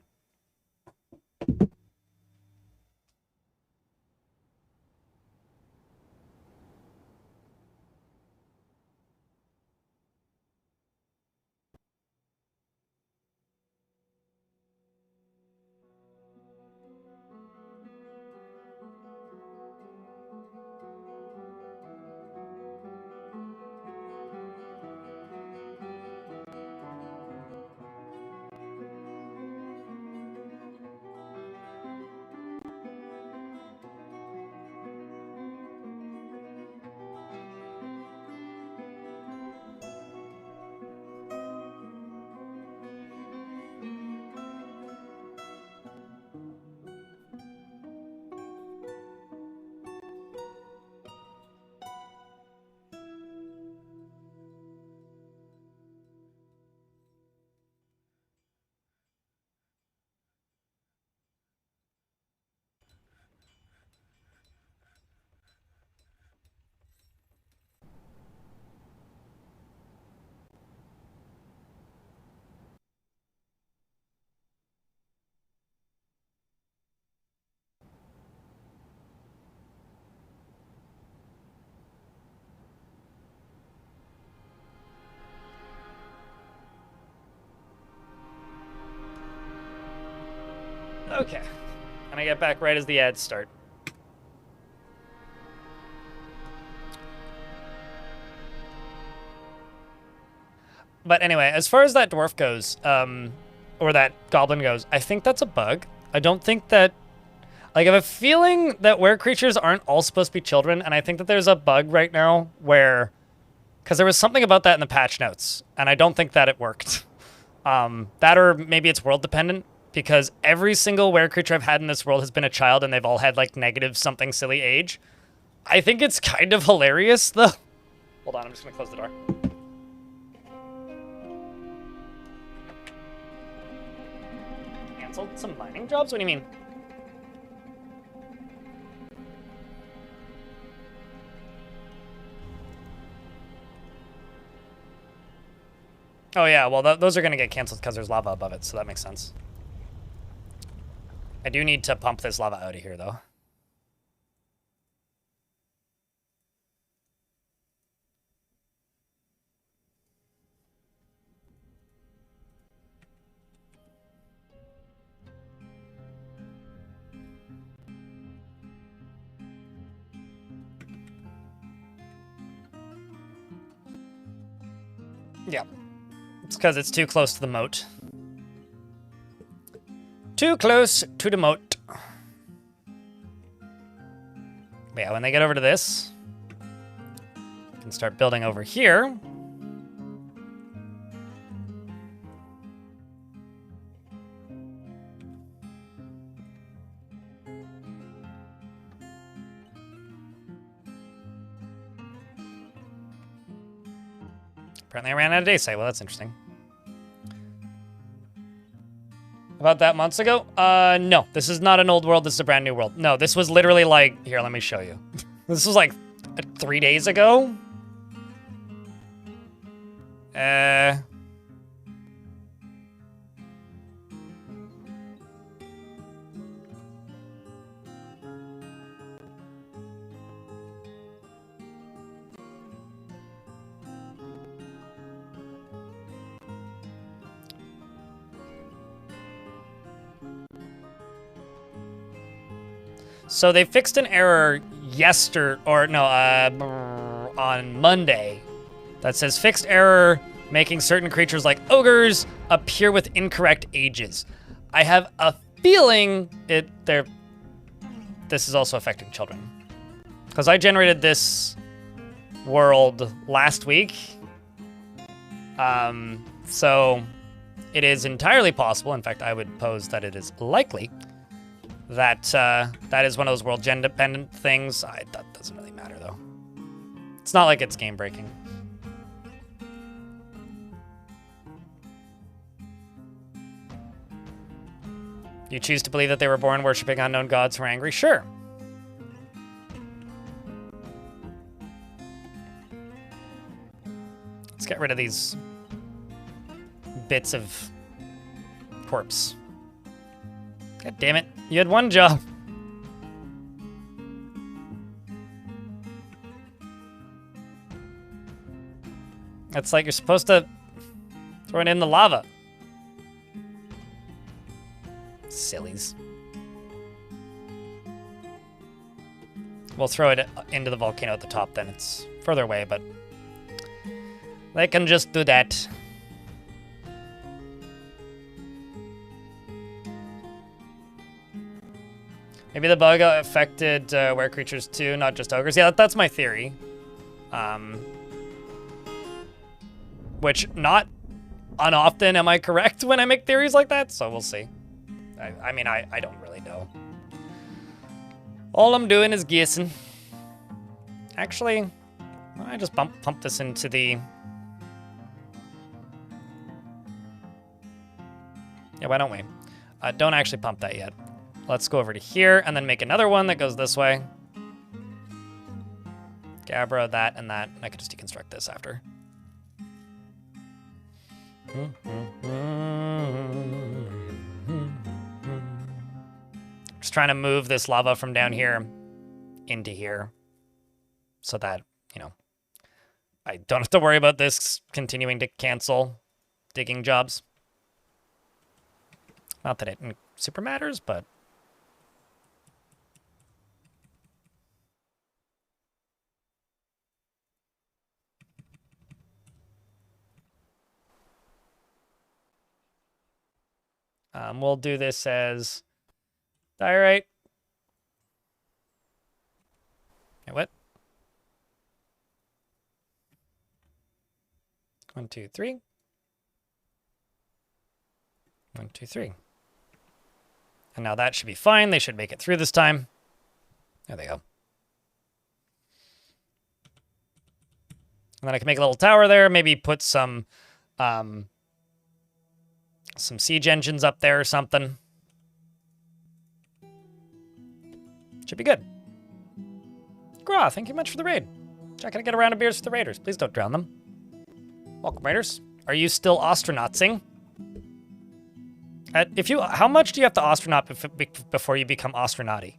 Okay, and I get back right as the ads start. But anyway, as far as that dwarf goes, or that goblin goes, I think that's a bug. I don't think that, like, I have a feeling that were creatures aren't all supposed to be children, and I think that there's a bug right now where, because there was something about that in the patch notes, and I don't think that it worked. That or maybe it's world dependent, because every single were creature I've had in this world has been a child, and they've all had, like, negative something silly age. I think it's kind of hilarious, though. Hold on, I'm just gonna close the door. canceled some mining jobs? What do you mean? Oh yeah, well those are gonna get canceled because there's lava above it, so that makes sense. I do need to pump this lava out of here, though. Yeah. It's because it's too close to the moat. Too close to the moat. But yeah, when they get over to this, you can start building over here. Apparently I ran out of daysite. Well, that's interesting. About that months ago? No. This is not an old world. This is a brand new world. No, this was literally like... Here, let me show you. This was like 3 days ago. So they fixed an error on Monday that says fixed error making certain creatures like ogres appear with incorrect ages. I have a feeling this is also affecting children. Because I generated this world last week. So it is entirely possible, in fact I would pose that it is likely, that that is one of those world gen dependent things. That doesn't really matter though. It's not like it's game breaking. You choose to believe that they were born worshipping unknown gods who are angry? Sure. Let's get rid of these bits of corpse. God damn it. You had one job. It's like you're supposed to throw it in the lava. Sillies. We'll throw it into the volcano at the top then. It's further away, but they can just do that. Maybe the bug affected were creatures too, not just ogres. Yeah, that's my theory. Which, not unoften am I correct when I make theories like that, so we'll see. I mean, I don't really know. All I'm doing is guessing. Actually, I just pump this into the... Yeah, why don't we? Don't actually pump that yet. Let's go over to here and then make another one that goes this way. Gabra, that, and that. I could just deconstruct this after. Just trying to move this lava from down here into here so that, you know, I don't have to worry about this continuing to cancel digging jobs. Not that it super matters, but... we'll do this as diorite. Okay, what? 1, 2, 3. 1, 2, 3. And now that should be fine. They should make it through this time. There they go. And then I can make a little tower there. Maybe put some siege engines up there or something. Should be good. Gra, thank you much for the raid. Not gonna get a round of beers for the raiders. Please don't drown them. Welcome, raiders. Are you still astronautsing? How much do you have to astronaut before you become astronauty?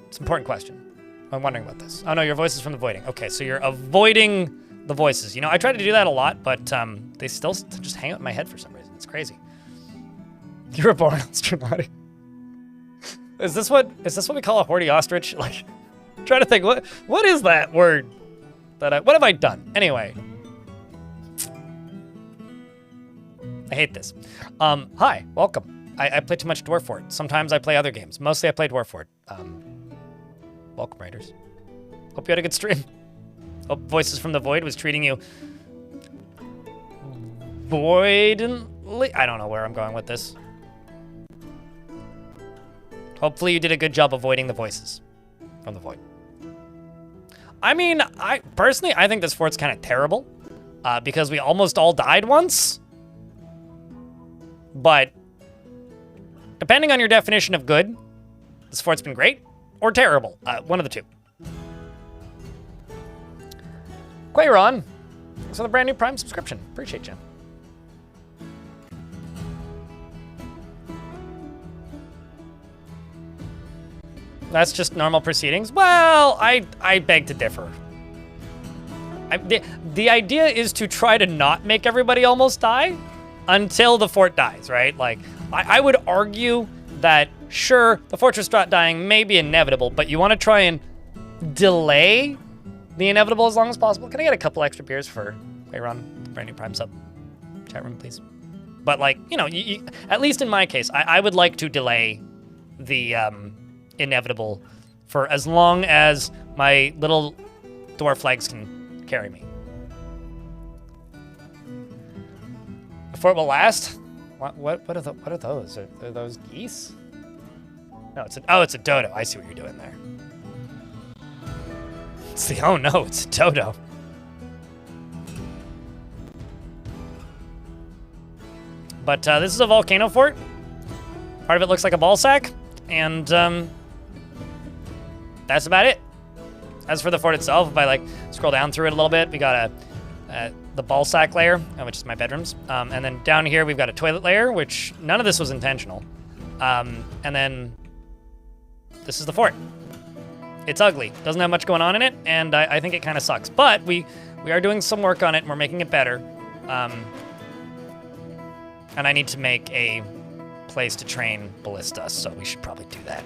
It's an important question. I'm wondering about this. Oh no, your voice is from the voiding. Okay, so you're avoiding the voices. You know, I try to do that a lot, but they still just hang out in my head for some reason. It's crazy. You were born astronauty. Is this what we call a horty ostrich? Like, I'm trying to think, what is that word? What have I done? Anyway. I hate this. Hi, welcome. I play too much Dwarf Fort. Sometimes I play other games. Mostly I play Dwarf Fort. Welcome, raiders. Hope you had a good stream. Hope Voices from the Void was treating you voidly. I don't know where I'm going with this. Hopefully you did a good job avoiding the voices from the void. I mean, I think this fort's kind of terrible because we almost all died once. But depending on your definition of good, this fort's been great or terrible. One of the two. Quayron, thanks for the brand new Prime subscription. Appreciate you. That's just normal proceedings. Well, I beg to differ. The idea is to try to not make everybody almost die until the fort dies, right? Like, I would argue that, sure, the fortress dying may be inevitable, but you want to try and delay the inevitable as long as possible. Can I get a couple extra beers for Quayron, brand new Prime sub? Chat room, please. But, like, you know, at least in my case, I would like to delay the inevitable for as long as my little dwarf legs can carry me. The fort will last? What are those? Are those geese? No, it's a dodo. I see what you're doing there. Oh no, it's a dodo. But this is a volcano fort. Part of it looks like a ball sack, and that's about it. As for the fort itself, if I like scroll down through it a little bit, we got the ball sack layer, which is my bedrooms, and then down here we've got a toilet layer, which none of this was intentional, and then this is the fort. It's ugly, doesn't have much going on in it, and I think it kind of sucks. But we are doing some work on it, and we're making it better. And I need to make a place to train ballistas, so we should probably do that.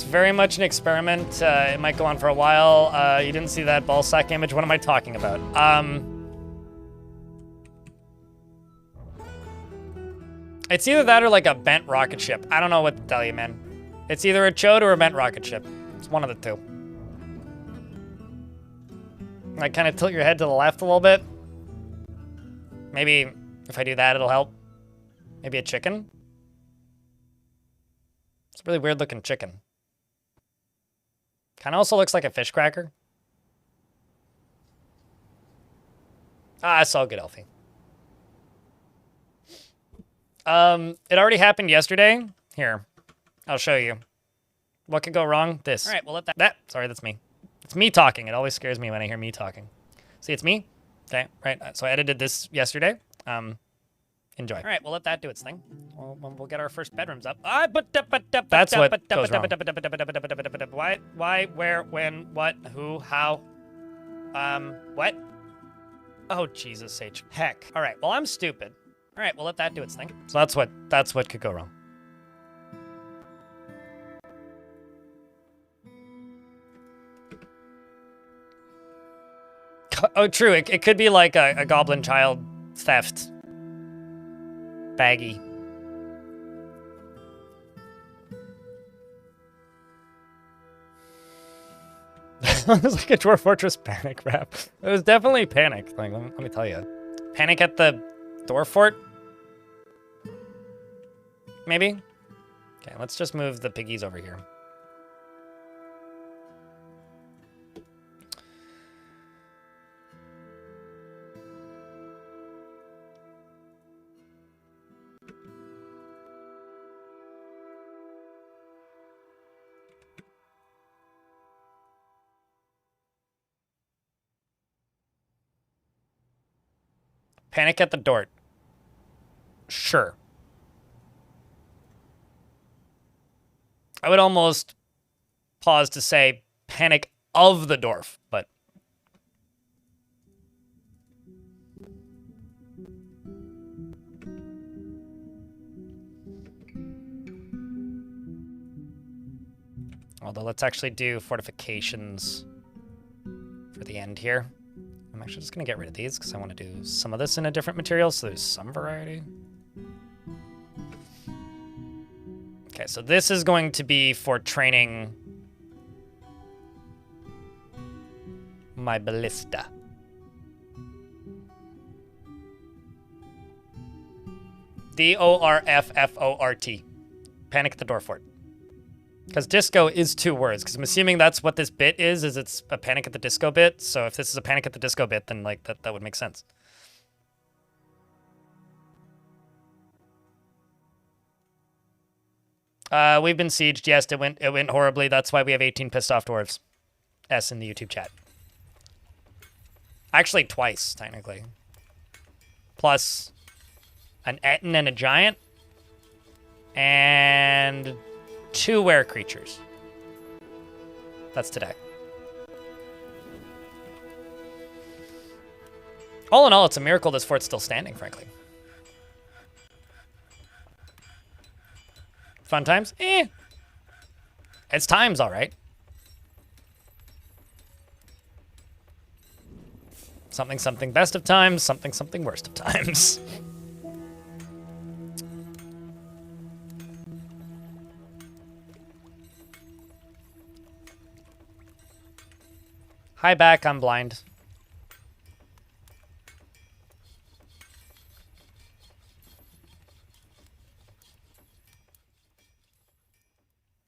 Very much an experiment. It might go on for a while. You didn't see that ball sack image. What am I talking about? It's either that or like a bent rocket ship. I don't know what to tell you, man. It's either a chode or a bent rocket ship. It's one of the two. Like, kind of tilt your head to the left a little bit. Maybe if I do that, it'll help. Maybe a chicken. It's a really weird looking chicken. Kind of also looks like a fish cracker. Ah, it's all good, Elfie. It already happened yesterday. Here, I'll show you. What could go wrong? This. All right, well, let that. Sorry, that's me. It's me talking. It always scares me when I hear me talking. See, it's me. Okay, right. So I edited this yesterday. Enjoy. All right, we'll let that do its thing. We'll get our first bedrooms up. That's what goes wrong. Why, where, when, what, who, how, what? Oh, Jesus H. Heck. All right, well, I'm stupid. All right, we'll let that do its thing. So that's what could go wrong. Oh, true. It could be like a goblin child theft. Baggy. song is like a Dwarf Fortress Panic rap. It was definitely Panic. Like, let me tell you. Panic at the Dwarf Fort? Maybe? Okay, let's just move the piggies over here. Panic at the Dort. Sure. I would almost pause to say Panic of the Dwarf, but... Although let's actually do fortifications for the end here. I'm actually just going to get rid of these because I want to do some of this in a different material, so there's some variety. Okay, so this is going to be for training my ballista. D-O-R-F-F-O-R-T. Panic at the Dwarf Fort. Because disco is 2 words, because I'm assuming that's what this bit is it's a Panic at the Disco bit. So if this is a Panic at the Disco bit, then like that would make sense. We've been sieged. Yes, it went horribly. That's why we have 18 pissed off dwarves. S in the YouTube chat. Actually, twice, technically. Plus an Etten and a Giant. And 2 were creatures. That's today. All in all, it's a miracle this fort's still standing, frankly. Fun times? Eh. It's times, all right. Something, something best of times, something, something worst of times. Hi, back. I'm blind.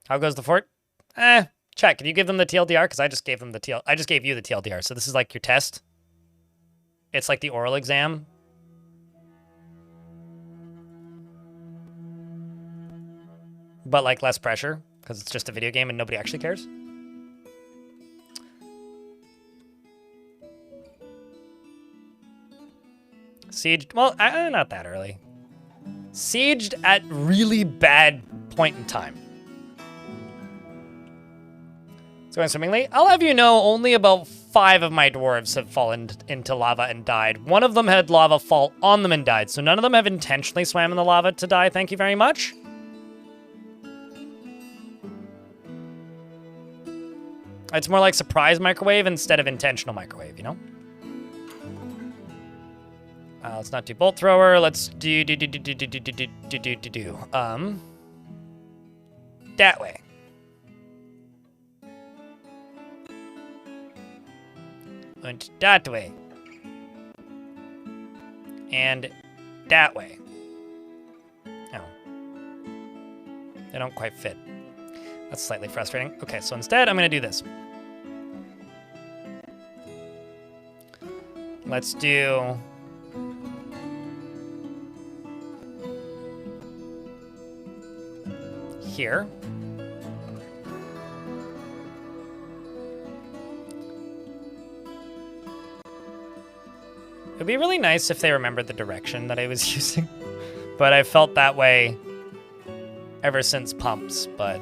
How goes the fort? Check. Can you give them the TLDR? Because I just gave them the I just gave you the TLDR. So this is like your test. It's like the oral exam. But like less pressure, because it's just a video game and nobody actually cares. Sieged, well, not that early. Sieged at really bad point in time. It's going swimmingly. I'll have you know, only about 5 of my dwarves have fallen into lava and died. 1 of them had lava fall on them and died, so none of them have intentionally swam in the lava to die, thank you very much. It's more like surprise microwave instead of intentional microwave, you know? Let's not do bolt thrower. Let's do that way. And that way. And that way. Oh. They don't quite fit. That's slightly frustrating. Okay, so instead I'm gonna do this. Let's do here. It'd be really nice if they remembered the direction that I was using, but I felt that way ever since pumps, but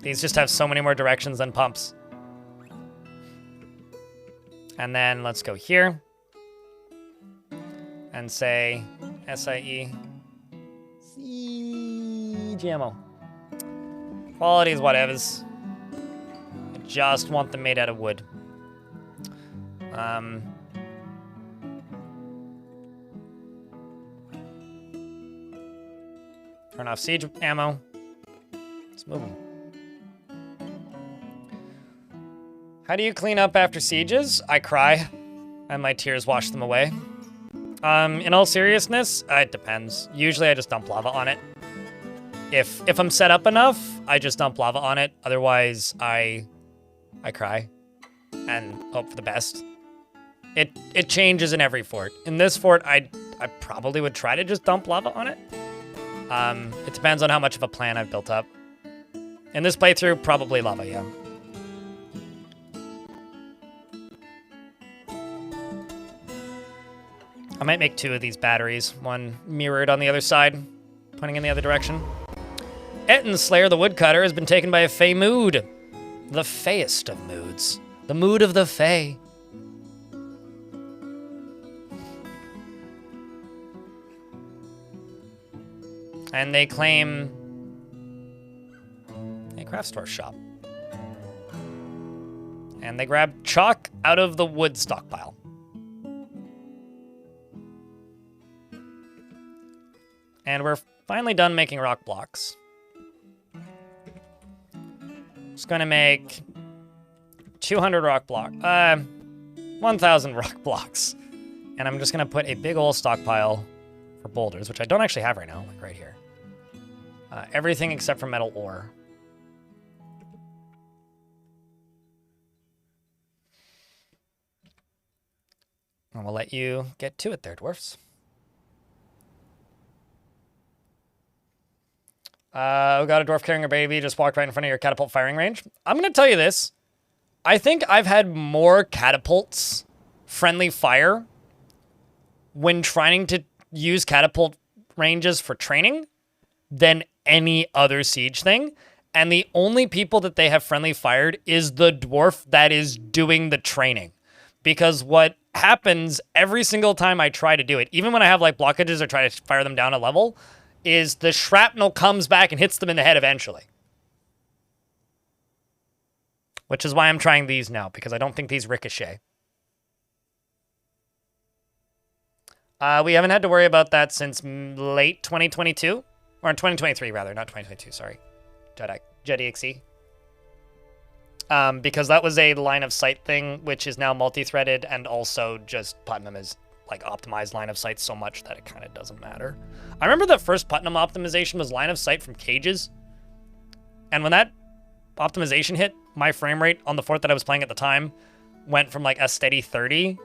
these just have so many more directions than pumps. And then let's go here and say SIE GMO. Quality is whatevers. I just want them made out of wood. Turn off siege ammo. Let's Move 'em. How do you clean up after sieges? I cry, and my tears wash them away. In all seriousness, it depends. Usually I just dump lava on it. If I'm set up enough, I just dump lava on it. Otherwise, I cry and hope for the best. It changes in every fort. In this fort, I probably would try to just dump lava on it. It depends on how much of a plan I've built up. In this playthrough, probably lava, yeah. I might make 2 of these batteries, one mirrored on the other side, pointing in the other direction. Etten Slayer the Woodcutter has been taken by a Fey mood. The Feyest of moods. The mood of the Fey. And they claim a craft store shop. And they grab chalk out of the wood stockpile. And we're finally done making rock blocks. Just gonna make 200 rock block, 1,000 rock blocks. And I'm just gonna put a big old stockpile for boulders, which I don't actually have right now, like right here. Everything except for metal ore. And we'll let you get to it there, dwarfs. We got a dwarf carrying a baby, just walked right in front of your catapult firing range. I'm going to tell you this. I think I've had more catapults friendly fire when trying to use catapult ranges for training than any other siege thing. And the only people that they have friendly fired is the dwarf that is doing the training. Because what happens every single time I try to do it, even when I have like blockages or try to fire them down a level, is the shrapnel comes back and hits them in the head eventually. Which is why I'm trying these now, because I don't think these ricochet. We haven't had to worry about that since late 2022. Or in 2023, rather. Not 2022, sorry. Jedi XE. Because that was a line of sight thing, which is now multi-threaded, and also just Putnam is like optimized line of sight so much that it kind of doesn't matter. I remember the first Putnam optimization was line of sight from cages. And when that optimization hit, my frame rate on the fort that I was playing at the time went from like a steady 30,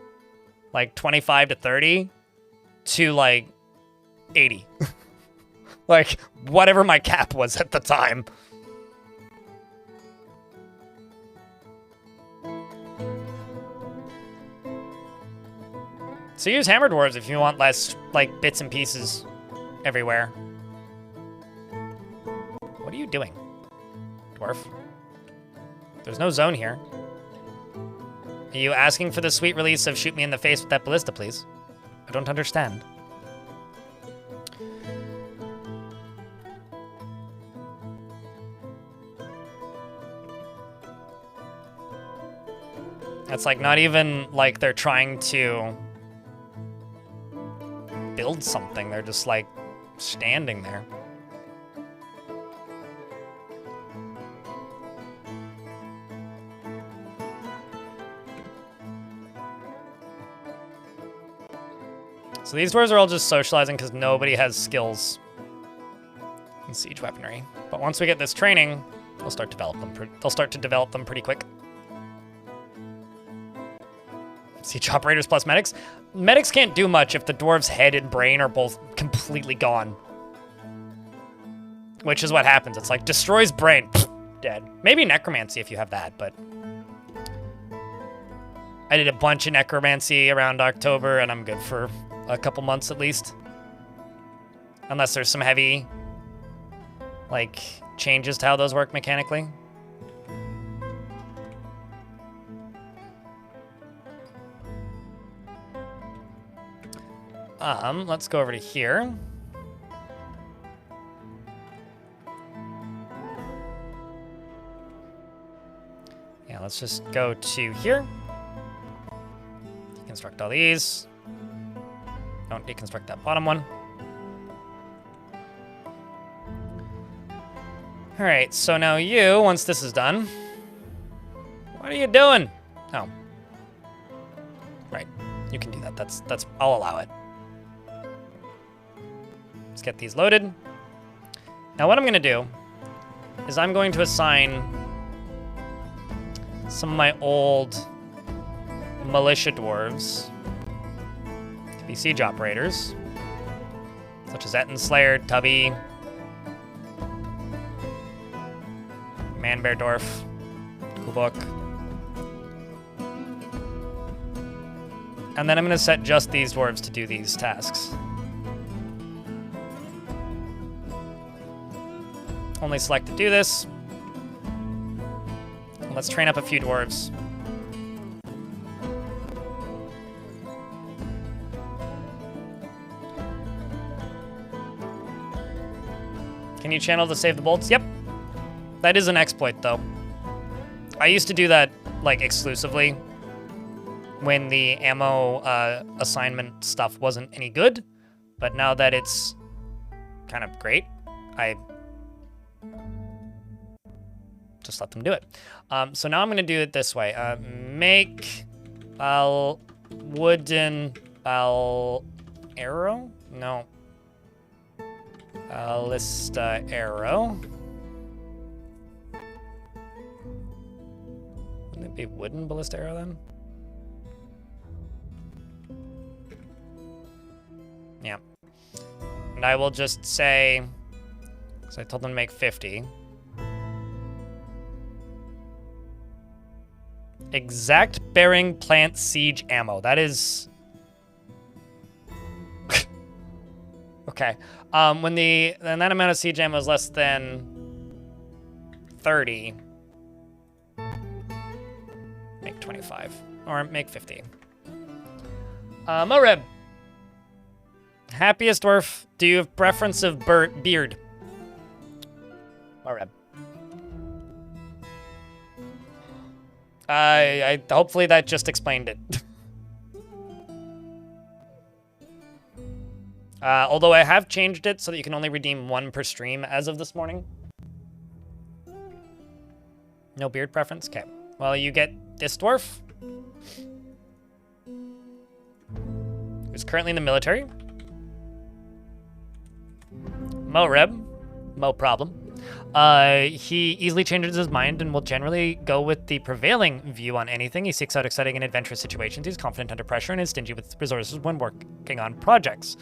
like 25 to 30, to like 80. Like whatever my cap was at the time. So use hammer dwarves if you want less, like, bits and pieces everywhere. What are you doing, dwarf? There's no zone here. Are you asking for the sweet release of shoot me in the face with that ballista, please? I don't understand. It's like not even like they're trying to build something. They're just like standing there. So these dwarves are all just socializing because nobody has skills in siege weaponry. But once we get this training, they'll start to develop them pretty quick. Siege operators plus medics. Medics can't do much if the dwarves' head and brain are both completely gone. Which is what happens. It's like, destroys brain. Pfft, dead. Maybe necromancy if you have that, but... I did a bunch of necromancy around October, and I'm good for a couple months at least. Unless there's some heavy, like, changes to how those work mechanically. Let's go over to here. Yeah, let's just go to here. Deconstruct all these. Don't deconstruct that bottom one. All right, so now you, once this is done, what are you doing? Oh, right, you can do that. That's. I'll allow it. Let's get these loaded. Now what I'm gonna do is I'm going to assign some of my old militia dwarves to be siege operators, such as Etten Slayer, Tubby, Manbear Dwarf, Kubuk. And then I'm going to set just these dwarves to do these tasks. Only select to do this. Let's train up a few dwarves. Can you channel to save the bolts? Yep. That is an exploit, though. I used to do that, like, exclusively when the ammo assignment stuff wasn't any good. But now that it's kind of great, I just let them do it. So now I'm going to do it this way. Make wooden arrow? No. Ballista arrow. Wouldn't it be wooden ballista arrow then? Yeah. And I will just say, because I told them to make 50. Exact bearing plant siege ammo. That is... okay. When that amount of siege ammo is less than 30, make 25. Or make 50. Moreb. Happiest dwarf. Do you have preference of beard? Moreb. I hopefully that just explained it. Although I have changed it so that you can only redeem 1 per stream as of this morning. No beard preference? Okay. Well, you get this dwarf, who's currently in the military. Moreb. No problem. He easily changes his mind and will generally go with the prevailing view on anything. He seeks out exciting and adventurous situations. He's confident under pressure and is stingy with resources when working on projects.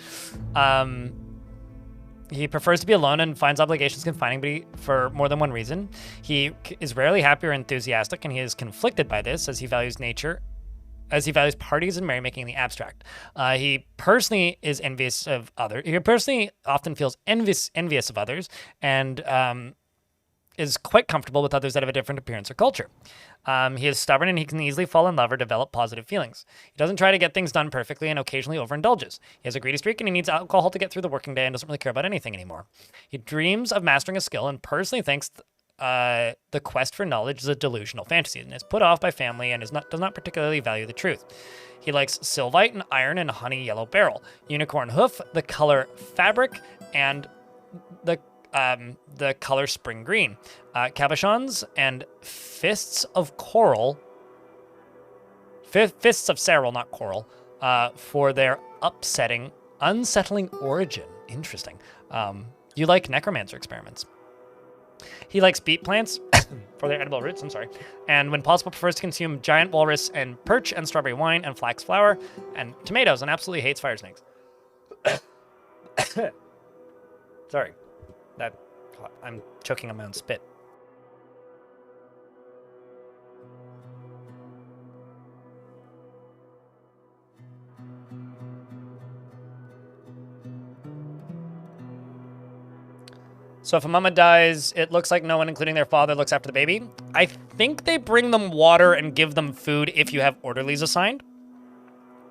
He prefers to be alone and finds obligations confining for more than one reason. He is rarely happy or enthusiastic, and he is conflicted by this as he values parties and merrymaking in the abstract. He personally is envious of others. He personally often feels envious of others, and is quite comfortable with others that have a different appearance or culture. He is stubborn, and he can easily fall in love or develop positive feelings. He doesn't try to get things done perfectly and occasionally overindulges. He has a greedy streak, and he needs alcohol to get through the working day and doesn't really care about anything anymore. He dreams of mastering a skill and personally thinks the quest for knowledge is a delusional fantasy and is put off by family and does not particularly value the truth. He likes sylvite and iron and honey yellow beryl, unicorn hoof, the color fabric, and the color spring green, cabochons and fists of coral, fists of cerul, not coral, for their unsettling origin. Interesting. You like necromancer experiments. He likes beet plants for their edible roots, and when possible prefers to consume giant walrus and perch and strawberry wine and flax flour and tomatoes, and absolutely hates fire snakes. Sorry. I'm choking on my own spit. So if a mama dies, it looks like no one, including their father, looks after the baby. I think they bring them water and give them food if you have orderlies assigned,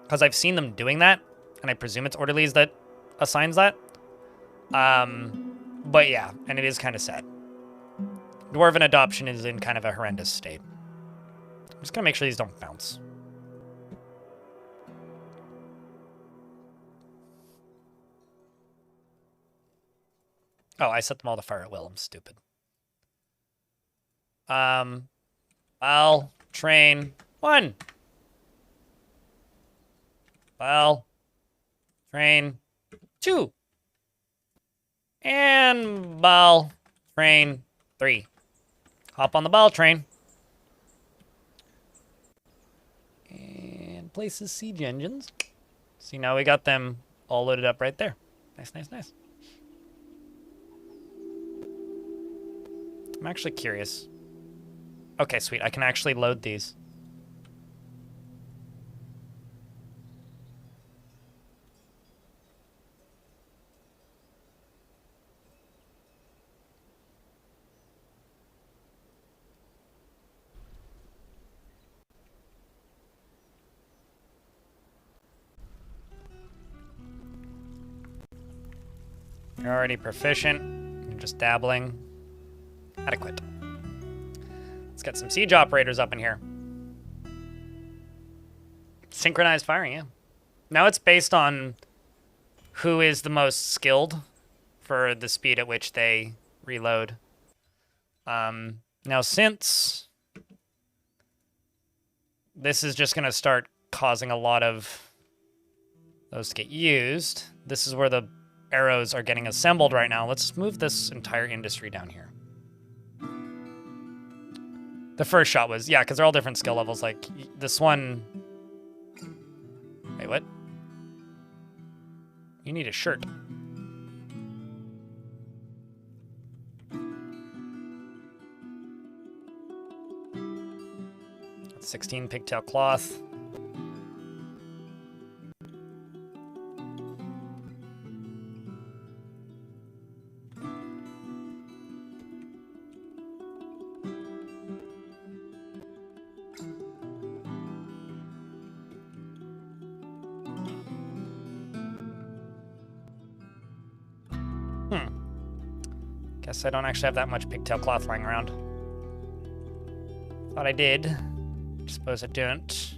because I've seen them doing that, and I presume it's orderlies that assigns that. But yeah, and it is kind of sad. Dwarven adoption is in kind of a horrendous state. I'm just gonna make sure these don't bounce. Oh, I set them all to fire at will. I'm stupid. Bell, train, 1. Bell, train, 2. And bell, train, 3. Hop on the bell train. And places siege engines. See, now we got them all loaded up right there. Nice, nice, nice. I'm actually curious. Okay, sweet. I can actually load these. You're already proficient. You're just dabbling. Adequate. Let's get some siege operators up in here. Synchronized firing, yeah. Now it's based on who is the most skilled for the speed at which they reload. Now since this is just going to start causing a lot of those to get used, this is where the arrows are getting assembled right now. Let's move this entire industry down here. The first shot was, yeah, because they're all different skill levels. Like, this one... Wait, what? You need a shirt. 16 pigtail cloth. Guess I don't actually have that much pigtail cloth lying around. Thought I did. Suppose I don't.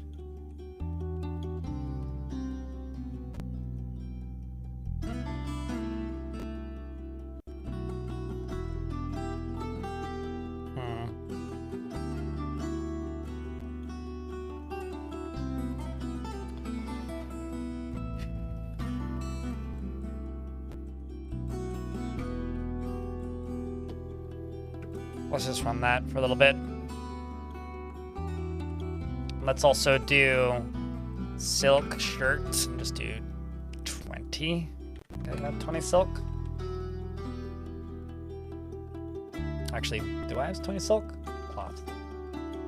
Let's just run that for a little bit. Let's also do silk shirts and just do 20. Okay, I have 20 silk. Actually, do I have 20 silk? Cloth.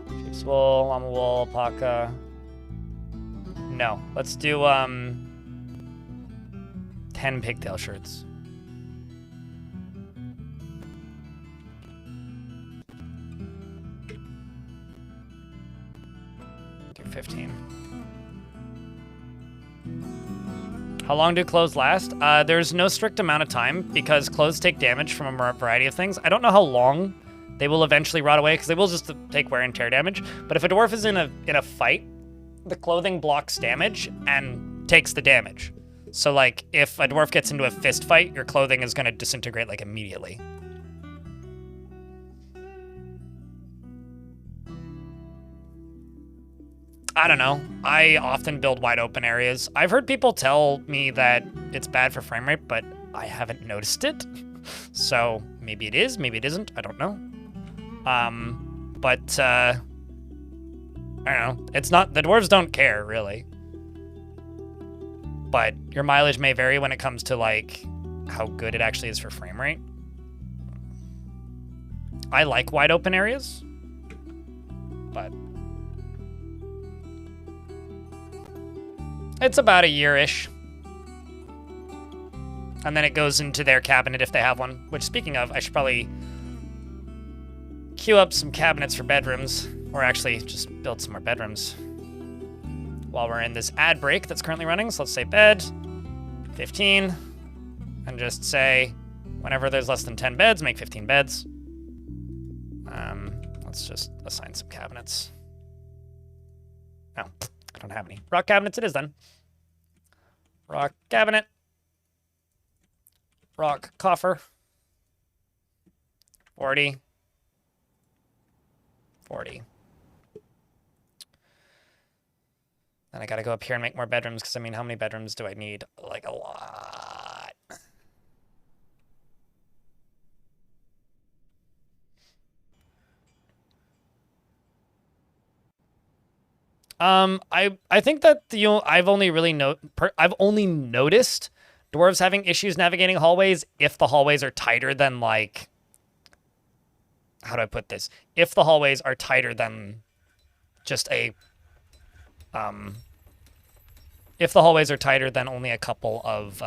Sheep's wool, llama wool, alpaca. No, let's do 10 pigtail shirts. Do 15. How long do clothes last? There's no strict amount of time because clothes take damage from a variety of things. I don't know how long they will eventually rot away because they will just take wear and tear damage. But if a dwarf is in a fight, the clothing blocks damage and takes the damage. So like if a dwarf gets into a fist fight, your clothing is going to disintegrate like immediately. I don't know. I often build wide open areas. I've heard people tell me that it's bad for frame rate, but I haven't noticed it. So maybe it is, maybe it isn't. I don't know. I don't know. It's not, the dwarves don't care really. But your mileage may vary when it comes to like how good it actually is for frame rate. I like wide open areas, but it's about a year-ish. And then it goes into their cabinet if they have one. Which, speaking of, I should probably queue up some cabinets for bedrooms. Or actually, just build some more bedrooms. While we're in this ad break that's currently running. So let's say bed, 15. And just say, whenever there's less than 10 beds, make 15 beds. Let's just assign some cabinets. No. I don't have any. Rock cabinets it is then. Rock cabinet. Rock coffer. 40. 40. Then I gotta go up here and make more bedrooms, because I mean, how many bedrooms do I need? Like, a lot. I think that I've only noticed dwarves having issues navigating hallways if the hallways are tighter than, like, how do I put this? If the hallways are tighter than just if the hallways are tighter than only a couple of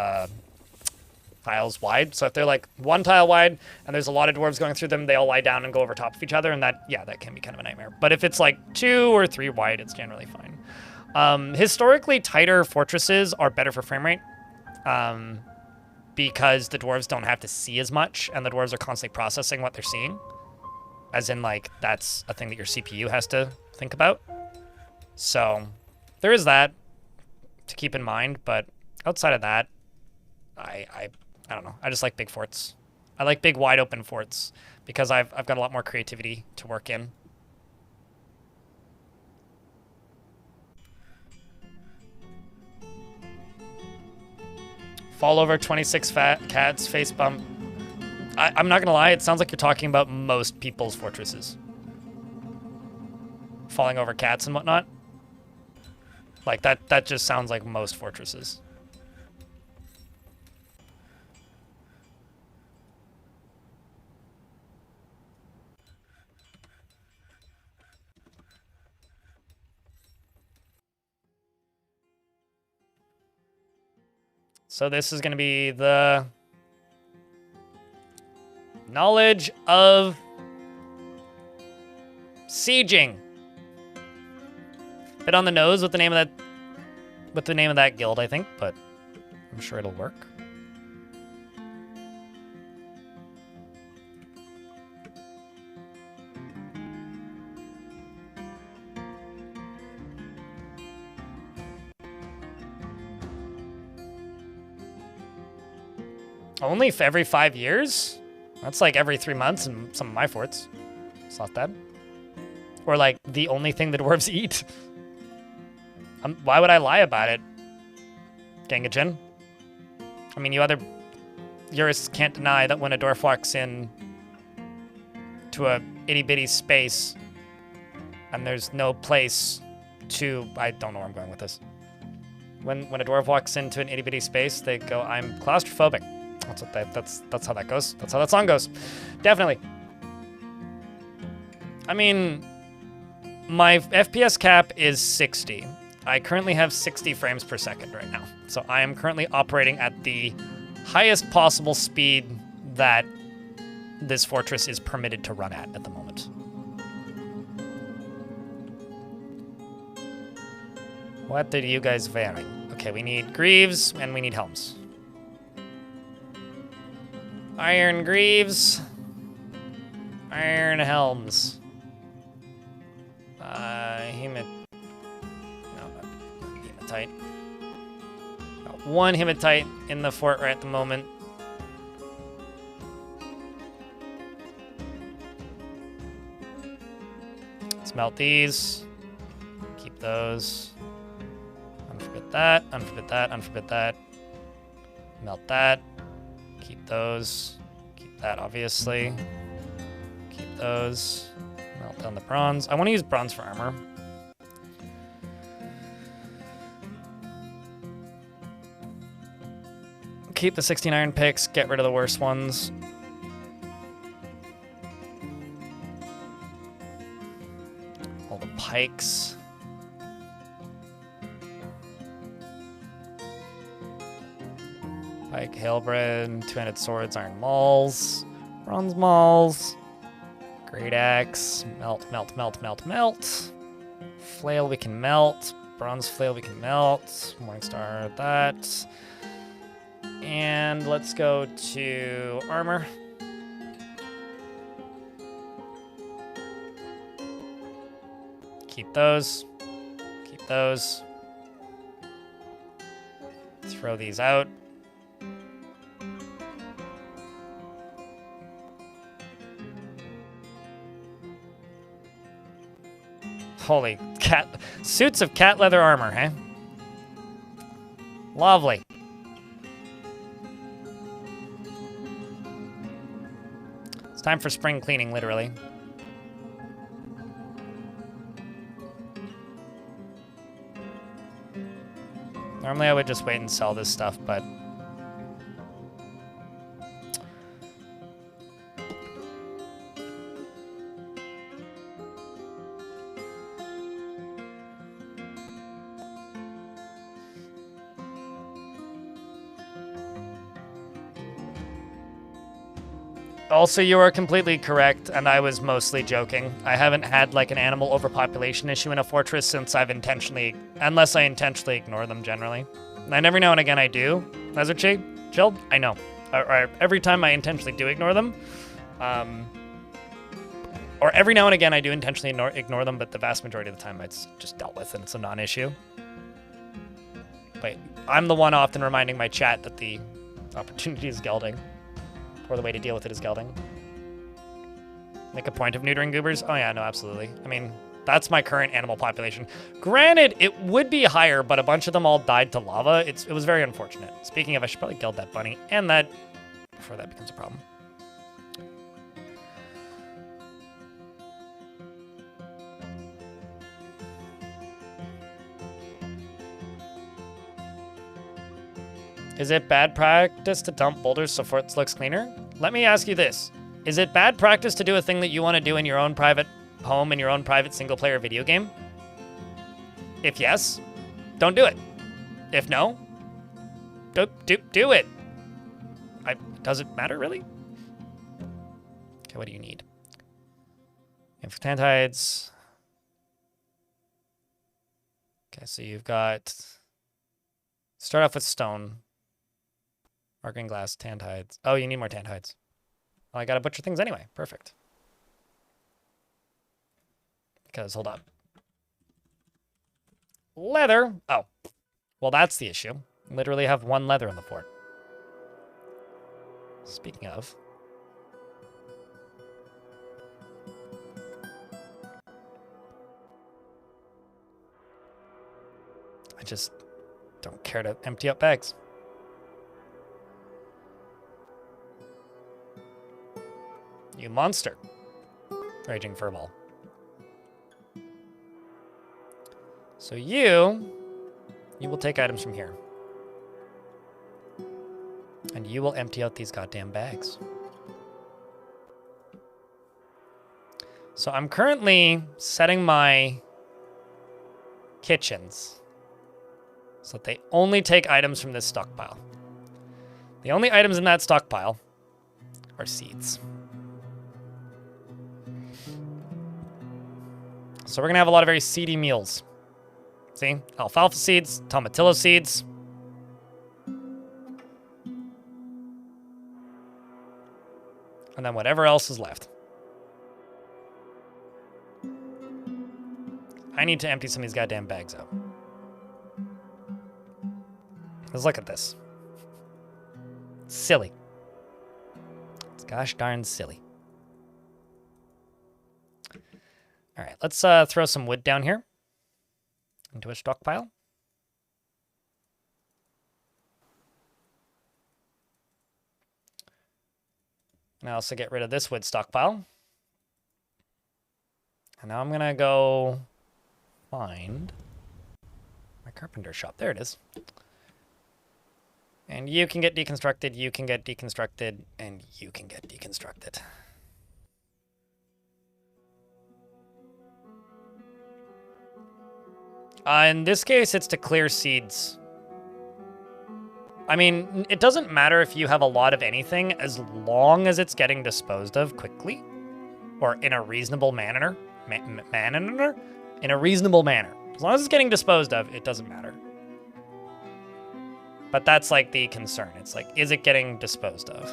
tiles wide. So if they're like one tile wide and there's a lot of dwarves going through them, they all lie down and go over top of each other, and that can be kind of a nightmare. But if it's like 2 or 3 wide, it's generally fine. Historically, tighter fortresses are better for frame rate, because the dwarves don't have to see as much, and the dwarves are constantly processing what they're seeing. As in, like, that's a thing that your CPU has to think about. So there is that to keep in mind, but outside of that, I don't know. I just like big forts. I like big, wide open forts because I've got a lot more creativity to work in. Fall over 26 fat cats, face bump. I'm not gonna lie, it sounds like you're talking about most people's fortresses. Falling over cats and whatnot. Like, that just sounds like most fortresses. So this is gonna be the knowledge of sieging. Bit on the nose with the name of that guild, I think, but I'm sure it'll work. Only every 5 years? That's like every 3 months in some of my forts. It's not bad. Or like the only thing the dwarves eat. Why would I lie about it? Gengachin? I mean, you other jurists can't deny that when a dwarf walks in to a itty-bitty space and there's no place to... I don't know where I'm going with this. When a dwarf walks into an itty-bitty space, they go, I'm claustrophobic. That's how that goes. That's how that song goes. Definitely. I mean, my FPS cap is 60. I currently have 60 frames per second right now. So I am currently operating at the highest possible speed that this fortress is permitted to run at the moment. What are you guys wearing? Okay, we need greaves and we need helms. Iron greaves. Iron helms. Hematite. Got 1 hematite in the fort right at the moment. Smelt these. Keep those. Unforbid that. Unforbid that. Unforbid that. Melt that. Keep those. Keep that, obviously. Keep those. Melt down the bronze. I want to use bronze for armor. Keep the 16 iron picks. Get rid of the worst ones. All the pikes. Pike, halberd, two-handed swords, iron mauls, bronze mauls, great axe, melt, melt, melt, melt, melt. Flail we can melt, bronze flail we can melt, Morningstar that. And let's go to armor. Keep those. Keep those. Throw these out. Holy cat. Suits of cat leather armor, huh? Lovely. It's time for spring cleaning, literally. Normally I would just wait and sell this stuff, but... Also, you are completely correct, and I was mostly joking. I haven't had, like, an animal overpopulation issue in a fortress since I've intentionally... Unless I intentionally ignore them, generally. And every now and again I do. Lizard Chilled? I know. Or every time I intentionally do ignore them. Or every now and again I do intentionally ignore them, but the vast majority of the time it's just dealt with and it's a non-issue. But I'm the one often reminding my chat that the opportunity is gelding. Or the way to deal with it is gelding. Make a point of neutering goobers? Oh yeah, no, absolutely. I mean, that's my current animal population. Granted, it would be higher, but a bunch of them all died to lava. It was very unfortunate. Speaking of, I should probably geld that bunny and that before that becomes a problem. Is it bad practice to dump boulders so forts looks cleaner? Let me ask you this. Is it bad practice to do a thing that you want to do in your own private home, in your own private single-player video game? If yes, don't do it. If no, do it. Does it matter, really? Okay, what do you need? Infantides. Okay, so you've got... Start off with stone. Arcane glass, tanned hides. Oh, you need more tanned hides. Well, I gotta butcher things anyway. Perfect. Because, hold up. Leather. Oh. Well, that's the issue. Literally have one leather in the fort. Speaking of. I just don't care to empty out bags. You monster. Raging Furball. So you will take items from here. And you will empty out these goddamn bags. So I'm currently setting my kitchens so that they only take items from this stockpile. The only items in that stockpile are seeds. So we're going to have a lot of very seedy meals. See? Alfalfa seeds, tomatillo seeds. And then whatever else is left. I need to empty some of these goddamn bags out. Let's look at this. Silly. It's gosh darn silly. All right, let's throw some wood down here into a stockpile. And I also get rid of this wood stockpile. And now I'm gonna go find my carpenter shop. There it is. And you can get deconstructed, you can get deconstructed, and you can get deconstructed. In this case, it's to clear seeds. I mean, it doesn't matter if you have a lot of anything as long as it's getting disposed of quickly or in a reasonable manner. In a reasonable manner. As long as it's getting disposed of, it doesn't matter. But that's like the concern. It's like, is it getting disposed of?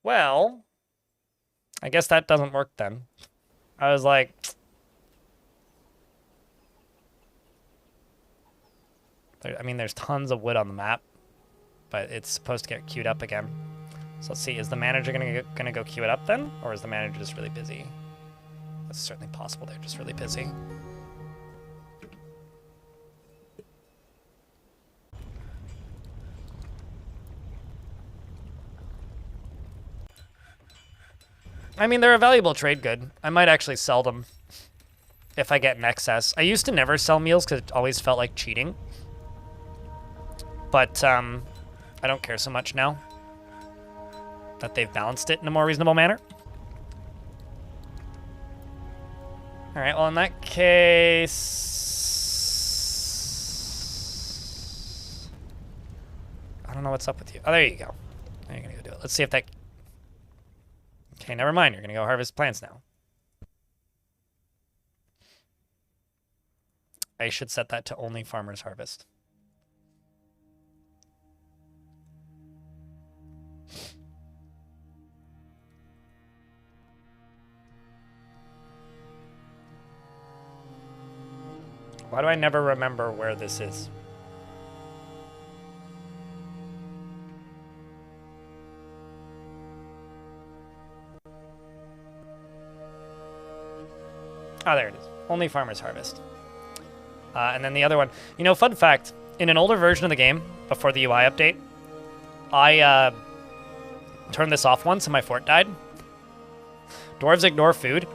Well, I guess that doesn't work then. I was like... I mean, there's tons of wood on the map, but it's supposed to get queued up again. So let's see, is the manager gonna go queue it up then? Or is the manager just really busy? That's certainly possible, they're just really busy. I mean, they're a valuable trade good. I might actually sell them if I get an excess. I used to never sell meals because it always felt like cheating. But I don't care so much now that they've balanced it in a more reasonable manner. All right, well, in that case... I don't know what's up with you. Oh, there you go. Now you're gonna go do it. Let's see if that... Okay, never mind. You're gonna go harvest plants now. I should set that to only farmers harvest. Why do I never remember where this is? Oh, there it is. Only farmers harvest. And then the other one. You know, fun fact. In an older version of the game, before the UI update, I turned this off once and my fort died. Dwarves ignore food.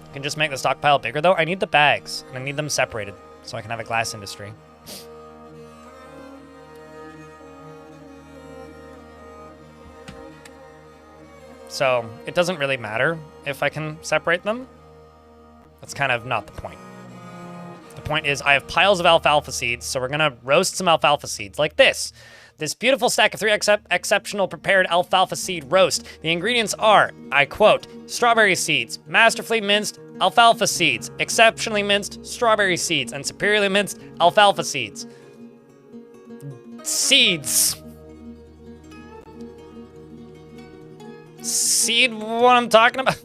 You can just make the stockpile bigger, though. I need the bags, and I need them separated so I can have a glass industry. So it doesn't really matter if I can separate them. That's kind of not the point. The point is I have piles of alfalfa seeds, so we're going to roast some alfalfa seeds like this. This beautiful stack of 3 exceptional prepared alfalfa seed roast. The ingredients are, I quote, strawberry seeds, masterfully minced alfalfa seeds, exceptionally minced strawberry seeds, and superiorly minced alfalfa seeds. Seeds. Seed what I'm talking about?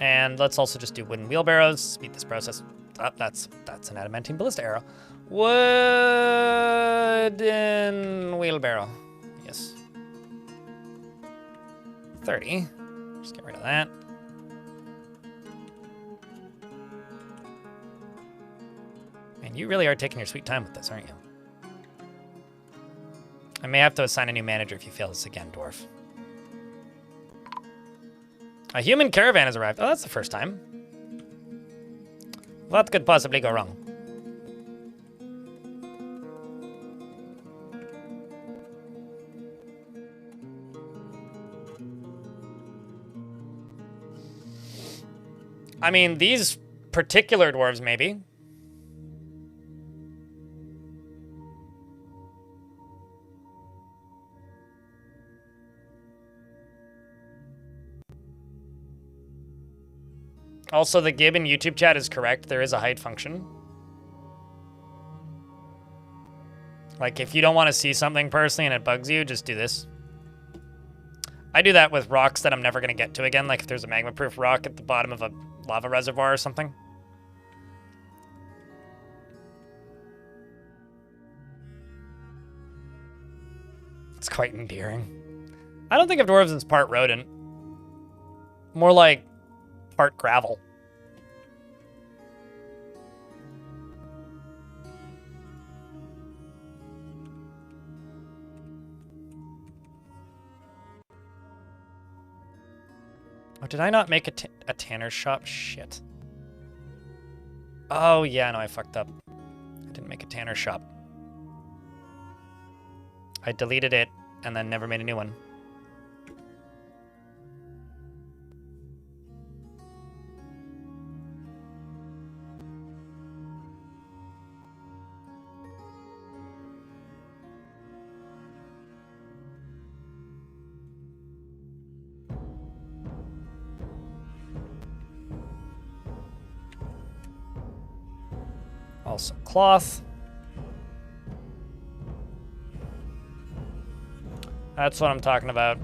And let's also just do wooden wheelbarrows, speed this process up. That's an adamantine ballista arrow. Wooden wheelbarrow. Yes. 30. Just get rid of that. Man, you really are taking your sweet time with this, aren't you? I may have to assign a new manager if you fail this again, Dwarf. A human caravan has arrived. Oh, that's the first time. What could possibly go wrong? I mean, these particular dwarves, maybe. Also, the Gib in YouTube chat is correct. There is a hide function. Like, if you don't want to see something personally and it bugs you, just do this. I do that with rocks that I'm never going to get to again, like if there's a magma-proof rock at the bottom of a lava reservoir or something. It's quite endearing. I don't think of dwarves as part rodent. More like part gravel. Oh, did I not make a tanner's shop? Shit. Oh, yeah, no, I fucked up. I didn't make a tanner's shop. I deleted it and then never made a new one. Also cloth. That's what I'm talking about.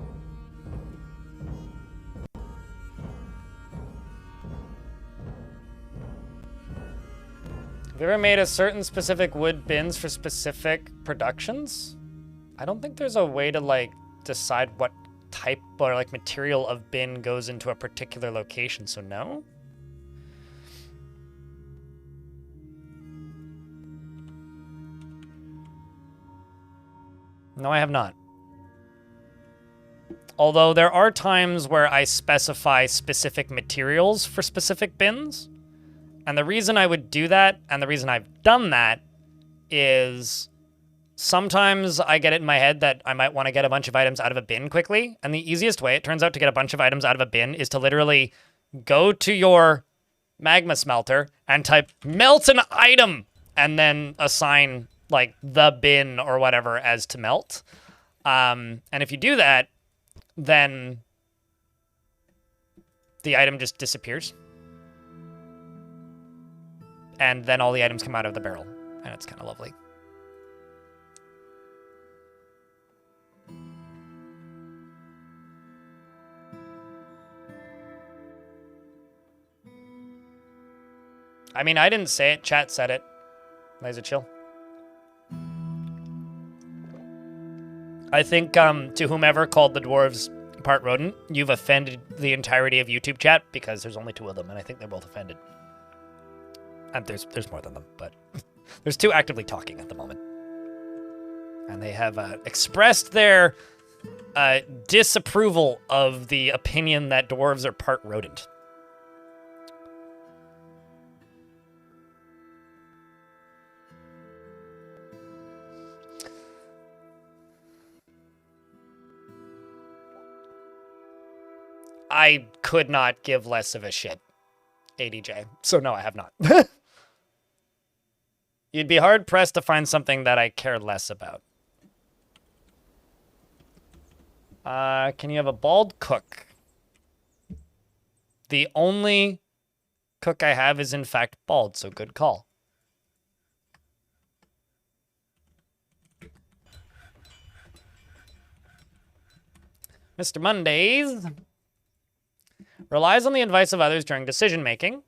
Have you ever made a certain specific wood bins for specific productions? I don't think there's a way to, like, decide what type or, like, material of bin goes into a particular location, so no? No, I have not. Although there are times where I specify specific materials for specific bins. And the reason I would do that, and the reason I've done that, is sometimes I get it in my head that I might want to get a bunch of items out of a bin quickly. And the easiest way, it turns out, to get a bunch of items out of a bin is to literally go to your magma smelter and type melt an item and then assign like the bin or whatever as to melt. And if you do that, then the item just disappears. And then all the items come out of the barrel. And it's kind of lovely. I mean, I didn't say it. Chat said it. Laser chill. I think to whomever called the dwarves part rodent, you've offended the entirety of YouTube chat because there's only 2 of them, and I think they're both offended. And there's more than them, but there's 2 actively talking at the moment. And they have expressed their disapproval of the opinion that dwarves are part rodent. I could not give less of a shit, ADJ. So no, I have not. You'd be hard-pressed to find something that I care less about. Can you have a bald cook? The only cook I have is, in fact, bald, so good call. Mr. Mondays relies on the advice of others during decision-making,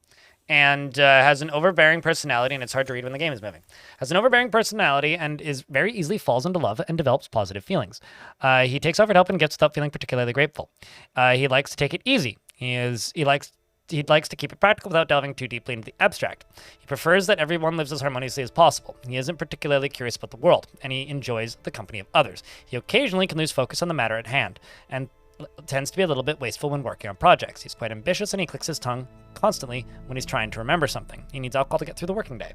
and has an overbearing personality, and it's hard to read when the game is moving. Has an overbearing personality and is very easily falls into love and develops positive feelings. He takes offered help and gifts without feeling particularly grateful. He likes to take it easy. He likes to keep it practical without delving too deeply into the abstract. He prefers that everyone lives as harmoniously as possible. He isn't particularly curious about the world, and he enjoys the company of others. He occasionally can lose focus on the matter at hand, and tends to be a little bit wasteful when working on projects. He's quite ambitious and he clicks his tongue constantly when he's trying to remember something. He needs alcohol to get through the working day.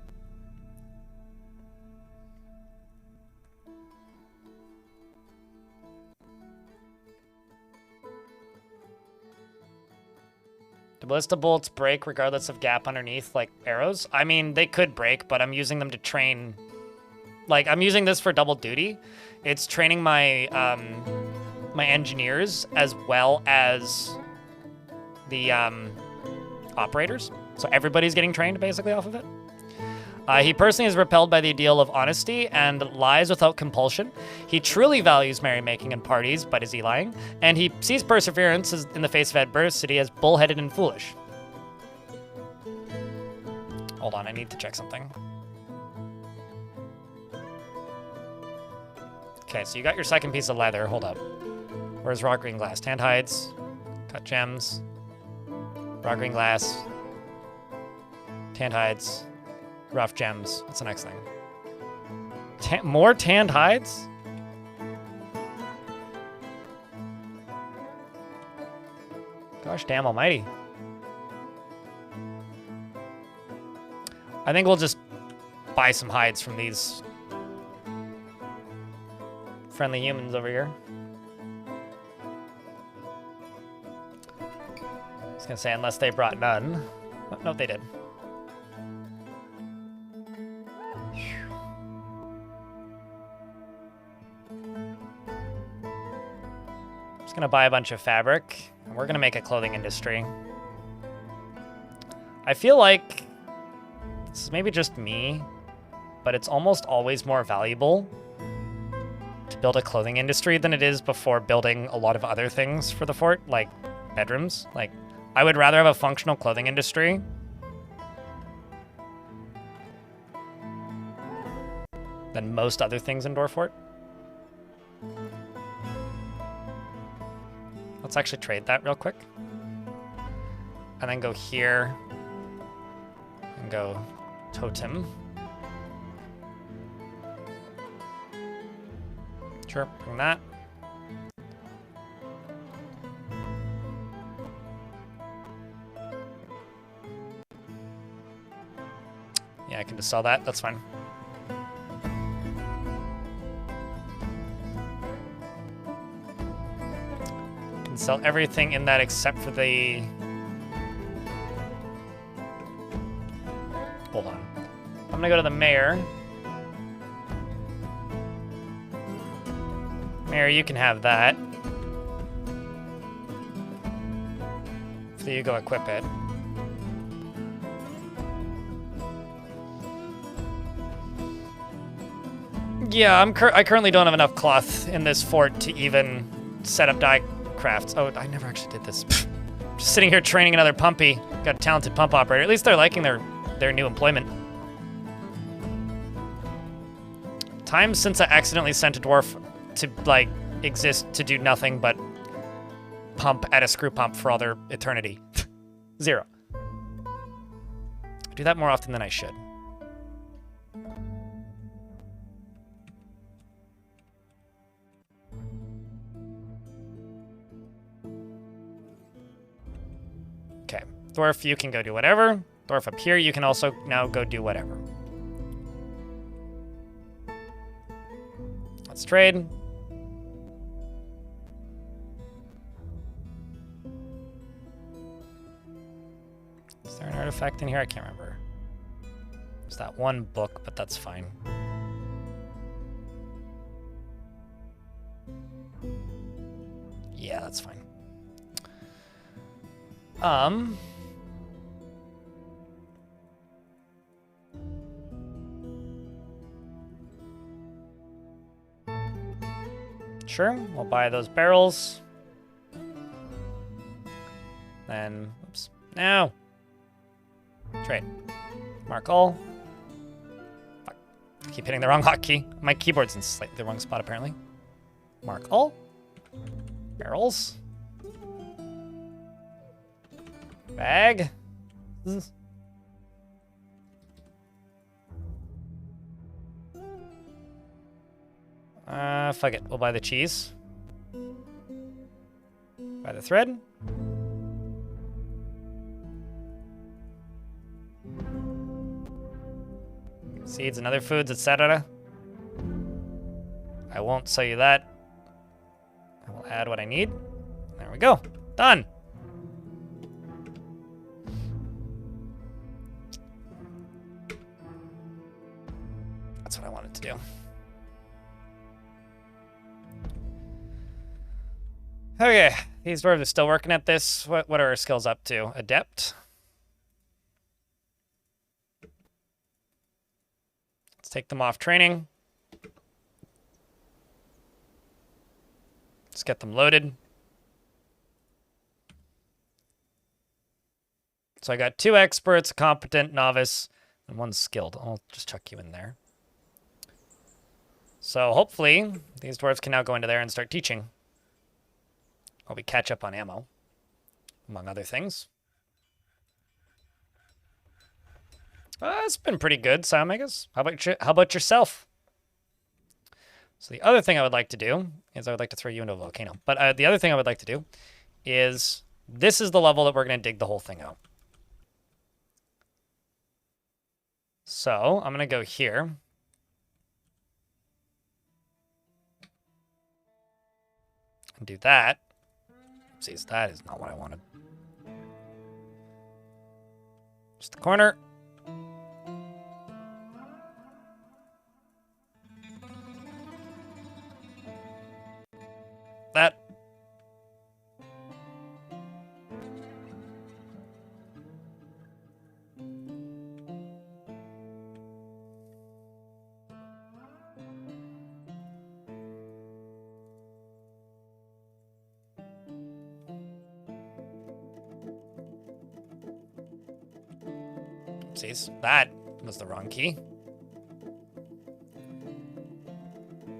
Do ballista bolts break regardless of gap underneath, like arrows? I mean, they could break, but I'm using them to train. Like, I'm using this for double duty. It's training my my engineers as well as the operators. So everybody's getting trained basically off of it. He personally is repelled by the ideal of honesty and lies without compulsion. He truly values merrymaking and parties, but is he lying? And he sees perseverance in the face of adversity as bullheaded and foolish. Hold on, I need to check something. Okay, so you got your second piece of leather. Hold up. Where's raw green glass? Tanned hides, cut gems, raw green glass, tanned hides, rough gems. What's the next thing? More tanned hides? Gosh damn almighty. I think we'll just buy some hides from these friendly humans over here. I was gonna say, unless they brought none. Oh, no, they did. Just gonna buy a bunch of fabric, and we're gonna make a clothing industry. I feel like this is maybe just me, but it's almost always more valuable to build a clothing industry than it is before building a lot of other things for the fort, like bedrooms. Like, I would rather have a functional clothing industry than most other things in Dwarf Fort. Let's actually trade that real quick. And then go here and go totem. Sure, bring that. Yeah, I can just sell that. That's fine. Can sell everything in that except for the... Hold on. I'm gonna go to the mayor. Mayor, you can have that. So you go equip it. Yeah, I currently don't have enough cloth in this fort to even set up die crafts. Oh, I never actually did this. Just sitting here training another pumpy. Got a talented pump operator. At least they're liking their new employment. Time since I accidentally sent a dwarf to, like, exist to do nothing but pump at a screw pump for all their eternity. 0. I do that more often than I should. Okay, Dwarf, you can go do whatever. Dwarf up here, you can also now go do whatever. Let's trade. Is there an artifact in here? I can't remember. There's that one book, but that's fine. Yeah, that's fine. Sure, we'll buy those barrels. Then, oops, no. Trade. Mark all. Fuck. I keep hitting the wrong hotkey. My keyboard's in slightly the wrong spot, apparently. Mark all. Barrels. Bag. Fuck it. We'll buy the cheese. Buy the thread. Seeds and other foods, etc. I won't sell you that. I will add what I need. There we go. Done. That's what I wanted to do. Okay, these dwarves are still working at this. What are our skills up to? Adept. Let's take them off training. Let's get them loaded. So I got 2 experts, a competent novice, and 1 skilled. I'll just chuck you in there. So hopefully these dwarves can now go into there and start teaching. While we catch up on ammo, among other things. It's been pretty good, Sam, I guess. How about yourself? So the other thing I would like to do is I would like to throw you into a volcano. But the other thing I would like to do is this is the level that we're going to dig the whole thing out. So I'm going to go here. And do that. Oopsies, that is not what I wanted. Just the corner. That. Oopsies. That was the wrong key.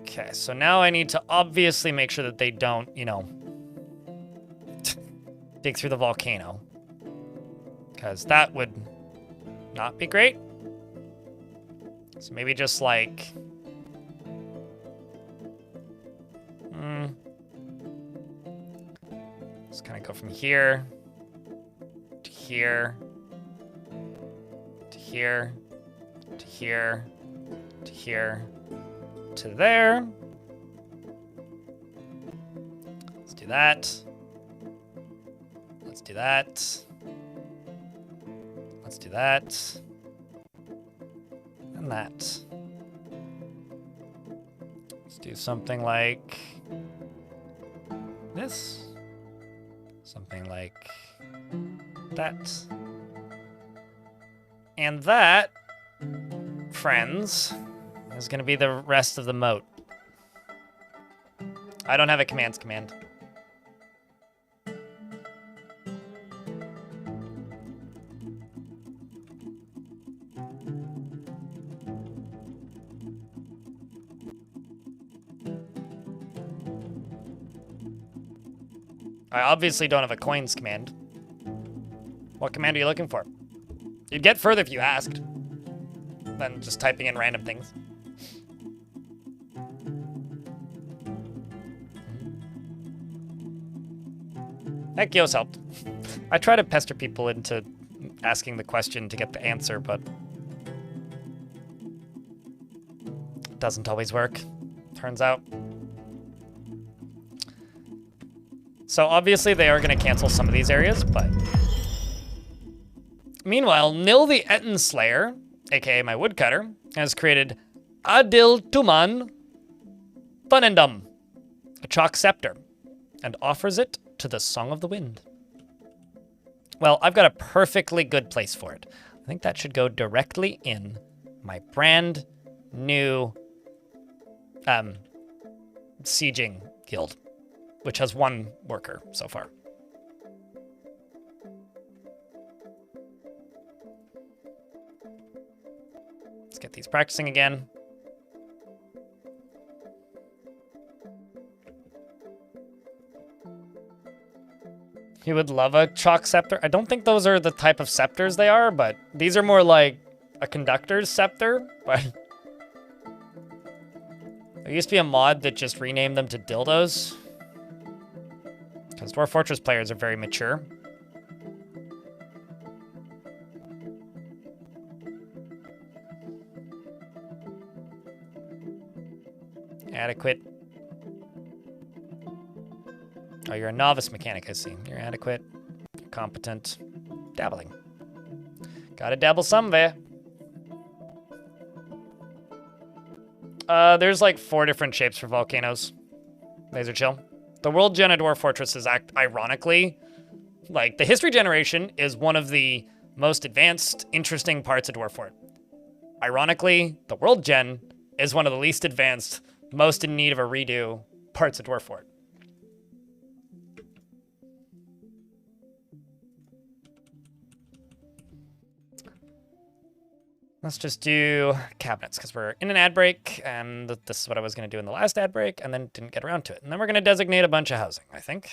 Okay, so now I need to obviously make sure that they don't, you know, dig through the volcano. Because that would not be great. So maybe just like... Just kind of go from here to here to here to here to here to there. Let's do that. Let's do that. Let's do that. And that. Let's do something like this. Something like that. And that, friends, is going to be the rest of the moat. I don't have a commands command. I obviously don't have a coins command. What command are you looking for? You'd get further if you asked than just typing in random things. That Gios helped. I try to pester people into asking the question to get the answer, but it doesn't always work, turns out. So obviously they are going to cancel some of these areas, but... Meanwhile, Nil the Etten Slayer, aka my woodcutter, has created Adil Tuman Funendum, a chalk scepter, and offers it to the Song of the Wind. Well, I've got a perfectly good place for it. I think that should go directly in my brand new sieging guild, which has one worker so far. Let's get these practicing again. You would love a chalk scepter. I don't think those are the type of scepters they are, but these are more like a conductor's scepter. But there used to be a mod that just renamed them to dildos, because Dwarf Fortress players are very mature. Adequate. Oh, you're a novice mechanic, I see. You're adequate. You're competent. Dabbling. Gotta dabble somewhere. There's like 4 different shapes for volcanoes. These are chill. The World Gen of Dwarf Fortress is ironically, like, the history generation is one of the most advanced, interesting parts of Dwarf Fort. Ironically, the World Gen is one of the least advanced, most in need of a redo parts of Dwarf Fort. Let's just do cabinets, because we're in an ad break, and this is what I was going to do in the last ad break, and then didn't get around to it. And then we're going to designate a bunch of housing, I think.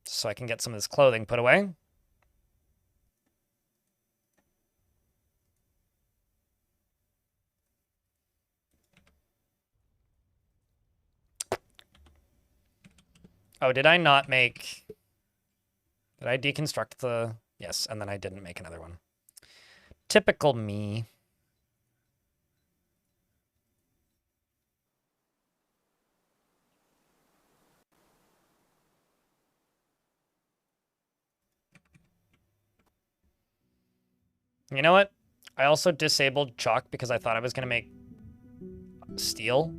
So I can get some of this clothing put away. Oh, did I not make... Did I deconstruct the... Yes, and then I didn't make another one. Typical me. You know what? I also disabled chalk because I thought I was going to make steel.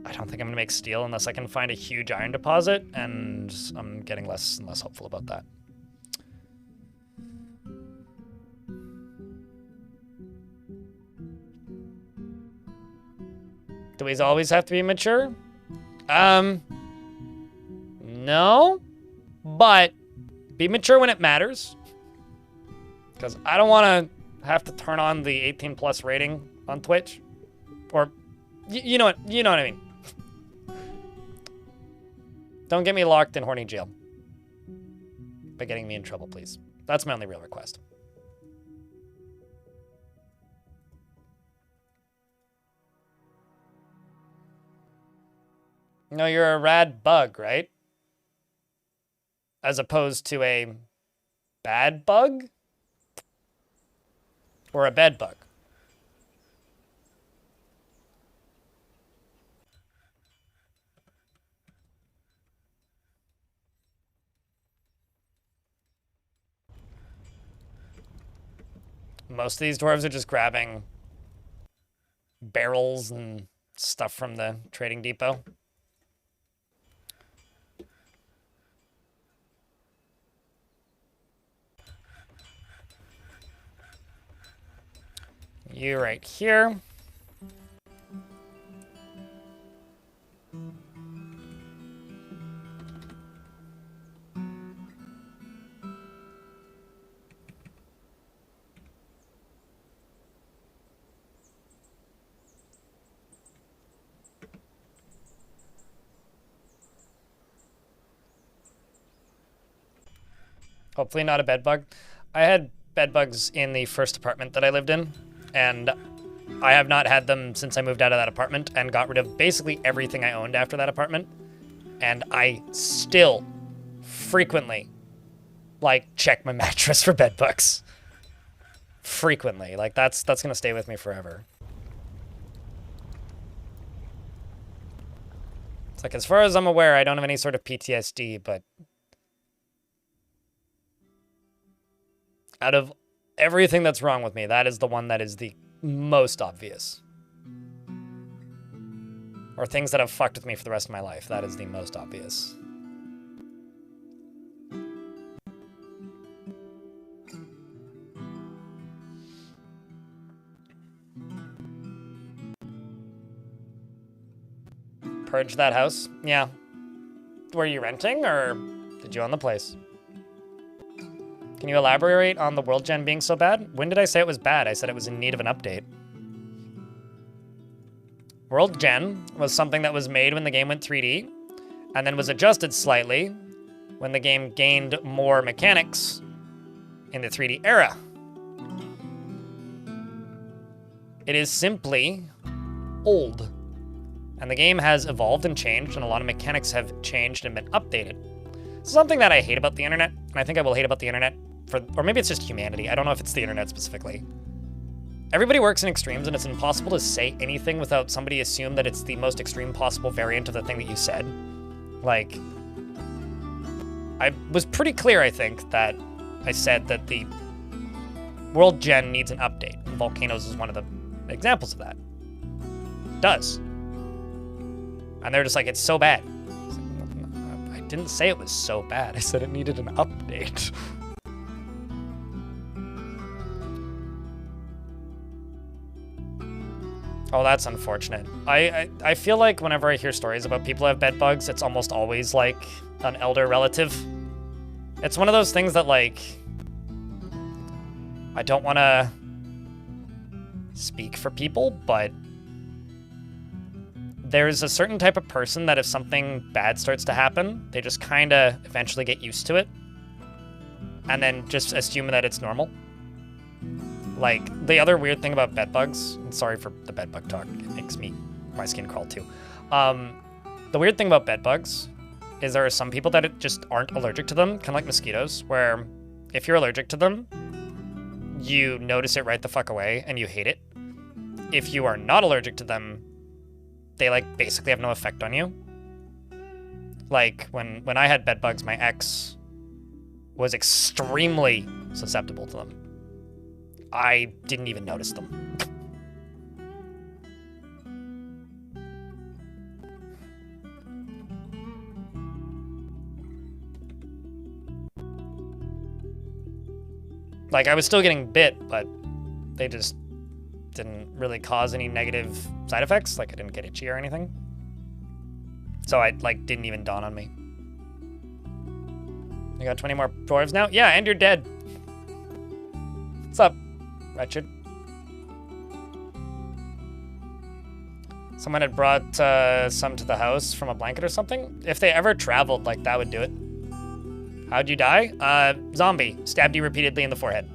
I don't think I'm going to make steel unless I can find a huge iron deposit, and I'm getting less and less hopeful about that. Do we always have to be mature? No. But Be mature when it matters. Because I don't want to have to turn on the 18 plus rating on Twitch. Or, you know what I mean. Don't get me locked in horny jail by getting me in trouble, please. That's my only real request. No, you're a rad bug, right? As opposed to a bad bug? Or a bed bug? Most of these dwarves are just grabbing barrels and stuff from the trading depot. You right here. Hopefully not a bed bug. I had bed bugs in the first apartment that I lived in, and I have not had them since I moved out of that apartment and got rid of basically everything I owned after that apartment. And I still frequently, like, check my mattress for bed bugs. Frequently. Like, that's gonna stay with me forever. It's like, as far as I'm aware, I don't have any sort of PTSD, but out of everything that's wrong with me, that is the one that is the most obvious. Or things that have fucked with me for the rest of my life, that is the most obvious. Purge that house? Yeah. Were you renting, or did you own the place? Can you elaborate on the world gen being so bad? When did I say it was bad? I said it was in need of an update. World gen was something that was made when the game went 3D, and then was adjusted slightly when the game gained more mechanics in the 3D era. It is simply old. And the game has evolved and changed, and a lot of mechanics have changed and been updated. Something that I hate about the internet, and I think I will hate about the internet, or maybe it's just humanity. I don't know if it's the internet specifically. Everybody works in extremes, and it's impossible to say anything without somebody assume that it's the most extreme possible variant of the thing that you said. Like, I was pretty clear, I think, that I said that the world gen needs an update. And Volcanoes is one of the examples of that. It does. And they're just like, it's so bad. I didn't say it was so bad. I said it needed an update. Oh, that's unfortunate. I feel like whenever I hear stories about people who have bed bugs, it's almost always like an elder relative. It's one of those things that, like, I don't want to speak for people, but there's a certain type of person that if something bad starts to happen, they just kind of eventually get used to it and then just assume that it's normal. Like, the other weird thing about bed bugs, and sorry for the bed bug talk, it makes my skin crawl too. The weird thing about bed bugs is there are some people that just aren't allergic to them, kind of like mosquitoes, where if you're allergic to them, you notice it right the fuck away and you hate it. If you are not allergic to them, they, like, basically have no effect on you. Like, when I had bed bugs, my ex was extremely susceptible to them. I didn't even notice them. Like, I was still getting bit, but they just didn't really cause any negative side effects. Like, I didn't get itchy or anything. So I, like, didn't even dawn on me. You got 20 more dwarves now? Yeah, and you're dead. What's up, Wretched? Someone had brought some to the house from a blanket or something. If they ever traveled, like, that would do it. How'd you die? Zombie. Stabbed you repeatedly in the forehead.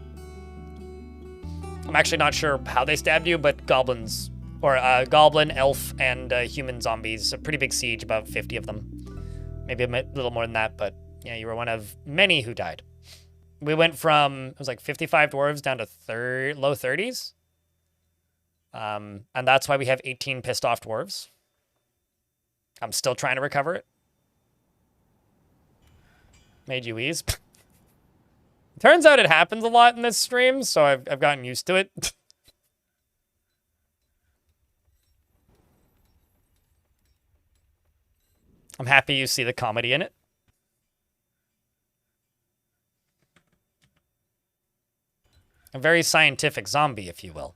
I'm actually not sure how they stabbed you, but goblins, or goblin, elf, and human zombies. A pretty big siege, about 50 of them. Maybe a little more than that, but yeah, you were one of many who died. We went from, it was like 55 dwarves down to low 30s. And that's why we have 18 pissed off dwarves. I'm still trying to recover it. Made you wheeze. Turns out it happens a lot in this stream, so I've gotten used to it. I'm happy you see the comedy in it. A very scientific zombie, if you will.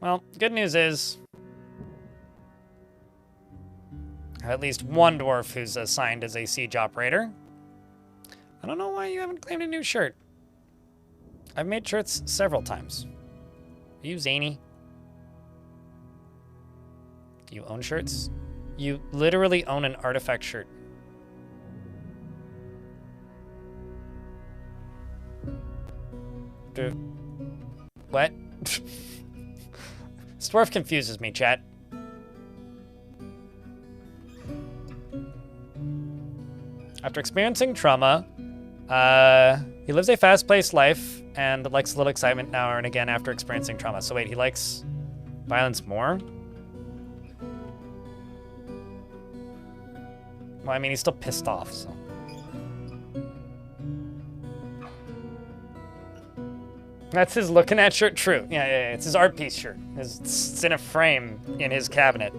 Well, good news is I have at least one dwarf who's assigned as a siege operator. I don't know why you haven't claimed a new shirt. I've made shirts several times. Are you zany? Do you own shirts? You literally own an artifact shirt. What? This dwarf confuses me, chat. After experiencing trauma, he lives a fast-paced life and likes a little excitement now and again after experiencing trauma. So wait, he likes violence more? Well, I mean, he's still pissed off, so. That's his looking at shirt. True. Yeah. It's his art piece shirt. It's in a frame in his cabinet.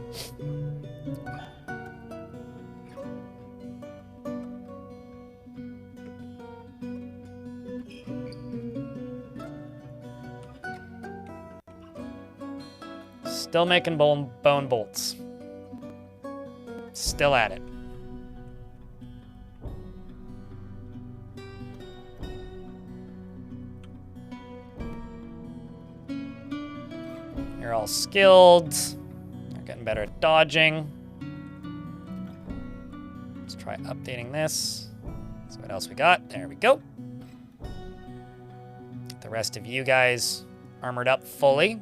Still making bone bolts. Still at it. You're all skilled. You're getting better at dodging. Let's try updating this. See what else we got. There we go. The rest of you guys armored up fully.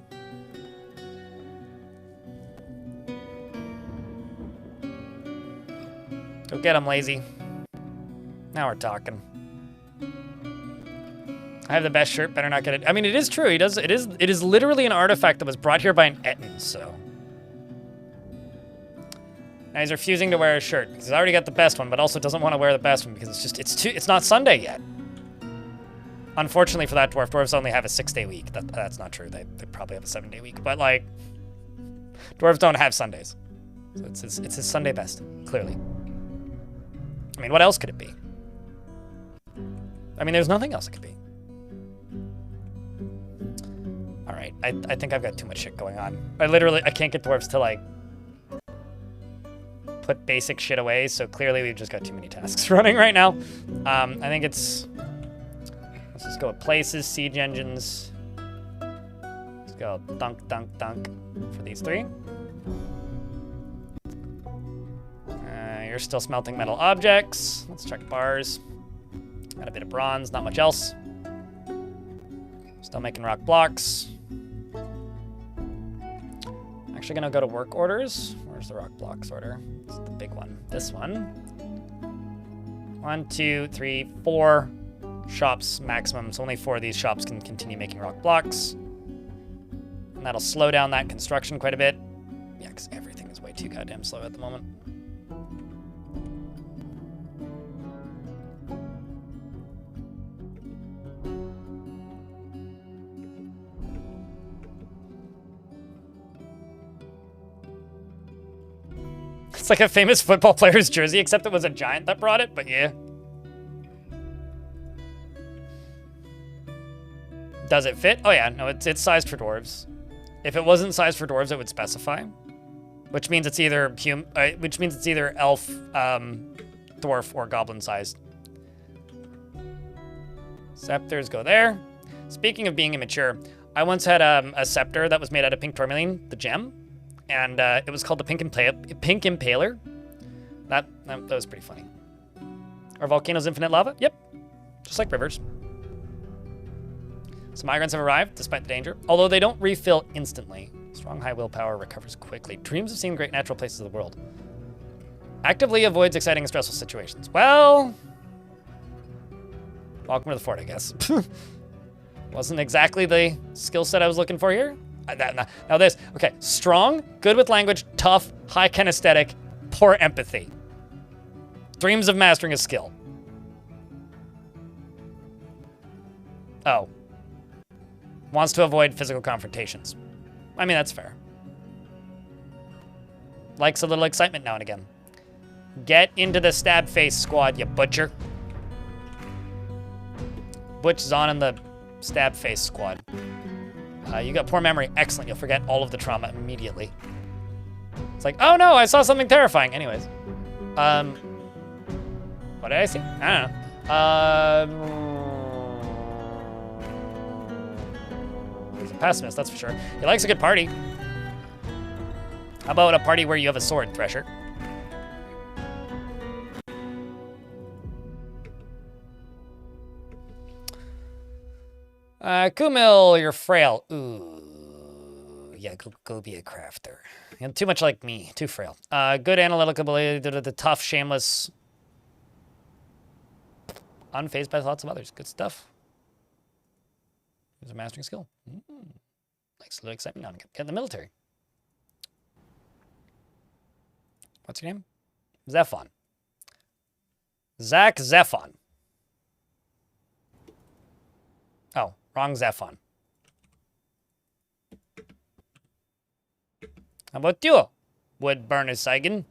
Go get him, lazy. Now we're talking. I have the best shirt, better not get it. I mean, it is true. It is literally an artifact that was brought here by an Etten, so. Now he's refusing to wear a shirt because he's already got the best one, but also doesn't want to wear the best one because it's not Sunday yet. Unfortunately for that dwarf, dwarves only have a 6-day week. That's not true. They probably have a 7-day week, but like, dwarves don't have Sundays. So it's his Sunday best, clearly. I mean, what else could it be? I mean, there's nothing else it could be. All right, I think I've got too much shit going on. I can't get dwarves to, like, put basic shit away, so clearly we've just got too many tasks running right now. I think it's... Let's just go with places, siege engines. Let's go dunk, dunk, dunk for these three. You're still smelting metal objects. Let's check bars. Got a bit of bronze, not much else. Still making rock blocks. Actually gonna go to work orders. Where's the rock blocks order? It's the big one. This one. 1, 2, 3, 4 shops maximum. So only 4 of these shops can continue making rock blocks. And that'll slow down that construction quite a bit. Yeah, because everything is way too goddamn slow at the moment. like a famous football player's jersey, except it was a giant that brought it, but yeah. Does it fit? Oh yeah, no, it's sized for dwarves. If it wasn't sized for dwarves, it would specify. Which means it's either elf, dwarf, or goblin sized. Scepters go there. Speaking of being immature, I once had a scepter that was made out of pink tourmaline, the gem, and it was called the Pink Impaler. That was pretty funny. Are volcanoes infinite lava? Yep, just like rivers. Some migrants have arrived, despite the danger, although they don't refill instantly. Strong high willpower recovers quickly. Dreams of seeing great natural places of the world. Actively avoids exciting and stressful situations. Well, welcome to the fort, I guess. Wasn't exactly the skill set I was looking for here. Now this, okay, strong, good with language, tough, high kinesthetic, poor empathy. Dreams of mastering a skill. Oh. Wants to avoid physical confrontations. I mean, that's fair. Likes a little excitement now and again. Get into the stab face squad, you butcher. Butch is on in the stab face squad. You got poor memory. Excellent. You'll forget all of the trauma immediately. It's like, oh no, I saw something terrifying. Anyways. What did I see? I don't know. He's a pessimist, that's for sure. He likes a good party. How about a party where you have a sword, Thresher? Kumil, you're frail. Ooh. Yeah, go be a crafter. You're too much like me, too frail. Good analytical ability, the tough, shameless. Unfazed by the thoughts of others. Good stuff. He's a mastering skill. Likes a little excitement on. Get in the military. What's your name? Zephon. Zach Zephon. Oh, wrong Zephon. How about you, Wood Burner Saigan?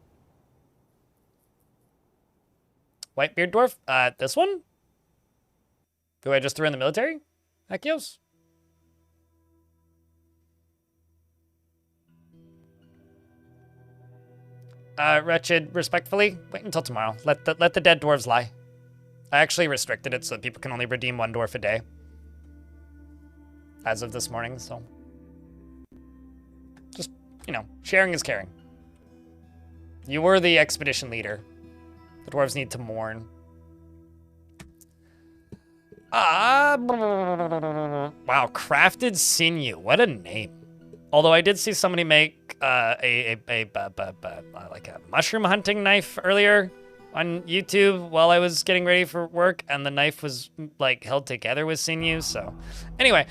Whitebeard Dwarf? This one? Who I just threw in the military? Heck yes. Wretched, respectfully, wait until tomorrow. Let the dead dwarves lie. I actually restricted it so that people can only redeem one dwarf a day. As of this morning, so. Just, you know, sharing is caring. You were the expedition leader. The dwarves need to mourn. Wow, Crafted Sinew. What a name. Although I did see somebody make like a mushroom hunting knife earlier on YouTube while I was getting ready for work, and the knife was like held together with sinew. So anyway,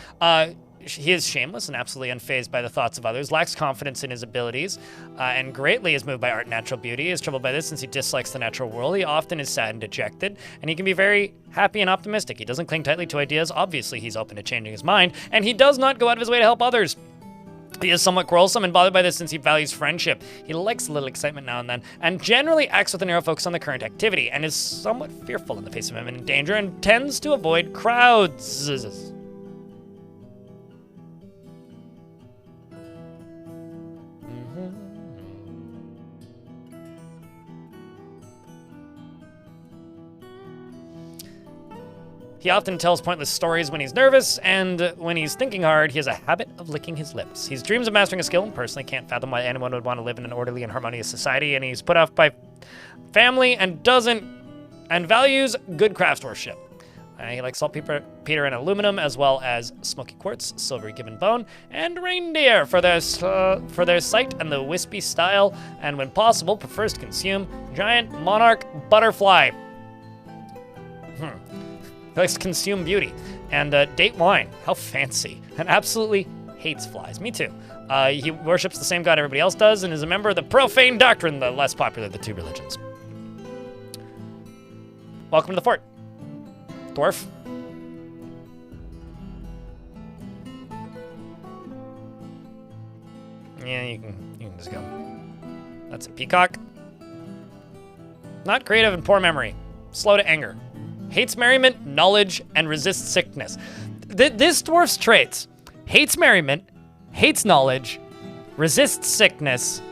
he is shameless and absolutely unfazed by the thoughts of others, lacks confidence in his abilities, and greatly is moved by art and natural beauty. He is troubled by this since he dislikes the natural world. He often is sad and dejected, and he can be very happy and optimistic. He doesn't cling tightly to ideas. Obviously, he's open to changing his mind, and he does not go out of his way to help others. He is somewhat quarrelsome and bothered by this since he values friendship. He likes a little excitement now and then, and generally acts with a narrow focus on the current activity, and is somewhat fearful in the face of imminent danger, and tends to avoid crowds. He often tells pointless stories when he's nervous, and when he's thinking hard, he has a habit of licking his lips. He dreams of mastering a skill, and personally can't fathom why anyone would want to live in an orderly and harmonious society, and he's put off by family and values good craftsmanship. He likes saltpeter and aluminum, as well as smoky quartz, silvery gibbon bone, and reindeer for their sight and the wispy style, and when possible, prefers to consume giant monarch butterfly. He likes to consume beauty and date wine. How fancy. And absolutely hates flies. Me too. He worships the same god everybody else does and is a member of the profane doctrine, the less popular of the two religions. Welcome to the fort, Dwarf. Yeah, you can just go. That's a peacock. Not creative and poor memory. Slow to anger. Hates merriment, knowledge, and resists sickness. This dwarf's traits. Hates merriment, hates knowledge, resists sickness,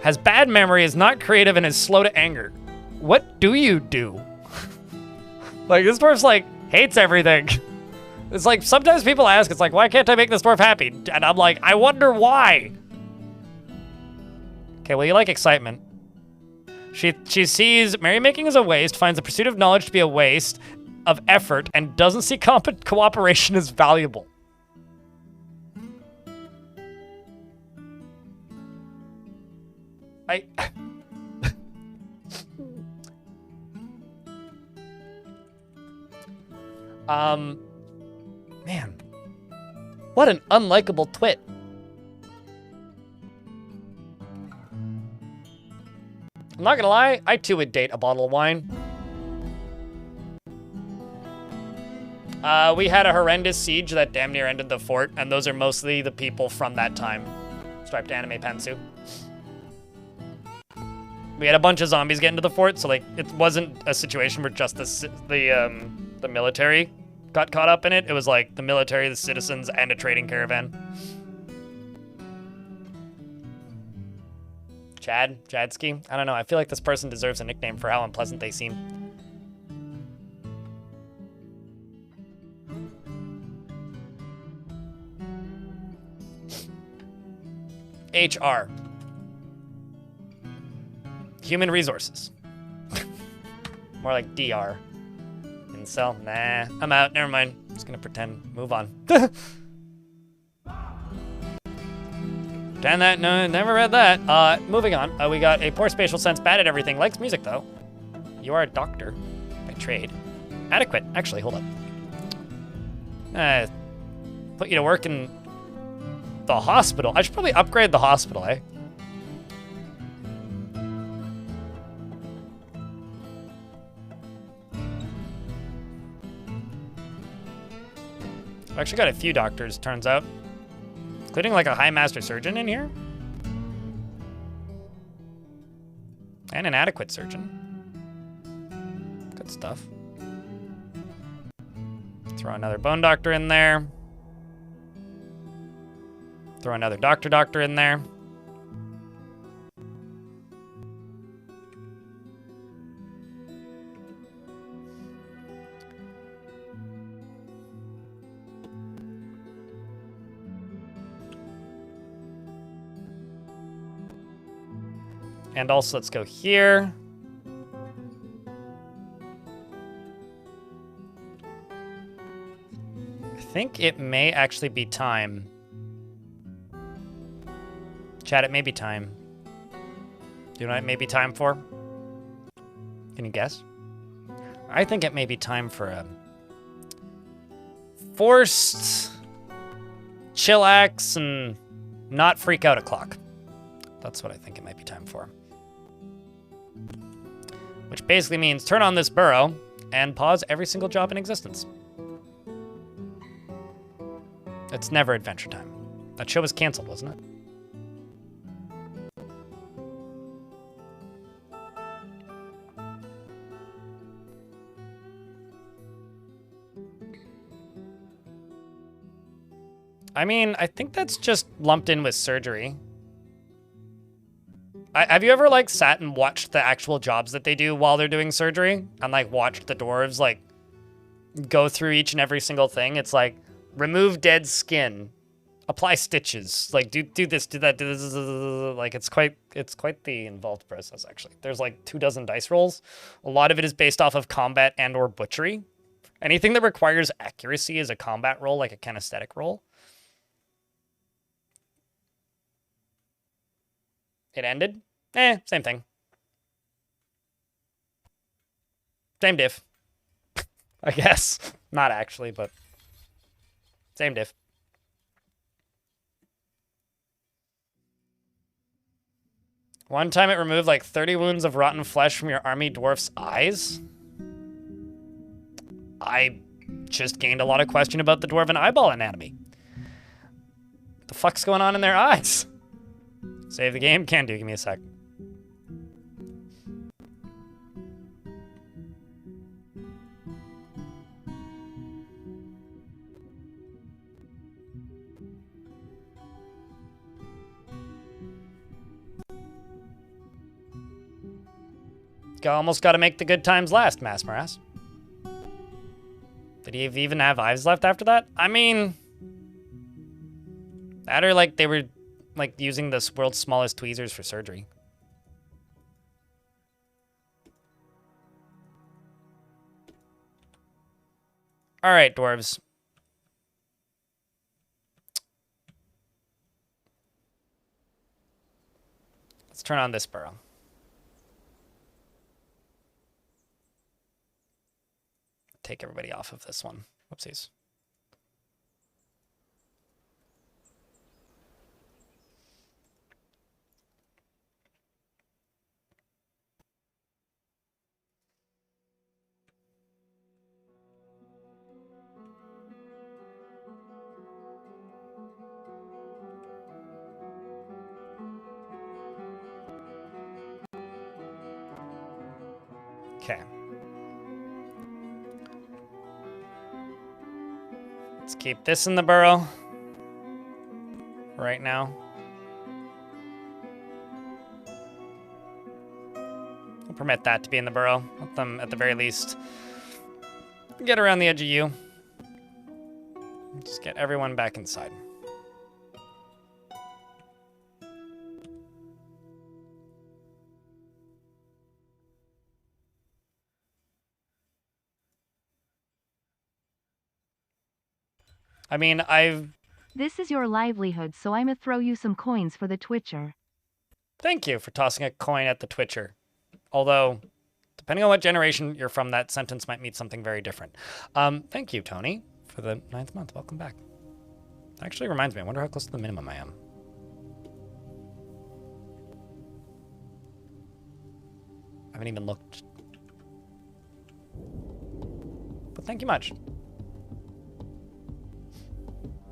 has bad memory, is not creative, and is slow to anger. What do you do? Like, this dwarf's like, hates everything. It's like, sometimes people ask, it's like, why can't I make this dwarf happy? And I'm like, I wonder why. Okay, well, you like excitement. She sees merrymaking as a waste, finds the pursuit of knowledge to be a waste of effort, and doesn't see cooperation as valuable. Man. What an unlikable twit. I'm not gonna lie, I too would date a bottle of wine. We had a horrendous siege that damn near ended the fort, and those are mostly the people from that time. Striped anime pantsuit. We had a bunch of zombies get into the fort, so like it wasn't a situation where just the military got caught up in it. It was like the military, the citizens, and a trading caravan. Jadsky? I don't know. I feel like this person deserves a nickname for how unpleasant they seem. HR. Human resources. More like DR. Incel? Nah, I'm out. Never mind. I'm just gonna pretend. Move on. Pretend that. No, never read that. Moving on. We got a poor spatial sense, bad at everything. Likes music, though. You are a doctor by trade. Adequate. Actually, hold up. Put you to work in the hospital. I should probably upgrade the hospital, eh? I've actually got a few doctors, turns out. Including like a high master surgeon in here. And an adequate surgeon. Good stuff. Throw another bone doctor in there. Throw another doctor in there. And also, let's go here. I think it may actually be time. Chat, it may be time. Do you know what it may be time for? Can you guess? I think it may be time for a forced chillax and not freak out o'clock. That's what I think it might be time for. Which basically means turn on this burrow and pause every single job in existence. It's never Adventure Time. That show was canceled, wasn't it? I mean, I think that's just lumped in with surgery. Have you ever, like, sat and watched the actual jobs that they do while they're doing surgery? And, like, watched the dwarves, like, go through each and every single thing? It's like, remove dead skin. Apply stitches. Like, do this, do that, do this. Like, it's quite the involved process, actually. There's, like, 24 dice rolls. A lot of it is based off of combat and or butchery. Anything that requires accuracy is a combat roll, like a kinesthetic roll. It ended? Same thing. Same diff. I guess. Not actually, but same diff. One time it removed like 30 wounds of rotten flesh from your army dwarf's eyes. I just gained a lot of question about the dwarven eyeball anatomy. What the fuck's going on in their eyes? Save the game? Can do. Give me a sec. almost got to make the good times last, Mass Morass. Did he even have eyes left after that? I mean, that or like they were like using the world's smallest tweezers for surgery. All right, dwarves. Let's turn on this burrow. Take everybody off of this one. Whoopsies. Okay. Let's keep this in the burrow right now. I'll permit that to be in the burrow. Let them, at the very least, get around the edge of you. Just get everyone back inside. I mean, This is your livelihood, so I'ma throw you some coins for the Twitcher. Thank you for tossing a coin at the Twitcher. Although, depending on what generation you're from, that sentence might mean something very different. Thank you, Tony, for the 9th month. Welcome back. Actually reminds me, I wonder how close to the minimum I am. I haven't even looked. But thank you much.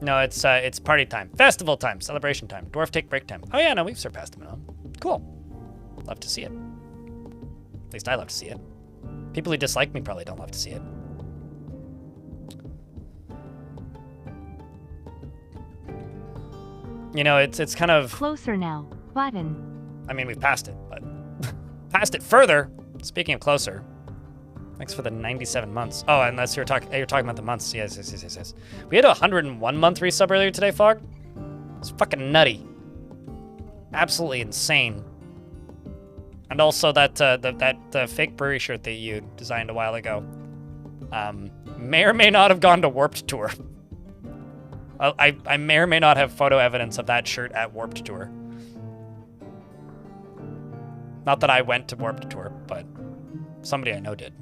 No, it's party time. Festival time. Celebration time. Dwarf take break time. Oh yeah, no, we've surpassed the minimum. Cool. Love to see it. At least I love to see it. People who dislike me probably don't love to see it. You know, it's kind of... Closer now. Button. I mean, we've passed it, but... passed it further! Speaking of closer... Thanks for the 97 months. Oh, unless you're talking about the months. Yes. We had a 101 month resub earlier today, Fog. It's fucking nutty. Absolutely insane. And also that that fake brewery shirt that you designed a while ago may or may not have gone to Warped Tour. I may or may not have photo evidence of that shirt at Warped Tour. Not that I went to Warped Tour, but somebody I know did.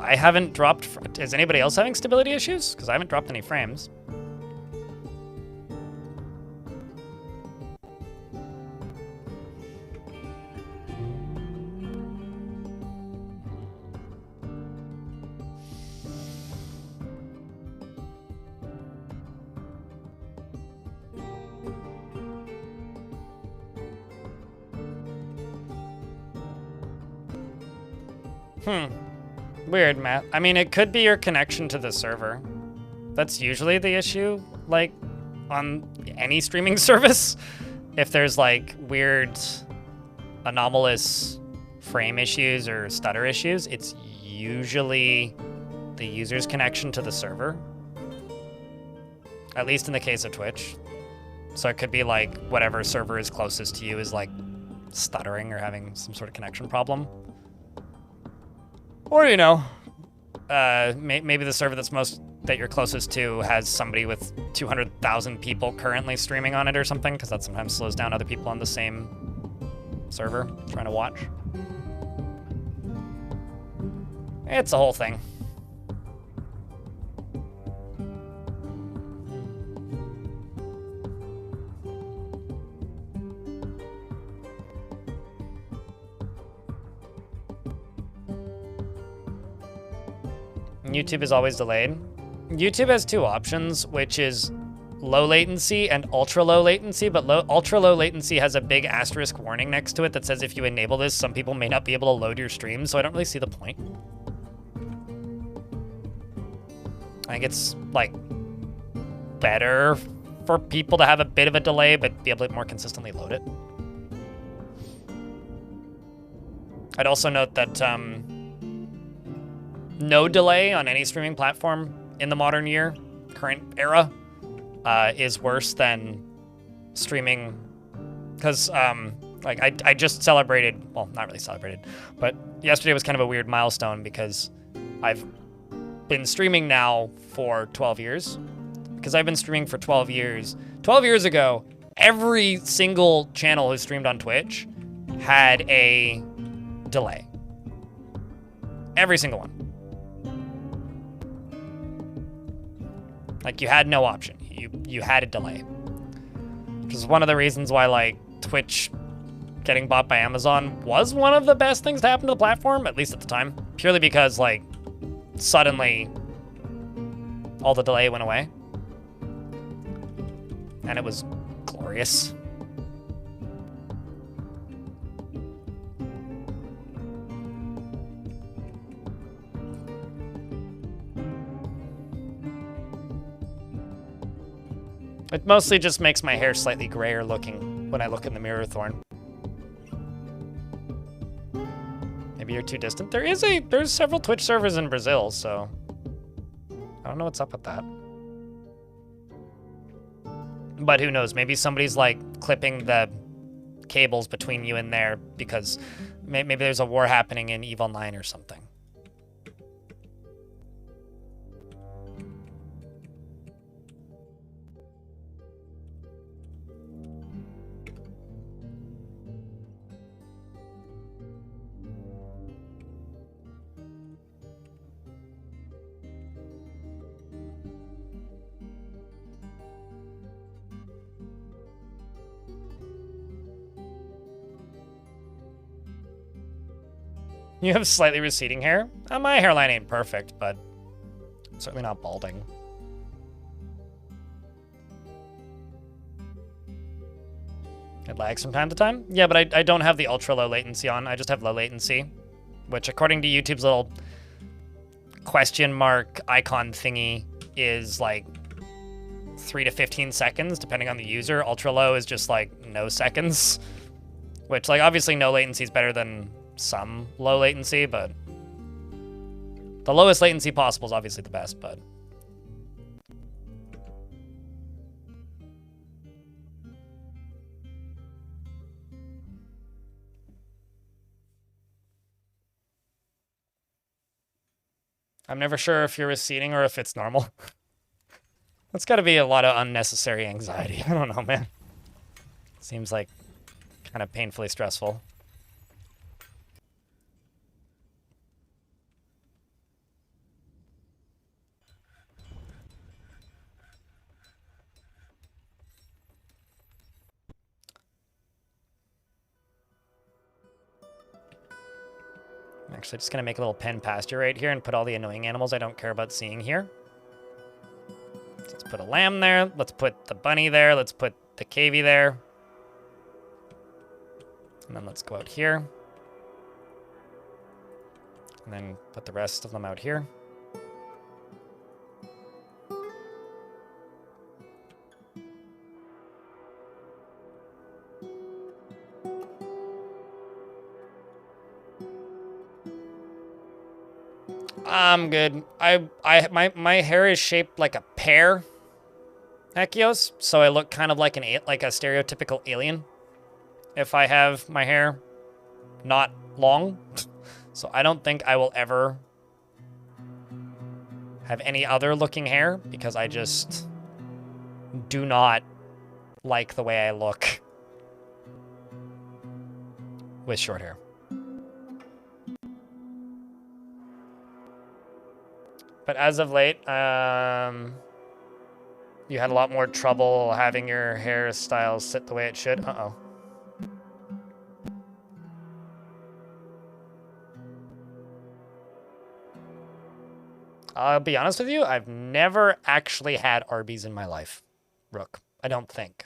I haven't dropped... Is anybody else having stability issues? Because I haven't dropped any frames. Weird, Matt. I mean, it could be your connection to the server. That's usually the issue, like, on any streaming service. If there's, like, weird, anomalous frame issues or stutter issues, it's usually the user's connection to the server. At least in the case of Twitch. So it could be, like, whatever server is closest to you is, like, stuttering or having some sort of connection problem. Or, you know, maybe the server that you're closest to has somebody with 200,000 people currently streaming on it or something, because that sometimes slows down other people on the same server trying to watch. It's a whole thing. YouTube is always delayed. YouTube has two options, which is low latency and ultra low latency, but ultra low latency has a big asterisk warning next to it that says if you enable this, some people may not be able to load your stream, so I don't really see the point. I think it's, like, better for people to have a bit of a delay, but be able to more consistently load it. I'd also note that no delay on any streaming platform in the modern year, current era, is worse than streaming, because like I just celebrated, well, not really celebrated, but yesterday was kind of a weird milestone because I've been streaming now for 12 years. Because I've been streaming for 12 years. 12 years ago, every single channel who streamed on Twitch had a delay. Every single one. Like, you had no option. You had a delay. Which is one of the reasons why, like, Twitch getting bought by Amazon was one of the best things to happen to the platform, at least at the time. Purely because, like, suddenly all the delay went away. And it was glorious. It mostly just makes my hair slightly grayer looking when I look in the mirror, Thorn. Maybe you're too distant. There's several Twitch servers in Brazil, so I don't know what's up with that. But who knows? Maybe somebody's like clipping the cables between you and there because maybe there's a war happening in EVE Online or something. You have slightly receding hair? My hairline ain't perfect, but certainly not balding. It lags from time to time? Yeah, but I don't have the ultra low latency on. I just have low latency, which according to YouTube's little question mark icon thingy is like 3 to 15 seconds, depending on the user. Ultra low is just like no seconds, which like obviously no latency is better than some low latency, but the lowest latency possible is obviously the best, but I'm never sure if you're receding or if it's normal. That's got to be a lot of unnecessary anxiety. I don't know, man. Seems like kind of painfully stressful. I'm actually just going to make a little pen pasture right here and put all the annoying animals I don't care about seeing here. So let's put a lamb there. Let's put the bunny there. Let's put the cavey there. And then let's go out here. And then put the rest of them out here. I'm good. My hair is shaped like a pear, Echios, so I look kind of like a stereotypical alien if I have my hair not long. So I don't think I will ever have any other looking hair because I just do not like the way I look with short hair. But as of late, you had a lot more trouble having your hairstyle sit the way it should. Uh-oh. I'll be honest with you, I've never actually had Arby's in my life, Rook. I don't think.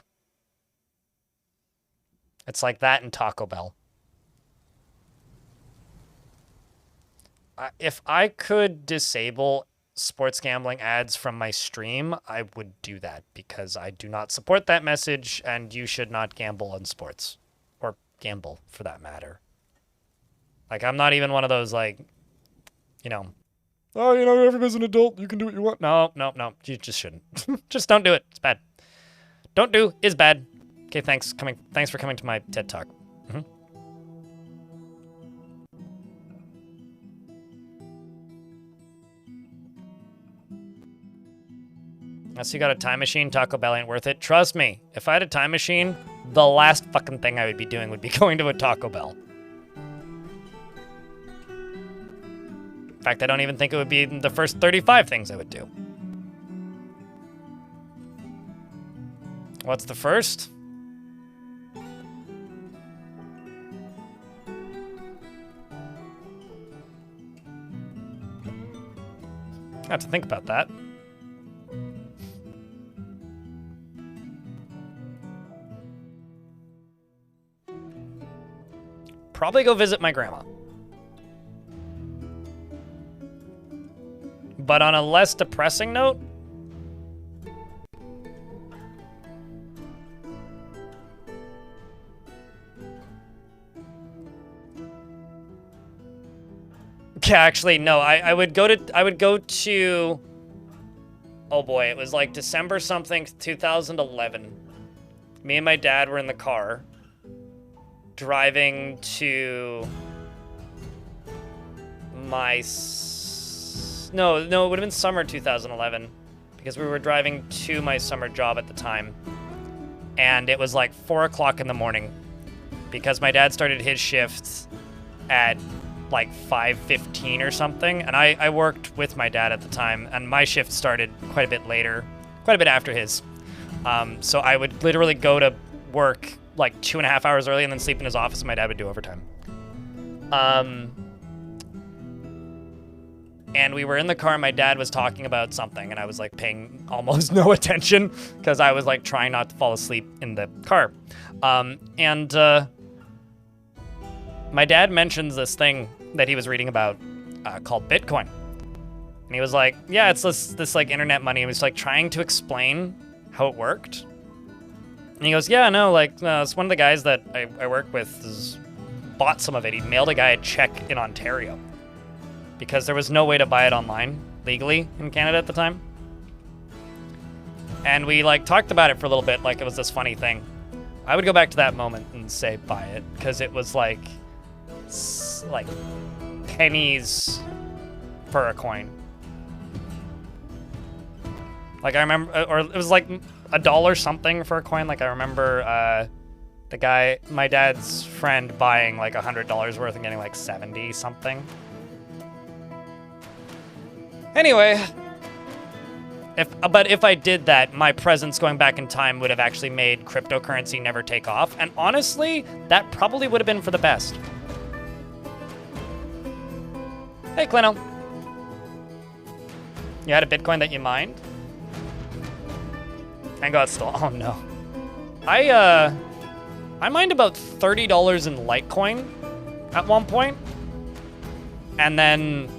It's like that and Taco Bell. If I could disable sports gambling ads from my stream, I would do that because I do not support that message and you should not gamble on sports. Or gamble, for that matter. Like, I'm not even one of those, like, you know, oh, you know, everybody's an adult, you can do what you want. No, you just shouldn't. Just don't do it. It's bad. Don't do is bad. Okay, thanks for coming to my TED Talk. Unless you got a time machine, Taco Bell ain't worth it. Trust me, if I had a time machine, the last fucking thing I would be doing would be going to a Taco Bell. In fact, I don't even think it would be the first 35 things I would do. What's the first? I have to think about that. Probably go visit my grandma. But on a less depressing note, yeah, actually, no, I would go to, oh boy, it was like December something, 2011. Me and my dad were in the car, driving to my, no, it would have been summer 2011, because we were driving to my summer job at the time, and it was like 4 o'clock in the morning, because my dad started his shift at like 5:15 or something, and I worked with my dad at the time, and my shift started quite a bit later, quite a bit after his. So I would literally go to work like 2.5 hours early and then sleep in his office, and my dad would do overtime. And we were in the car, and my dad was talking about something, and I was like paying almost no attention because I was like trying not to fall asleep in the car. My dad mentions this thing that he was reading about called Bitcoin. And he was like, yeah, it's this like internet money. He was like trying to explain how it worked. And he goes, yeah, no, like it's one of the guys that I work with has bought some of it. He mailed a guy a check in Ontario because there was no way to buy it online legally in Canada at the time. And we like talked about it for a little bit, like it was this funny thing. I would go back to that moment and say buy it because it was like pennies for a coin. Like I remember, or it was like $1 something for a coin. Like I remember the guy, my dad's friend, buying like $100 worth and getting like 70 something. Anyway, if I did that, my presence going back in time would have actually made cryptocurrency never take off. And honestly, that probably would have been for the best. Hey, Clino. You had a Bitcoin that you mined? And got stolen. Oh no. I mined about $30 in Litecoin at one point, and then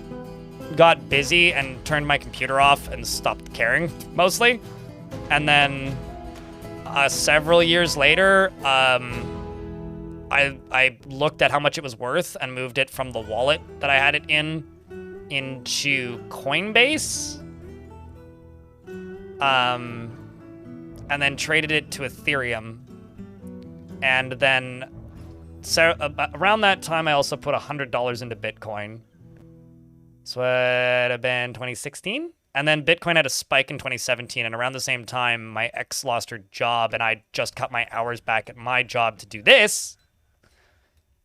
got busy and turned my computer off and stopped caring, mostly. And then several years later, I looked at how much it was worth and moved it from the wallet that I had it in into Coinbase. And then traded it to Ethereum. And then around that time, I also put $100 into Bitcoin. So it would have been 2016. And then Bitcoin had a spike in 2017. And around the same time, my ex lost her job, and I just cut my hours back at my job to do this.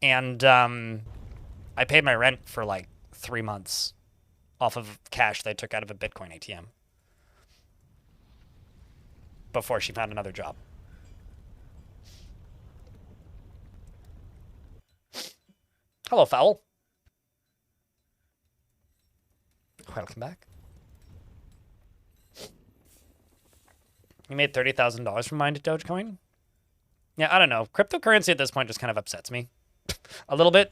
And I paid my rent for like 3 months off of cash that I took out of a Bitcoin ATM before she found another job. Hello, Fowl. Welcome back. You made $30,000 from mine to Dogecoin? Yeah, I don't know. Cryptocurrency at this point just kind of upsets me a little bit.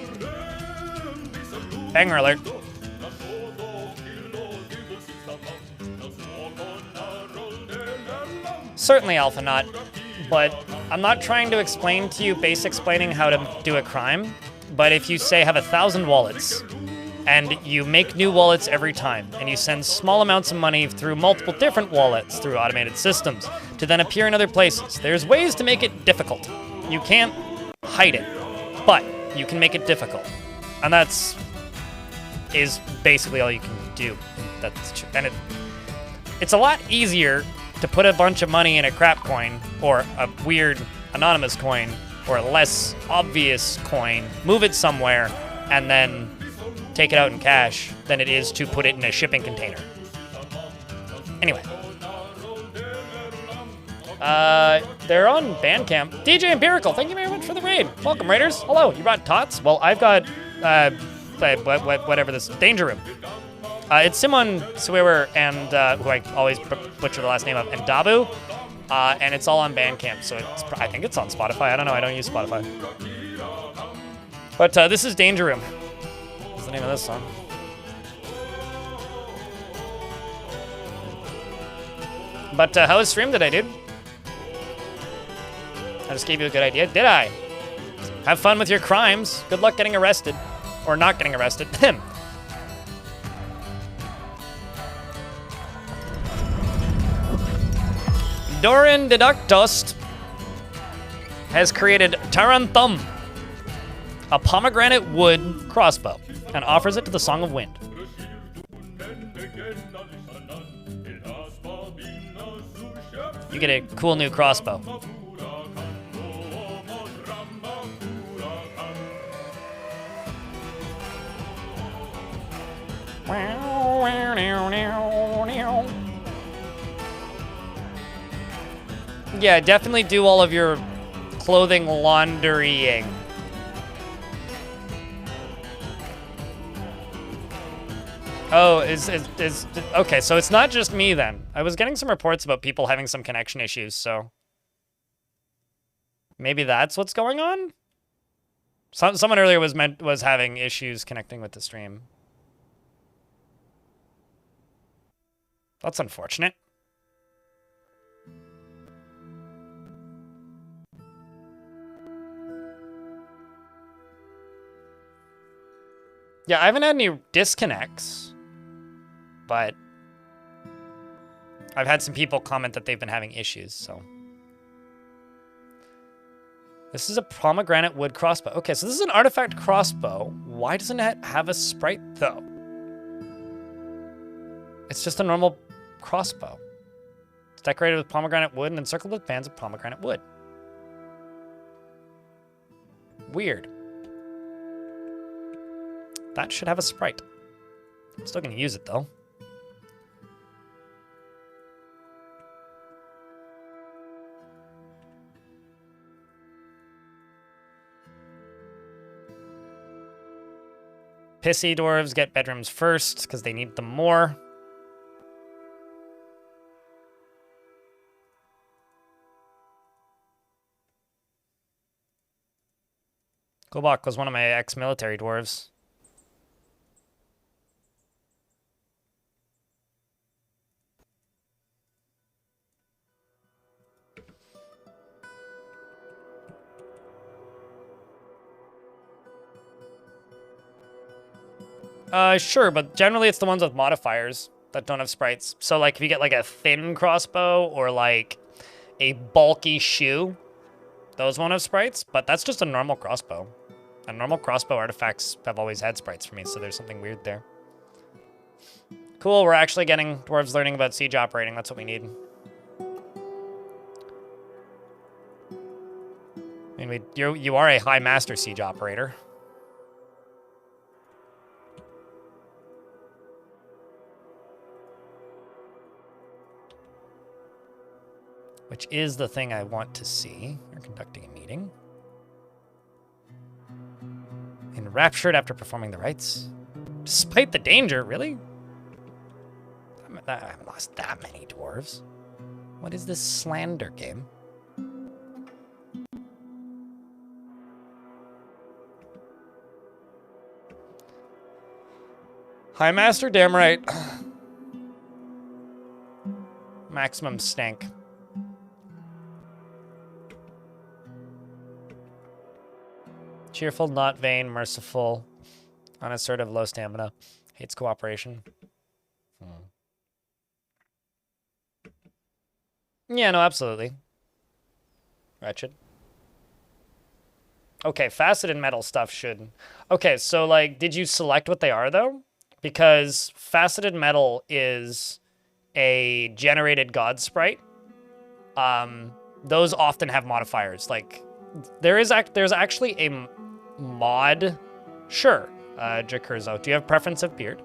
Banger alert. Certainly, Alphanaut, but I'm not trying to explain to you base explaining how to do a crime, but if you say have 1,000 wallets, and you make new wallets every time, and you send small amounts of money through multiple different wallets through automated systems to then appear in other places, there's ways to make it difficult. You can't hide it, but you can make it difficult. And is basically all you can do. That's true. And it's a lot easier to put a bunch of money in a crap coin, or a weird anonymous coin, or a less obvious coin, move it somewhere, and then take it out in cash than it is to put it in a shipping container. Anyway. They're on Bandcamp. DJ Empirical, thank you very much for the raid. Welcome, Raiders. Hello, you brought tots? Well, I've got, whatever this, Danger Room. It's Simon Swewer and, who I always butcher the last name of, and Dabu. And it's all on Bandcamp, so I think it's on Spotify. I don't know, I don't use Spotify. But this is Danger Room. What's the name of this song? But how was stream today, dude? I just gave you a good idea. Did I? Have fun with your crimes. Good luck getting arrested. Or not getting arrested. Doran Deductost has created Taranthum, a pomegranate wood crossbow, and offers it to the Song of Wind. You get a cool new crossbow. Yeah, definitely do all of your clothing laundrying. Oh, okay, so it's not just me then. I was getting some reports about people having some connection issues, so maybe that's what's going on? Someone earlier was having issues connecting with the stream. That's unfortunate. Yeah, I haven't had any disconnects, but I've had some people comment that they've been having issues, so. This is a pomegranate wood crossbow. Okay, so this is an artifact crossbow. Why doesn't it have a sprite, though? It's just a normal crossbow. It's decorated with pomegranate wood and encircled with bands of pomegranate wood. Weird. That should have a sprite. I'm still going to use it, though. Pissy dwarves get bedrooms first, because they need them more. Gobak was one of my ex-military dwarves. Sure, but generally it's the ones with modifiers that don't have sprites. So, like, if you get, like, a thin crossbow or, like, a bulky shoe, those won't have sprites, but that's just a normal crossbow. And normal crossbow artifacts have always had sprites for me, so there's something weird there. Cool, we're actually getting dwarves learning about siege operating. That's what we need. I mean, you are a high master siege operator. Which is the thing I want to see. We're conducting a meeting. Enraptured after performing the rites. Despite the danger, really? I haven't lost that many dwarves. What is this slander game? High Master, damn right. Maximum stank. Cheerful, not vain, merciful, unassertive, low stamina, hates cooperation. Yeah, no, absolutely. Wretched. Okay, faceted metal stuff should... Okay, so, like, did you select what they are, though? Because faceted metal is a generated god sprite. Those often have modifiers. Like, there's actually a mod... Sure, Jacurzo. Do you have preference of beard?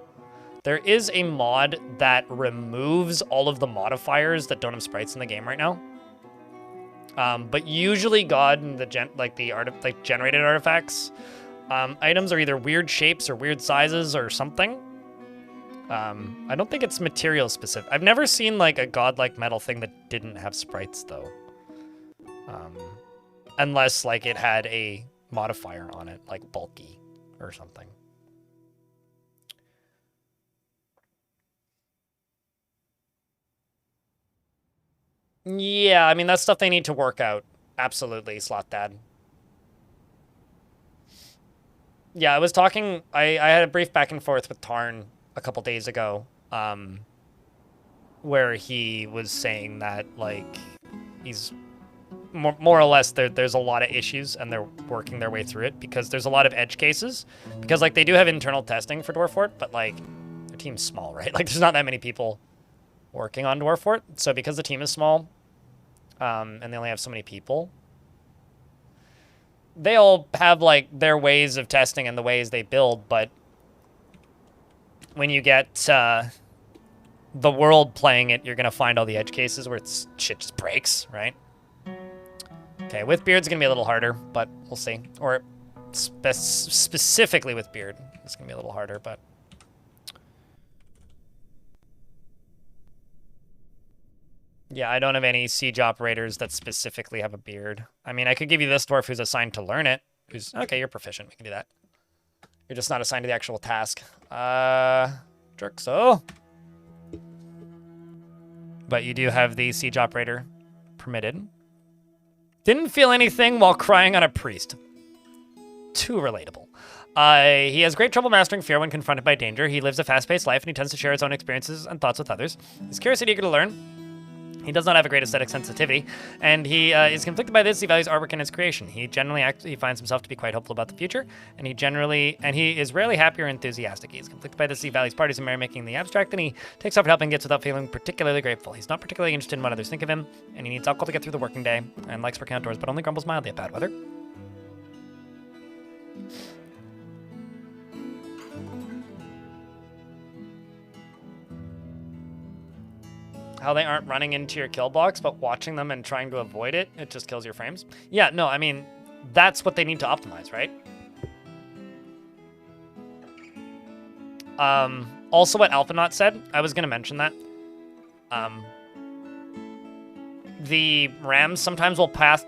There is a mod that removes all of the modifiers that don't have sprites in the game right now. But usually God and the generated artifacts items are either weird shapes or weird sizes or something. I don't think it's material specific. I've never seen like a godlike metal thing that didn't have sprites though. Unless like it had a modifier on it, like bulky or something. Yeah, I mean, that's stuff they need to work out. Absolutely, Slot Dad. Yeah, I was talking... I had a brief back and forth with Tarn a couple days ago, where he was saying that, like, he's... More or less, there's a lot of issues, and they're working their way through it, because there's a lot of edge cases. Because, like, they do have internal testing for Dwarf Fort, but, like, their team's small, right? Like, there's not that many people working on Dwarf Fort. So because the team is small, and they only have so many people, they all have like their ways of testing and the ways they build, but when you get the world playing it, you're gonna find all the edge cases where shit just breaks, right? Okay, with Beard's gonna be a little harder, but we'll see. Or specifically with Beard, it's gonna be a little harder, but... Yeah, I don't have any siege operators that specifically have a beard. I mean, I could give you this dwarf who's assigned to learn it. Who's okay, you're proficient. We can do that. You're just not assigned to the actual task. Jerkso. But you do have the siege operator permitted. Didn't feel anything while crying on a priest. Too relatable. He has great trouble mastering fear when confronted by danger. He lives a fast-paced life, and he tends to share his own experiences and thoughts with others. He's curious and eager to learn. He does not have a great aesthetic sensitivity, and he is conflicted by this. He values artwork and its creation. He generally he finds himself to be quite hopeful about the future, and he is rarely happy or enthusiastic. He is conflicted by this. He values parties and merrymaking in the abstract, and he takes off helping gifts without feeling particularly grateful. He's not particularly interested in what others think of him, and he needs alcohol to get through the working day, and likes working outdoors, but only grumbles mildly at bad weather. How they aren't running into your kill box, but watching them and trying to avoid it, it just kills your frames. Yeah, no, I mean, that's what they need to optimize, right? Also what Alphanaut said, I was going to mention that. The Rams sometimes will pass...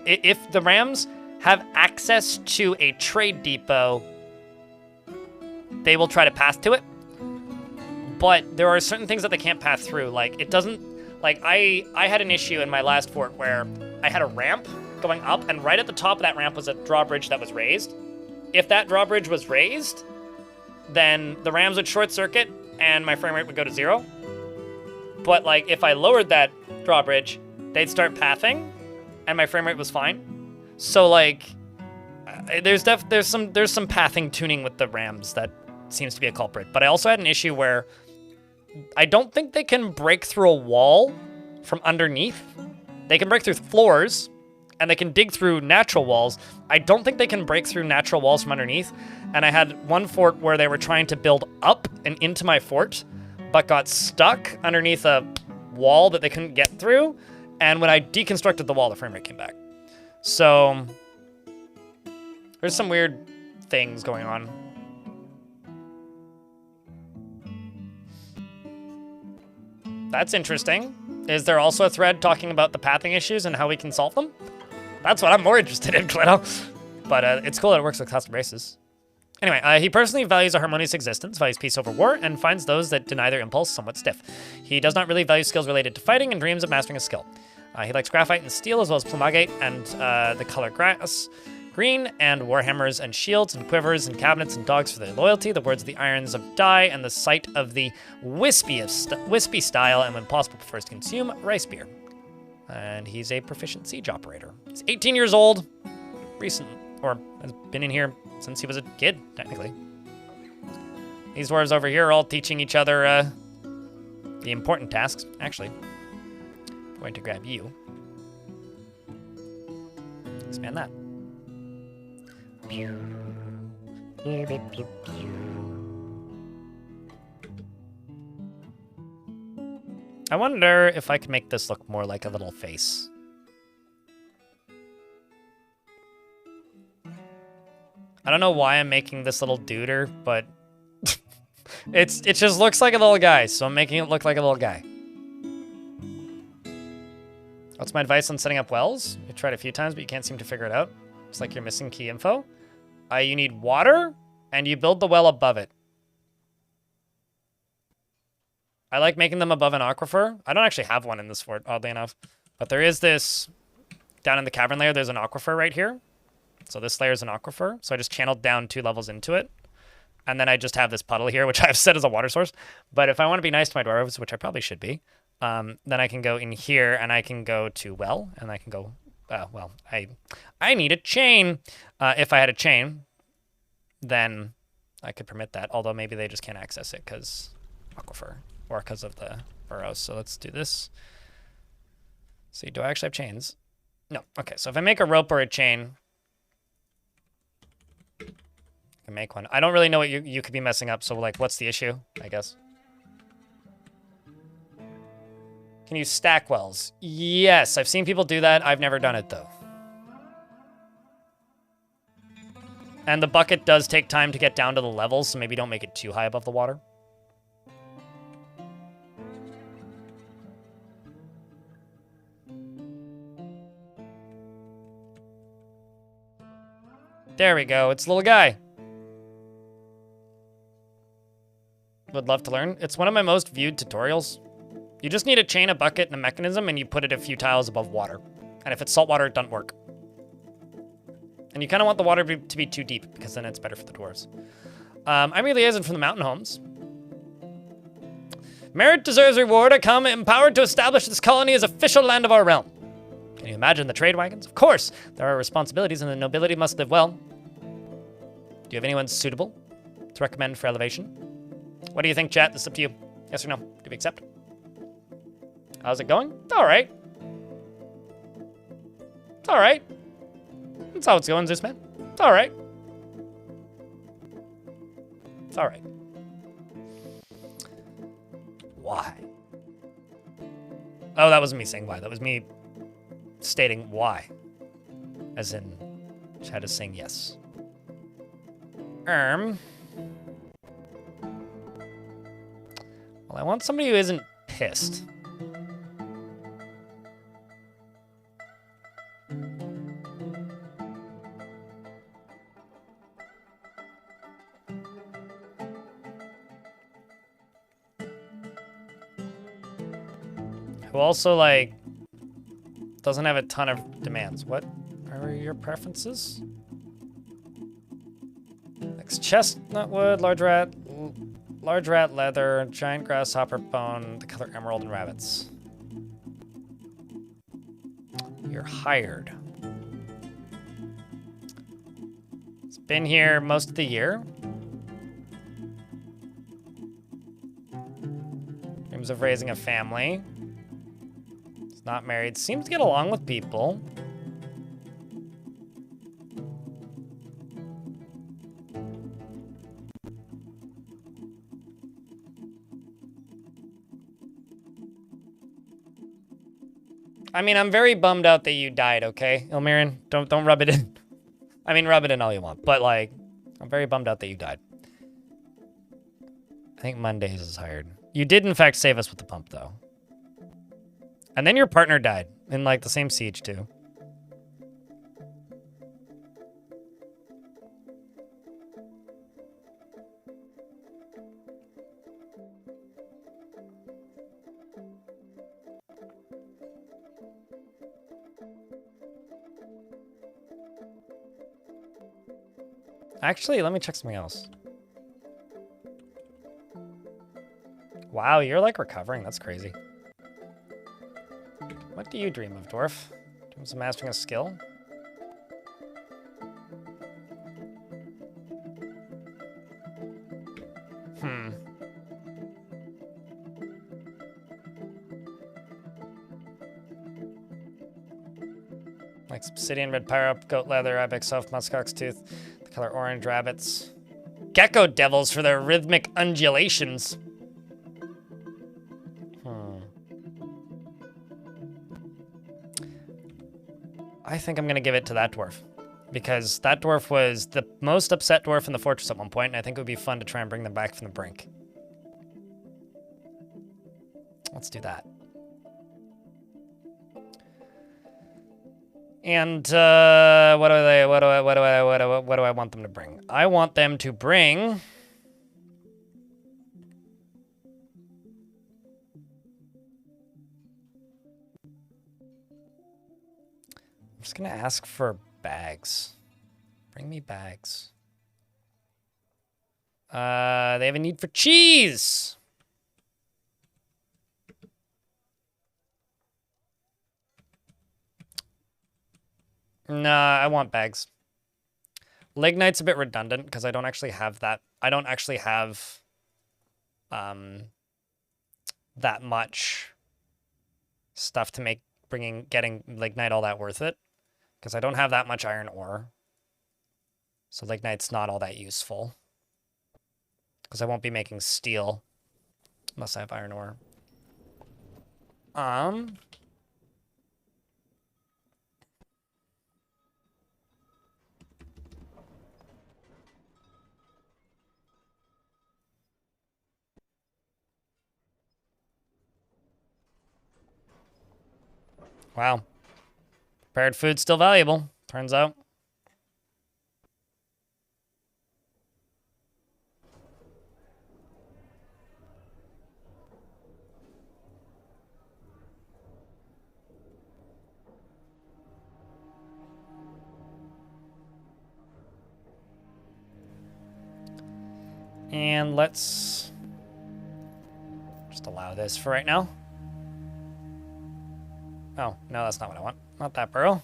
If the Rams have access to a trade depot, they will try to pass to it. But there are certain things that they can't pass through. Like, it doesn't... Like, I had an issue in my last fort where I had a ramp going up, and right at the top of that ramp was a drawbridge that was raised. If that drawbridge was raised, then the Rams would short circuit, and my frame rate would go to 0. But, like, if I lowered that drawbridge, they'd start pathing, and my frame rate was fine. So, like, there's some pathing tuning with the Rams that seems to be a culprit. But I also had an issue where I don't think they can break through a wall from underneath. They can break through floors, and they can dig through natural walls. I don't think they can break through natural walls from underneath. And I had one fort where they were trying to build up and into my fort, but got stuck underneath a wall that they couldn't get through. And when I deconstructed the wall, the frame rate came back. So there's some weird things going on. That's interesting. Is there also a thread talking about the pathing issues and how we can solve them? That's what I'm more interested in, Clito. But it's cool that it works with custom races. Anyway, he personally values a harmonious existence, values peace over war, and finds those that deny their impulse somewhat stiff. He does not really value skills related to fighting and dreams of mastering a skill. He likes graphite and steel, as well as plumagate and the color green, and warhammers and shields and quivers and cabinets and dogs for their loyalty, the words of the irons of dye, and the sight of the wispy style, and when possible prefers to consume rice beer. And he's a proficient siege operator. He's 18 years old, recent, or has been in here since he was a kid, technically. These dwarves over here are all teaching each other the important tasks. Actually, I'm going to grab you. Expand that. I wonder if I can make this look more like a little face. I don't know why I'm making this little duder, but it just looks like a little guy, so I'm making it look like a little guy. What's my advice on setting up wells? You tried a few times, but you can't seem to figure it out. It's like you're missing key info. You need water, and you build the well above it. I like making them above an aquifer. I don't actually have one in this fort, oddly enough. But there is this, down in the cavern layer, there's an aquifer right here. So this layer is an aquifer. So I just channeled down 2 levels into it. And then I just have this puddle here, which I've set as a water source. But if I want to be nice to my dwarves, which I probably should be, then I can go in here and I can go to well. And I can go, well, I need a chain. If I had a chain, then I could permit that. Although maybe they just can't access it because aquifer. Or because of the burrows. So let's do this. See, do I actually have chains? No. Okay, so if I make a rope or a chain, I can make one. I don't really know what you could be messing up, so like, what's the issue, I guess? Can you stack wells? Yes, I've seen people do that. I've never done it, though. And the bucket does take time to get down to the levels, so maybe don't make it too high above the water. There we go. It's a little guy. Would love to learn. It's one of my most viewed tutorials. You just need a chain, a bucket, and a mechanism, and you put it a few tiles above water. And if it's salt water, it doesn't work. And you kind of want the water to be too deep, because then it's better for the dwarves. I'm your liaison from the mountain homes. Merit deserves reward. I come empowered to establish this colony as official land of our realm. Can you imagine the trade wagons? Of course, there are responsibilities and the nobility must live well. Do you have anyone suitable to recommend for elevation? What do you think, chat? This is up to you. Yes or no? Do we accept? How's it going? It's all right. It's all right. That's how it's going, Zeus man. It's all right. It's all right. Why? Oh, that wasn't me saying why. That was me stating why. As in, chat is saying yes. Well, I want somebody who isn't pissed. Who also, like, doesn't have a ton of demands. What are your preferences? Next, chestnut wood, large rat leather, giant grasshopper bone, the color emerald, and rabbits. You're hired. It's been here most of the year. Dreams of raising a family. It's not married. Seems to get along with people. I mean, I'm very bummed out that you died, okay, Ilmarian? Don't rub it in. I mean, rub it in all you want, but, like, I'm very bummed out that you died. I think Mondays is hired. You did, in fact, save us with the pump, though. And then your partner died in, like, the same siege, too. Actually, let me check something else. Wow, you're like recovering. That's crazy. What do you dream of, Dwarf? Dreams of mastering a skill? Like obsidian, red pyro, goat leather, ibex soft, muskox tooth, the color orange, rabbits. Gecko devils for their rhythmic undulations. I think I'm gonna give it to that dwarf. Because that dwarf was the most upset dwarf in the fortress at one point, and I think it would be fun to try and bring them back from the brink. Let's do that. And what do I want them to bring? I want them to bring. I'm just gonna ask for bags. Bring me bags. They have a need for cheese. Nah, I want bags. Lignite's a bit redundant because I don't actually have that. I don't actually have that much stuff to make getting lignite all that worth it. Because I don't have that much iron ore. So lignite's not all that useful. Because I won't be making steel unless I have iron ore. Wow. Prepared food's still valuable, turns out. And let's just allow this for right now. Oh, no, that's not what I want. Not that burrow.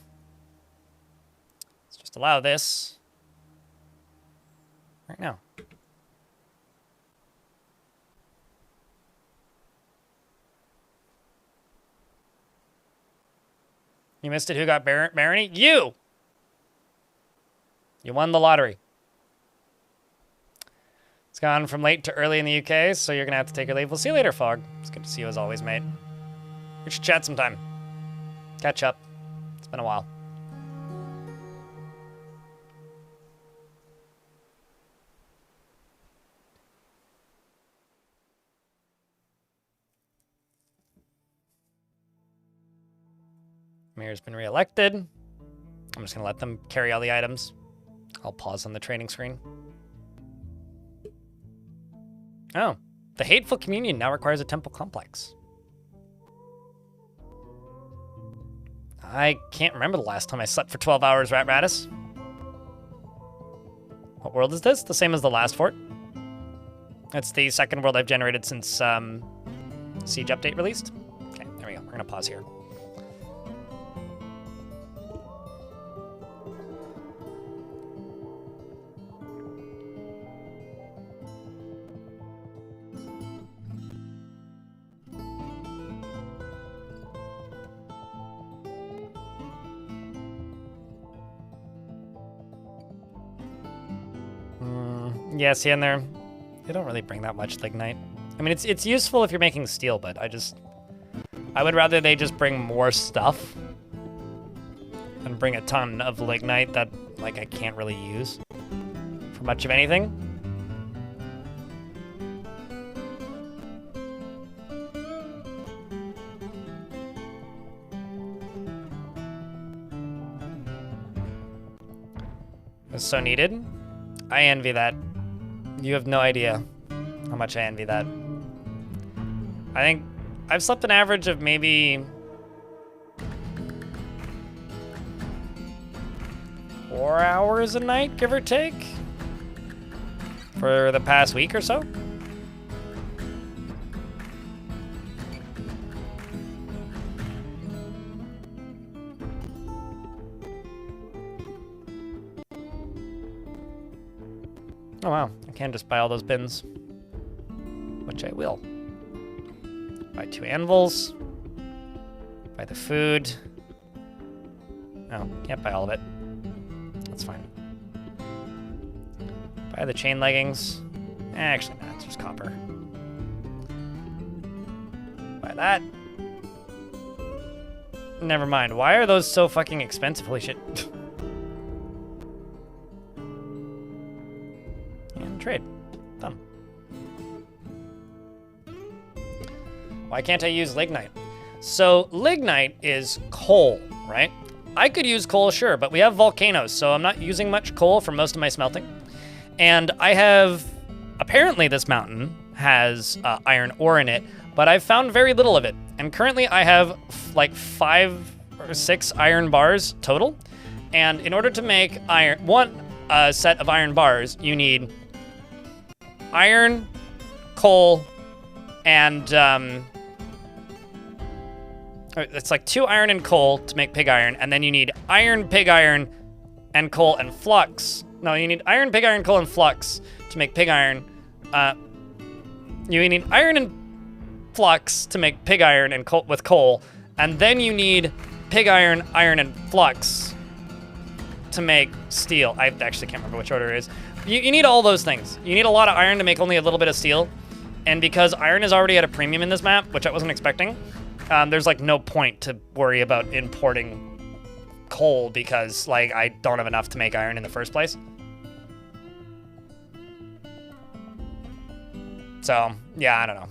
Let's just allow this right now. You missed it. Who got Barony? You! You won the lottery. It's gone from late to early in the UK, so you're going to have to take your leave. We'll see you later, Fog. It's good to see you as always, mate. We should chat sometime. Catch up. It's been a while. Mayor's been reelected. I'm just going to let them carry all the items. I'll pause on the training screen. Oh, the Hateful Communion now requires a temple complex. I can't remember the last time I slept for 12 hours, Ratus. What world is this? The same as the last fort. It's the second world I've generated since Siege Update released. Okay, there we go. We're going to pause here. Yeah, see in there, they don't really bring that much lignite. I mean, it's useful if you're making steel, but I would rather they just bring more stuff and bring a ton of lignite that, like, I can't really use for much of anything. It's so needed. I envy that. You have no idea how much I envy that. I think I've slept an average of maybe 4 hours a night, give or take. for the past week or so. Oh wow, I can just buy all those bins, which I will. Buy 2 anvils, buy the food. Oh, can't buy all of it. That's fine. Buy the chain leggings. Actually, no, it's just copper. Buy that. Never mind. Why are those so fucking expensive? Holy shit. And trade. Done. Why can't I use lignite? So lignite is coal, right? I could use coal, sure, but we have volcanoes, so I'm not using much coal for most of my smelting. And I have, apparently this mountain has iron ore in it, but I've found very little of it. And currently I have like 5 or 6 iron bars total. And in order to make one set of iron bars, you need iron, coal, and it's like 2 iron and coal to make pig iron, and then you need iron, pig iron, and coal and flux. No, you need iron, pig iron, coal, and flux to make pig iron. You need iron and flux to make pig iron and coal with coal, and then you need pig iron, iron, and flux to make steel. I actually can't remember which order it is. You need all those things. You need a lot of iron to make only a little bit of steel, and because iron is already at a premium in this map, which I wasn't expecting, there's like no point to worry about importing coal because like I don't have enough to make iron in the first place. So yeah, I don't know.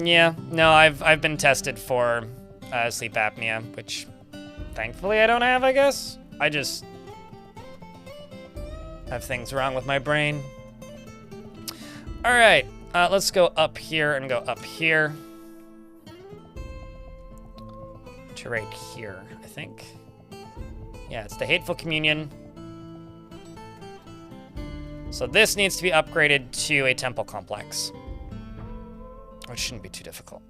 Yeah, no, I've been tested for sleep apnea, which thankfully I don't have, I guess. I just have things wrong with my brain. All right, let's go up here and go up here. To right here, I think. Yeah, it's the Hateful Communion. So this needs to be upgraded to a temple complex, which shouldn't be too difficult.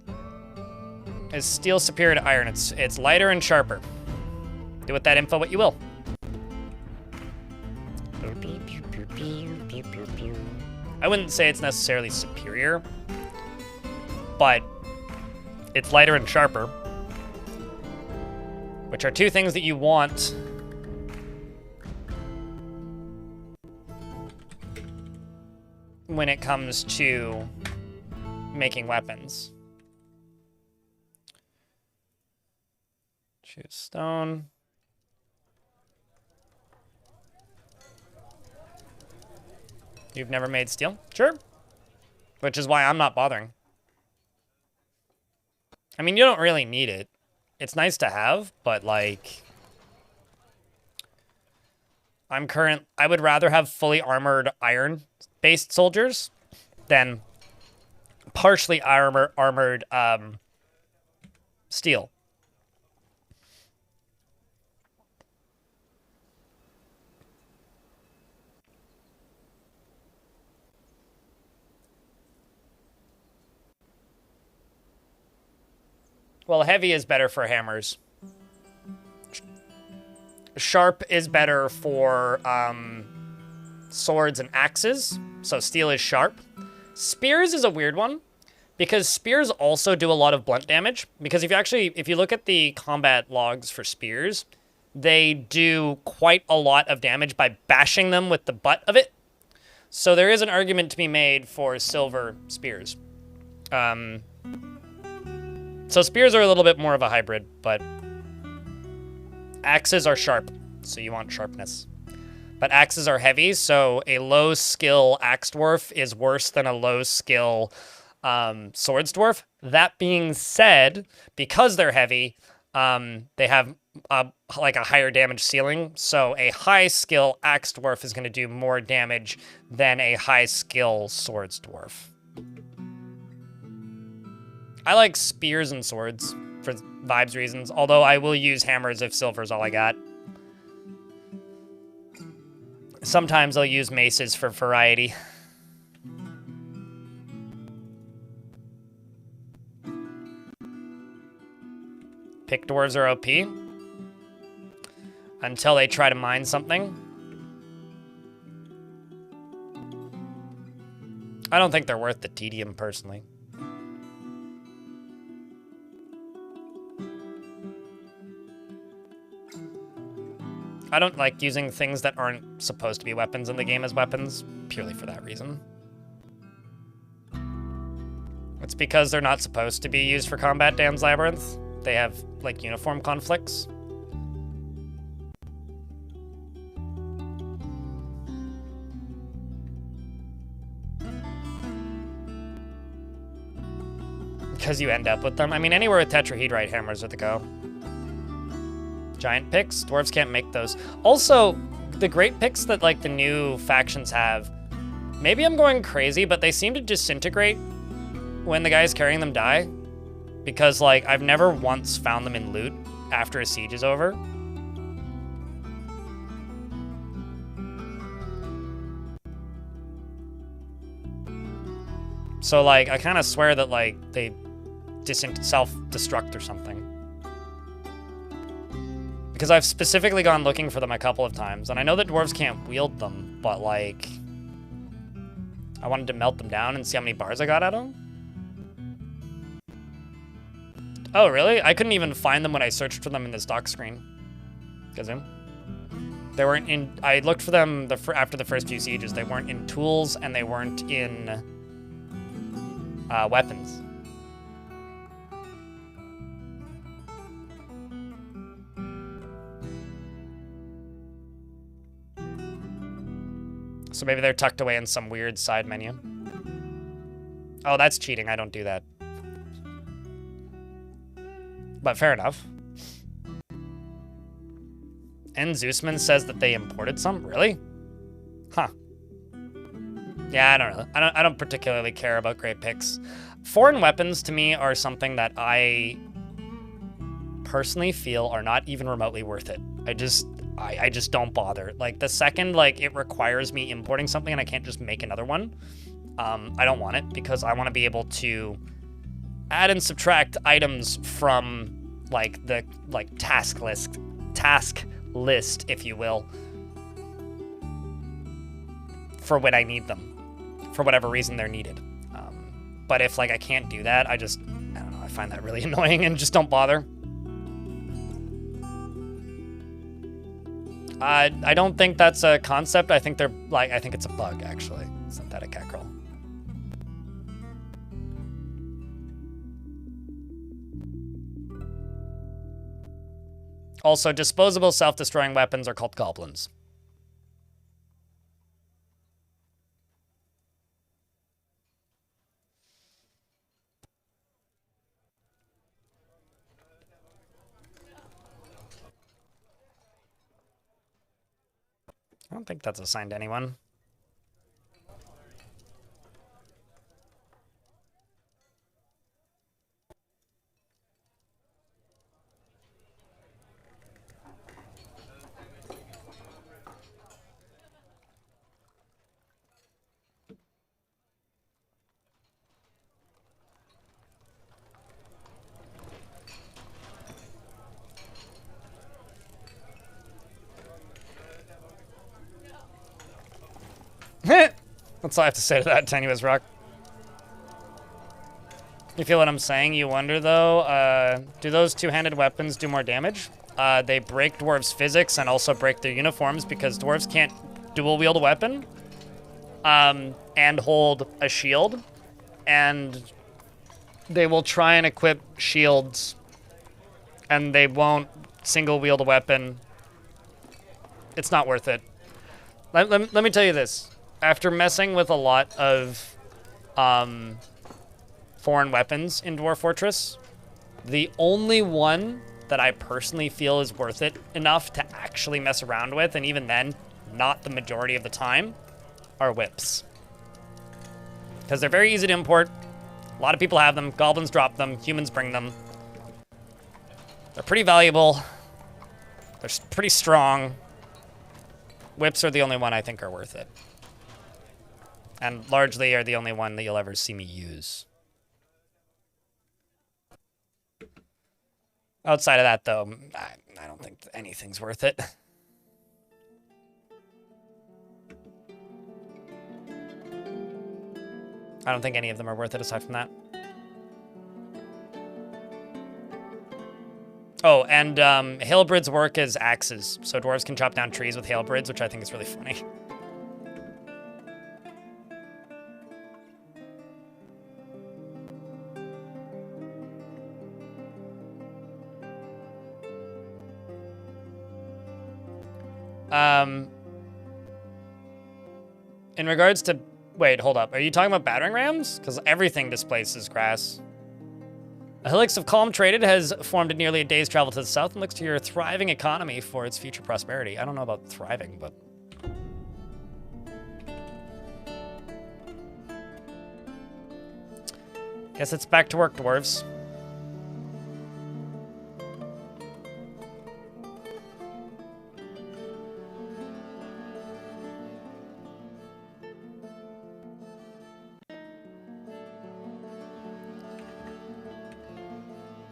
Is steel superior to iron? It's lighter and sharper. Do with that info what you will. I wouldn't say it's necessarily superior, but it's lighter and sharper, which are 2 things that you want when it comes to making weapons. Choose stone. You've never made steel? Sure. Which is why I'm not bothering. I mean, you don't really need it. It's nice to have, but like I would rather have fully armored iron-based soldiers than partially armored steel. Well, heavy is better for hammers. Sharp is better for swords and axes, so steel is sharp. Spears is a weird one, because spears also do a lot of blunt damage. Because if you look at the combat logs for spears, they do quite a lot of damage by bashing them with the butt of it. So there is an argument to be made for silver spears. So spears are a little bit more of a hybrid, but axes are sharp, so you want sharpness. But axes are heavy, so a low skill axe dwarf is worse than a low skill swords dwarf. That being said, because they're heavy, they have like a higher damage ceiling. So a high skill axe dwarf is going to do more damage than a high skill swords dwarf. I like spears and swords for vibes reasons, although I will use hammers if silver's all I got. Sometimes I'll use maces for variety. Pick dwarves are OP. Until they try to mine something. I don't think they're worth the tedium, personally. I don't like using things that aren't supposed to be weapons in the game as weapons, purely for that reason. It's because they're not supposed to be used for combat, Dan's Labyrinth. They have, like, uniform conflicts. Because you end up with them. I mean, anywhere with tetrahedrite hammers are the go. Giant picks, dwarves can't make those. Also, the great picks that like the new factions have, maybe I'm going crazy, but they seem to disintegrate when the guys carrying them die. Because like, I've never once found them in loot after a siege is over. So like, I kind of swear that like, they self-destruct or something. Because I've specifically gone looking for them a couple of times, and I know that dwarves can't wield them, but like, I wanted to melt them down and see how many bars I got out of them. Oh, really? I couldn't even find them when I searched for them in this dock screen. Kazoo. They weren't in, I looked for them after the first few sieges. They weren't in tools, and they weren't in weapons. So maybe they're tucked away in some weird side menu. Oh, that's cheating. I don't do that. But fair enough. And Zeusman says that they imported some? Really? Huh. Yeah, I don't know. I don't particularly care about great picks. Foreign weapons to me are something that I personally feel are not even remotely worth it. I just don't bother. Like, the second, like, it requires me importing something and I can't just make another one, I don't want it, because I want to be able to add and subtract items from, like, the, like, task list, if you will, for when I need them, for whatever reason they're needed. But if, like, I can't do that, I don't know, I find that really annoying and just don't bother. I don't think that's a concept. I think I think it's a bug, actually. Synthetic Cackerel. Also, disposable self-destroying weapons are called goblins. I don't think that's assigned to anyone. That's all I have to say to that, Tenuous Rock. You feel what I'm saying? You wonder, though, do those two-handed weapons do more damage? They break dwarves' physics and also break their uniforms, because dwarves can't dual-wield a weapon and hold a shield. And they will try and equip shields, and they won't single-wield a weapon. It's not worth it. Let me tell you this. After messing with a lot of foreign weapons in Dwarf Fortress, the only one that I personally feel is worth it enough to actually mess around with, and even then, not the majority of the time, are whips. Because they're very easy to import, A lot of people have them. Goblins drop them. Humans bring them. They're pretty valuable. They're pretty strong. Whips are the only one I think are worth it. And largely are the only one that you'll ever see me use. Outside of that, though, I don't think anything's worth it. I don't think any of them are worth it aside from that. Oh, and halberds work as axes, so dwarves can chop down trees with halberds, which I think is really funny. In regards to... Wait, hold up. Are you talking about battering rams? Because everything displaces grass. A helix of calm traded has formed at nearly a day's travel to the south and looks to your thriving economy for its future prosperity. I don't know about thriving, but... Guess it's back to work, dwarves.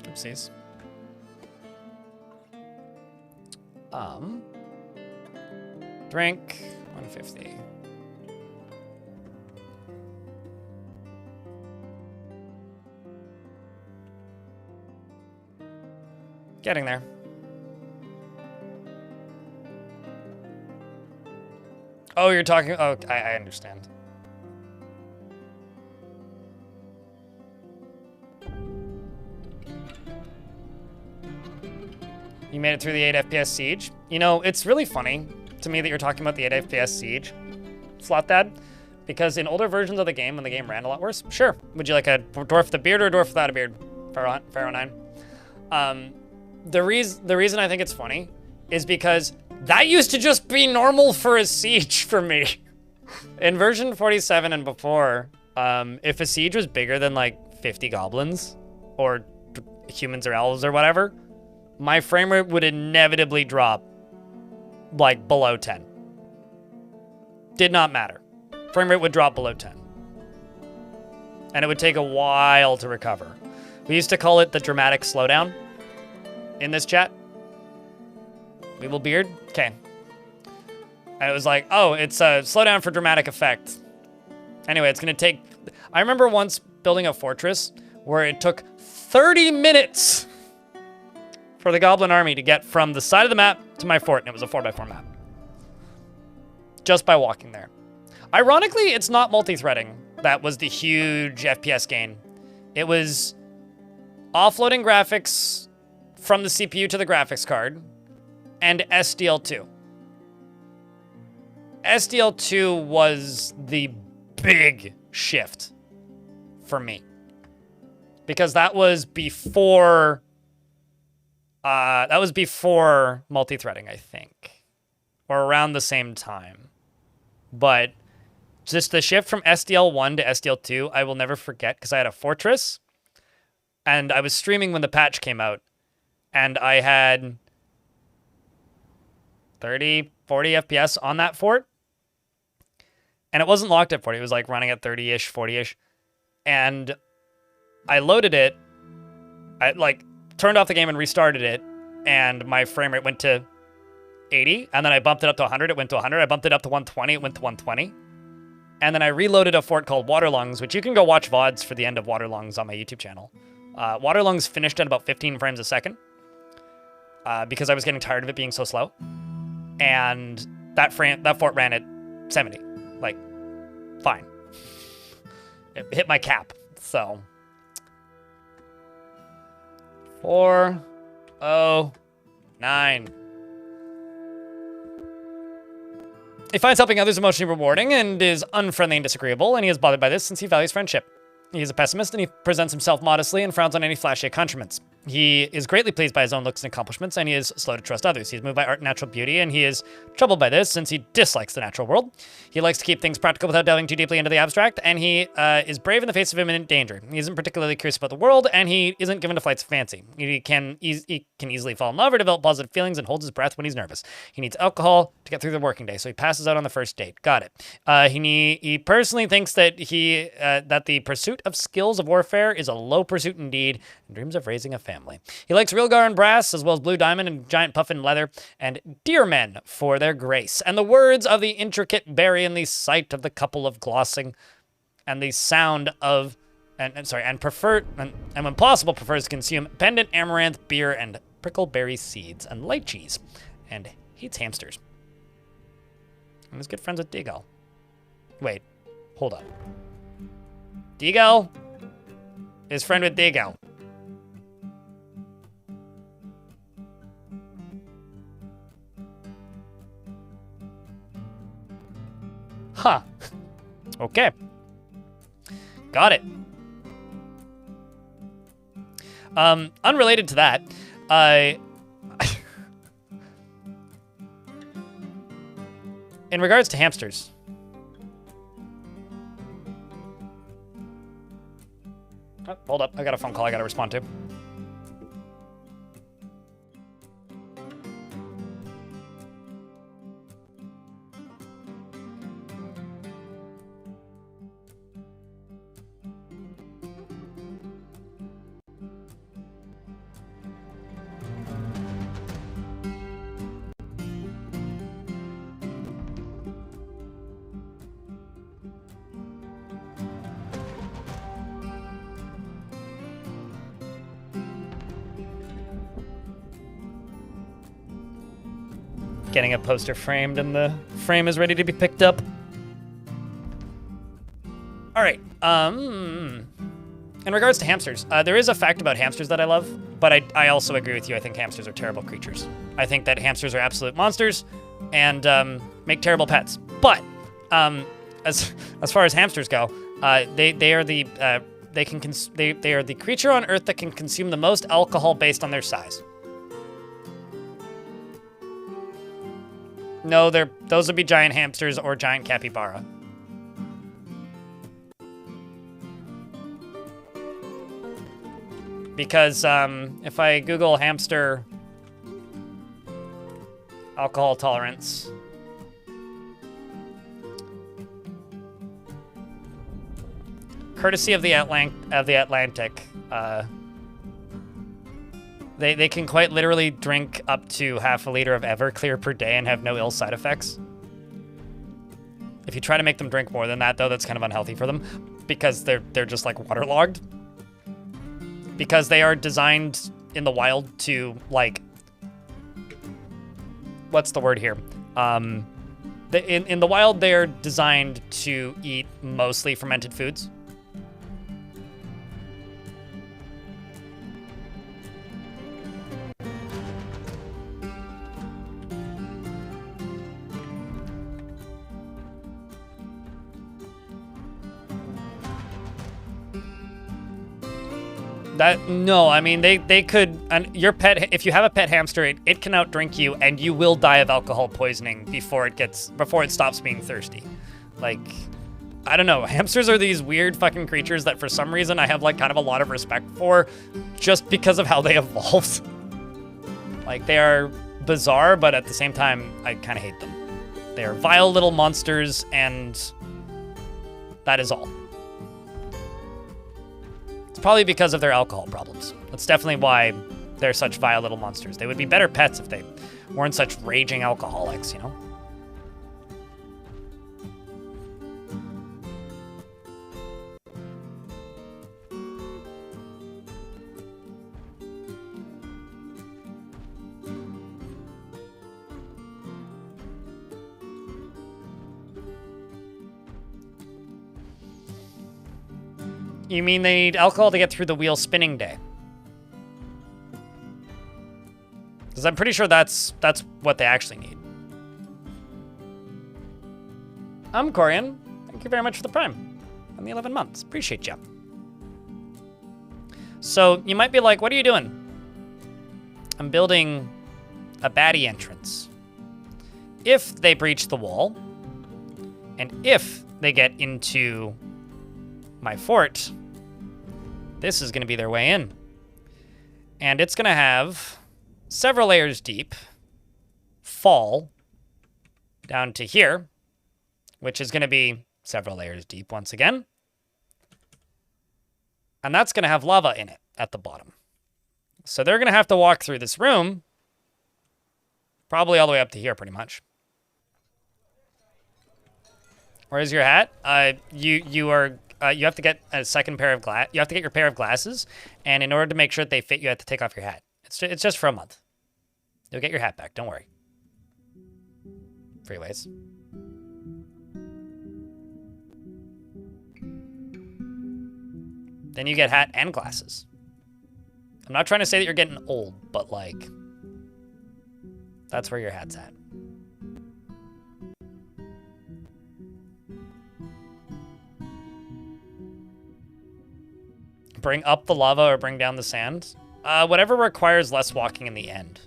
Oopsies. Drink 150. Getting there. Oh, you're talking. Oh, I understand. You made it through the 8 FPS siege. You know, it's really funny to me that you're talking about the 8 FPS siege, Slot Dad, because in older versions of the game, when the game ran a lot worse, sure. Would you like a dwarf with a beard or a dwarf without a beard? Pharaoh 9. The reason I think it's funny is because that used to just be normal for a siege for me. In version 47 and before, if a siege was bigger than like 50 goblins or humans or elves or whatever, my frame rate would inevitably drop like below 10. Did not matter. Frame rate would drop below 10. And it would take a while to recover. We used to call it the dramatic slowdown in this chat. We will beard? Okay. And it was like, oh, it's a slowdown for dramatic effect. Anyway, it's gonna take... I remember once building a fortress where it took 30 minutes for the goblin army to get from the side of the map to my fort, and it was a 4x4 map. Just by walking there. Ironically, it's not multi-threading that was the huge FPS gain. It was offloading graphics from the CPU to the graphics card and SDL2. SDL2 was the big shift for me. Because that was before multi-threading, I think. Or around the same time. But just the shift from SDL1 to SDL2, I will never forget, because I had a fortress, and I was streaming when the patch came out, and I had 30, 40 FPS on that fort, and it wasn't locked at 40, it was like running at 30-ish, 40-ish, and I loaded it, I like turned off the game and restarted it, and my frame rate went to 80, and then I bumped it up to 100, it went to 100, I bumped it up to 120, it went to 120, and then I reloaded a fort called Waterlungs, which you can go watch VODs for the end of Waterlungs on my YouTube channel. Waterlungs finished at about 15 frames a second, because I was getting tired of it being so slow, and that fort ran at 70, like, fine. It hit my cap, so... 409. He finds helping others emotionally rewarding and is unfriendly and disagreeable, and he is bothered by this since he values friendship. He is a pessimist, and he presents himself modestly and frowns on any flashy accoutrements. He is greatly pleased by his own looks and accomplishments, and he is slow to trust others. He is moved by art and natural beauty, and he is troubled by this since he dislikes the natural world. He likes to keep things practical without delving too deeply into the abstract, and he is brave in the face of imminent danger. He isn't particularly curious about the world, and he isn't given to flights of fancy. He can easily fall in love or develop positive feelings and holds his breath when he's nervous. He needs alcohol to get through the working day, so he passes out on the first date. Got it. He personally thinks that that the pursuit of skills of warfare is a low pursuit indeed, and dreams of raising a family. He likes real gar and brass, as well as blue diamond and giant puffin leather, and deer men for their grace, and the words of the intricate berry and the sight of the couple of glossing, and the sound of, and when possible prefers to consume pendant amaranth beer and prickleberry seeds and light cheese, and hates hamsters. And is good friends with Deagle. Wait, hold up. Deagle is friend with Deagle. Huh. Okay. Got it. Unrelated to that, in regards to hamsters, oh, hold up, I got a phone call I gotta respond to. Getting a poster framed and the frame is ready to be picked up. All right. In regards to hamsters, there is a fact about hamsters that I love, but I also agree with you. I think hamsters are terrible creatures. I think that hamsters are absolute monsters and make terrible pets. But as far as hamsters go, they are the creature on Earth that can consume the most alcohol based on their size. No, those would be giant hamsters or giant capybara. Because if I Google hamster alcohol tolerance, courtesy of the Atlantic, They can quite literally drink up to half a liter of Everclear per day and have no ill side effects. If you try to make them drink more than that, though, that's kind of unhealthy for them because they're just like waterlogged. Because they are designed in the wild to like, what's the word here? In the wild, they are designed to eat mostly fermented foods. No, I mean, they could, and your pet, if you have a pet hamster, it can outdrink you and you will die of alcohol poisoning before it stops being thirsty. Like, I don't know, hamsters are these weird fucking creatures that for some reason I have like kind of a lot of respect for just because of how they evolved. Like, they are bizarre, but at the same time, I kind of hate them. They are vile little monsters and that is all. Probably because of their alcohol problems. That's definitely why they're such vile little monsters. They would be better pets if they weren't such raging alcoholics, you know? You mean they need alcohol to get through the wheel spinning day? Because I'm pretty sure that's what they actually need. I'm Corian. Thank you very much for the Prime and the 11 months. Appreciate you. So you might be like, what are you doing? I'm building a baddie entrance. If they breach the wall, and if they get into my fort, this is going to be their way in. And it's going to have several layers deep fall down to here, which is going to be several layers deep once again. And that's going to have lava in it at the bottom. So they're going to have to walk through this room, probably all the way up to here pretty much. Where's your hat? You have to get a second pair of glass. You have to get your pair of glasses, and in order to make sure that they fit, you have to take off your hat. It's just for a month. You'll get your hat back. Don't worry. Freeways. Then you get hat and glasses. I'm not trying to say that you're getting old, but like, that's where your hat's at. Bring up the lava or bring down the sand? Whatever requires less walking in the end.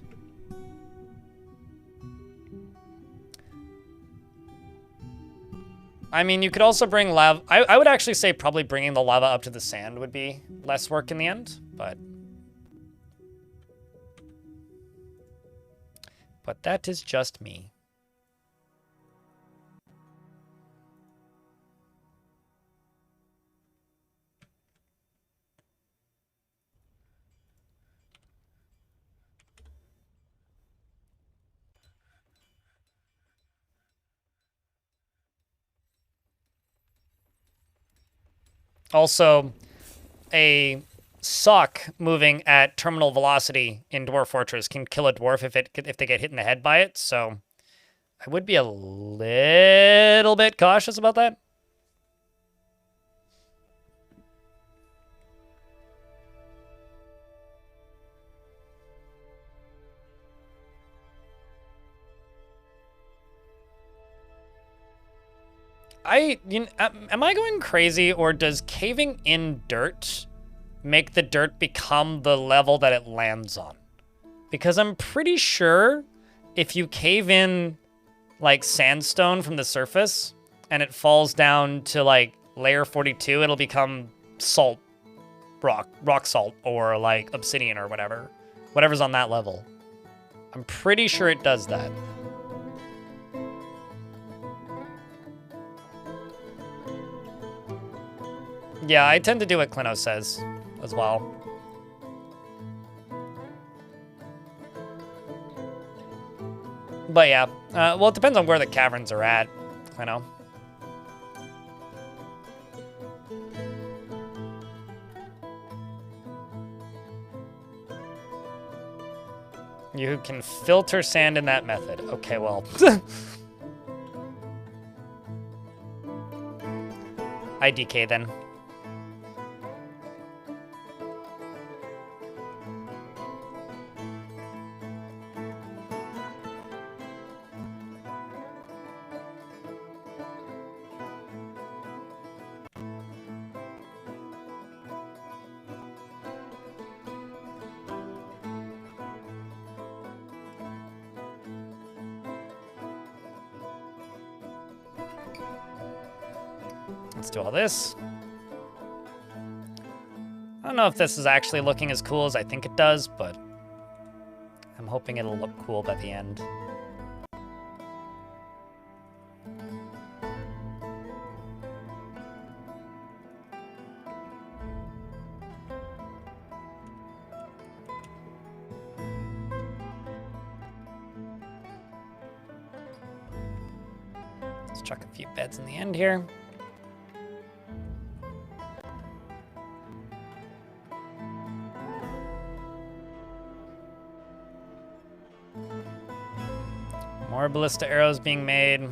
I mean, you could also bring lava. I would actually say probably bringing the lava up to the sand would be less work in the end, but that is just me. Also, a sock moving at terminal velocity in Dwarf Fortress can kill a dwarf if they get hit in the head by it, so I would be a little bit cautious about that. Am I going crazy, or does caving in dirt make the dirt become the level that it lands on? Because I'm pretty sure if you cave in like sandstone from the surface and it falls down to like layer 42, it'll become salt, rock salt, or like obsidian or whatever's on that level. I'm pretty sure it does that. Yeah, I tend to do what Clino says as well. But yeah, well, it depends on where the caverns are at, Clino. You can filter sand in that method. Okay, well. IDK then. Let's do all this. I don't know if this is actually looking as cool as I think it does, but I'm hoping it'll look cool by the end. Let's chuck a few beds in the end here. More ballista arrows being made.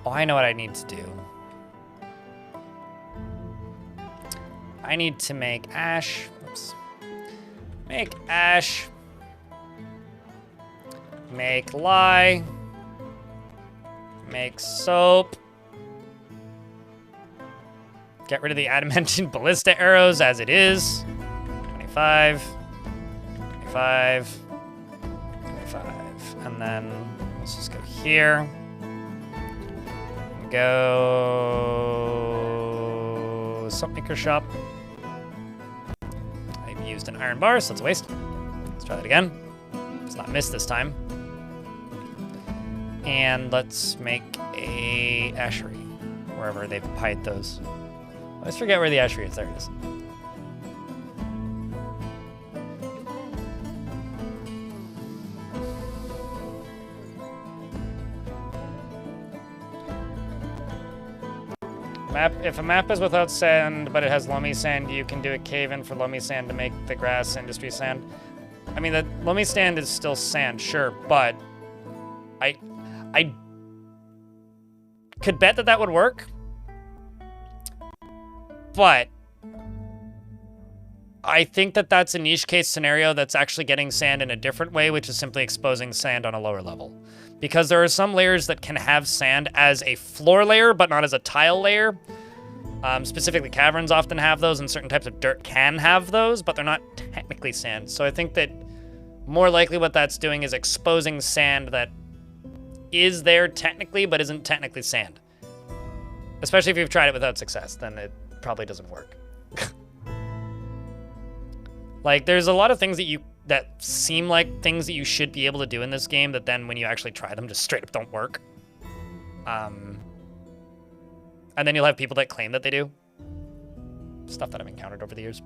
Oh, I know what I need to do. I need to make ash. Oops. Make ash. Make lye. Make soap. Get rid of the adamantine ballista arrows as it is. 25, 25, 25. And then let's just go here. Go Soapmaker Shop. I've used an iron bar, so that's a waste. Let's try that again. Let's not miss this time. And let's make a ashery, wherever they've hide those. I always forget where the ashery is. There it is. If a map is without sand, but it has loamy sand, you can do a cave-in for loamy sand to make the grass industry sand. I mean, the loamy sand is still sand, sure, but I could bet that that would work. But I think that that's a niche case scenario that's actually getting sand in a different way, which is simply exposing sand on a lower level. Because there are some layers that can have sand as a floor layer, but not as a tile layer. Specifically, caverns often have those, and certain types of dirt can have those, but they're not technically sand. So I think that more likely what that's doing is exposing sand that is there technically, but isn't technically sand. Especially if you've tried it without success, then it probably doesn't work. Like, there's a lot of things that seem like things that you should be able to do in this game that then when you actually try them just straight up don't work. And then you'll have people that claim that they do. Stuff that I've encountered over the years.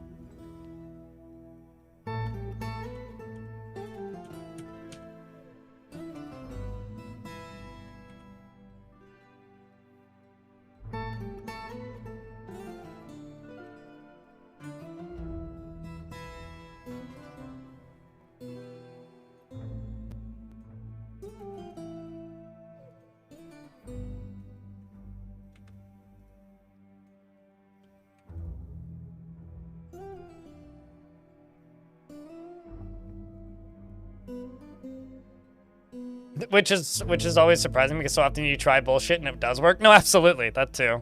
Which is always surprising because so often you try bullshit and it does work. No, absolutely, that too.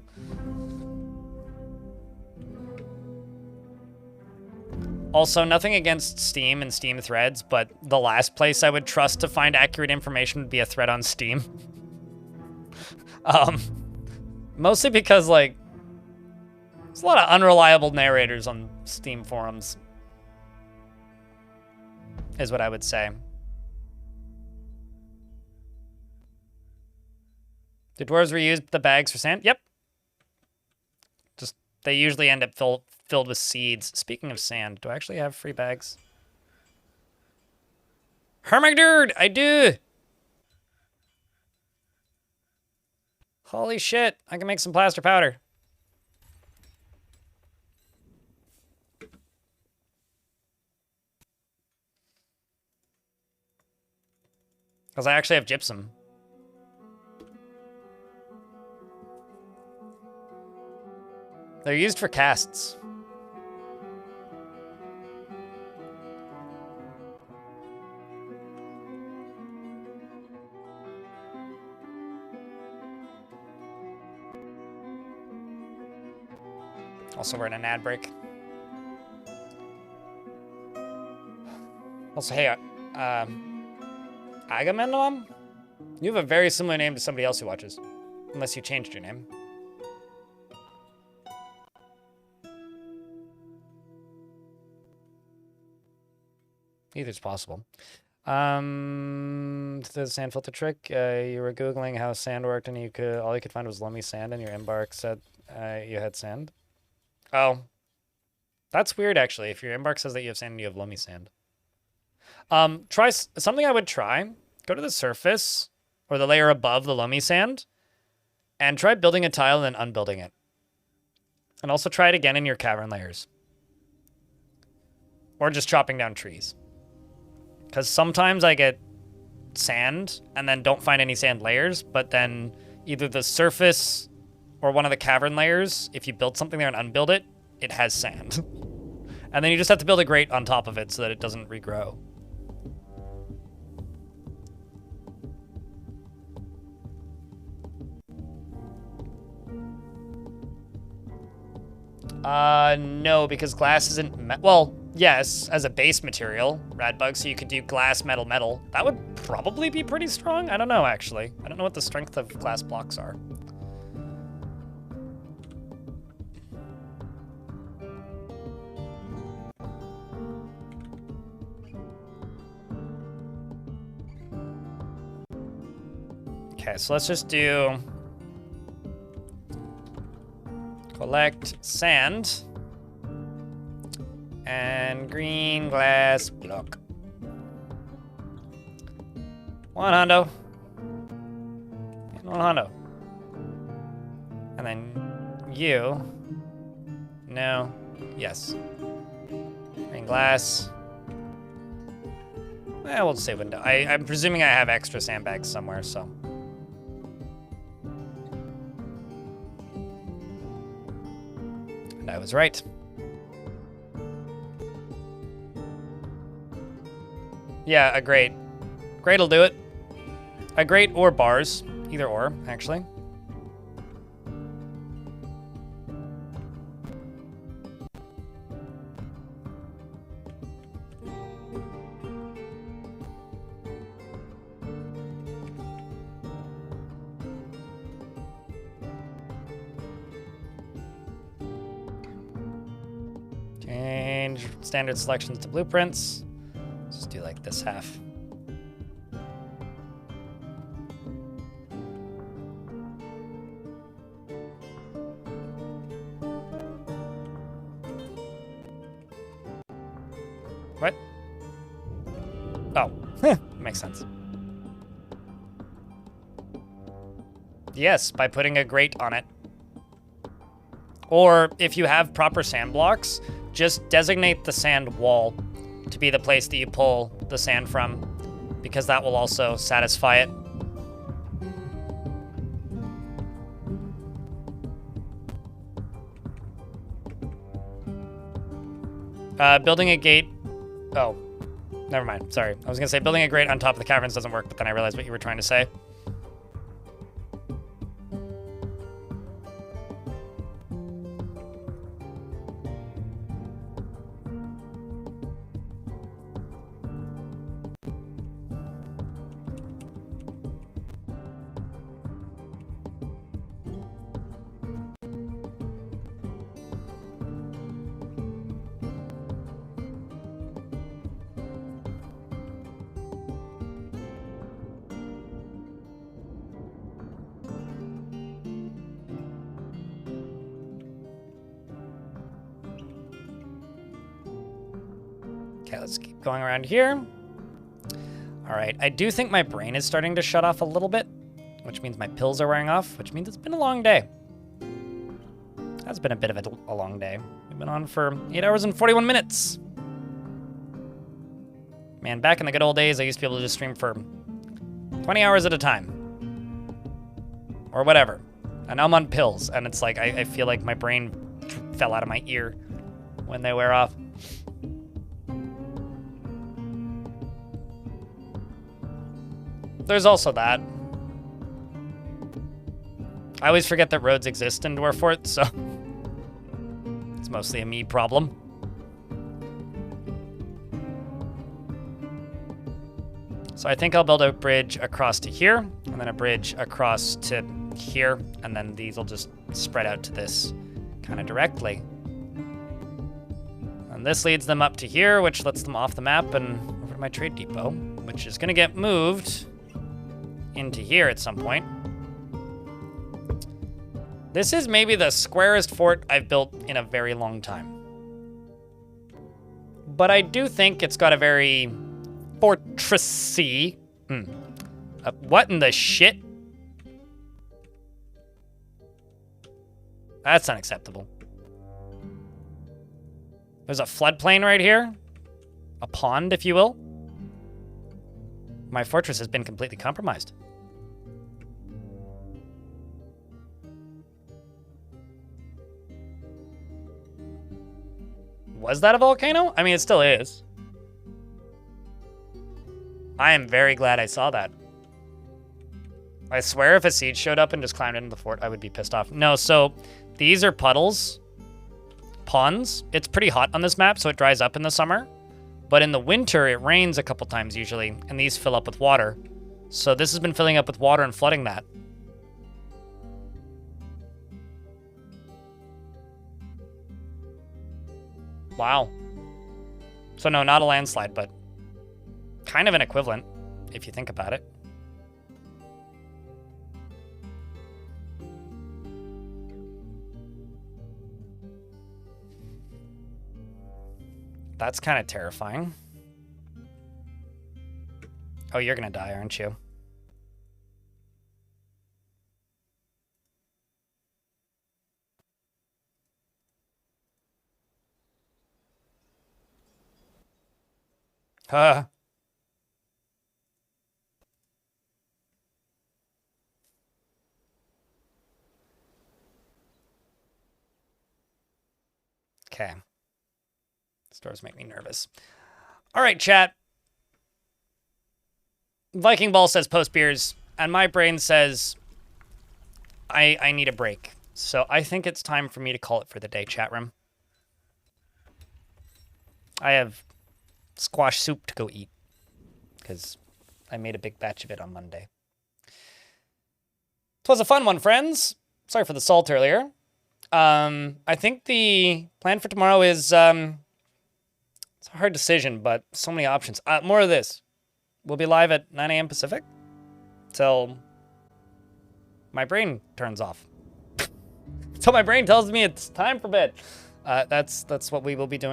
Also, nothing against Steam and Steam threads, but the last place I would trust to find accurate information would be a thread on Steam. Mostly because, like, there's a lot of unreliable narrators on Steam forums, is what I would say. Do dwarves reuse the bags for sand? Yep. Just, they usually end up filled with seeds. Speaking of sand, do I actually have free bags? Hermigdude, I do! Holy shit, I can make some plaster powder. Because I actually have gypsum. They're used for casts. Also, we're in an ad break. Also, hey, Agamemnon? You have a very similar name to somebody else who watches. Unless you changed your name. Either's possible. The sand filter trick. You were Googling how sand worked and all you could find was loamy sand and your embark said you had sand. Oh. That's weird, actually. If your embark says that you have sand and you have loamy sand. Try something I would try. Go to the surface or the layer above the loamy sand and try building a tile and then unbuilding it. And also try it again in your cavern layers. Or just chopping down trees. Because sometimes I get sand and then don't find any sand layers, but then either the surface or one of the cavern layers, if you build something there and unbuild it, it has sand. And then you just have to build a grate on top of it so that it doesn't regrow. No, because glass isn't well, Yes, as a base material, radbug, so you could do glass, metal, metal. That would probably be pretty strong. I don't know, actually. I don't know what the strength of glass blocks are. Okay, so let's just do collect sand and green glass block. 1 hundo. And 1 hundo. And then you. No. Yes. Green glass. We'll just say window. I'm presuming I have extra sandbags somewhere, so. And I was right. Yeah, a grate. Grate'll do it. A grate or bars. Either or, actually. Change standard selections to blueprints. Just do like this half. What? Oh, makes sense. Yes, by putting a grate on it. Or if you have proper sand blocks, just designate the sand wall to be the place that you pull the sand from, because that will also satisfy it. Building a gate. Oh, never mind. Sorry. I was going to say building a grate on top of the caverns doesn't work, but then I realized what you were trying to say. Okay, let's keep going around here. All right, I do think my brain is starting to shut off a little bit, which means my pills are wearing off, which means it's been a long day. That's been a bit of a long day. We've been on for 8 hours and 41 minutes. Man, back in the good old days, I used to be able to just stream for 20 hours at a time. Or whatever. And now I'm on pills, and it's like, I feel like my brain fell out of my ear when they wear off. There's also that. I always forget that roads exist in Dwarf Fort, so it's mostly a me problem. So I think I'll build a bridge across to here, and then a bridge across to here, and then these will just spread out to this kind of directly. And this leads them up to here, which lets them off the map and over to my trade depot, which is going to get moved into here at some point. This is maybe the squarest fort I've built in a very long time. But I do think it's got a very fortressy... what in the shit? That's unacceptable. There's a floodplain right here. A pond, if you will. My fortress has been completely compromised. Was that a volcano? I mean, it still is. I am very glad I saw that. I swear if a siege showed up and just climbed into the fort, I would be pissed off. No, so these are puddles ponds. It's pretty hot on this map, so it dries up in the summer. But in the winter, it rains a couple times usually, and these fill up with water. So this has been filling up with water and flooding that. Wow. So no, not a landslide, but kind of an equivalent, if you think about it. That's kind of terrifying. Oh, you're gonna die, aren't you? Huh. Okay. Stores make me nervous. All right, chat. Viking Ball says post beers, and my brain says I need a break. So I think it's time for me to call it for the day, chat room. I have squash soup to go eat because I made a big batch of it on Monday. 'Twas a fun one, friends. Sorry for the salt earlier. I think the plan for tomorrow is, it's a hard decision, but so many options. More of this. We'll be live at 9 a.m. Pacific till my brain turns off. Till my brain tells me it's time for bed. That's what we will be doing.